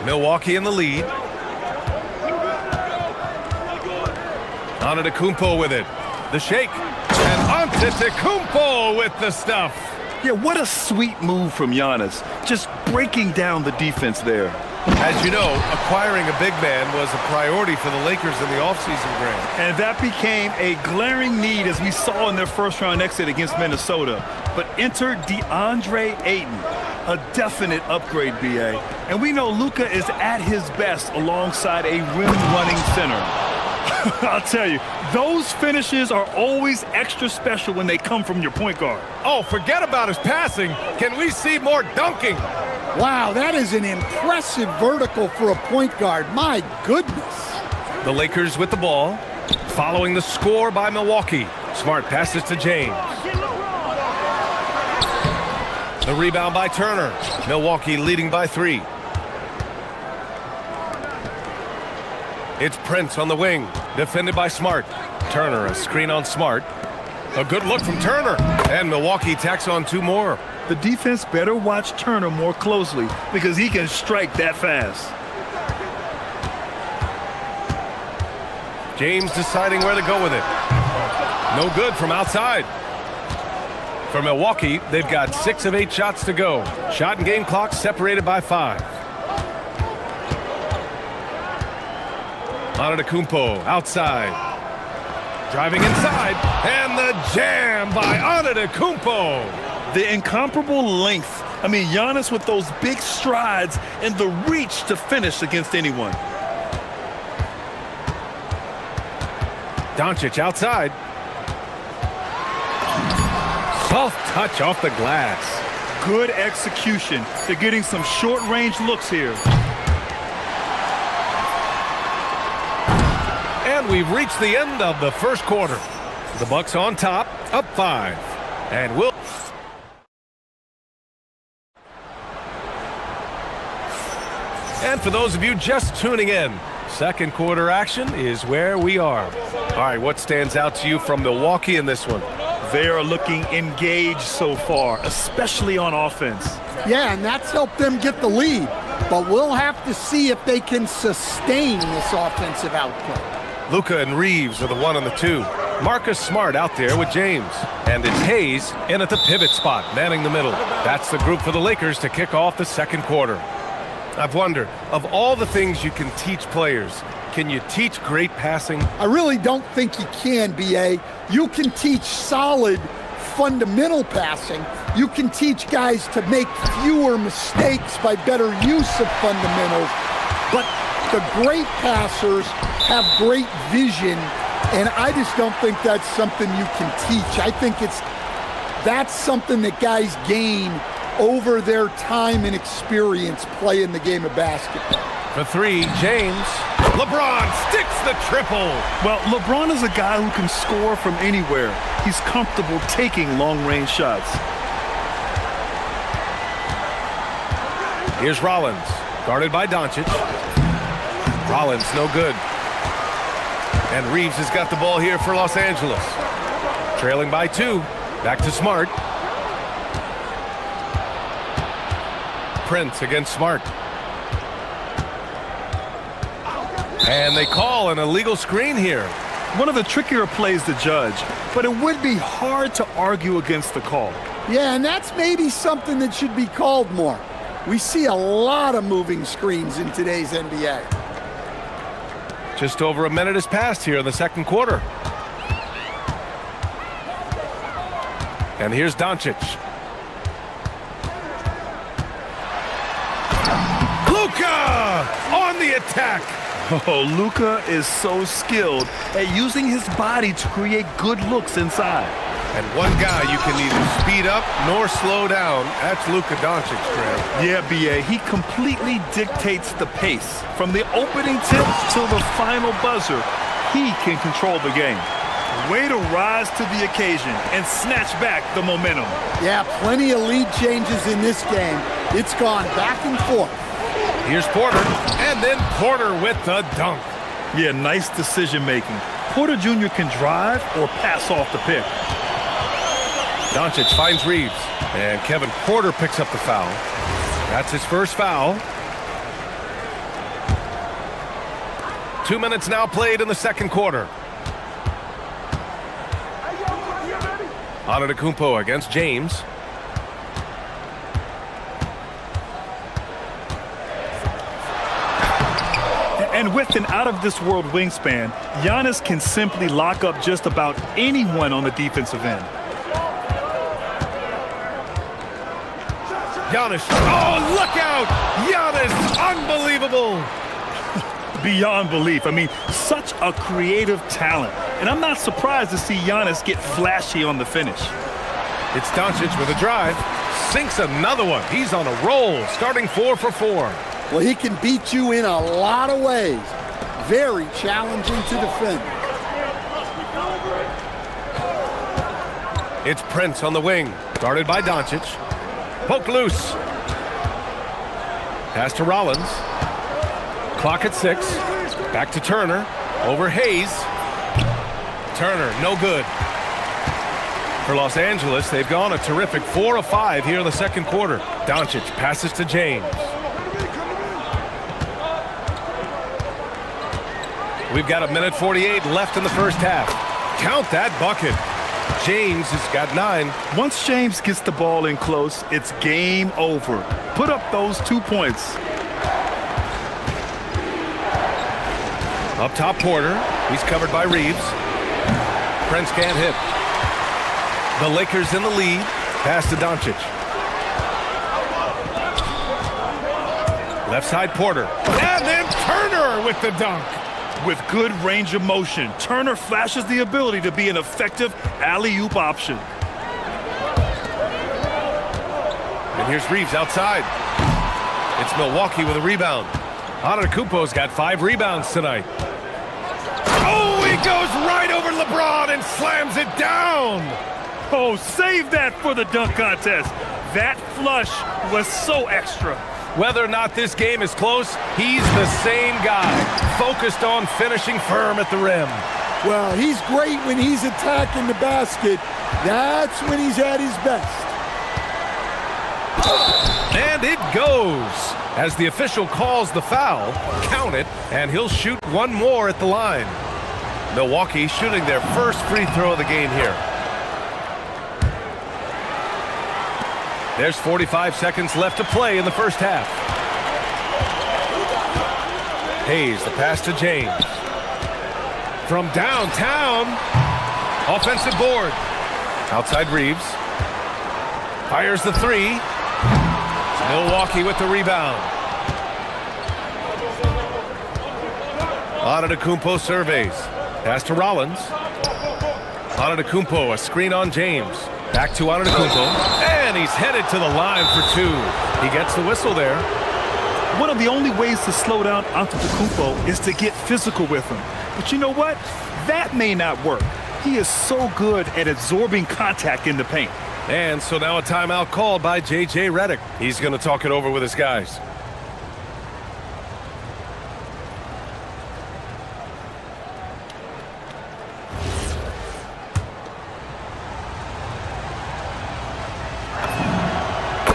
Milwaukee in the lead. Antetokounmpo with it. The shake. And Antetokounmpo with the stuff. Yeah, what a sweet move from Giannis. Just breaking down the defense there. As you know, acquiring a big man was a priority for the Lakers in the offseason, Grant. And that became a glaring need as we saw in their first-round exit against Minnesota. But enter DeAndre Ayton, a definite upgrade, B.A. And we know Luka is at his best alongside a rim-running center. I'll tell you, those finishes are always extra special when they come from your point guard. Oh, forget about his passing. Can we see more dunking? Wow, that is an impressive vertical for a point guard. My goodness. The Lakers with the ball, following the score by Milwaukee. Smart passes to James. The rebound by Turner. Milwaukee leading by 3. It's Prince on the wing, defended by Smart. Turner, a screen on Smart. A good look from Turner, and Milwaukee tacks on 2 more. The defense better watch Turner more closely because he can strike that fast. James deciding where to go with it. No good from outside. For Milwaukee, they've got 6 of 8 shots to go. Shot and game clock separated by 5. Antetokounmpo outside. Driving inside. And the jam by Antetokounmpo. The incomparable length. I mean, Giannis with those big strides and the reach to finish against anyone. Doncic outside. Soft touch off the glass. Good execution. They're getting some short-range looks here. And we've reached the end of the first quarter. The Bucks on top, up 5. And we'll... And for those of you just tuning in, second quarter action is where we are. All right, what stands out to you from Milwaukee in this one? They are looking engaged so far, especially on offense. Yeah, and that's helped them get the lead. But we'll have to see if they can sustain this offensive output. Luka and Reeves are the 1 and the 2. Marcus Smart out there with James. And it's Hayes in at the pivot spot, manning the middle. That's the group for the Lakers to kick off the second quarter. I've wondered, of all the things you can teach players, can you teach great passing? I really don't think you can, B.A. You can teach solid, fundamental passing. You can teach guys to make fewer mistakes by better use of fundamentals. But the great passers have great vision, and I just don't think that's something you can teach. I think that's something that guys gain over their time and experience playing the game of basketball. For 3, James. LeBron sticks the triple. Well, LeBron is a guy who can score from anywhere. He's comfortable taking long-range shots. Here's Rollins, guarded by Doncic. Rollins, no good. And Reeves has got the ball here for Los Angeles. Trailing by 2. Back to Smart. Prince against Smart. And they call an illegal screen here. One of the trickier plays to judge, but it would be hard to argue against the call. Yeah, and that's maybe something that should be called more. We see a lot of moving screens in today's NBA. Just over a minute has passed here in the second quarter. And here's Doncic. Luka on the attack. Oh, Luka is so skilled at using his body to create good looks inside. And one guy you can neither speed up nor slow down. That's Luka Doncic, Greg. Yeah, B.A. He completely dictates the pace. From the opening tip till the final buzzer, he can control the game. Way to rise to the occasion and snatch back the momentum. Yeah, plenty of lead changes in this game. It's gone back and forth. Here's Porter, and then Porter with the dunk. Yeah, nice decision-making. Porter Jr. can drive or pass off the pick. Doncic finds Reeves, and Kevin Porter picks up the foul. That's his first foul. 2 minutes now played in the second quarter. Antetokounmpo against James. And with an out-of-this-world wingspan, Giannis can simply lock up just about anyone on the defensive end. Giannis. Oh, look out! Giannis, unbelievable! Beyond belief. I mean, such a creative talent. And I'm not surprised to see Giannis get flashy on the finish. It's Doncic with a drive. Sinks another one. He's on a roll, starting 4 for 4. Well, he can beat you in a lot of ways. Very challenging to defend. It's Prince on the wing, guarded by Doncic. Poke loose. Pass to Rollins. Clock at 6. Back to Turner. Over Hayes. Turner, no good. For Los Angeles, they've gone a terrific 4 of 5 here in the second quarter. Doncic passes to James. We've got 1:48 left in the first half. Count that bucket. James has got 9. Once James gets the ball in close, it's game over. Put up those 2 points. Up top, Porter. He's covered by Reeves. Prince can't hit. The Lakers in the lead. Pass to Doncic. Left side, Porter. And then Turner with the dunk. With good range of motion, Turner flashes the ability to be an effective alley-oop option. And here's Reeves outside. It's Milwaukee with a rebound. Antetokounmpo's got 5 rebounds tonight. Oh, he goes right over LeBron and slams it down. Oh, save that for the dunk contest. That flush was so extra. Whether or not this game is close, he's the same guy, focused on finishing firm at the rim. Well, he's great when he's attacking the basket. That's when he's at his best. And it goes. As the official calls the foul, count it, and he'll shoot one more at the line. Milwaukee shooting their first free throw of the game here. There's 45 seconds left to play in the first half. Hayes, the pass to James. From downtown, offensive board. Outside Reeves. Fires the three. Milwaukee with the rebound. Antetokounmpo surveys. Pass to Rollins. Antetokounmpo, a screen on James. Back to Antetokounmpo. And he's headed to the line for two. He gets the whistle there. One of the only ways to slow down Antetokounmpo is to get physical with him. But you know what? That may not work. He is so good at absorbing contact in the paint. And so now a timeout called by J.J. Redick. He's going to talk it over with his guys.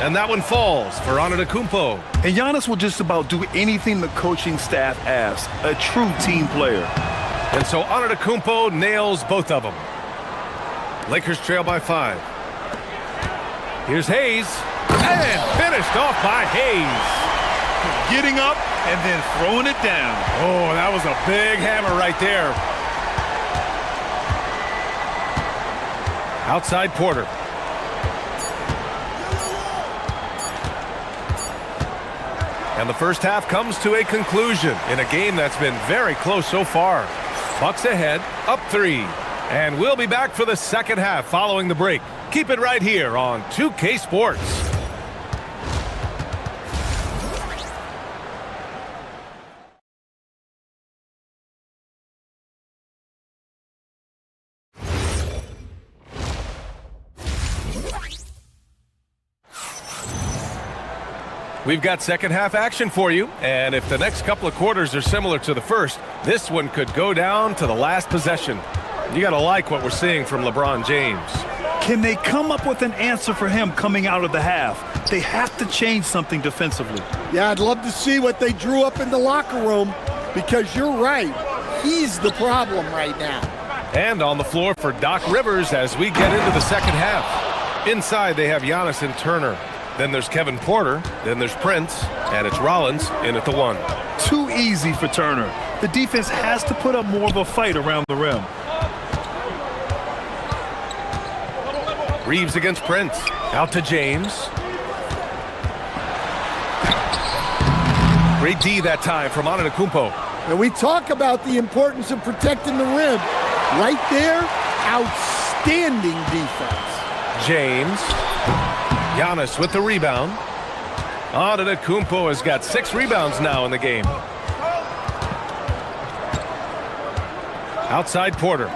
And that one falls for Antetokounmpo. And Giannis will just about do anything the coaching staff asks. A true team player. And so Antetokounmpo nails both of them. Lakers trail by 5. Here's Hayes. And finished off by Hayes. Getting up and then throwing it down. Oh, that was a big hammer right there. Outside Porter. And the first half comes to a conclusion in a game that's been very close so far. Bucks ahead, up 3. And we'll be back for the second half following the break. Keep it right here on 2K Sports. We've got second half action for you, and if the next couple of quarters are similar to the first, this one could go down to the last possession. You gotta like what we're seeing from LeBron James. Can they come up with an answer for him coming out of the half? They have to change something defensively. Yeah, I'd love to see what they drew up in the locker room, because you're right. He's the problem right now. And on the floor for Doc Rivers as we get into the second half. Inside they have Giannis and Turner. Then there's Kevin Porter, then there's Prince, and it's Rollins in at the 1. Too easy for Turner. The defense has to put up more of a fight around the rim. Reeves against Prince. Out to James. Great D that time from Antetokounmpo. And we talk about the importance of protecting the rim. Right there, outstanding defense. James. Giannis with the rebound. Antetokounmpo has got 6 rebounds now in the game. Outside Porter.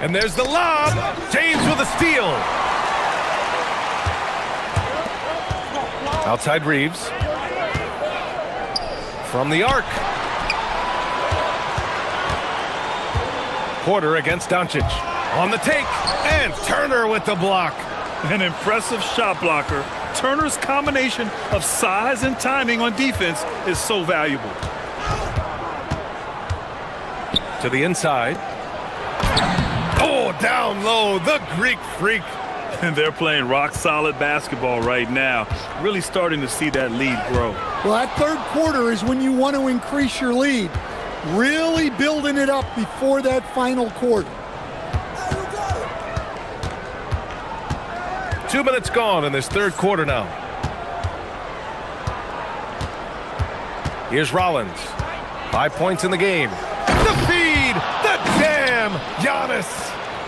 And there's the lob. James with a steal. Outside Reeves. From the arc. Porter against Doncic. On the take. And Turner with the block. An impressive shot blocker. Turner's combination of size and timing on defense is so valuable. To the inside. Oh, down low, the Greek freak. And they're playing rock-solid basketball right now. Really starting to see that lead grow. Well, that third quarter is when you want to increase your lead. Really building it up before that final quarter. 2 minutes gone in this third quarter now. Here's Rollins. 5 points in the game. The feed! The jam! Giannis!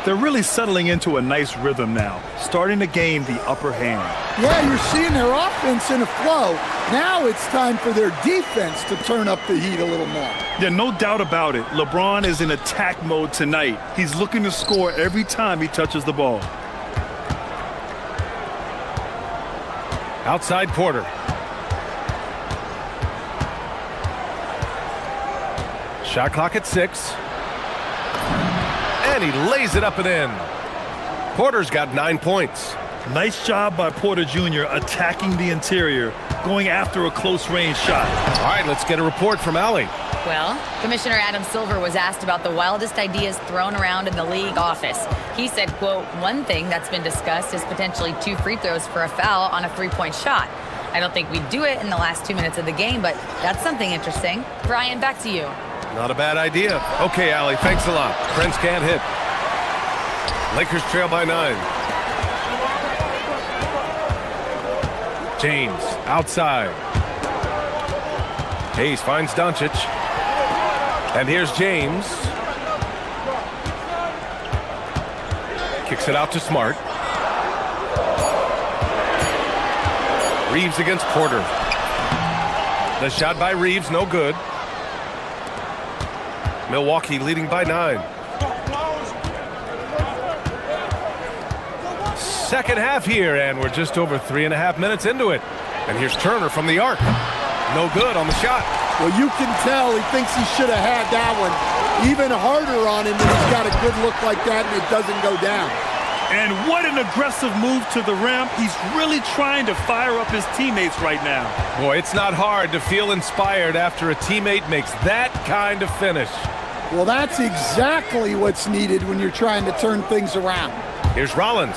They're really settling into a nice rhythm now, starting to gain the upper hand. Yeah, you're seeing their offense in a flow. Now it's time for their defense to turn up the heat a little more. Yeah, no doubt about it. LeBron is in attack mode tonight. He's looking to score every time he touches the ball. Outside Porter. Shot clock at 6. And he lays it up and in. Porter's got 9 points. Nice job by Porter Jr. attacking the interior, going after a close-range shot. All right, let's get a report from Allie. Well, Commissioner Adam Silver was asked about the wildest ideas thrown around in the league office. He said, quote, one thing that's been discussed is potentially 2 free throws for a foul on a 3-point shot. I don't think we'd do it in the last 2 minutes of the game, but that's something interesting. Brian, back to you. Not a bad idea. Okay, Allie, thanks a lot. Prince can't hit. Lakers trail by 9. James outside. Hayes finds Doncic. And here's James. Kicks it out to Smart. Reeves against Porter. The shot by Reeves, no good. Milwaukee leading by 9. Second half here, and we're just over 3.5 minutes into it. And here's Turner from the arc. No good on the shot. Well, you can tell he thinks he should have had that one even harder on him, and he's got a good look like that, and it doesn't go down. And what an aggressive move to the rim. He's really trying to fire up his teammates right now. Boy, it's not hard to feel inspired after a teammate makes that kind of finish. Well, that's exactly what's needed when you're trying to turn things around. Here's Rollins.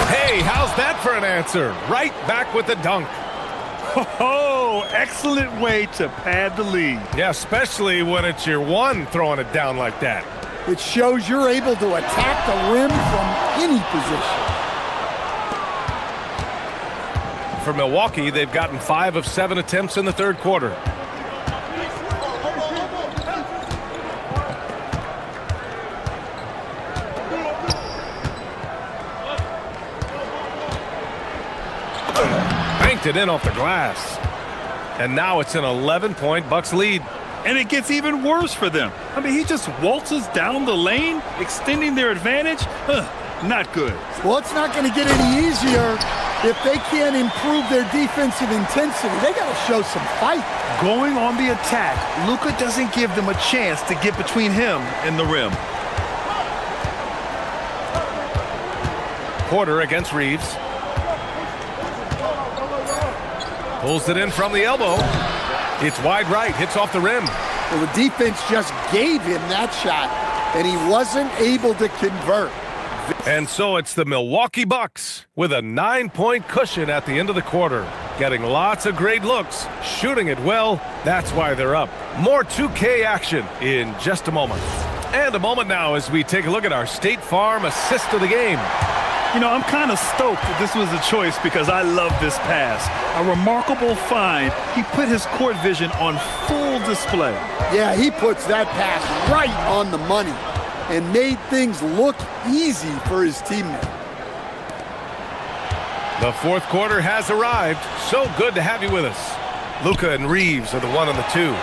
Hey, how's that for an answer? Right back with the dunk. Oh, excellent way to pad the lead. Yeah, especially when it's your one throwing it down like that. It shows you're able to attack the rim from any position. For Milwaukee, they've gotten 5 of 7 attempts in the third quarter. Banked it in off the glass. And now it's an 11-point Bucks lead. And it gets even worse for them. I mean, he just waltzes down the lane, extending their advantage. Not good. Well, it's not going to get any easier if they can't improve their defensive intensity. They got to show some fight. Going on the attack, Luka doesn't give them a chance to get between him and the rim. Porter against Reeves. Pulls it in from the elbow. It's wide right, hits off the rim. Well, the defense just gave him that shot, and he wasn't able to convert. And so it's the Milwaukee Bucks with a 9-point cushion at the end of the quarter. Getting lots of great looks, shooting it well. That's why they're up. More 2K action in just a moment. And a moment now as we take a look at our State Farm assist of the game. You know, I'm kind of stoked that this was a choice because I love this pass. A remarkable find. He put his court vision on full display. Yeah, he puts that pass right on the money and made things look easy for his teammate. The fourth quarter has arrived. So good to have you with us. Luka and Reeves are the 1 and the 2.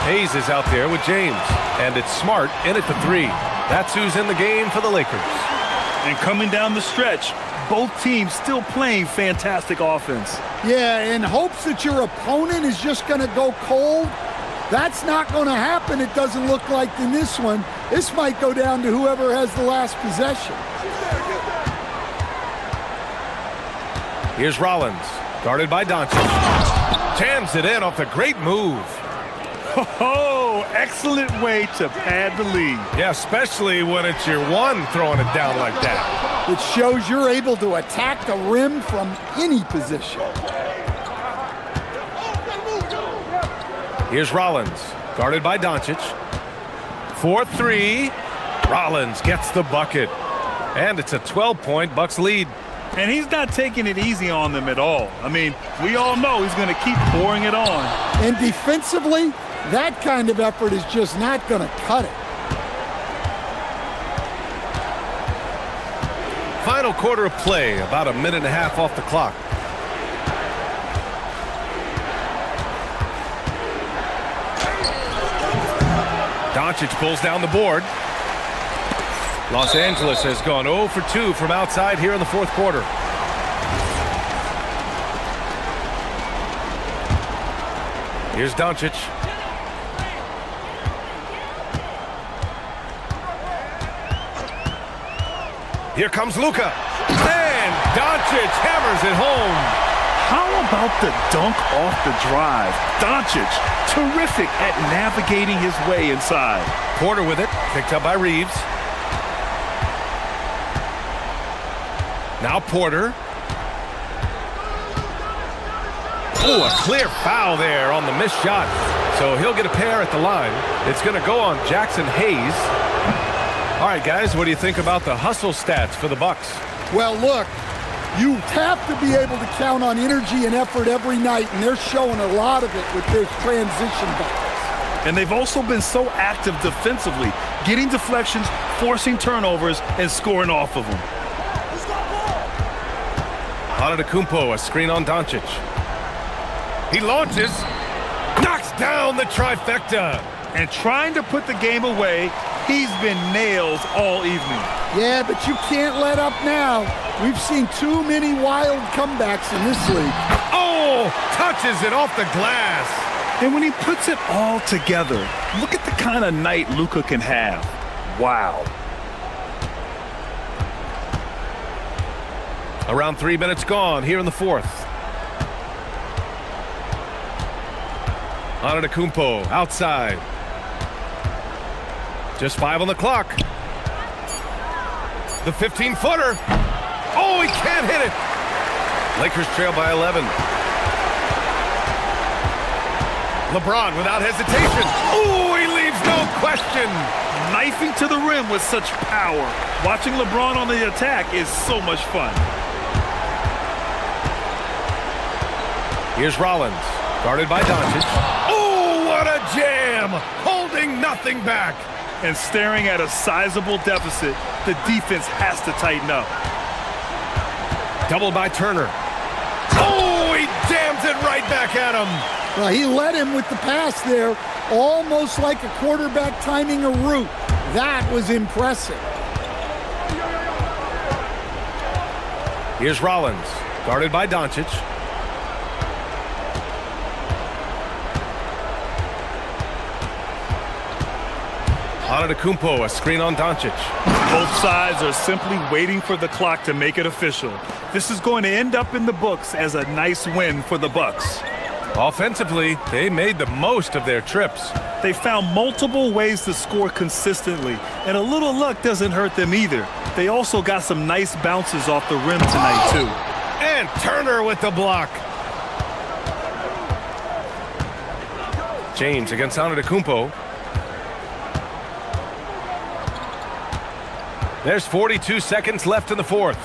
Hayes is out there with James. And it's Smart in at the 3. That's who's in the game for the Lakers. And coming down the stretch, both teams still playing fantastic offense. Yeah, in hopes that your opponent is just going to go cold. That's not going to happen, it doesn't look like in this one. This might go down to whoever has the last possession. Here's Rollins, guarded by Doncic. Jams it in off the great move. Oh, excellent way to pad the lead. Yeah, especially when it's your one throwing it down like that. It shows you're able to attack the rim from any position. Here's Rollins, guarded by Doncic. 4-3. Rollins gets the bucket. And it's a 12-point Bucks lead. And he's not taking it easy on them at all. I mean, we all know he's going to keep pouring it on. And defensively, that kind of effort is just not going to cut it. Final quarter of play, about a minute and a half off the clock. Doncic pulls down the board. Los Angeles has gone 0 for 2 from outside here in the fourth quarter. Here's Doncic. Here comes Luka. And Doncic hammers it home. How about the dunk off the drive? Doncic, terrific at navigating his way inside. Porter with it, picked up by Reeves. Now Porter. Oh, a clear foul there on the missed shot. So he'll get a pair at the line. It's going to go on Jackson Hayes. All right, guys, what do you think about the hustle stats for the Bucks? Well, look, you have to be able to count on energy and effort every night, and they're showing a lot of it with their transition buckets. And they've also been so active defensively, getting deflections, forcing turnovers, and scoring off of them. Antetokounmpo, a screen on Doncic. He launches, knocks down the trifecta. And trying to put the game away, he's been nails all evening. Yeah, but you can't let up now. We've seen too many wild comebacks in this league. Oh, touches it off the glass. And when he puts it all together, look at the kind of night Luka can have. Wow. Around 3 minutes gone here in the fourth. Antetokounmpo outside. Just 5 on the clock. The 15-footer. Oh, he can't hit it. Lakers trail by 11. LeBron without hesitation. Oh, he leaves no question. Knifing to the rim with such power. Watching LeBron on the attack is so much fun. Here's Rollins, guarded by Doncic. Oh, what a jam! Holding nothing back. And staring at a sizable deficit, the defense has to tighten up. Doubled by Turner. Oh, he jams it right back at him. Well, he led him with the pass there, almost like a quarterback timing a route. That was impressive. Here's Rollins, guarded by Doncic. Antetokounmpo, a screen on Doncic. Both sides are simply waiting for the clock to make it official. This is going to end up in the books as a nice win for the Bucks. Offensively, they made the most of their trips. They found multiple ways to score consistently, and a little luck doesn't hurt them either. They also got some nice bounces off the rim tonight, too. And Turner with the block. James against Antetokounmpo. There's 42 seconds left in the fourth.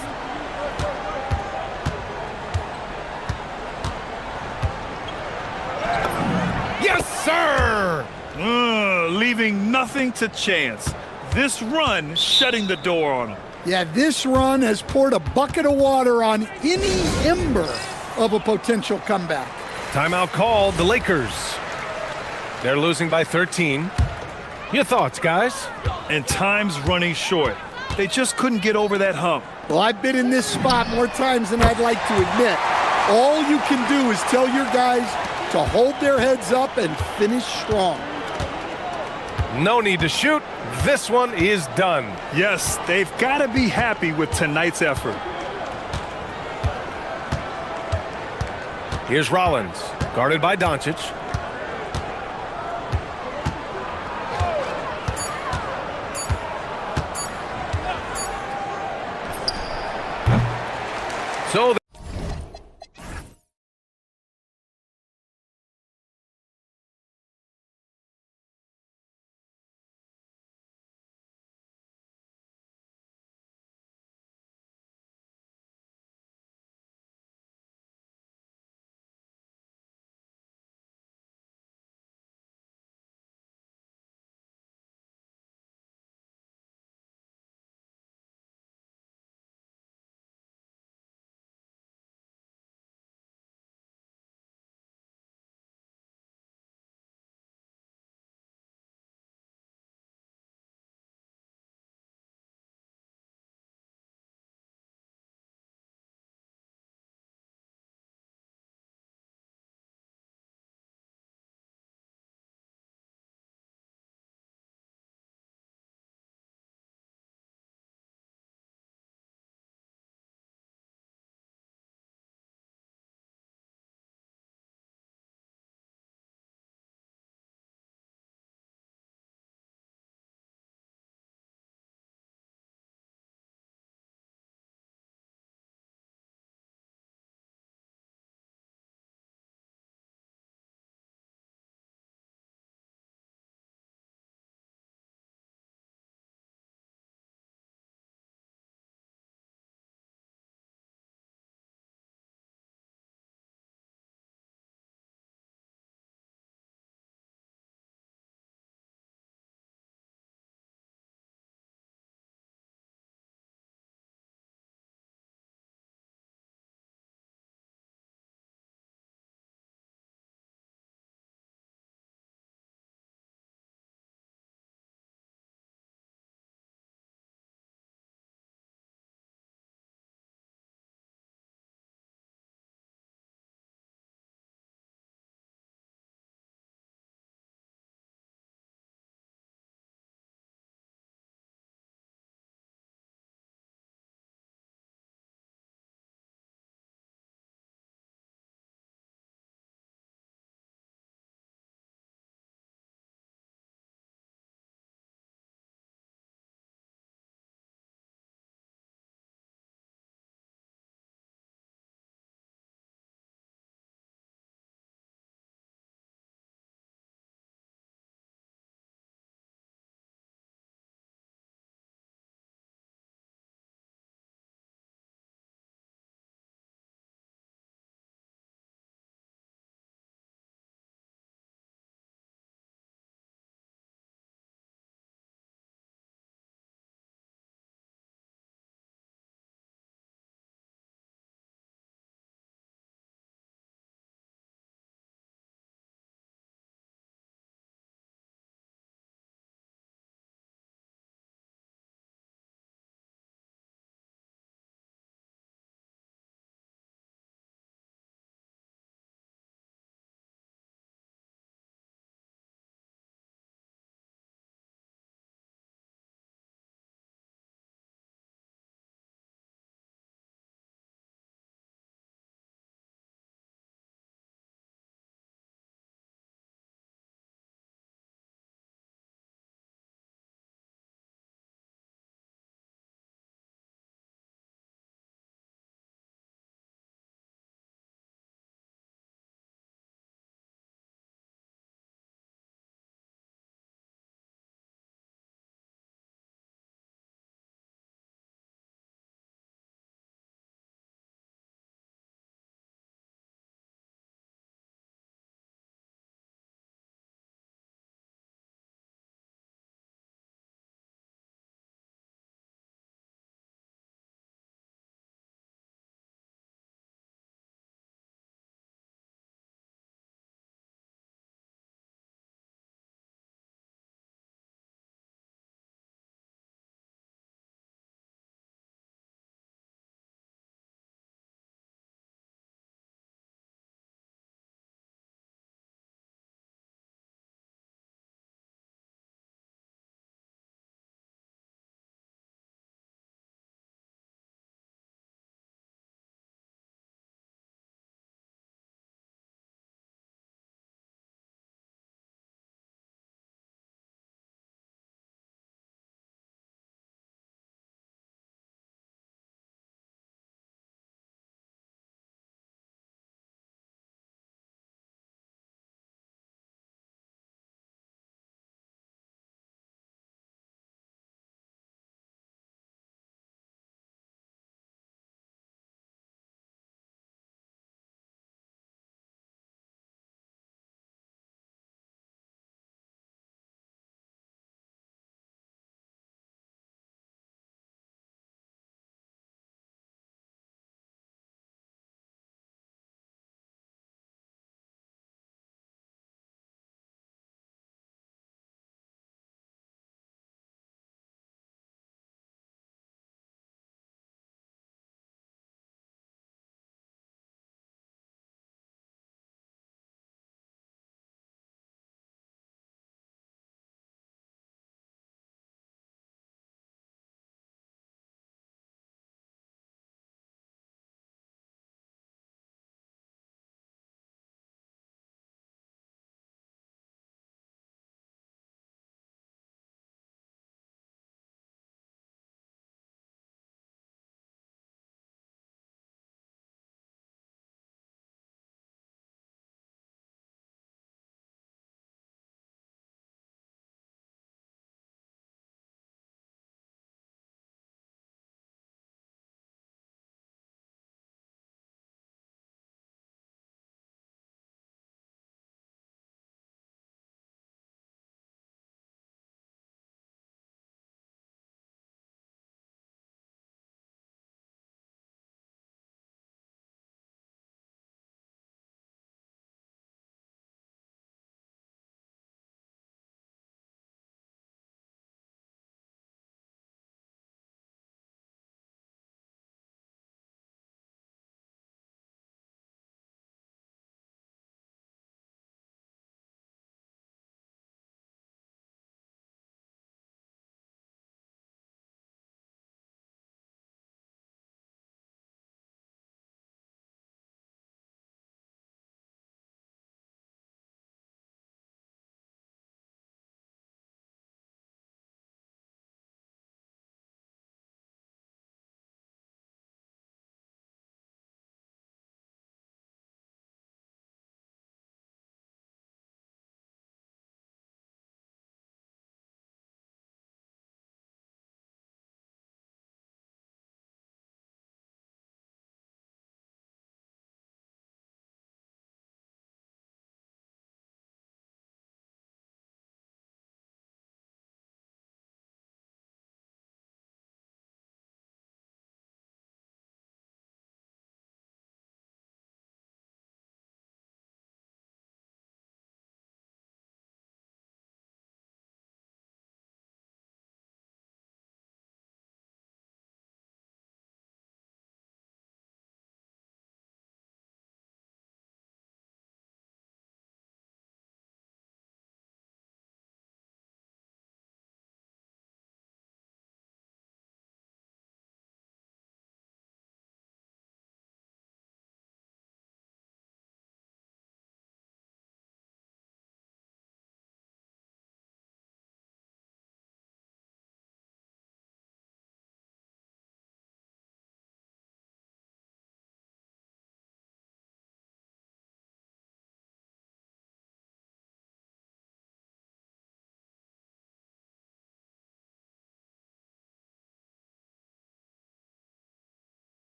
Yes, sir! Leaving nothing to chance. This run shutting the door on him. Yeah, this run has poured a bucket of water on any ember of a potential comeback. Timeout called, the Lakers. They're losing by 13. Your thoughts, guys? And time's running short. They just couldn't get over that hump. Well, I've been in this spot more times than I'd like to admit. All you can do is tell your guys to hold their heads up and finish strong. No need to shoot. This one is done. Yes, they've got to be happy with tonight's effort. Here's Rollins, guarded by Doncic. So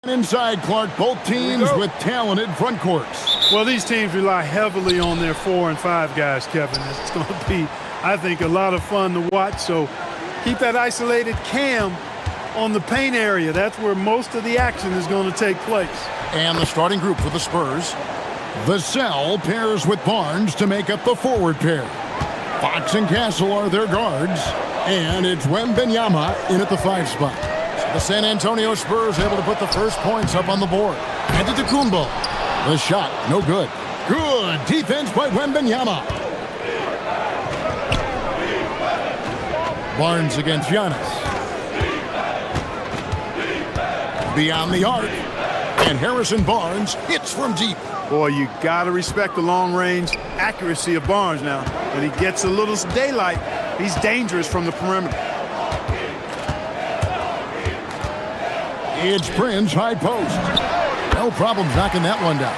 Inside Clark, both teams with talented front courts. Well, these teams rely heavily on their 4 and 5 guys, Kevin. It's going to be, I think, a lot of fun to watch. So keep that isolated cam on the paint area. That's where most of the action is going to take place. And the starting group for the Spurs. Vassell pairs with Barnes to make up the forward pair. Fox and Castle are their guards. And it's Wembanyama in at the 5 spot. The San Antonio Spurs able to put the first points up on the board. Antetokounmpo. The shot, no good. Good defense by Wembanyama. Barnes against Giannis. Beyond the arc. And Harrison Barnes hits from deep. Boy, you got to respect the long-range accuracy of Barnes now. When he gets a little daylight, he's dangerous from the perimeter. It's Prince, high post. No problem knocking that one down.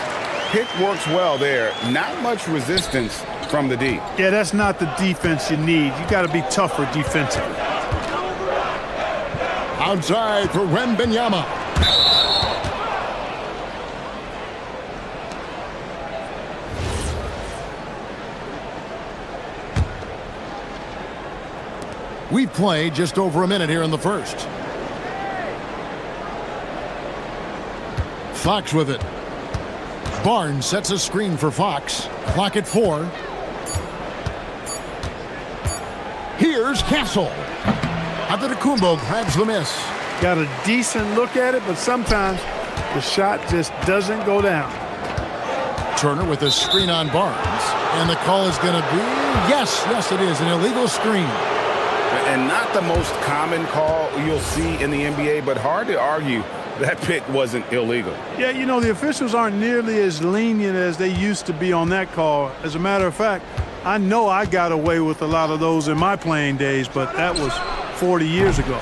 Pick works well there. Not much resistance from the D. Yeah, that's not the defense you need. You got to be tougher defensively. Outside for Wembanyama. We've played just over a minute here in the first. Fox with it. Barnes sets a screen for Fox. Clock at 4. Here's Castle. Antetokounmpo grabs the miss. Got a decent look at it, but sometimes the shot just doesn't go down. Turner with a screen on Barnes. And the call is going to be, yes, it is, an illegal screen. And not the most common call you'll see in the NBA, but hard to argue that pick wasn't illegal. Yeah, you know, the officials aren't nearly as lenient as they used to be on that call. As a matter of fact, I know I got away with a lot of those in my playing days, but that was 40 years ago.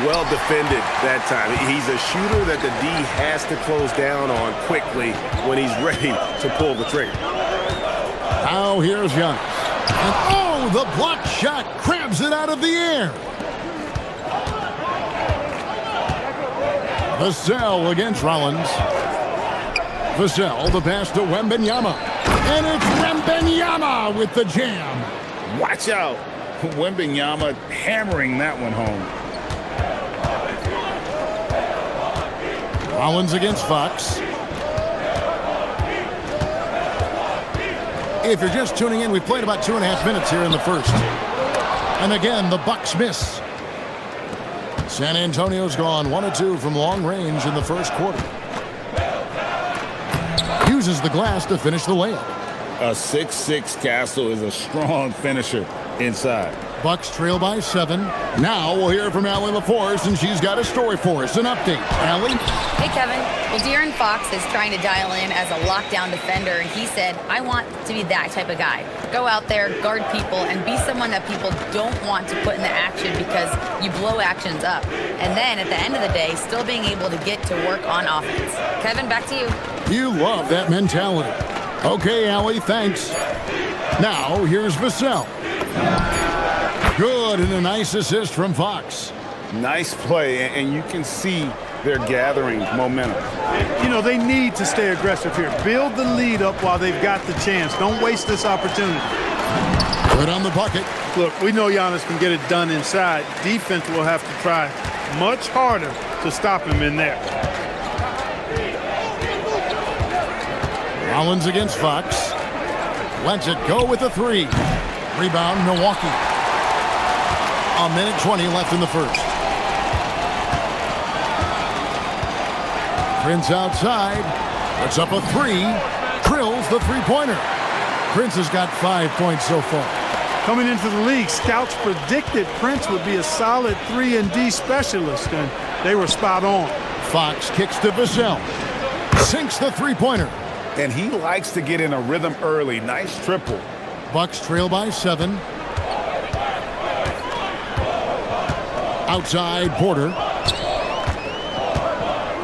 Well defended that time. He's a shooter that the D has to close down on quickly when he's ready to pull the trigger. Now here's Giannis. And oh, the block shot grabs it out of the air. Vassell against Rollins. Vassell, the pass to Wembanyama. And it's Wembanyama with the jam. Watch out. Wembanyama hammering that one home. Rollins against Fox. If you're just tuning in, we've played about 2.5 minutes here in the first. And again, the Bucks miss. San Antonio's gone 1 of 2 from long range in the first quarter. Uses the glass to finish the layup. A 6'6" Castle is a strong finisher inside. Bucks trail by 7. Now we'll hear from Allie LaForce, and she's got a story for us. An update. Allie? Hey, Kevin. Well, De'Aaron Fox is trying to dial in as a lockdown defender, and he said, I want to be that type of guy. Go out there, guard people, and be someone that people don't want to put in the action because you blow actions up. And then, at the end of the day, still being able to get to work on offense. Kevin, back to you. You love that mentality. Okay, Allie, thanks. Now, here's Vassell. Good, and a nice assist from Fox. Nice play, and you can see they're gathering momentum. You know, they need to stay aggressive here. Build the lead up while they've got the chance. Don't waste this opportunity. Good on the bucket. Look, we know Giannis can get it done inside. Defense will have to try much harder to stop him in there. Rollins against Fox. Lets it go with a 3. Rebound, Milwaukee. A minute 20 left in the first. Prince outside. Puts up a 3. Drills the three-pointer. Prince has got 5 points so far. Coming into the league, scouts predicted Prince would be a solid 3-and-D specialist, and they were spot on. Fox kicks to Vassell. Sinks the three-pointer. And he likes to get in a rhythm early. Nice triple. Bucks trail by 7. Outside, Porter.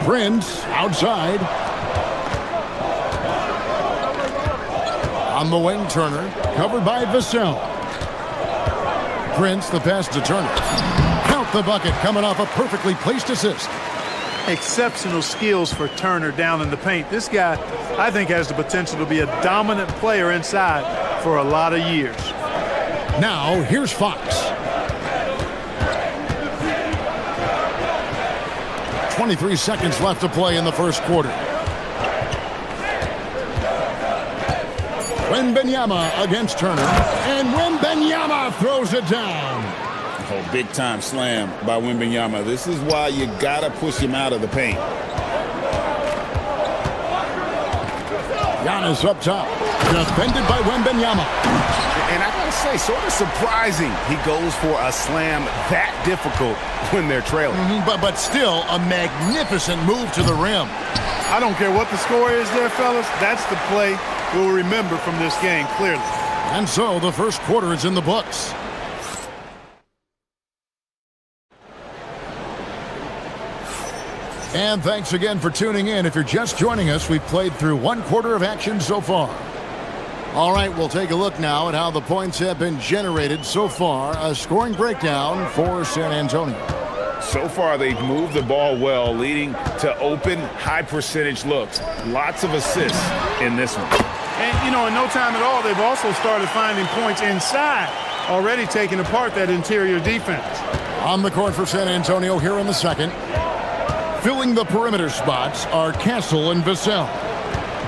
Prince, outside. On the wing, Turner. Covered by Vassell. Prince, the pass to Turner. Count the bucket, coming off a perfectly placed assist. exceptional skills for Turner down in the paint. This guy, I think, has the potential to be a dominant player inside for a lot of years. Now, here's Fox. 23 seconds left to play in the first quarter. Wembanyama against Turner, and Wembanyama throws it down. Oh, big-time slam by Wembanyama. This is why you got to push him out of the paint. Giannis up top, defended by Wembanyama. And I got to say, sort of surprising he goes for a slam that difficult when they're trailing. But still a magnificent move to the rim. I don't care what the score is there, fellas. That's the play we'll remember from this game, clearly. And so the first quarter is in the books. And thanks again for tuning in. If you're just joining us, we've played through one quarter of action so far. All right, we'll take a look now at how the points have been generated so far. A scoring breakdown for San Antonio. So far, they've moved the ball well, leading to open, high-percentage looks. Lots of assists in this one. And, you know, in no time at all, they've also started finding points inside, already taking apart that interior defense. On the court for San Antonio here in the second. Filling the perimeter spots are Castle and Vassell.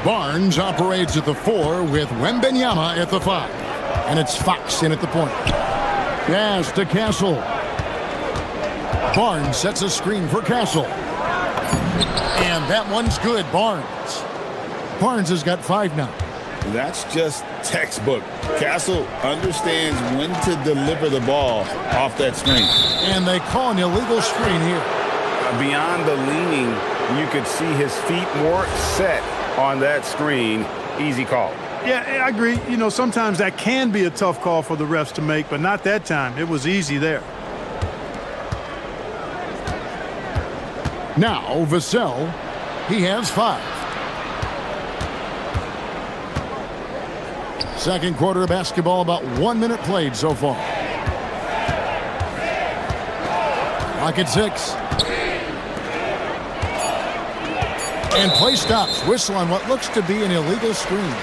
Barnes operates at the 4 with Wembanyama at the 5. And it's Fox in at the point. Pass to Castle. Barnes sets a screen for Castle. And that one's good, Barnes. Barnes has got 5 now. That's just textbook. Castle understands when to deliver the ball off that screen. And they call an illegal screen here. Beyond the leaning, you could see his feet more set on that screen. Easy call. Yeah, I agree. You know, sometimes that can be a tough call for the refs to make, but not that time. It was easy there. Now, Vassell, he has 5. Second quarter of basketball, about 1 minute played so far. Clock at 6. And play stops. Whistle on what looks to be an illegal screen.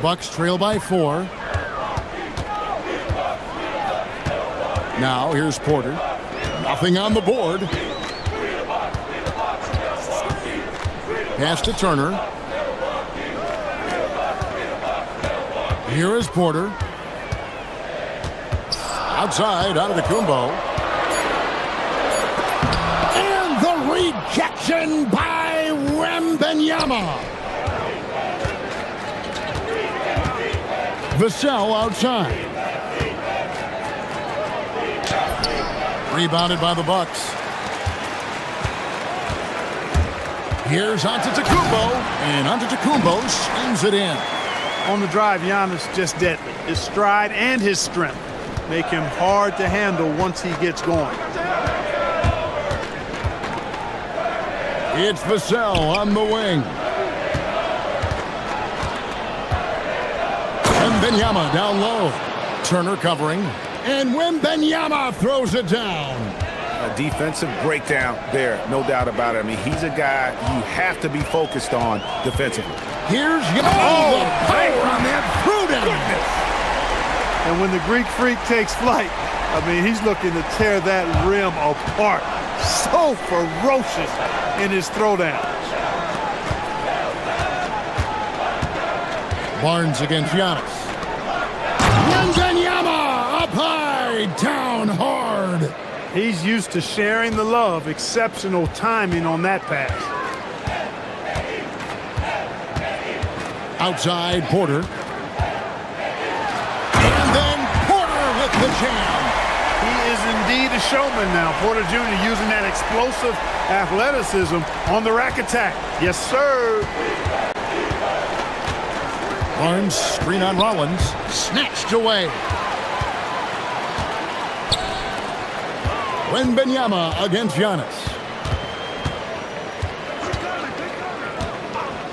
Bucks trail by 4. Now here's Porter. Nothing on the board. Pass to Turner. Here is Porter. Outside, out of the Kumbo. And the rejection by Wembanyama. Vassell outside. Rebounded by the Bucks. Here's Antetokounmpo, and Antetokounmpo swings it in. On the drive, Giannis just deadly. His stride and his strength make him hard to handle once he gets going. It's Vassell on the wing. Wembanyama down low. Turner covering. And Wembanyama throws it down. A defensive breakdown there, no doubt about it. I mean, he's a guy you have to be focused on defensively. Here's the power on that throwdown. And when the Greek Freak takes flight, I mean, he's looking to tear that rim apart. So ferocious in his throwdowns. Barnes against Giannis. Wembanyama up high, down hard. He's used to sharing the love. Exceptional timing on that pass. Outside, Porter. And then Porter with the jam. He is indeed a showman now. Porter Jr. using that explosive athleticism on the rack attack. Yes, sir. Barnes, screen on Rollins. Snatched away. Wembanyama against Giannis.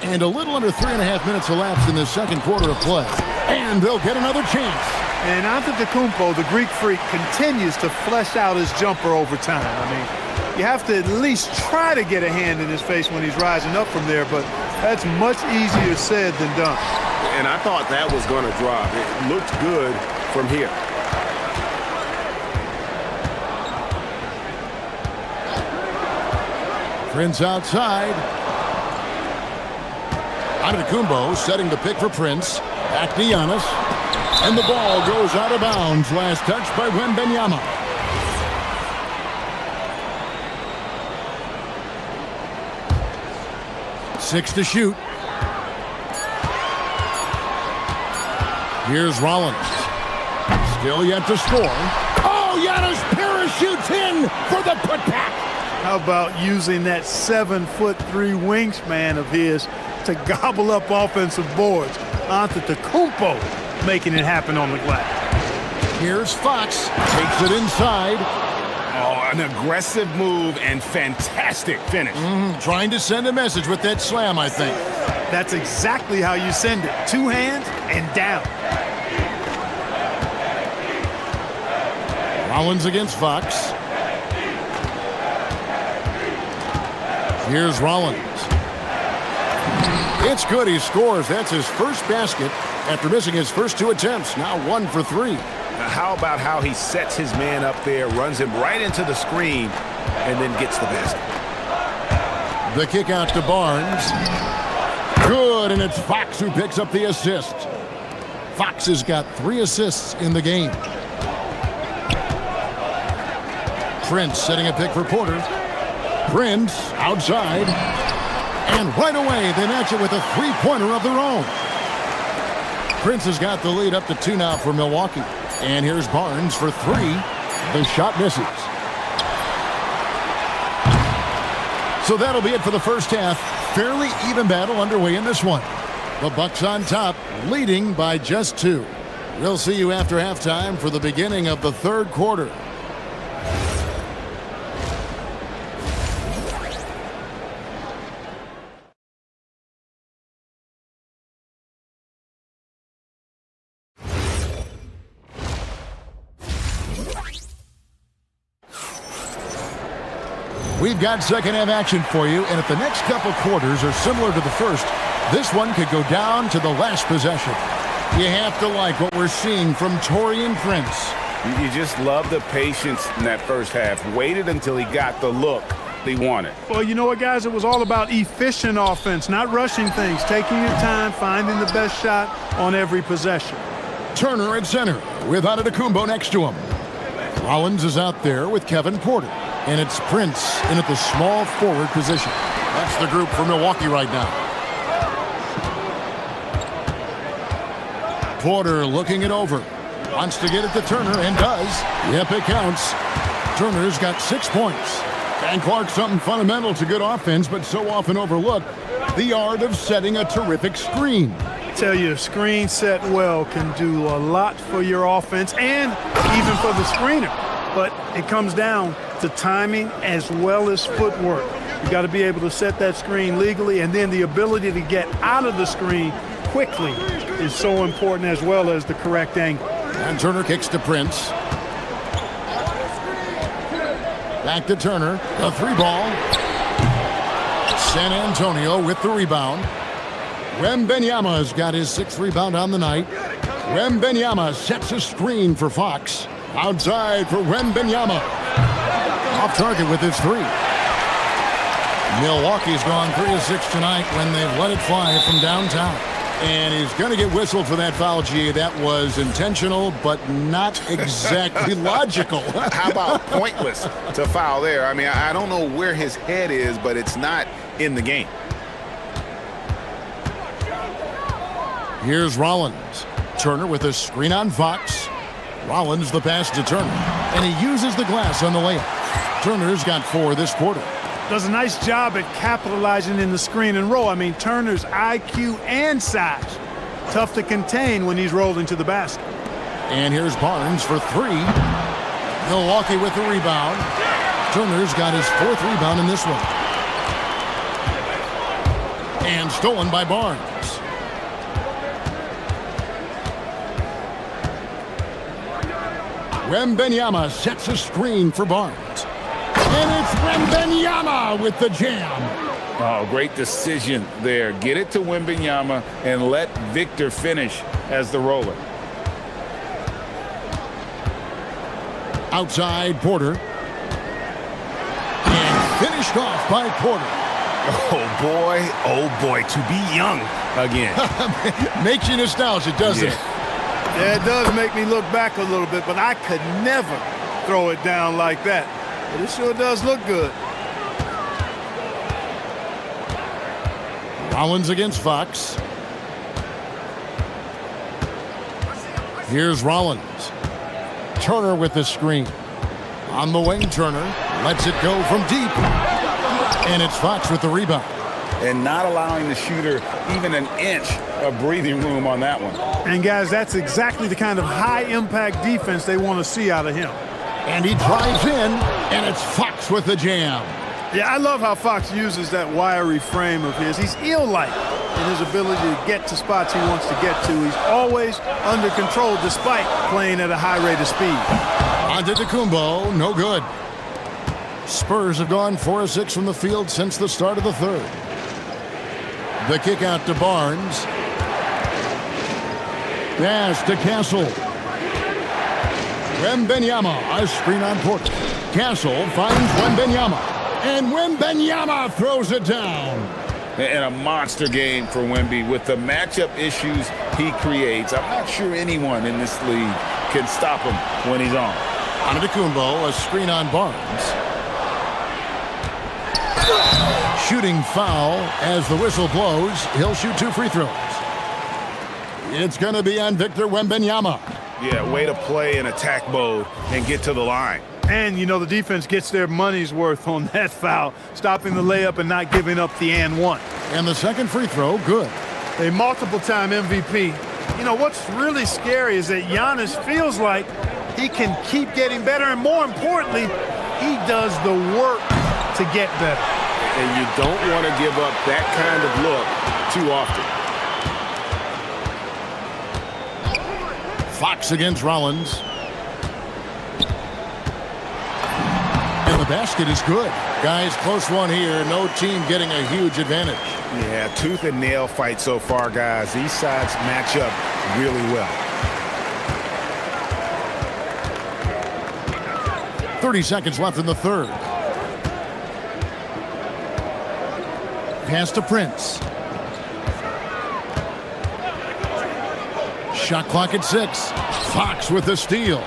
And a little under 3.5 minutes elapsed in the second quarter of play. And they'll get another chance. And Antetokounmpo, the Greek freak, continues to flesh out his jumper over time. I mean, you have to at least try to get a hand in his face when he's rising up from there, but that's much easier said than done. And I thought that was going to drop. It looked good from here. Prince outside. Antetokounmpo setting the pick for Prince. Back to Giannis. And the ball goes out of bounds. Last touch by Wembanyama. Six to shoot. Here's Rollins. Still yet to score. Oh, Giannis parachutes in for the putback. How about using that 7'3" wingspan of his to gobble up offensive boards? Antetokounmpo making it happen on the glass. Here's Fox. Takes it inside. Oh, an aggressive move and fantastic finish. Trying to send a message with that slam, I think. That's exactly how you send it. Two hands and down. Rollins against Fox. Here's Rollins. It's good. He scores. That's his first basket after missing his first two attempts. Now 1 for 3. Now, how about how he sets his man up there, runs him right into the screen, and then gets the basket? The kick out to Barnes. Good, and it's Fox who picks up the assist. Fox has got 3 assists in the game. Prince setting a pick for Porter. Prince outside. And right away, they match it with a three-pointer of their own. Prince has got the lead up to 2 now for Milwaukee. And here's Barnes for 3. The shot misses. So that'll be it for the first half. Fairly even battle underway in this one. The Bucks on top, leading by just 2. We'll see you after halftime for the beginning of the third quarter. We've got second half action for you, and if the next couple quarters are similar to the first, this one could go down to the last possession. You have to like what we're seeing from Taurean Prince. You just love the patience in that first half. Waited until he got the look he wanted. Well, you know what, guys? It was all about efficient offense, not rushing things, taking your time, finding the best shot on every possession. Turner at center with Antetokounmpo next to him. Rollins is out there with Kevin Porter. And it's Prince in at the small forward position. That's the group for Milwaukee right now. Porter looking it over. Wants to get it to Turner and does. Yep, it counts. Turner's got 6 points. And Clark, something fundamental to good offense, but so often overlooked. The art of setting a terrific screen. I tell you, a screen set well can do a lot for your offense and even for the screener. But it comes down to timing as well as footwork. You got to be able to set that screen legally, and then the ability to get out of the screen quickly is so important, as well as the correct angle. And Turner kicks to Prince. Back to Turner. The 3-ball. San Antonio with the rebound. Wembanyama's got his 6th rebound on the night. Wembanyama sets a screen for Fox. Outside for Wembanyama. Off target with his 3. Milwaukee's gone 3 of 6 tonight when they've let it fly from downtown. And he's going to get whistled for that foul, G. That was intentional, but not exactly logical. How about pointless to foul there? I mean, I don't know where his head is, but it's not in the game. Here's Rollins. Turner with a screen on Fox. Rollins the pass to Turner. And he uses the glass on the layup. Turner's got 4 this quarter. Does a nice job at capitalizing in the screen and roll. I mean, Turner's IQ and size. Tough to contain when he's rolled into the basket. And here's Barnes for 3. Milwaukee with the rebound. Turner's got his 4th rebound in this one. And stolen by Barnes. Wembanyama sets a screen for Barnes. And it's Wembanyama with the jam. Oh, great decision there. Get it to Wembanyama and let Victor finish as the roller. Outside Porter. And finished off by Porter. Oh boy, to be young again. Makes you nostalgic, doesn't it? Yeah, it does make me look back a little bit, but I could never throw it down like that. But it sure does look good. Rollins against Fox. Here's Rollins. Turner with the screen. On the wing, Turner lets it go from deep. And it's Fox with the rebound. And not allowing the shooter even an inch of breathing room on that one. And guys, that's exactly the kind of high-impact defense they want to see out of him. And he drives in, and it's Fox with the jam. Yeah, I love how Fox uses that wiry frame of his. He's eel-like in his ability to get to spots he wants to get to. He's always under control despite playing at a high rate of speed. Antetokounmpo, no good. Spurs have gone 4 of 6 from the field since the start of the third. The kick out to Barnes. Pass to Castle. Wembanyama, a screen on Porter. Castle finds Wembanyama. And Wembanyama throws it down. And a monster game for Wemby with the matchup issues he creates. I'm not sure anyone in this league can stop him when he's on. Antetokounmpo, a screen on Barnes. Shooting foul as the whistle blows. He'll shoot 2 free throws. It's going to be on Victor Wembanyama. Yeah, way to play in attack mode and get to the line. And, you know, the defense gets their money's worth on that foul, stopping the layup and not giving up the and one. And the second free throw, good. A multiple-time MVP. You know, what's really scary is that Giannis feels like he can keep getting better, and more importantly, he does the work to get better. And you don't want to give up that kind of look too often. Fox against Rollins. And the basket is good. Guys, close one here. No team getting a huge advantage. Yeah, tooth and nail fight so far, guys. These sides match up really well. 30 seconds left in the third. Pass to Prince. Shot clock at 6. Fox with the steal.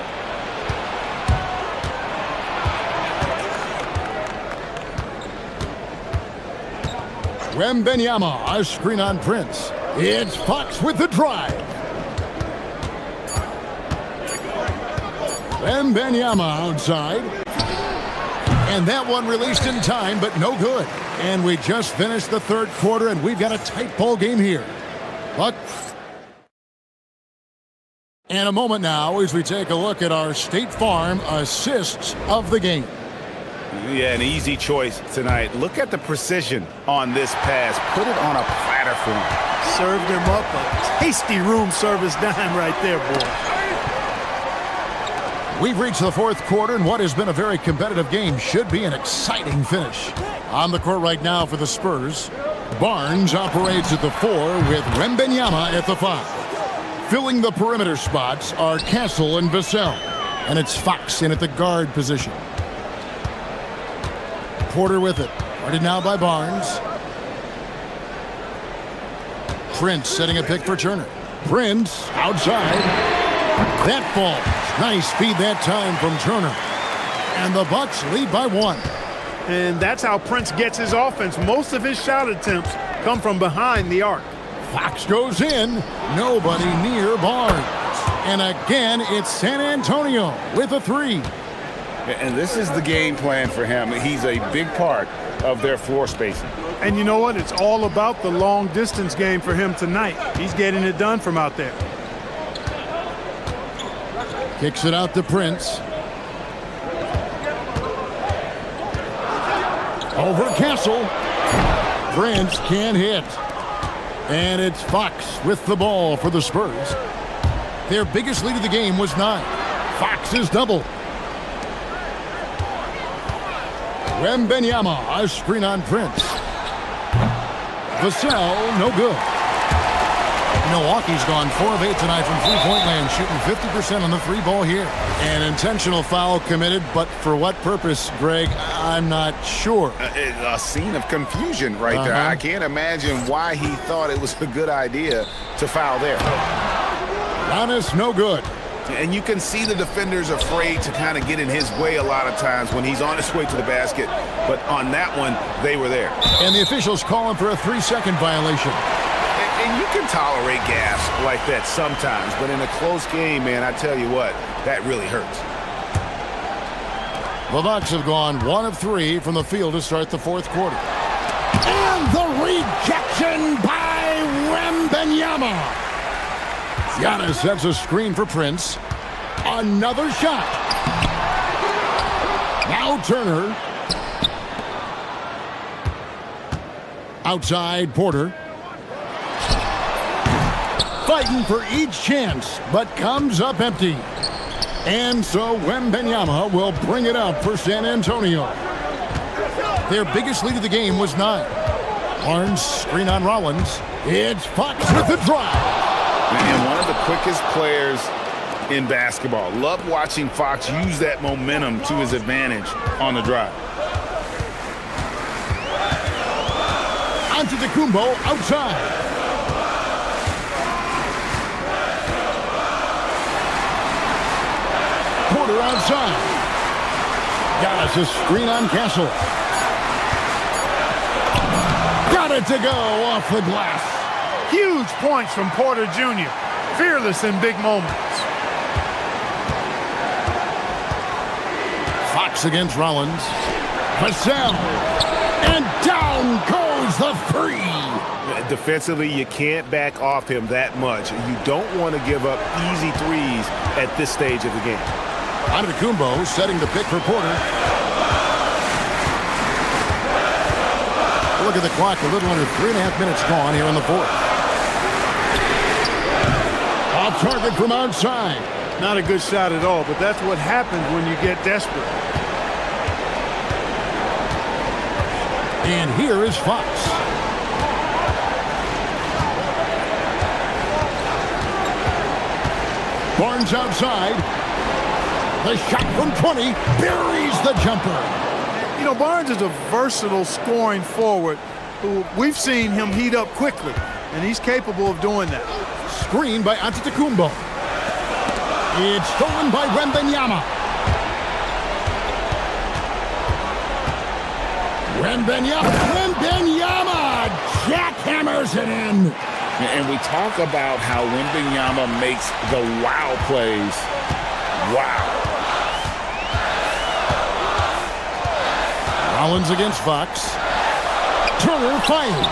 Wembanyama, a screen on Prince. It's Fox with the drive. Wembanyama outside. And that one released in time, but no good. And we just finished the third quarter, and we've got a tight ball game here. But in a moment now as we take a look at our State Farm assists of the game. Yeah, an easy choice tonight. Look at the precision on this pass. Put it on a platter for him. Served him up a tasty room service dime right there, boy. We've reached the fourth quarter, and what has been a very competitive game should be an exciting finish. On the court right now for the Spurs, Barnes operates at the 4 with Wembanyama at the 5. Filling the perimeter spots are Castle and Vassell, and it's Fox in at the guard position. Porter with it. Guarded now by Barnes. Prince setting a pick for Turner. Prince outside. That falls. Nice speed that time from Turner. And the Bucks lead by 1. And that's how Prince gets his offense. Most of his shot attempts come from behind the arc. Fox goes in. Nobody near Barnes. And again, it's San Antonio with a 3. And this is the game plan for him. He's a big part of their floor spacing. And you know what? It's all about the long distance game for him tonight. He's getting it done from out there. Kicks it out to Prince. Over Castle. Prince can't hit. And it's Fox with the ball for the Spurs. Their biggest lead of the game was 9. Fox is double. Wembenyama, a screen on Prince. Vassell, no good. Milwaukee's gone 4 of 8 tonight from three-point land, shooting 50% on the three ball here. An intentional foul committed, but for what purpose, Greg, I'm not sure. A scene of confusion right there. I can't imagine why he thought it was a good idea to foul there. Giannis, no good. And you can see the defenders afraid to kind of get in his way a lot of times when he's on his way to the basket. But on that one, they were there. And the officials calling for a 3-second violation. And you can tolerate gas like that sometimes, but in a close game, man, I tell you what, that really hurts. The Bucks have gone 1 of 3 from the field to start the fourth quarter. And the rejection by Wembenyama. Giannis sets a screen for Prince. Another shot. Now Turner. Outside Porter. Fighting for each chance, but comes up empty. And so Wembenyama will bring it up for San Antonio. Their biggest lead of the game was 9. Barnes screen on Rollins. It's Fox with the drive. And one of the quickest players in basketball. Love watching Fox use that momentum to his advantage on the drive. Antetokounmpo outside. Porter outside. Giannis a screen on Castle. Got it to go off the glass. Huge points from Porter Jr. Fearless in big moments. Fox against Rollins. Vassell. And down goes the three. Defensively, you can't back off him that much. You don't want to give up easy threes at this stage of the game. Antetokounmpo setting the pick for Porter. Look at the clock. A little under 3.5 minutes gone here in the fourth. Off target from outside. Not a good shot at all, but that's what happens when you get desperate. And here is Fox. Barnes outside. The shot from 20 buries the jumper. You know, Barnes is a versatile scoring forward who we've seen him heat up quickly, and he's capable of doing that. Screen by Antetokounmpo. It's stolen by Wembenyama. Wembenyama jackhammers it in. And we talk about how Wembenyama makes the wow plays. Wow. Rollins against Fox. Turner fighting.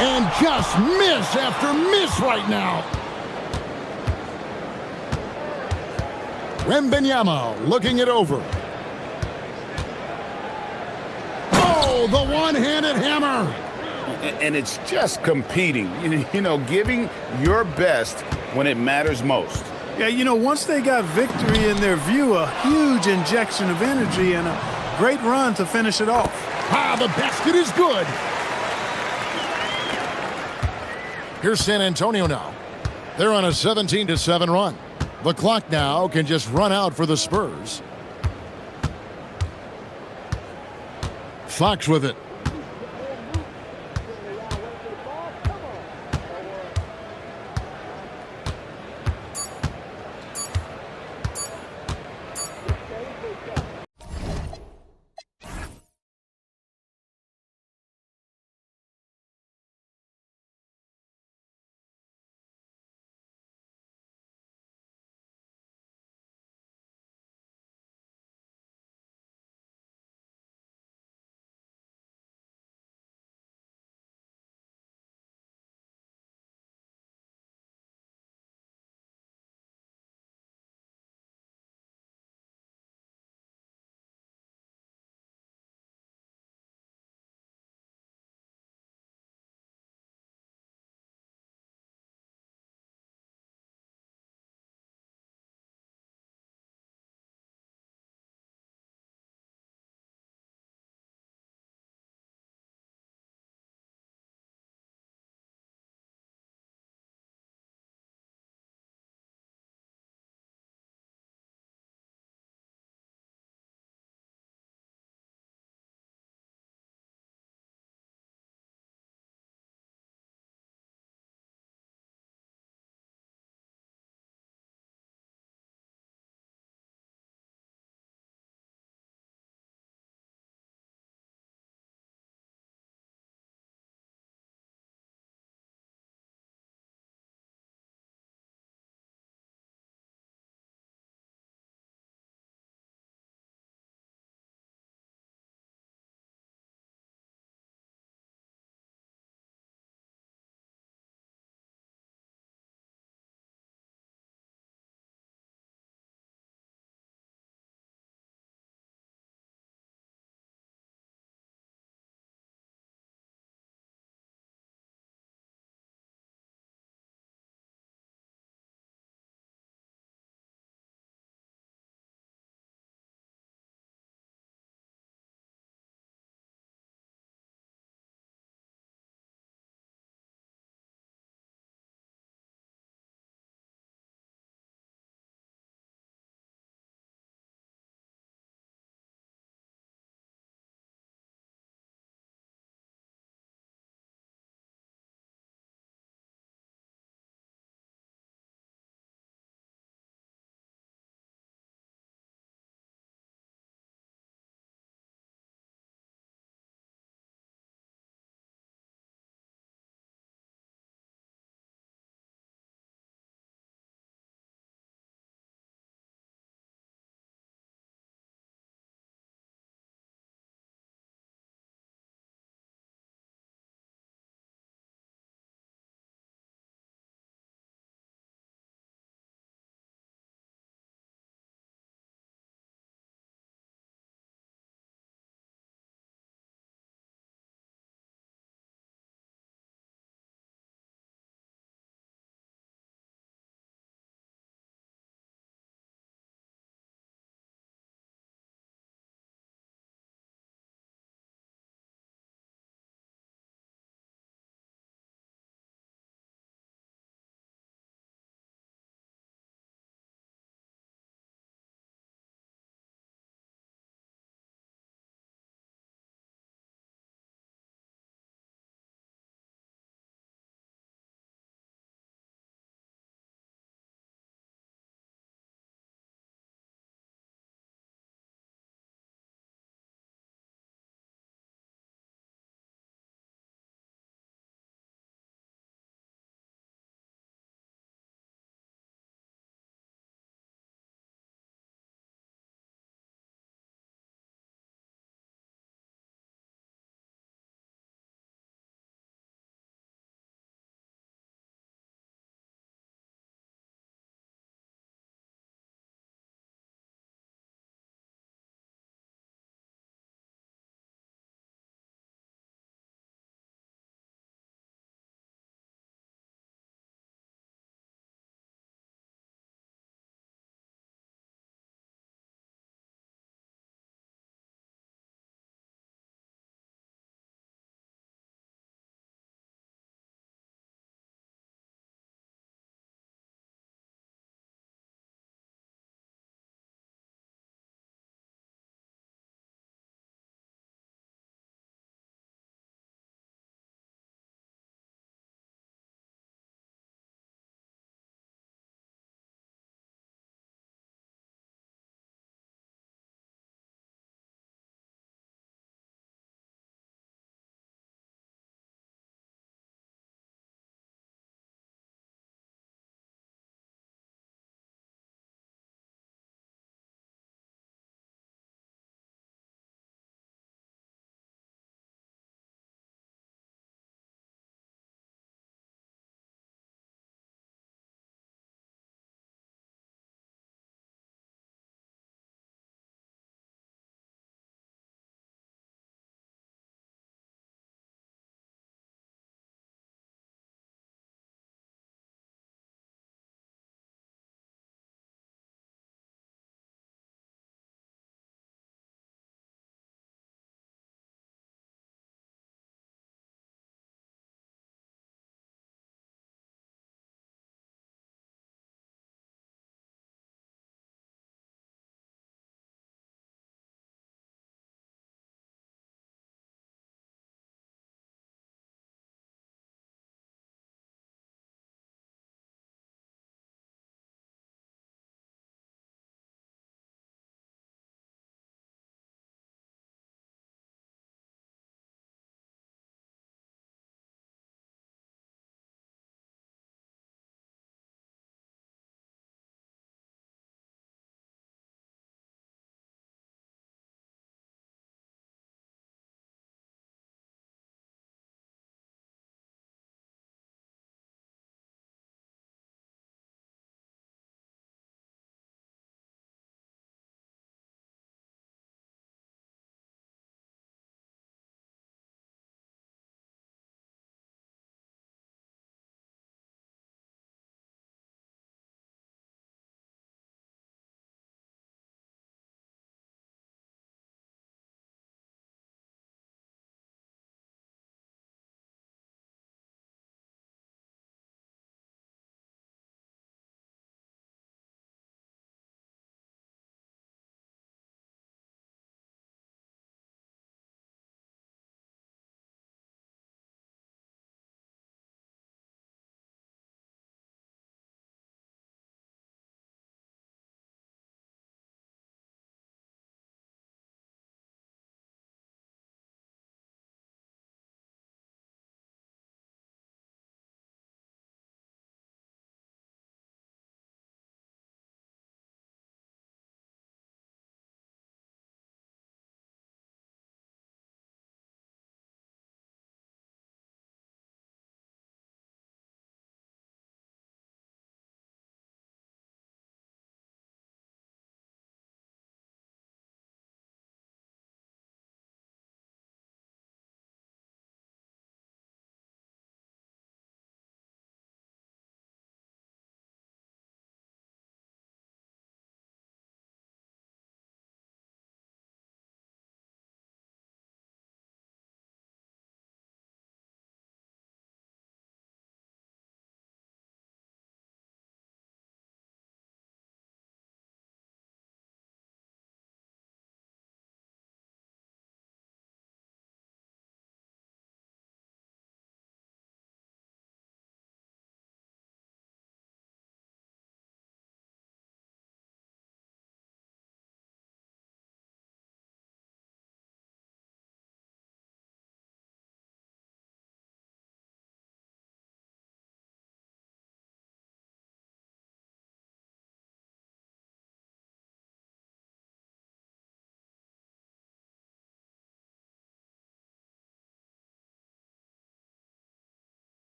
And just miss after miss right now. Wembenyama looking it over. Oh, the one-handed hammer. And it's just competing, you know, giving your best when it matters most. Yeah, you know, once they got victory in their view, a huge injection of energy and a great run to finish it off. Ah, the basket is good. Here's San Antonio now. They're on a 17-7 run. The clock now can just run out for the Spurs. Fox with it.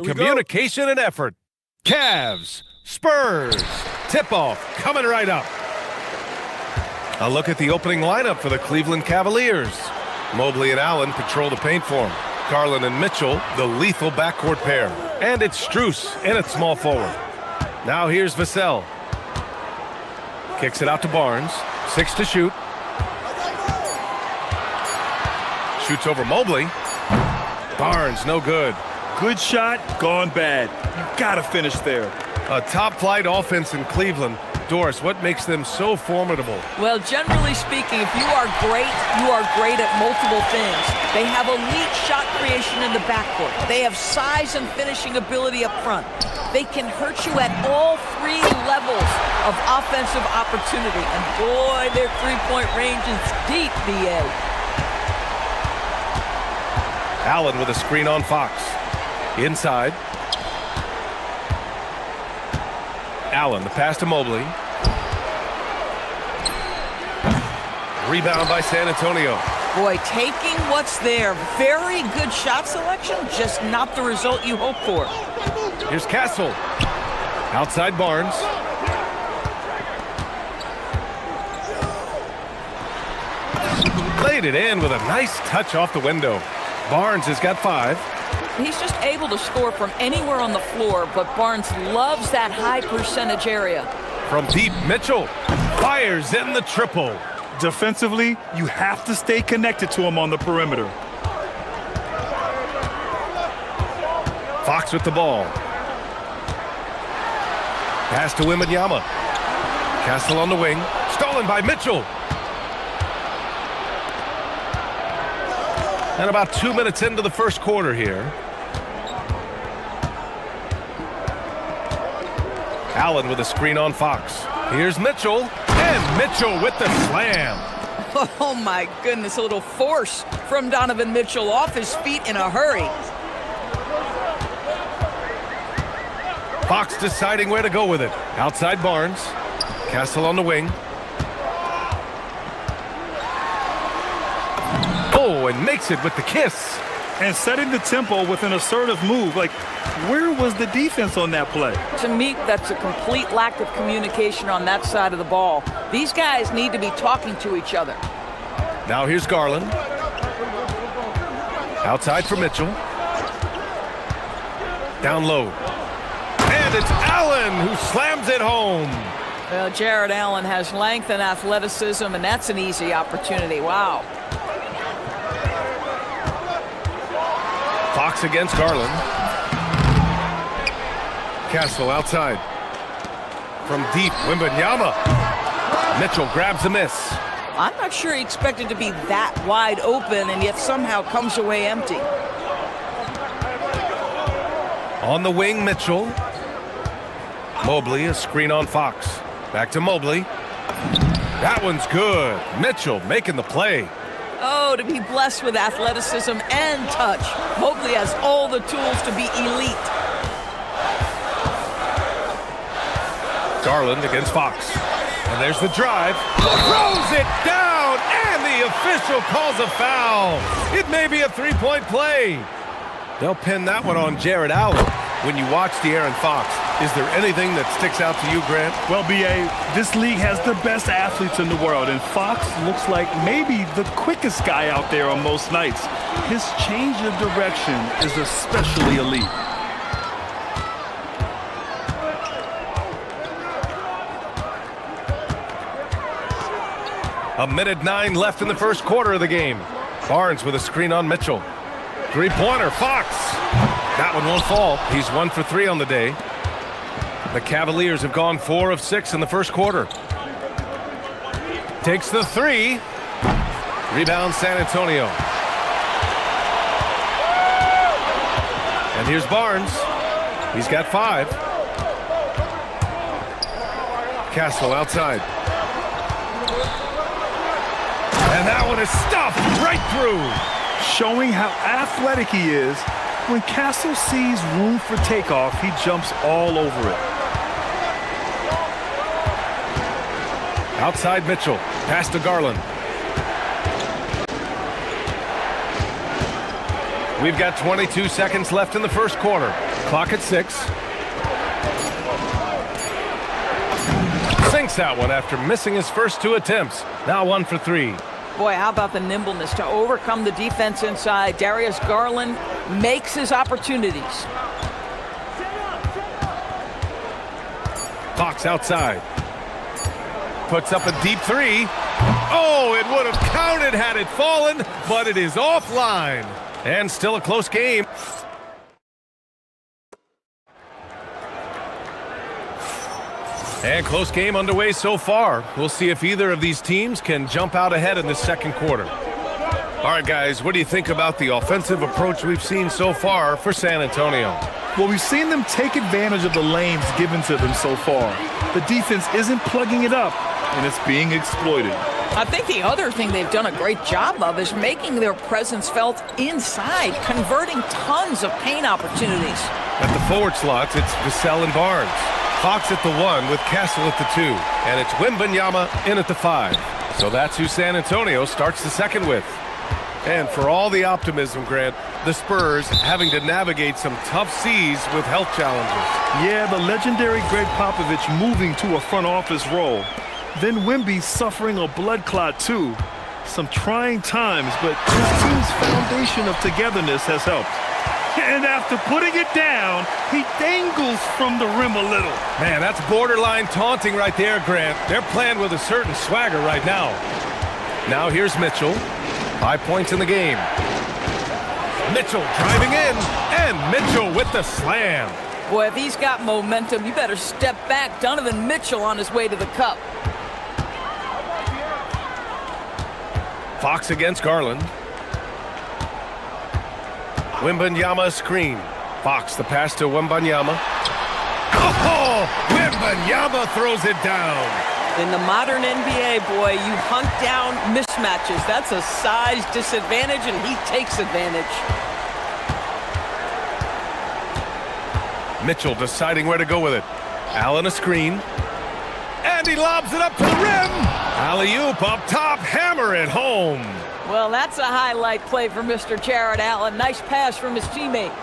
Communication and effort. Cavs, Spurs, tip-off coming right up. A look at the opening lineup for the Cleveland Cavaliers. Mobley and Allen patrol the paint for him. Garland and Mitchell, the lethal backcourt pair. And it's Strus in at small forward. Now here's Vassell. Kicks it out to Barnes. 6 to shoot. Shoots over Mobley. Barnes, no good. Good shot, gone bad. You gotta finish there. A top-flight offense in Cleveland. Doris, what makes them so formidable? Well, generally speaking, if you are great at multiple things. They have elite shot creation in the backcourt. They have size and finishing ability up front. They can hurt you at all 3 levels of offensive opportunity. And boy, their three-point range is deep, BA. Allen with a screen on Fox. Inside. Allen, the pass to Mobley. Rebound by San Antonio. Boy, taking what's there. Very good shot selection, just not the result you hope for. Here's Castle. Outside Barnes. Laid it in with a nice touch off the window. Barnes has got 5. He's just able to score from anywhere on the floor, but Barnes loves that high percentage area. From deep, Mitchell fires in the triple. Defensively, you have to stay connected to him on the perimeter. Fox with the ball. Pass to Wembanyama. Castle on the wing. Stolen by Mitchell. And about 2 minutes into the first quarter here. Allen with a screen on Fox. Here's Mitchell. And Mitchell with the slam. Oh my goodness, a little force from Donovan Mitchell off his feet in a hurry. Fox deciding where to go with it. Outside Barnes. Castle on the wing. Oh, and makes it with the kiss. And setting the tempo with an assertive move. Like, where was the defense on that play? To me, that's a complete lack of communication on that side of the ball. These guys need to be talking to each other. Now here's Garland. Outside for Mitchell. Down low. And it's Allen who slams it home. Well, Jared Allen has length and athleticism, and that's an easy opportunity. Wow. Fox against Garland. Castle outside. From deep, Wembanyama. Mitchell grabs a miss. I'm not sure he expected to be that wide open and yet somehow comes away empty. On the wing, Mitchell. Mobley, a screen on Fox. Back to Mobley. That one's good. Mitchell making the play. Oh, to be blessed with athleticism and touch. Mobley has all the tools to be elite. Garland against Fox. And there's the drive. Throws it down, and the official calls a foul. It may be a three-point play. They'll pin that one on Jared Allen. When you watch De'Aaron Fox, is there anything that sticks out to you, Grant? Well, B.A., this league has the best athletes in the world, and Fox looks like maybe the quickest guy out there on most nights. His change of direction is especially elite. A minute 9 left in the first quarter of the game. Barnes with a screen on Mitchell. Three-pointer, Fox. That one won't fall. He's 1 for 3 on the day. The Cavaliers have gone 4 of 6 in the first quarter. Takes the 3. Rebound San Antonio. And here's Barnes. He's got 5. Castle outside. And that one is stuffed right through. Showing how athletic he is. When Castle sees room for takeoff, he jumps all over it. Outside Mitchell. Pass to Garland. We've got 22 seconds left in the first quarter. Clock at 6. Sinks that one after missing his first 2 attempts. Now 1 for 3. Boy, how about the nimbleness to overcome the defense inside. Darius Garland makes his opportunities. Fox outside. Puts up a deep 3. Oh, it would have counted had it fallen, but it is offline. And still a close game. And close game underway so far. We'll see if either of these teams can jump out ahead in the second quarter. All right, guys, what do you think about the offensive approach we've seen so far for San Antonio? Well, we've seen them take advantage of the lanes given to them so far. The defense isn't plugging it up, and it's being exploited. I think the other thing they've done a great job of is making their presence felt inside, converting tons of paint opportunities. At the forward slots, it's Vassell and Barnes. Fox at the 1 with Castle at the 2. And it's Wembanyama in at the 5. So that's who San Antonio starts the second with. And for all the optimism, Grant, the Spurs having to navigate some tough seas with health challenges. Yeah, the legendary Greg Popovich moving to a front office role. Then Wemby suffering a blood clot too. Some trying times, but his team's foundation of togetherness has helped. And after putting it down, he dangles from the rim a little. Man, that's borderline taunting right there, Grant. They're playing with a certain swagger right now. Now here's Mitchell. 5 points in the game. Mitchell driving in, and Mitchell with the slam. Boy, if he's got momentum, you better step back. Donovan Mitchell on his way to the cup. Fox against Garland. Wembanyama screen. Fox the pass to Wembanyama. Oh, Wembanyama throws it down. In the modern NBA, boy, you hunt down mismatches. That's a size disadvantage, and he takes advantage. Mitchell deciding where to go with it. Allen a screen. And he lobs it up to the rim. Alley-oop up top, hammer it home. Well, that's a highlight play for Mr. Jared Allen. Nice pass from his teammate.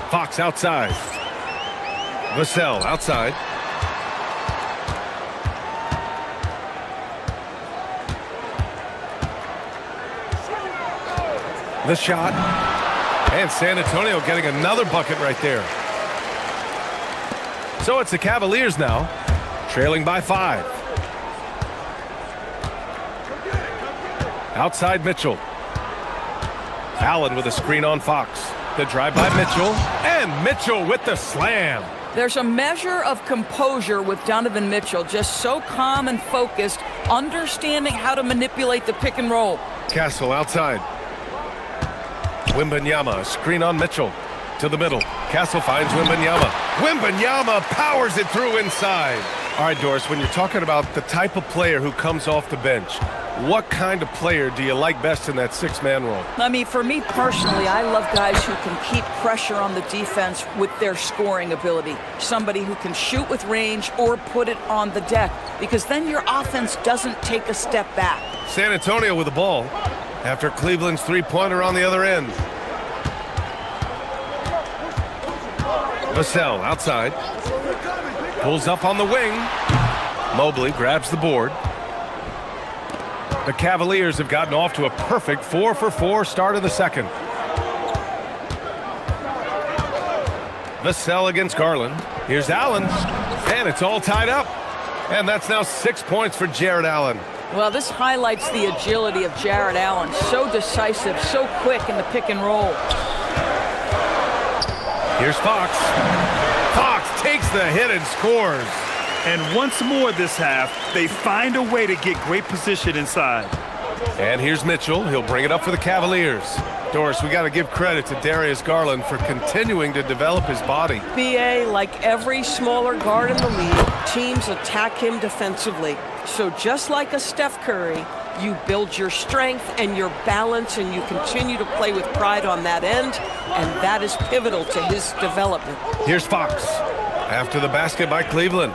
Fox outside. Vassell outside. The shot. And San Antonio getting another bucket right there. So it's the Cavaliers now, trailing by 5. Outside Mitchell. Allen with a screen on Fox. The drive by Mitchell. And Mitchell with the slam. There's a measure of composure with Donovan Mitchell, just so calm and focused, understanding how to manipulate the pick and roll. Castle outside. Wembanyama, screen on Mitchell. To the middle. Castle finds Wembanyama. Wembanyama powers it through inside. All right, Doris, when you're talking about the type of player who comes off the bench, what kind of player do you like best in that 6-man role? I mean, for me personally, I love guys who can keep pressure on the defense with their scoring ability. Somebody who can shoot with range or put it on the deck, because then your offense doesn't take a step back. San Antonio with the ball after Cleveland's 3-pointer on the other end. Vassell outside. Pulls up on the wing. Mobley grabs the board. The Cavaliers have gotten off to a perfect 4-for-4 start of the second. Vassell against Garland. Here's Allen. And it's all tied up. And that's now 6 points for Jared Allen. Well, this highlights the agility of Jared Allen. So decisive, so quick in the pick and roll. Here's Fox. Fox takes the hit and scores. And once more this half, they find a way to get great position inside. And here's Mitchell. He'll bring it up for the Cavaliers. Doris, we got to give credit to Darius Garland for continuing to develop his body. BA, like every smaller guard in the league, teams attack him defensively. So just like a Steph Curry, you build your strength and your balance, and you continue to play with pride on that end, and that is pivotal to his development. Here's Fox. After the basket by Cleveland.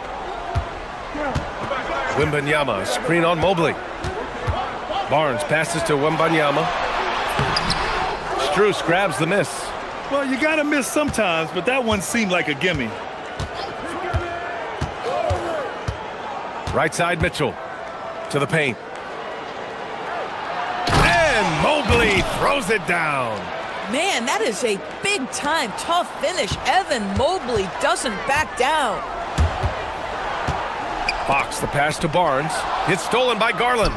Wembanyama, screen on Mobley. Barnes passes to Wembanyama. Strus grabs the miss. Well, you got to miss sometimes, but that one seemed like a gimme. Right side Mitchell to the paint. And Mobley throws it down. Man, that is a big-time tough finish. Evan Mobley doesn't back down. Fox, the pass to Barnes. It's stolen by Garland.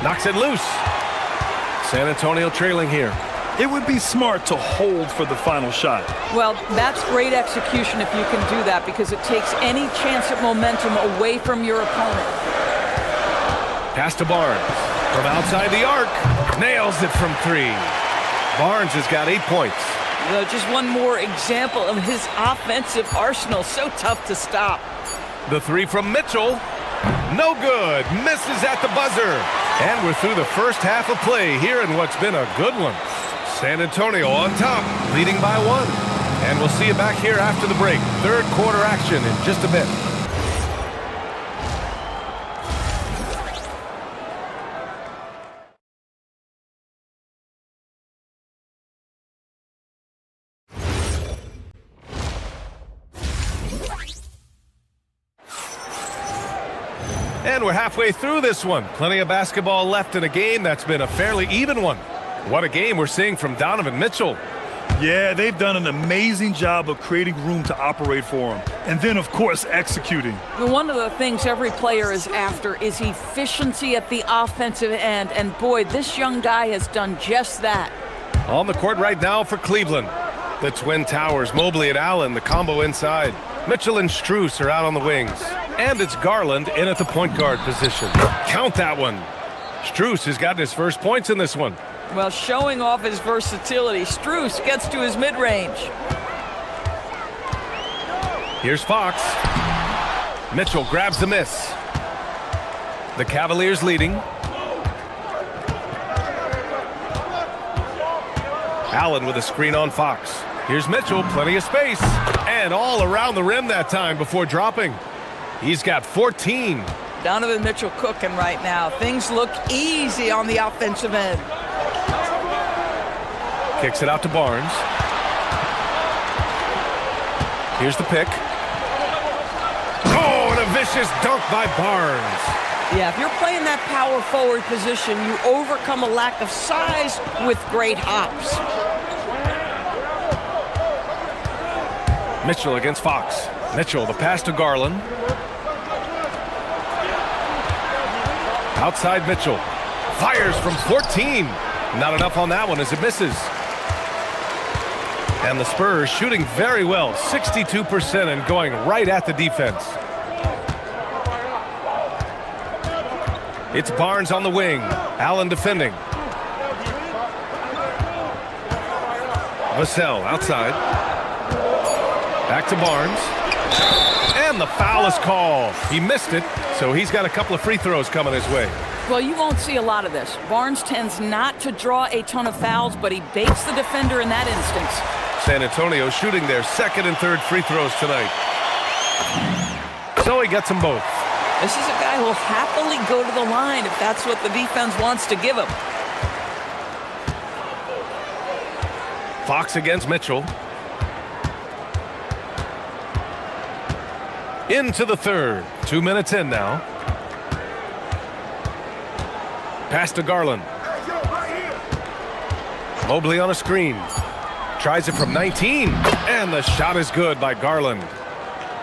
Knocks it loose. San Antonio trailing here. It would be smart to hold for the final shot. Well, that's great execution if you can do that, because it takes any chance at momentum away from your opponent. Pass to Barnes. From outside the arc. Nails it from 3. Barnes has got 8 points. Just one more example of his offensive arsenal. So tough to stop. The 3 from Mitchell. No good. Misses at the buzzer. And we're through the first half of play here in what's been a good one. San Antonio on top, leading by 1. And we'll see you back here after the break. Third quarter action in just a bit. And we're halfway through this one. Plenty of basketball left in a game that's been a fairly even one. What a game we're seeing from Donovan Mitchell. Yeah, they've done an amazing job of creating room to operate for him. And then, of course, executing. One of the things every player is after is efficiency at the offensive end. And boy, this young guy has done just that. On the court right now for Cleveland. The Twin Towers, Mobley and Allen, the combo inside. Mitchell and Strus are out on the wings. And it's Garland in at the point guard position. Count that one. Strus has gotten his first points in this one. Well, showing off his versatility, Strus gets to his mid-range. Here's Fox. Mitchell grabs the miss. The Cavaliers leading. Allen with a screen on Fox. Here's Mitchell, plenty of space. And all around the rim that time before dropping. He's got 14. Donovan Mitchell cooking right now. Things look easy on the offensive end. Kicks it out to Barnes. Here's the pick. Oh, and a vicious dunk by Barnes. Yeah, if you're playing that power forward position, you overcome a lack of size with great hops. Mitchell against Fox. Mitchell, the pass to Garland. Outside Mitchell. Fires from 14. Not enough on that one as it misses. And the Spurs shooting very well, 62% and going right at the defense. It's Barnes on the wing. Allen defending. Vassell outside. Back to Barnes. And the foul is called. He missed it, so he's got a couple of free throws coming his way. Well, you won't see a lot of this. Barnes tends not to draw a ton of fouls, but he baits the defender in that instance. San Antonio shooting their second and third free throws tonight. So he gets them both. This is a guy who will happily go to the line if that's what the defense wants to give him. Fox against Mitchell. Into the third. 2 minutes in now. Pass to Garland. Mobley on a screen. Tries it from 19. And the shot is good by Garland.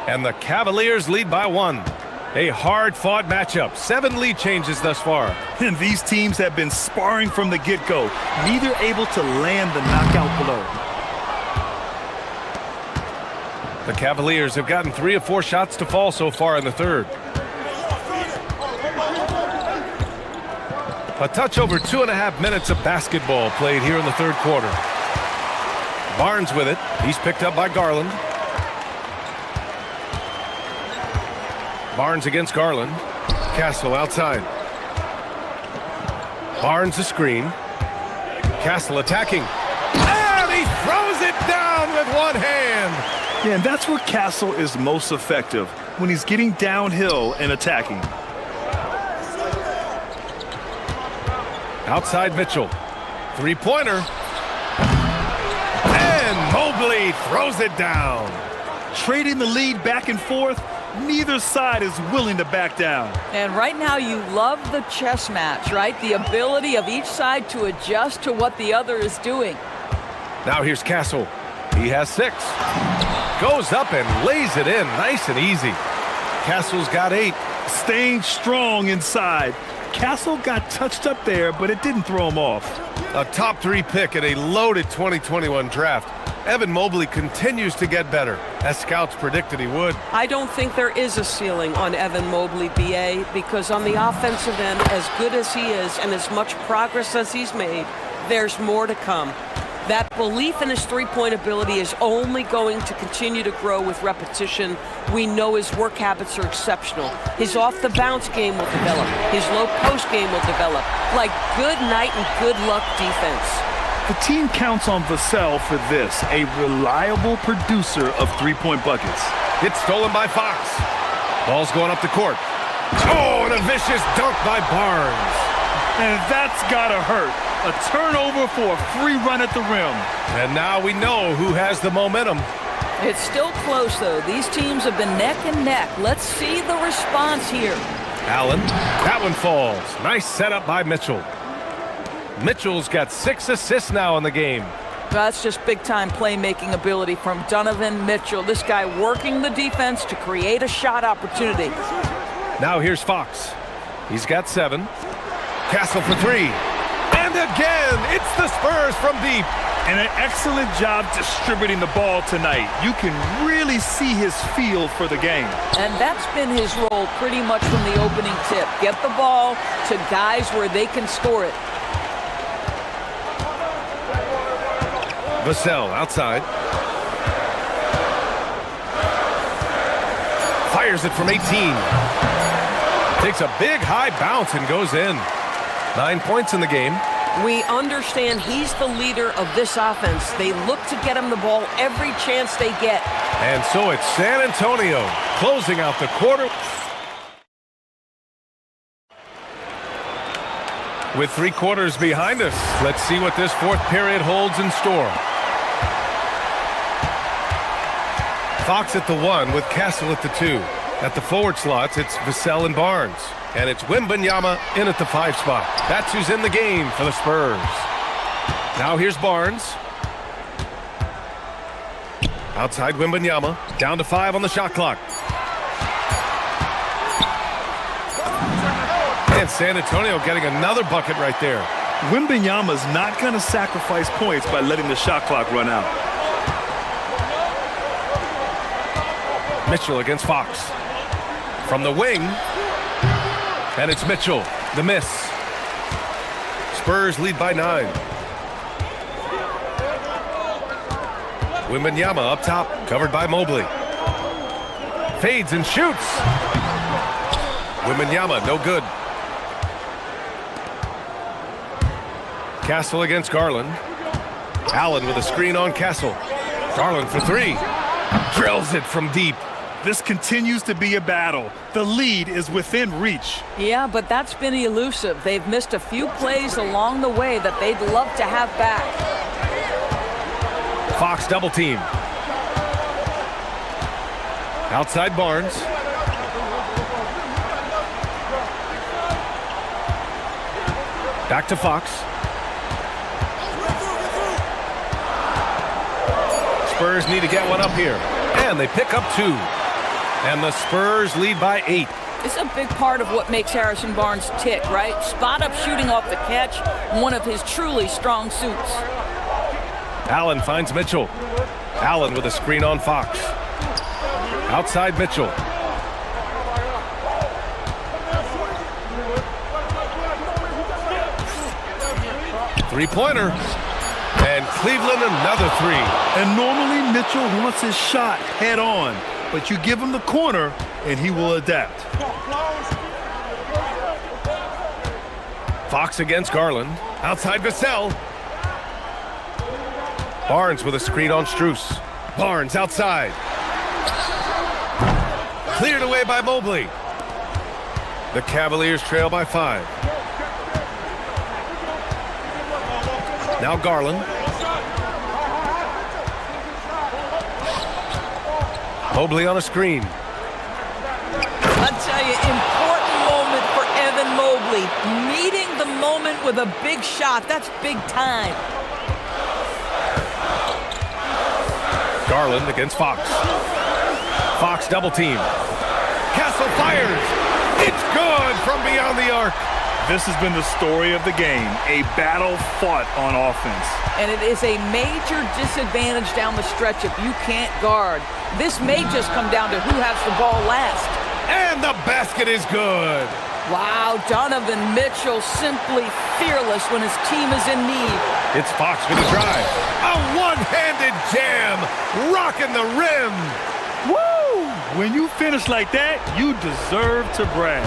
And the Cavaliers lead by 1. A hard-fought matchup. 7 lead changes thus far. And these teams have been sparring from the get-go. Neither able to land the knockout blow. The Cavaliers have gotten 3 of 4 shots to fall so far in the third. A touch over 2.5 minutes of basketball played here in the third quarter. Barnes with it. He's picked up by Garland. Barnes against Garland. Castle outside. Barnes a screen. Castle attacking. And he throws it down with one hand. Yeah, and that's where Castle is most effective, when he's getting downhill and attacking. Outside Mitchell. Three-pointer. And Mobley throws it down. Trading the lead back and forth, neither side is willing to back down. And right now you love the chess match, right? The ability of each side to adjust to what the other is doing. Now here's Castle. He has 6. Goes up and lays it in nice and easy. Castle's got 8. Staying strong inside. Castle got touched up there, but it didn't throw him off. A top 3 pick in a loaded 2021 draft. Evan Mobley continues to get better, as scouts predicted he would. I don't think there is a ceiling on Evan Mobley, BA, because on the offensive end, as good as he is and as much progress as he's made, there's more to come. That belief in his three-point ability is only going to continue to grow with repetition. We know his work habits are exceptional. His off-the-bounce game will develop. His low-post game will develop. Like good night and good luck defense. The team counts on Vassell for this, a reliable producer of three-point buckets. It's stolen by Fox. Ball's going up the court. Oh, and a vicious dunk by Barnes. And that's gotta hurt. A turnover for a free run at the rim. And now we know who has the momentum. It's still close, though. These teams have been neck and neck. Let's see the response here. Allen, that one falls. Nice setup by Mitchell. Mitchell's got 6 assists now in the game. That's just big-time playmaking ability from Donovan Mitchell. This guy working the defense to create a shot opportunity. Now here's Fox. He's got 7. Castle for 3. And again, it's the Spurs from deep. And an excellent job distributing the ball tonight. You can really see his feel for the game. And that's been his role pretty much from the opening tip. Get the ball to guys where they can score it. Vassell outside. Fires it from 18. Takes a big high bounce and goes in. 9 points in the game. We understand he's the leader of this offense. They look to get him the ball every chance they get. And so it's San Antonio closing out the quarter. With 3 quarters behind us, let's see what this 4th period holds in store. Fox at the 1 with Castle at the 2. At the forward slots, it's Vassell and Barnes. And it's Wembanyama in at the 5 spot. That's who's in the game for the Spurs. Now here's Barnes. Outside Wembanyama. Down to 5 on the shot clock. And San Antonio getting another bucket right there. Wembanyama's not going to sacrifice points by letting the shot clock run out. Mitchell against Fox. From the wing. And it's Mitchell, the miss. Spurs lead by 9. Wembanyama up top, covered by Mobley. Fades and shoots. Wembanyama, no good. Castle against Garland. Allen with a screen on Castle. Garland for 3. Drills it from deep. This continues to be a battle. The lead is within reach. Yeah, but that's been elusive. They've missed a few plays along the way that they'd love to have back. Fox double team. Outside Barnes. Back to Fox. Spurs need to get one up here. And they pick up 2. And the Spurs lead by 8. It's a big part of what makes Harrison Barnes tick, right? Spot up shooting off the catch, one of his truly strong suits. Allen finds Mitchell. Allen with a screen on Fox. Outside Mitchell. Three-pointer. And Cleveland another 3. And normally Mitchell wants his shot head on. But you give him the corner, and he will adapt. Fox against Garland. Outside Vassell. Barnes with a screen on Strus. Barnes outside. Cleared away by Mobley. The Cavaliers trail by 5. Now Garland. Mobley on a screen. I tell you, important moment for Evan Mobley. Meeting the moment with a big shot. That's big time. Garland against Fox. Fox double team. Castle fires. It's good from beyond the arc. This has been the story of the game, a battle fought on offense. And it is a major disadvantage down the stretch if you can't guard. This may just come down to who has the ball last. And the basket is good. Wow, Donovan Mitchell simply fearless when his team is in need. It's Fox with a drive. A one-handed jam, rocking the rim. Woo! When you finish like that, you deserve to brag.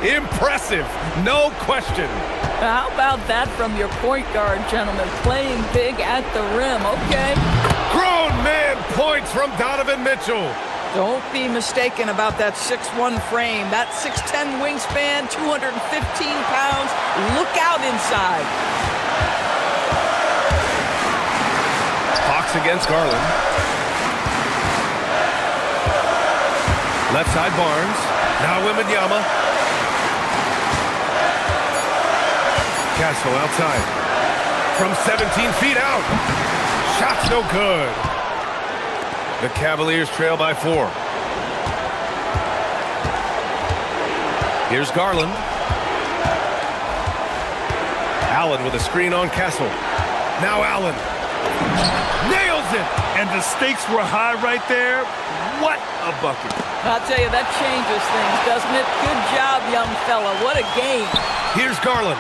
Impressive, no question. How about that from your point guard, gentlemen? Playing big at the rim, okay. Grown man points from Donovan Mitchell. Don't be mistaken about that 6'1" frame. That 6'10" wingspan, 215 pounds. Look out inside. Fox against Garland. Left side Barnes. Now Wembanyama. Castle outside. From 17 feet out. Shot's no good. The Cavaliers trail by 4. Here's Garland. Allen with a screen on Castle. Now Allen. Nails it! And the stakes were high right there. What a bucket. I'll tell you, that changes things, doesn't it? Good job, young fella. What a game. Here's Garland.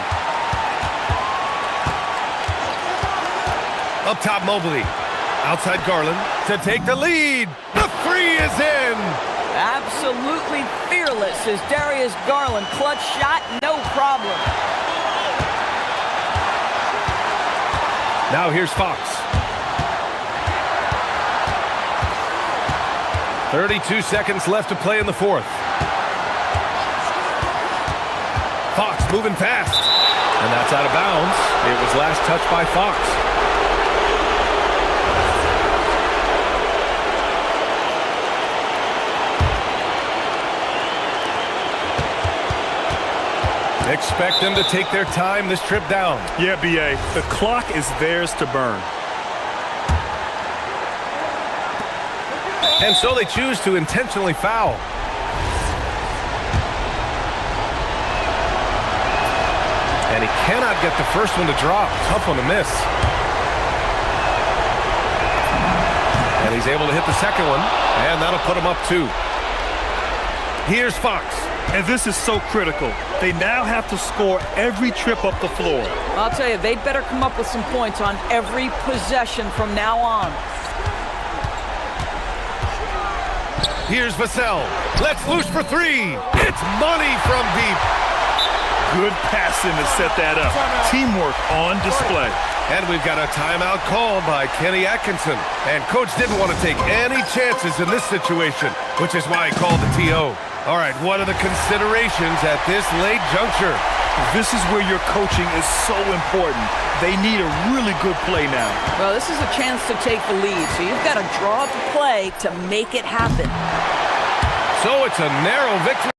Up top, Mobley. Outside Garland to take the lead. The three is in. Absolutely fearless is Darius Garland. Clutch shot, no problem. Now here's Fox. 32 seconds left to play in the fourth. Fox moving fast. And that's out of bounds. It was last touched by Fox. Expect them to take their time this trip down. Yeah, B.A., the clock is theirs to burn. And so they choose to intentionally foul. And he cannot get the first one to drop. Tough one to miss. And he's able to hit the second one, and that'll put him up 2. Here's Fox. And this is so critical. They now have to score every trip up the floor. I'll tell you, they'd better come up with some points on every possession from now on. Here's Vassell. Let's loose for 3. It's money from deep. Good passing to set that up. Teamwork on display. And we've got a timeout called by Kenny Atkinson. And Coach didn't want to take any chances in this situation, which is why he called the TO. All right, what are the considerations at this late juncture? This is where your coaching is so important. They need a really good play now. Well, this is a chance to take the lead, so you've got to draw up the play to make it happen. So it's a narrow victory.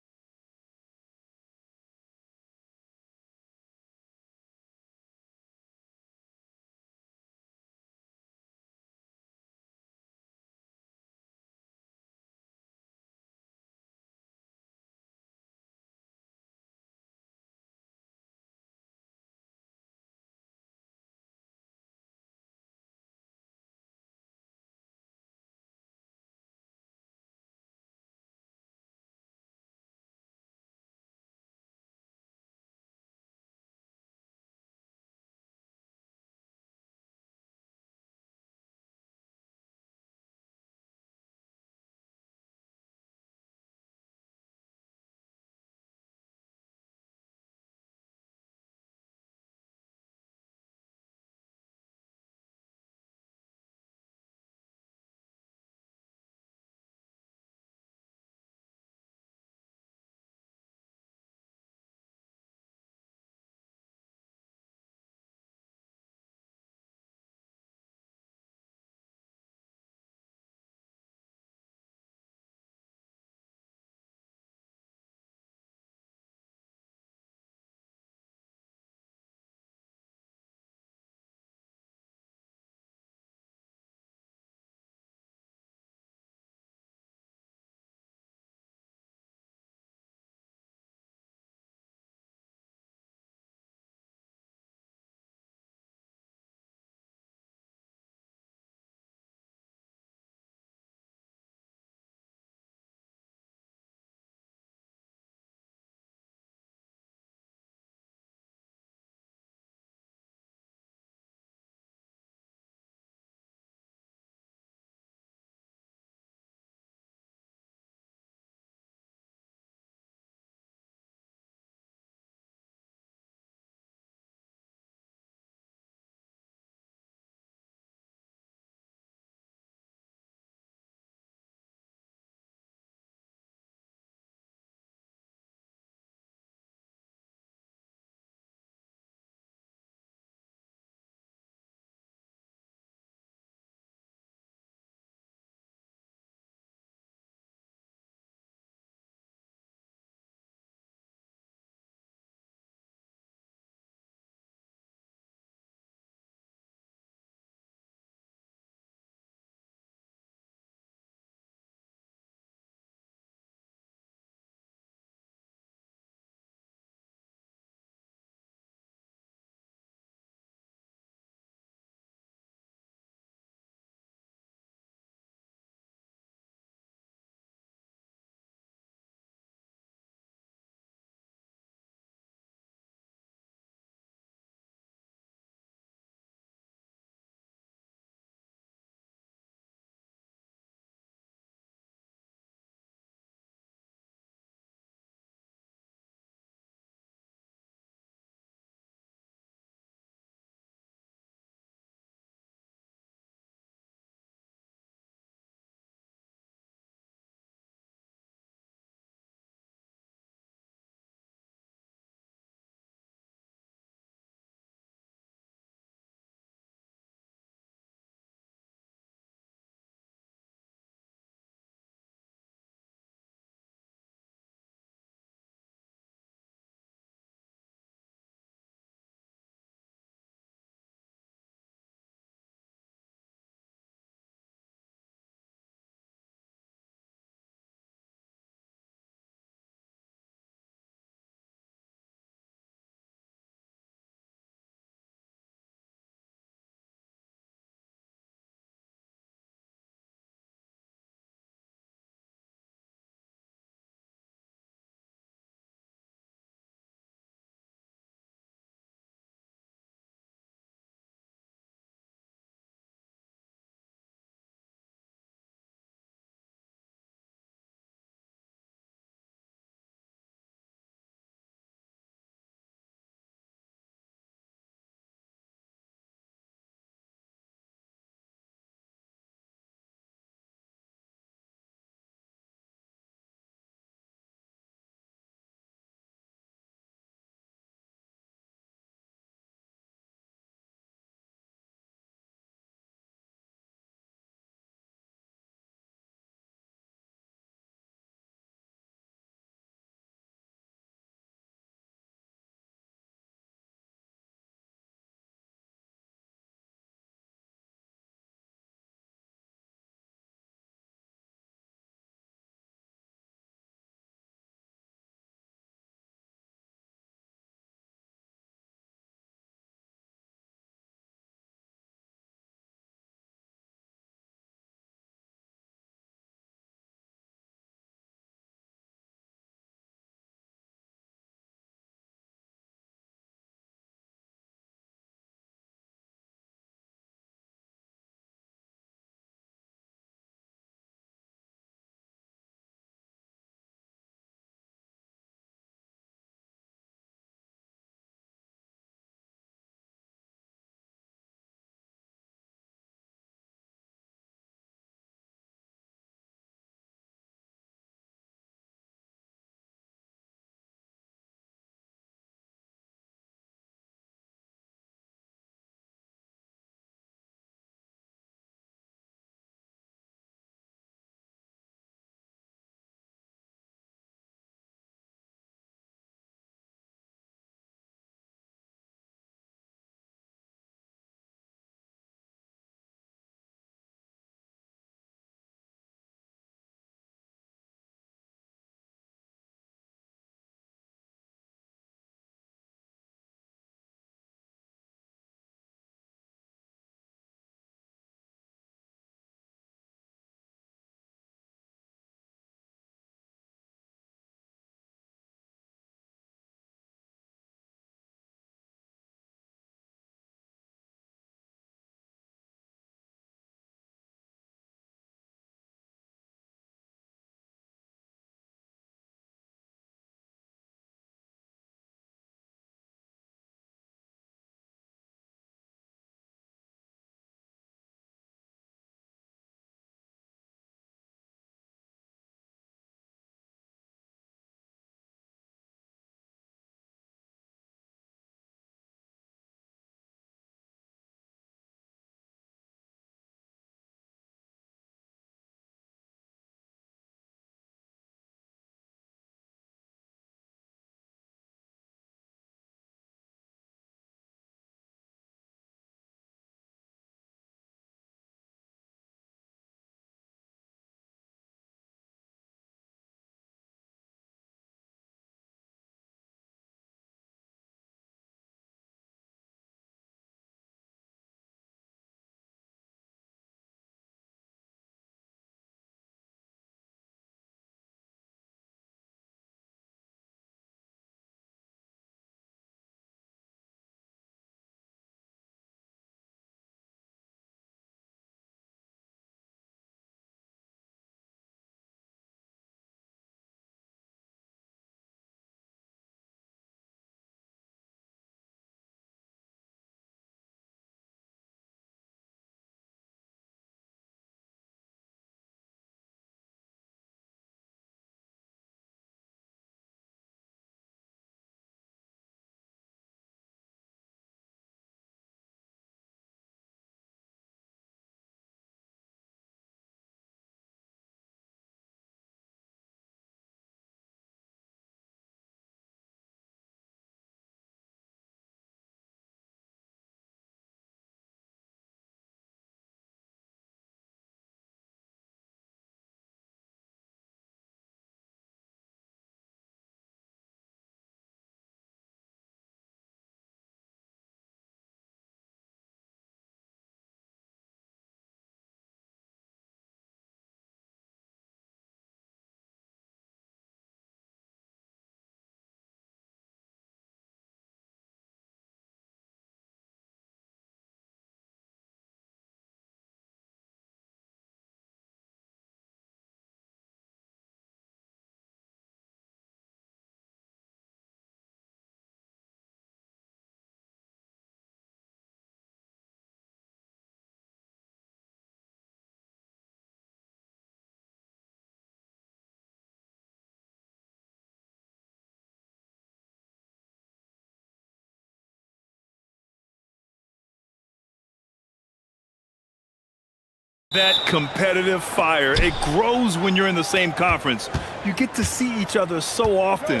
That competitive fire, it grows when you're in the same conference. You get to see each other so often.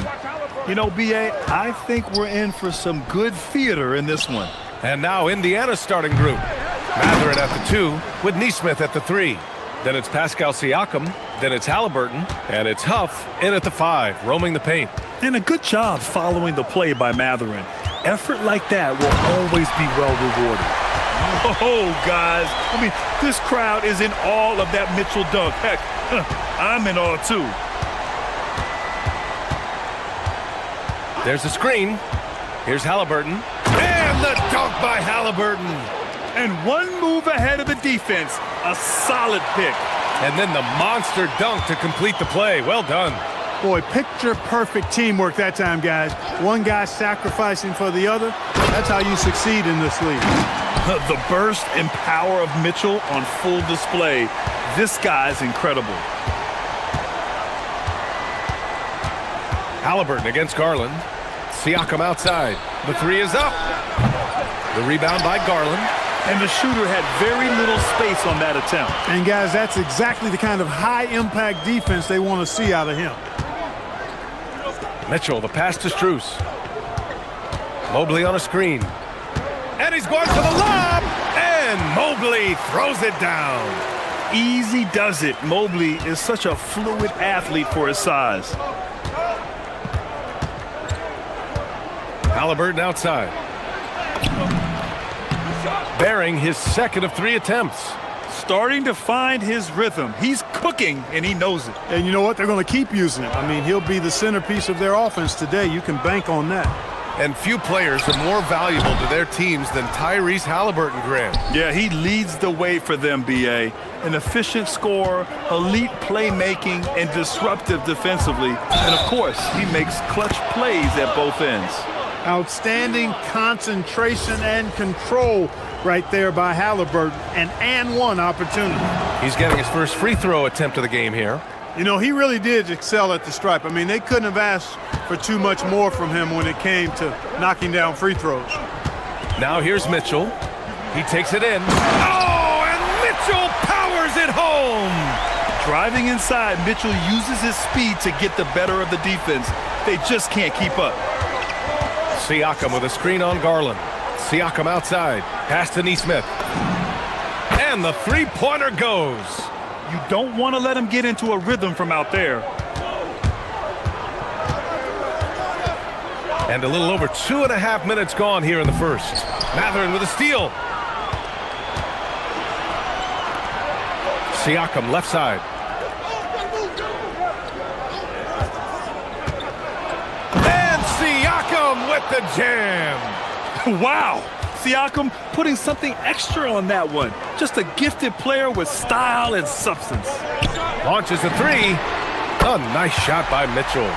You know, B.A., I think we're in for some good theater in this one. And now Indiana's starting group. Matherin at the 2 with Neesmith at the 3. Then it's Pascal Siakam. Then it's Halliburton. And it's Huff in at the 5, roaming the paint. And a good job following the play by Matherin. Effort like that will always be well rewarded. Oh, guys. I mean, this crowd is in awe of that Mitchell dunk. Heck, I'm in awe, too. There's the screen. Here's Halliburton. And the dunk by Halliburton. And one move ahead of the defense. A solid pick. And then the monster dunk to complete the play. Well done. Boy, picture-perfect teamwork that time, guys. One guy sacrificing for the other. That's how you succeed in this league. The burst and power of Mitchell on full display. This guy's incredible. Halliburton against Garland. Siakam outside. The 3 is up. The rebound by Garland. And the shooter had very little space on that attempt. And, guys, that's exactly the kind of high-impact defense they want to see out of him. Mitchell, the pass to Strus. Mobley on a screen. And he's going for the lob! And Mobley throws it down. Easy does it. Mobley is such a fluid athlete for his size. Halliburton outside. Bearing his second of 3 attempts. Starting to find his rhythm. He's cooking, and he knows it. And you know what? They're going to keep using it. I mean, he'll be the centerpiece of their offense today. You can bank on that. And few players are more valuable to their teams than Tyrese Halliburton, Graham. Yeah, he leads the way for them, B.A. An efficient scorer, elite playmaking, and disruptive defensively. And, of course, he makes clutch plays at both ends. Outstanding concentration and control right there by Halliburton. And one opportunity. He's getting his first free throw attempt of the game here. You know, he really did excel at the stripe. I mean, they couldn't have asked for too much more from him when it came to knocking down free throws. Now here's Mitchell. He takes it in. Oh, and Mitchell powers it home. Driving inside, Mitchell uses his speed to get the better of the defense. They just can't keep up. Siakam with a screen on Garland. Siakam outside. Pass to Neesmith. And the three-pointer goes. You don't want to let him get into a rhythm from out there. And a little over 2.5 minutes gone here in the first. Matherin with a steal. Siakam left side. And Siakam with the jam. Wow. Siakam putting something extra on that one. Just a gifted player with style and substance. Launches a 3. A nice shot by Mitchell.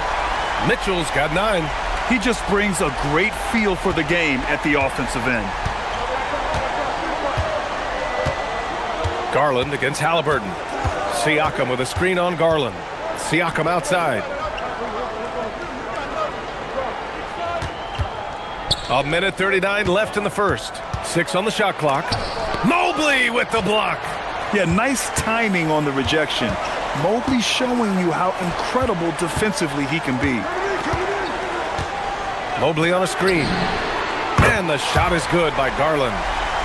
Mitchell's got 9. He just brings a great feel for the game at the offensive end. Garland against Halliburton. Siakam with a screen on Garland. Siakam outside. A minute 39 left in the first. 6 on the shot clock. Mobley with the block. Yeah, nice timing on the rejection. Mobley showing you how incredible defensively he can be. Mobley on a screen. And the shot is good by Garland.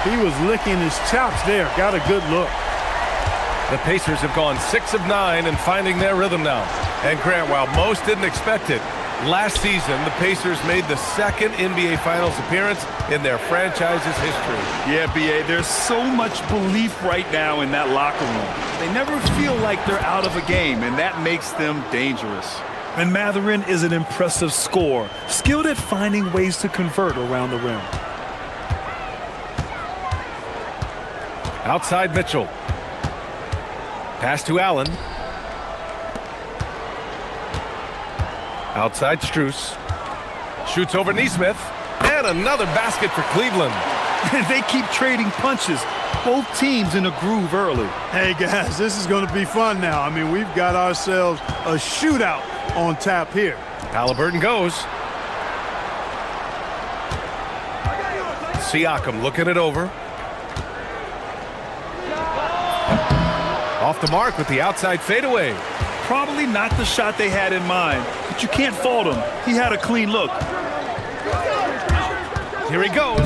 He was licking his chops there. Got a good look. The Pacers have gone 6 of 9 and finding their rhythm now. And Grant, while most didn't expect it, last season the Pacers made the second NBA Finals appearance in their franchise's history. Yeah, B.A., there's so much belief right now in that locker room. They never feel like they're out of a game, and that makes them dangerous. And Matherin is an impressive scorer, skilled at finding ways to convert around the rim. Outside Mitchell. Pass to Allen. Outside Strus. Shoots over Neesmith. And another basket for Cleveland. And they keep trading punches. Both teams in a groove early. Hey, guys, this is going to be fun now. I mean, we've got ourselves a shootout on tap here. Halliburton goes. Siakam looking it over. off the mark with the outside fadeaway. Probably not the shot they had in mind, but you can't fault him. He had a clean look. Here he goes.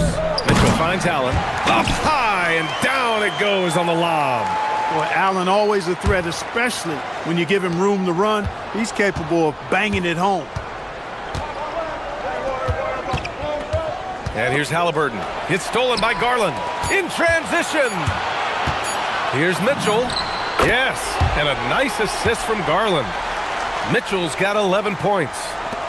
Mitchell finds Allen. Up high and down it goes on the lob. Boy, Allen always a threat, especially when you give him room to run. He's capable of banging it home. And here's Halliburton. It's stolen by Garland. In transition. Here's Mitchell. Yes, and a nice assist from Garland. Mitchell's got 11 points.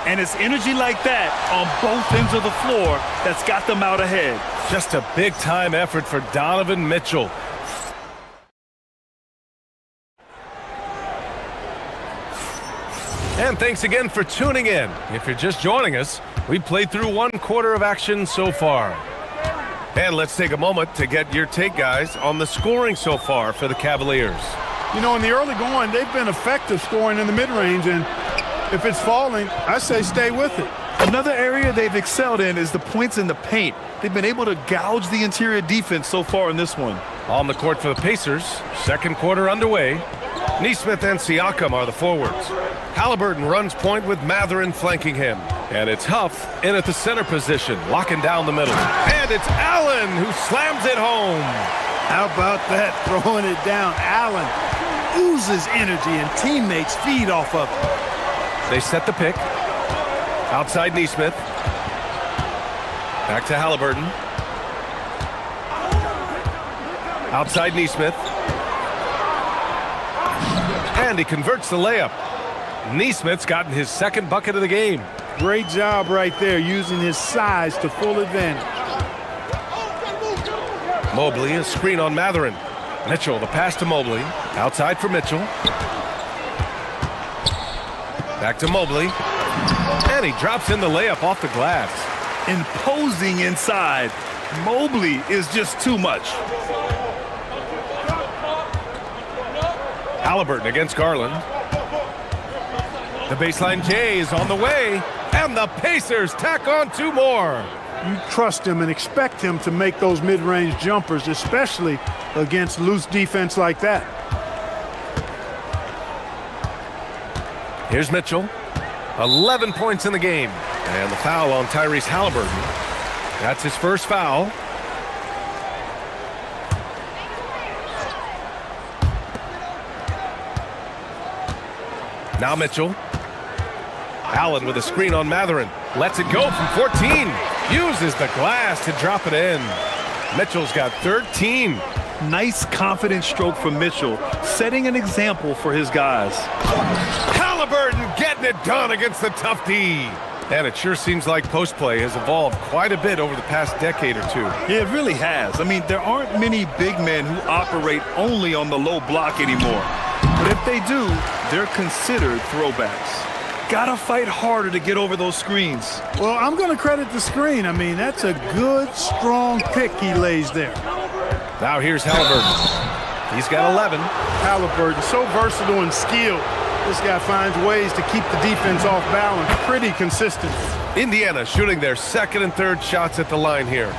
And it's energy like that on both ends of the floor that's got them out ahead. Just a big-time effort for Donovan Mitchell. And thanks again for tuning in. If you're just joining us, we played through 1 quarter of action so far. And let's take a moment to get your take, guys, on the scoring so far for the Cavaliers. You know, in the early going, they've been effective scoring in the mid-range, and if it's falling, I say stay with it. Another area they've excelled in is the points in the paint. They've been able to gouge the interior defense so far in this one. On the court for the Pacers, second quarter underway. Nesmith and Siakam are the forwards. Halliburton runs point with Mathurin flanking him. And it's Huff in at the center position, locking down the middle. And it's Allen who slams it home. How about that, throwing it down? Allen oozes energy and teammates feed off of it. They set the pick. Outside Nesmith. Back to Halliburton. Outside Nesmith. And he converts the layup. Nesmith's gotten his second bucket of the game. Great job right there, using his size to full advantage. Mobley, a screen on Mathurin. Mitchell, the pass to Mobley. Outside for Mitchell. Back to Mobley. And he drops in the layup off the glass. Imposing inside. Mobley is just too much. Halliburton against Garland. The baseline J is on the way. And the Pacers tack on 2 more. You trust him and expect him to make those mid-range jumpers, especially against loose defense like that. Here's Mitchell. 11 points in the game. And the foul on Tyrese Halliburton. That's his first foul. Now Mitchell. Allen with a screen on Mathurin. Lets it go from 14. Uses the glass to drop it in. Mitchell's got 13. Nice confident stroke from Mitchell, setting an example for his guys. Halliburton getting it done against the tough D. And it sure seems like post play has evolved quite a bit over the past decade or two. Yeah, it really has. I mean, there aren't many big men who operate only on the low block anymore. But if they do, they're considered throwbacks. Gotta fight harder to get over those screens. Well, I'm going to credit the screen. I mean, that's a good, strong pick he lays there. Now here's Halliburton. He's got 11. Halliburton, so versatile and skilled. This guy finds ways to keep the defense off balance pretty consistently. Indiana shooting their second and third shots at the line here.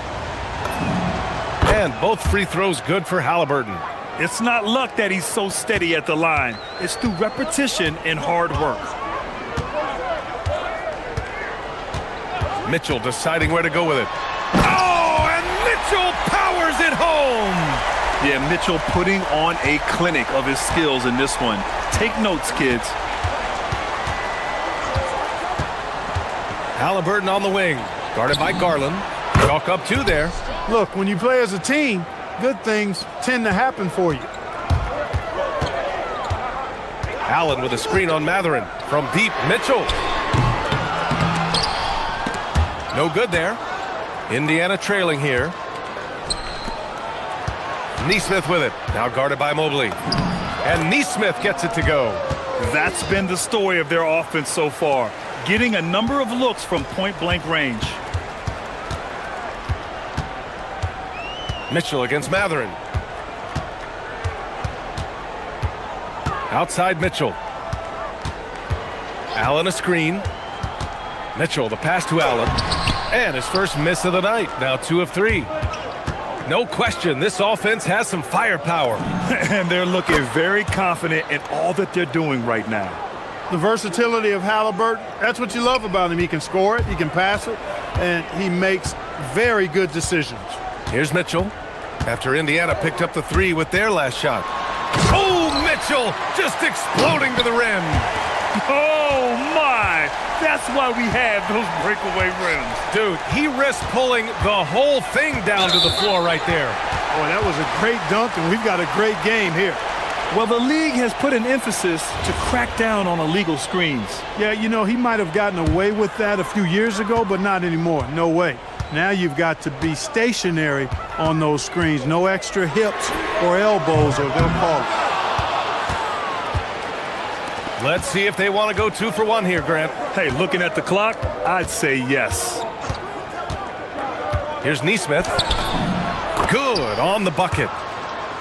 And both free throws good for Halliburton. It's not luck that he's so steady at the line. It's through repetition and hard work. Mitchell deciding where to go with it. Oh, and Mitchell powers it home! Yeah, Mitchell putting on a clinic of his skills in this one. Take notes, kids. Halliburton on the wing. Guarded by Garland. Chalk up 2 there. Look, when you play as a team, good things tend to happen for you. Allen with a screen on Mathurin. From deep, Mitchell. No good there. Indiana trailing here. Nesmith with it. Now guarded by Mobley. And Nesmith gets it to go. That's been the story of their offense so far. Getting a number of looks from point-blank range. Mitchell against Mathurin. Outside Mitchell. Allen a screen. Mitchell the pass to Allen. And his first miss of the night. Now 2 of 3. No question, this offense has some firepower. And they're looking very confident in all that they're doing right now. The versatility of Halliburton, that's what you love about him. He can score it, he can pass it, and he makes very good decisions. Here's Mitchell. After Indiana picked up the three with their last shot. Oh, Mitchell just exploding to the rim. Oh, my. That's why we have those breakaway rims. Dude, he risked pulling the whole thing down to the floor right there. Boy, that was a great dunk, and we've got a great game here. Well, the league has put an emphasis to crack down on illegal screens. Yeah, you know, he might have gotten away with that a few years ago, but not anymore. No way. Now you've got to be stationary on those screens. No extra hips or elbows, or they'll call it. Let's see if they want to go 2 for 1 here, Grant. Hey, looking at the clock, I'd say yes. Here's Neesmith. Good on the bucket.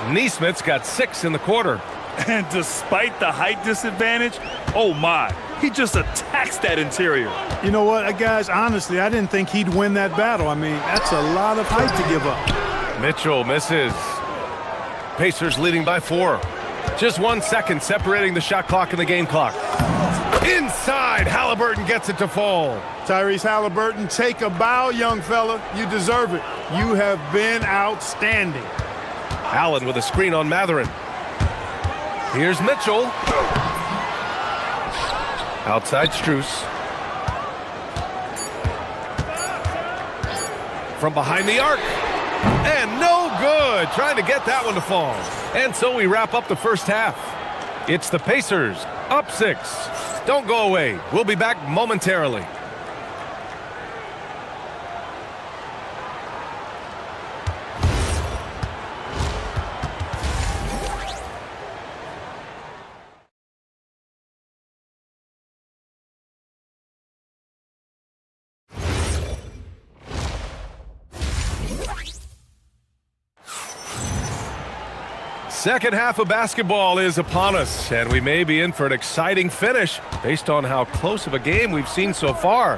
Neesmith's got 6 in the quarter. And despite the height disadvantage, oh my, he just attacks that interior. You know what, guys, honestly, I didn't think he'd win that battle. I mean, that's a lot of height to give up. Mitchell misses. Pacers leading by 4. Just 1 second separating the shot clock and the game clock. Inside, Halliburton gets it to fall. Tyrese Halliburton, take a bow, young fella. You deserve it. You have been outstanding. Allen with a screen on Matherin. Here's Mitchell. Outside Strus. From behind the arc. And no good. Trying to get that one to fall. And so we wrap up the first half. It's the Pacers, up 6. Don't go away. We'll be back momentarily. Second half of basketball is upon us, and we may be in for an exciting finish based on how close of a game we've seen so far.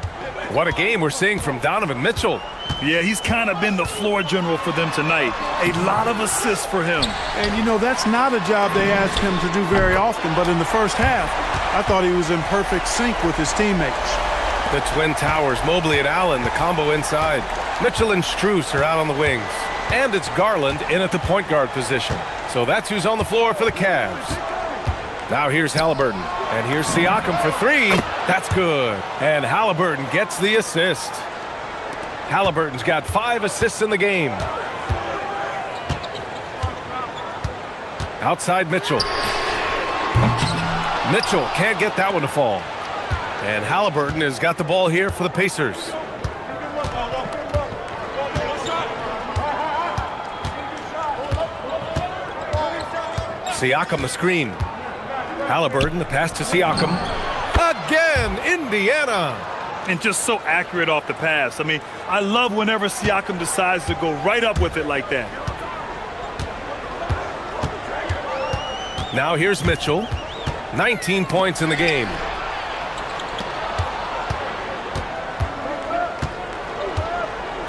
What a game we're seeing from Donovan Mitchell. Yeah, he's kind of been the floor general for them tonight. A lot of assists for him. And, you know, that's not a job they ask him to do very often, but in the first half, I thought he was in perfect sync with his teammates. The Twin Towers, Mobley and Allen, the combo inside. Mitchell and Strus are out on the wings. And it's Garland in at the point guard position. So that's who's on the floor for the Cavs. Now here's Halliburton. And here's Siakam for 3. That's good. And Halliburton gets the assist. Halliburton's got 5 assists in the game. Outside Mitchell. Mitchell can't get that one to fall. And Halliburton has got the ball here for the Pacers. Siakam the screen. Halliburton the pass to Siakam. Again, Indiana. And just so accurate off the pass. I mean, I love whenever Siakam decides to go right up with it like that. Now here's Mitchell. 19 points in the game.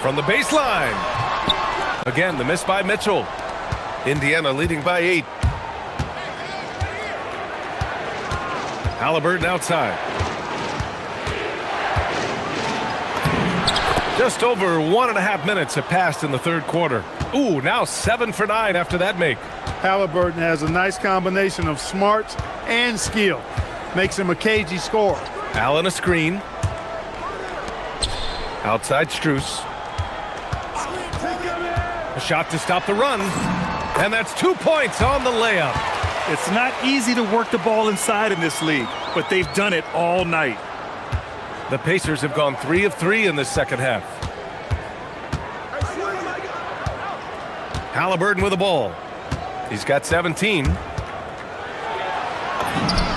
From the baseline. Again, the miss by Mitchell. Indiana leading by 8. Halliburton outside. Just over 1.5 minutes have passed in the third quarter. Ooh, now 7 for 9 after that make. Halliburton has a nice combination of smarts and skill. Makes him a cagey scorer. Allen a screen. Outside Strus. A shot to stop the run. And that's 2 points on the layup. It's not easy to work the ball inside in this league, but they've done it all night. The Pacers have gone 3 of 3 in this second half. Halliburton with the ball. He's got 17.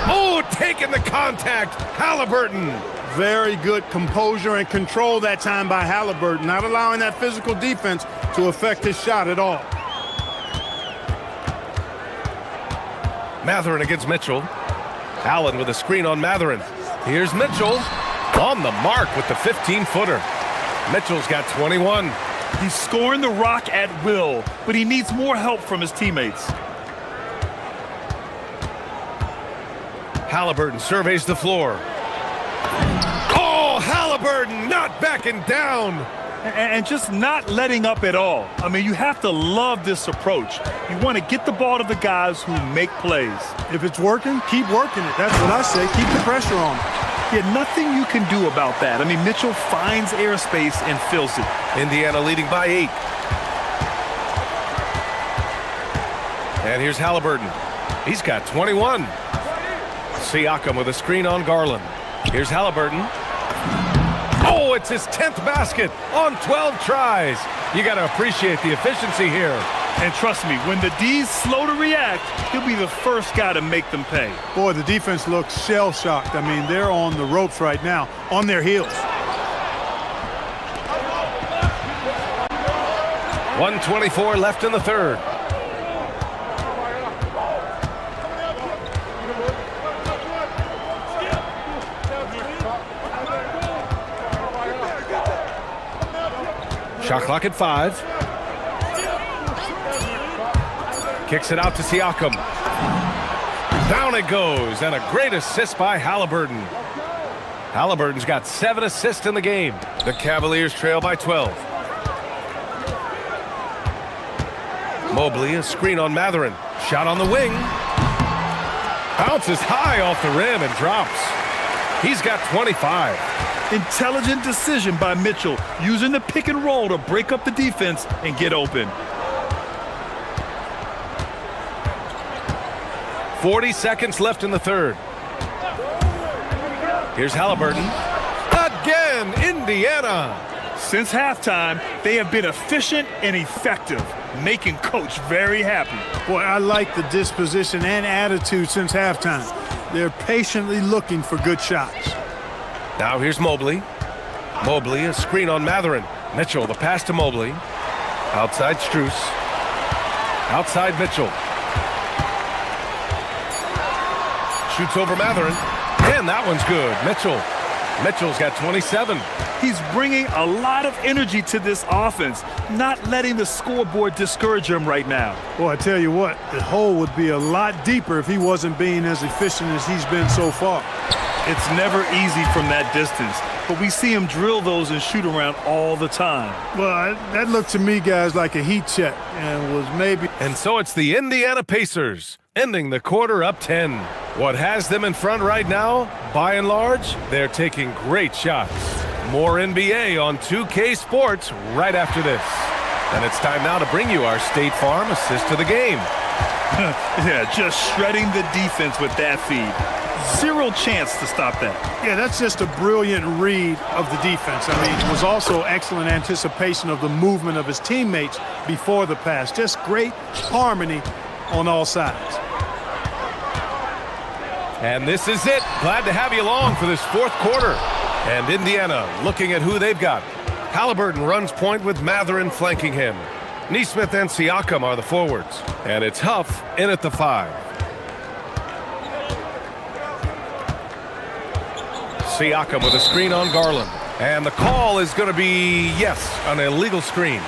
Oh, taking the contact. Halliburton. Very good composure and control that time by Halliburton, not allowing that physical defense to affect his shot at all. Matherin against Mitchell. Allen with a screen on Matherin. Here's Mitchell on the mark with the 15-footer. Mitchell's got 21. He's scoring the rock at will, but he needs more help from his teammates. Halliburton surveys the floor. Oh, Halliburton not backing down. And just not letting up at all. I mean, you have to love this approach. You want to get the ball to the guys who make plays. If it's working, keep working it. That's what I say. Keep the pressure on him. Yeah, nothing you can do about that. I mean, Mitchell finds airspace and fills it. Indiana leading by 8. And here's Halliburton. He's got 21. Siakam with a screen on Garland. Here's Halliburton. Oh, it's his 10th basket on 12 tries. You got to appreciate the efficiency here. And trust me, when the D's slow to react, he'll be the first guy to make them pay. Boy, the defense looks shell-shocked. I mean, they're on the ropes right now, on their heels. 1:24 left in the third. Shot clock at 5. Kicks it out to Siakam. Down it goes, and a great assist by Halliburton. Halliburton's got 7 assists in the game. The Cavaliers trail by 12. Mobley, a screen on Matherin. Shot on the wing. Bounces high off the rim and drops. He's got 25. Intelligent decision by Mitchell, using the pick and roll to break up the defense and get open. 40 seconds left in the third. Here's Halliburton. Again, Indiana. Since halftime, they have been efficient and effective, making Coach very happy. Boy, I like the disposition and attitude since halftime. They're patiently looking for good shots. Now here's Mobley. Mobley, a screen on Matherin. Mitchell, the pass to Mobley. Outside Strus. Outside Mitchell. Shoots over Matherin. And that one's good. Mitchell's got 27. He's bringing a lot of energy to this offense, not letting the scoreboard discourage him right now. Boy, I tell you what, the hole would be a lot deeper if he wasn't being as efficient as he's been so far. It's never easy from that distance, but we see him drill those and shoot around all the time. Well, that looked to me, guys, like a heat check, and was maybe... And so it's the Indiana Pacers, ending the quarter up 10. What has them in front right now? By and large, they're taking great shots. More NBA on 2K Sports right after this. And it's time now to bring you our State Farm assist to the game. Yeah, just shredding the defense with that feed. Zero chance to stop that. Yeah, that's just a brilliant read of the defense. I mean, it was also excellent anticipation of the movement of his teammates before the pass. Just great harmony on all sides. And this is it. Glad to have you along for this fourth quarter. And Indiana looking at who they've got. Halliburton runs point with Matherin flanking him. Nesmith and Siakam are the forwards. And it's Huff in at the 5. Siakam with a screen on Garland. And the call is going to be, yes, an illegal screen.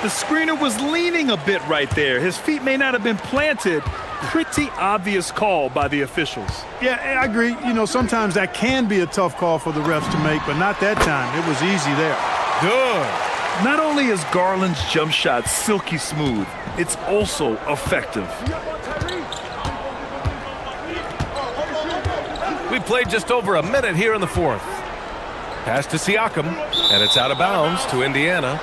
The screener was leaning a bit right there. His feet may not have been planted. Pretty obvious call by the officials. Yeah, I agree. You know, sometimes that can be a tough call for the refs to make, but not that time. It was easy there. Good. Not only is Garland's jump shot silky smooth, it's also effective. We played just over a minute here in the fourth. Pass to Siakam, and it's out of bounds to Indiana.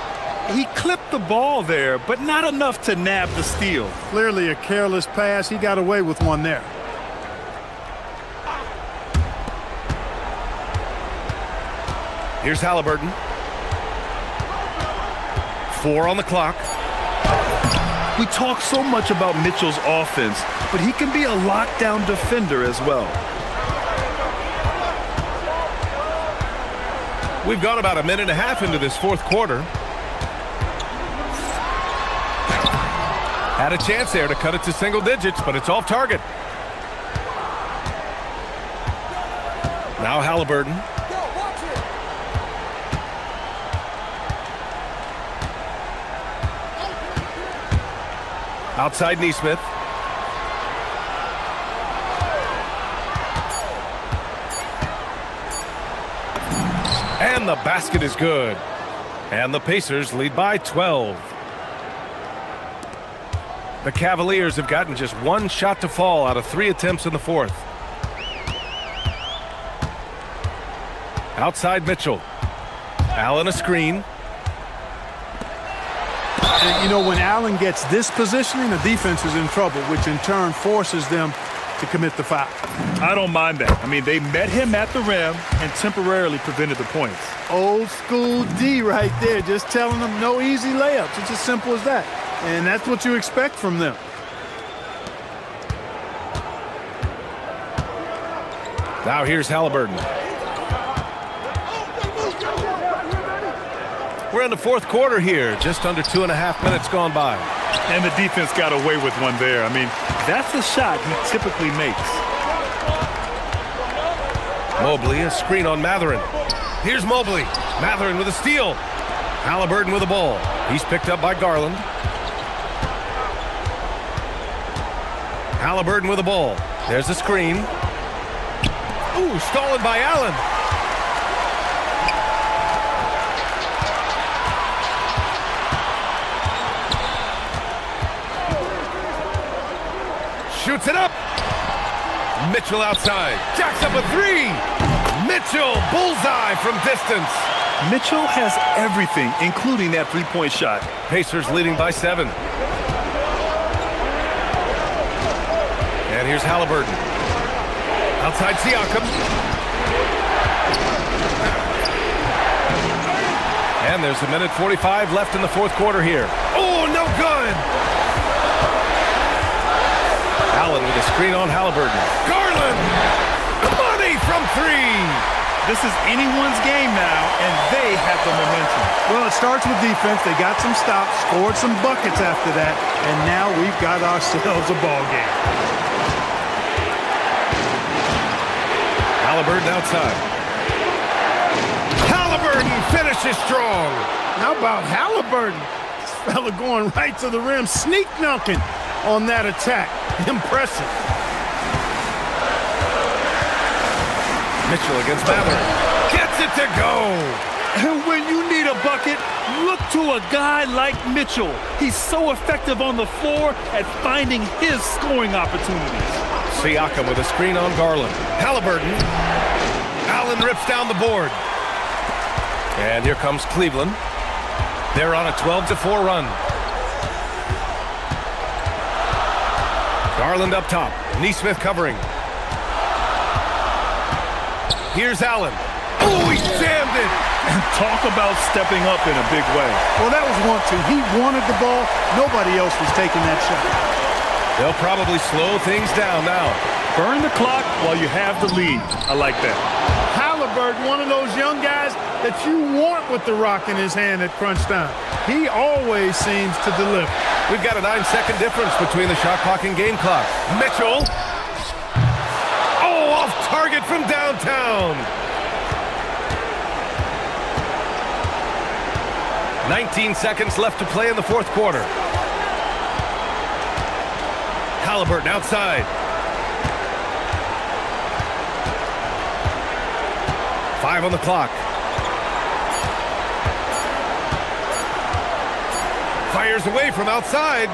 He clipped the ball there, but not enough to nab the steal. Clearly a careless pass. He got away with one there. Here's Halliburton. 4 on the clock. We talk so much about Mitchell's offense, but he can be a lockdown defender as well. We've gone about a minute and a half into this fourth quarter. Had a chance there to cut it to single digits, but it's off target. Now Halliburton. Outside Neesmith. And the basket is good. And the Pacers lead by 12. The Cavaliers have gotten just one shot to fall out of 3 attempts in the fourth. Outside Mitchell. Allen a screen. And, you know, when Allen gets this positioning, the defense is in trouble, which in turn forces them to commit the foul. I don't mind that. I mean, they met him at the rim and temporarily prevented the points. Old school D right there, just telling them no easy layups. It's as simple as that. And that's what you expect from them. Now here's Halliburton. We're in the fourth quarter here, just under 2.5 minutes gone by. And the defense got away with one there. I mean, that's the shot he typically makes. Mobley, a screen on Matherin. Here's Mobley. Matherin with a steal. Halliburton with the ball. He's picked up by Garland. Halliburton with the ball. There's a screen. Ooh, stolen by Allen. Shoots it up. Mitchell outside. Jacks up a 3. Mitchell, bullseye from distance. Mitchell has everything, including that three-point shot. Pacers leading by 7. And here's Halliburton. Outside Siakam. And there's 1:45 left in the fourth quarter here. Oh, no good! Allen with a screen on Halliburton. Garland! Money from 3! This is anyone's game now, and they have the momentum. Well, it starts with defense. They got some stops, scored some buckets after that, and now we've got ourselves a ball game. Halliburton outside. Halliburton finishes strong. How about Halliburton? This fella going right to the rim, sneak dunking on that attack. Impressive. Mitchell against Matherin. Gets it to go. And when you need a bucket, look to a guy like Mitchell. He's so effective on the floor at finding his scoring opportunities. Siakam with a screen on Garland. Halliburton. Allen rips down the board. And here comes Cleveland. They're on a 12-4 run. Garland up top. Neesmith covering. Here's Allen. Oh, he jammed it. Talk about stepping up in a big way. Well, that was 1-2. He wanted the ball. Nobody else was taking that shot. They'll probably slow things down now. Burn the clock while you have the lead. I like that. Halliburton, one of those young guys that you want with the rock in his hand at crunch time. He always seems to deliver. We've got a 9-second difference between the shot clock and game clock. Mitchell. Oh, off target from downtown. 19 seconds left to play in the fourth quarter. Halliburton outside. 5 on the clock. Fires away from outside.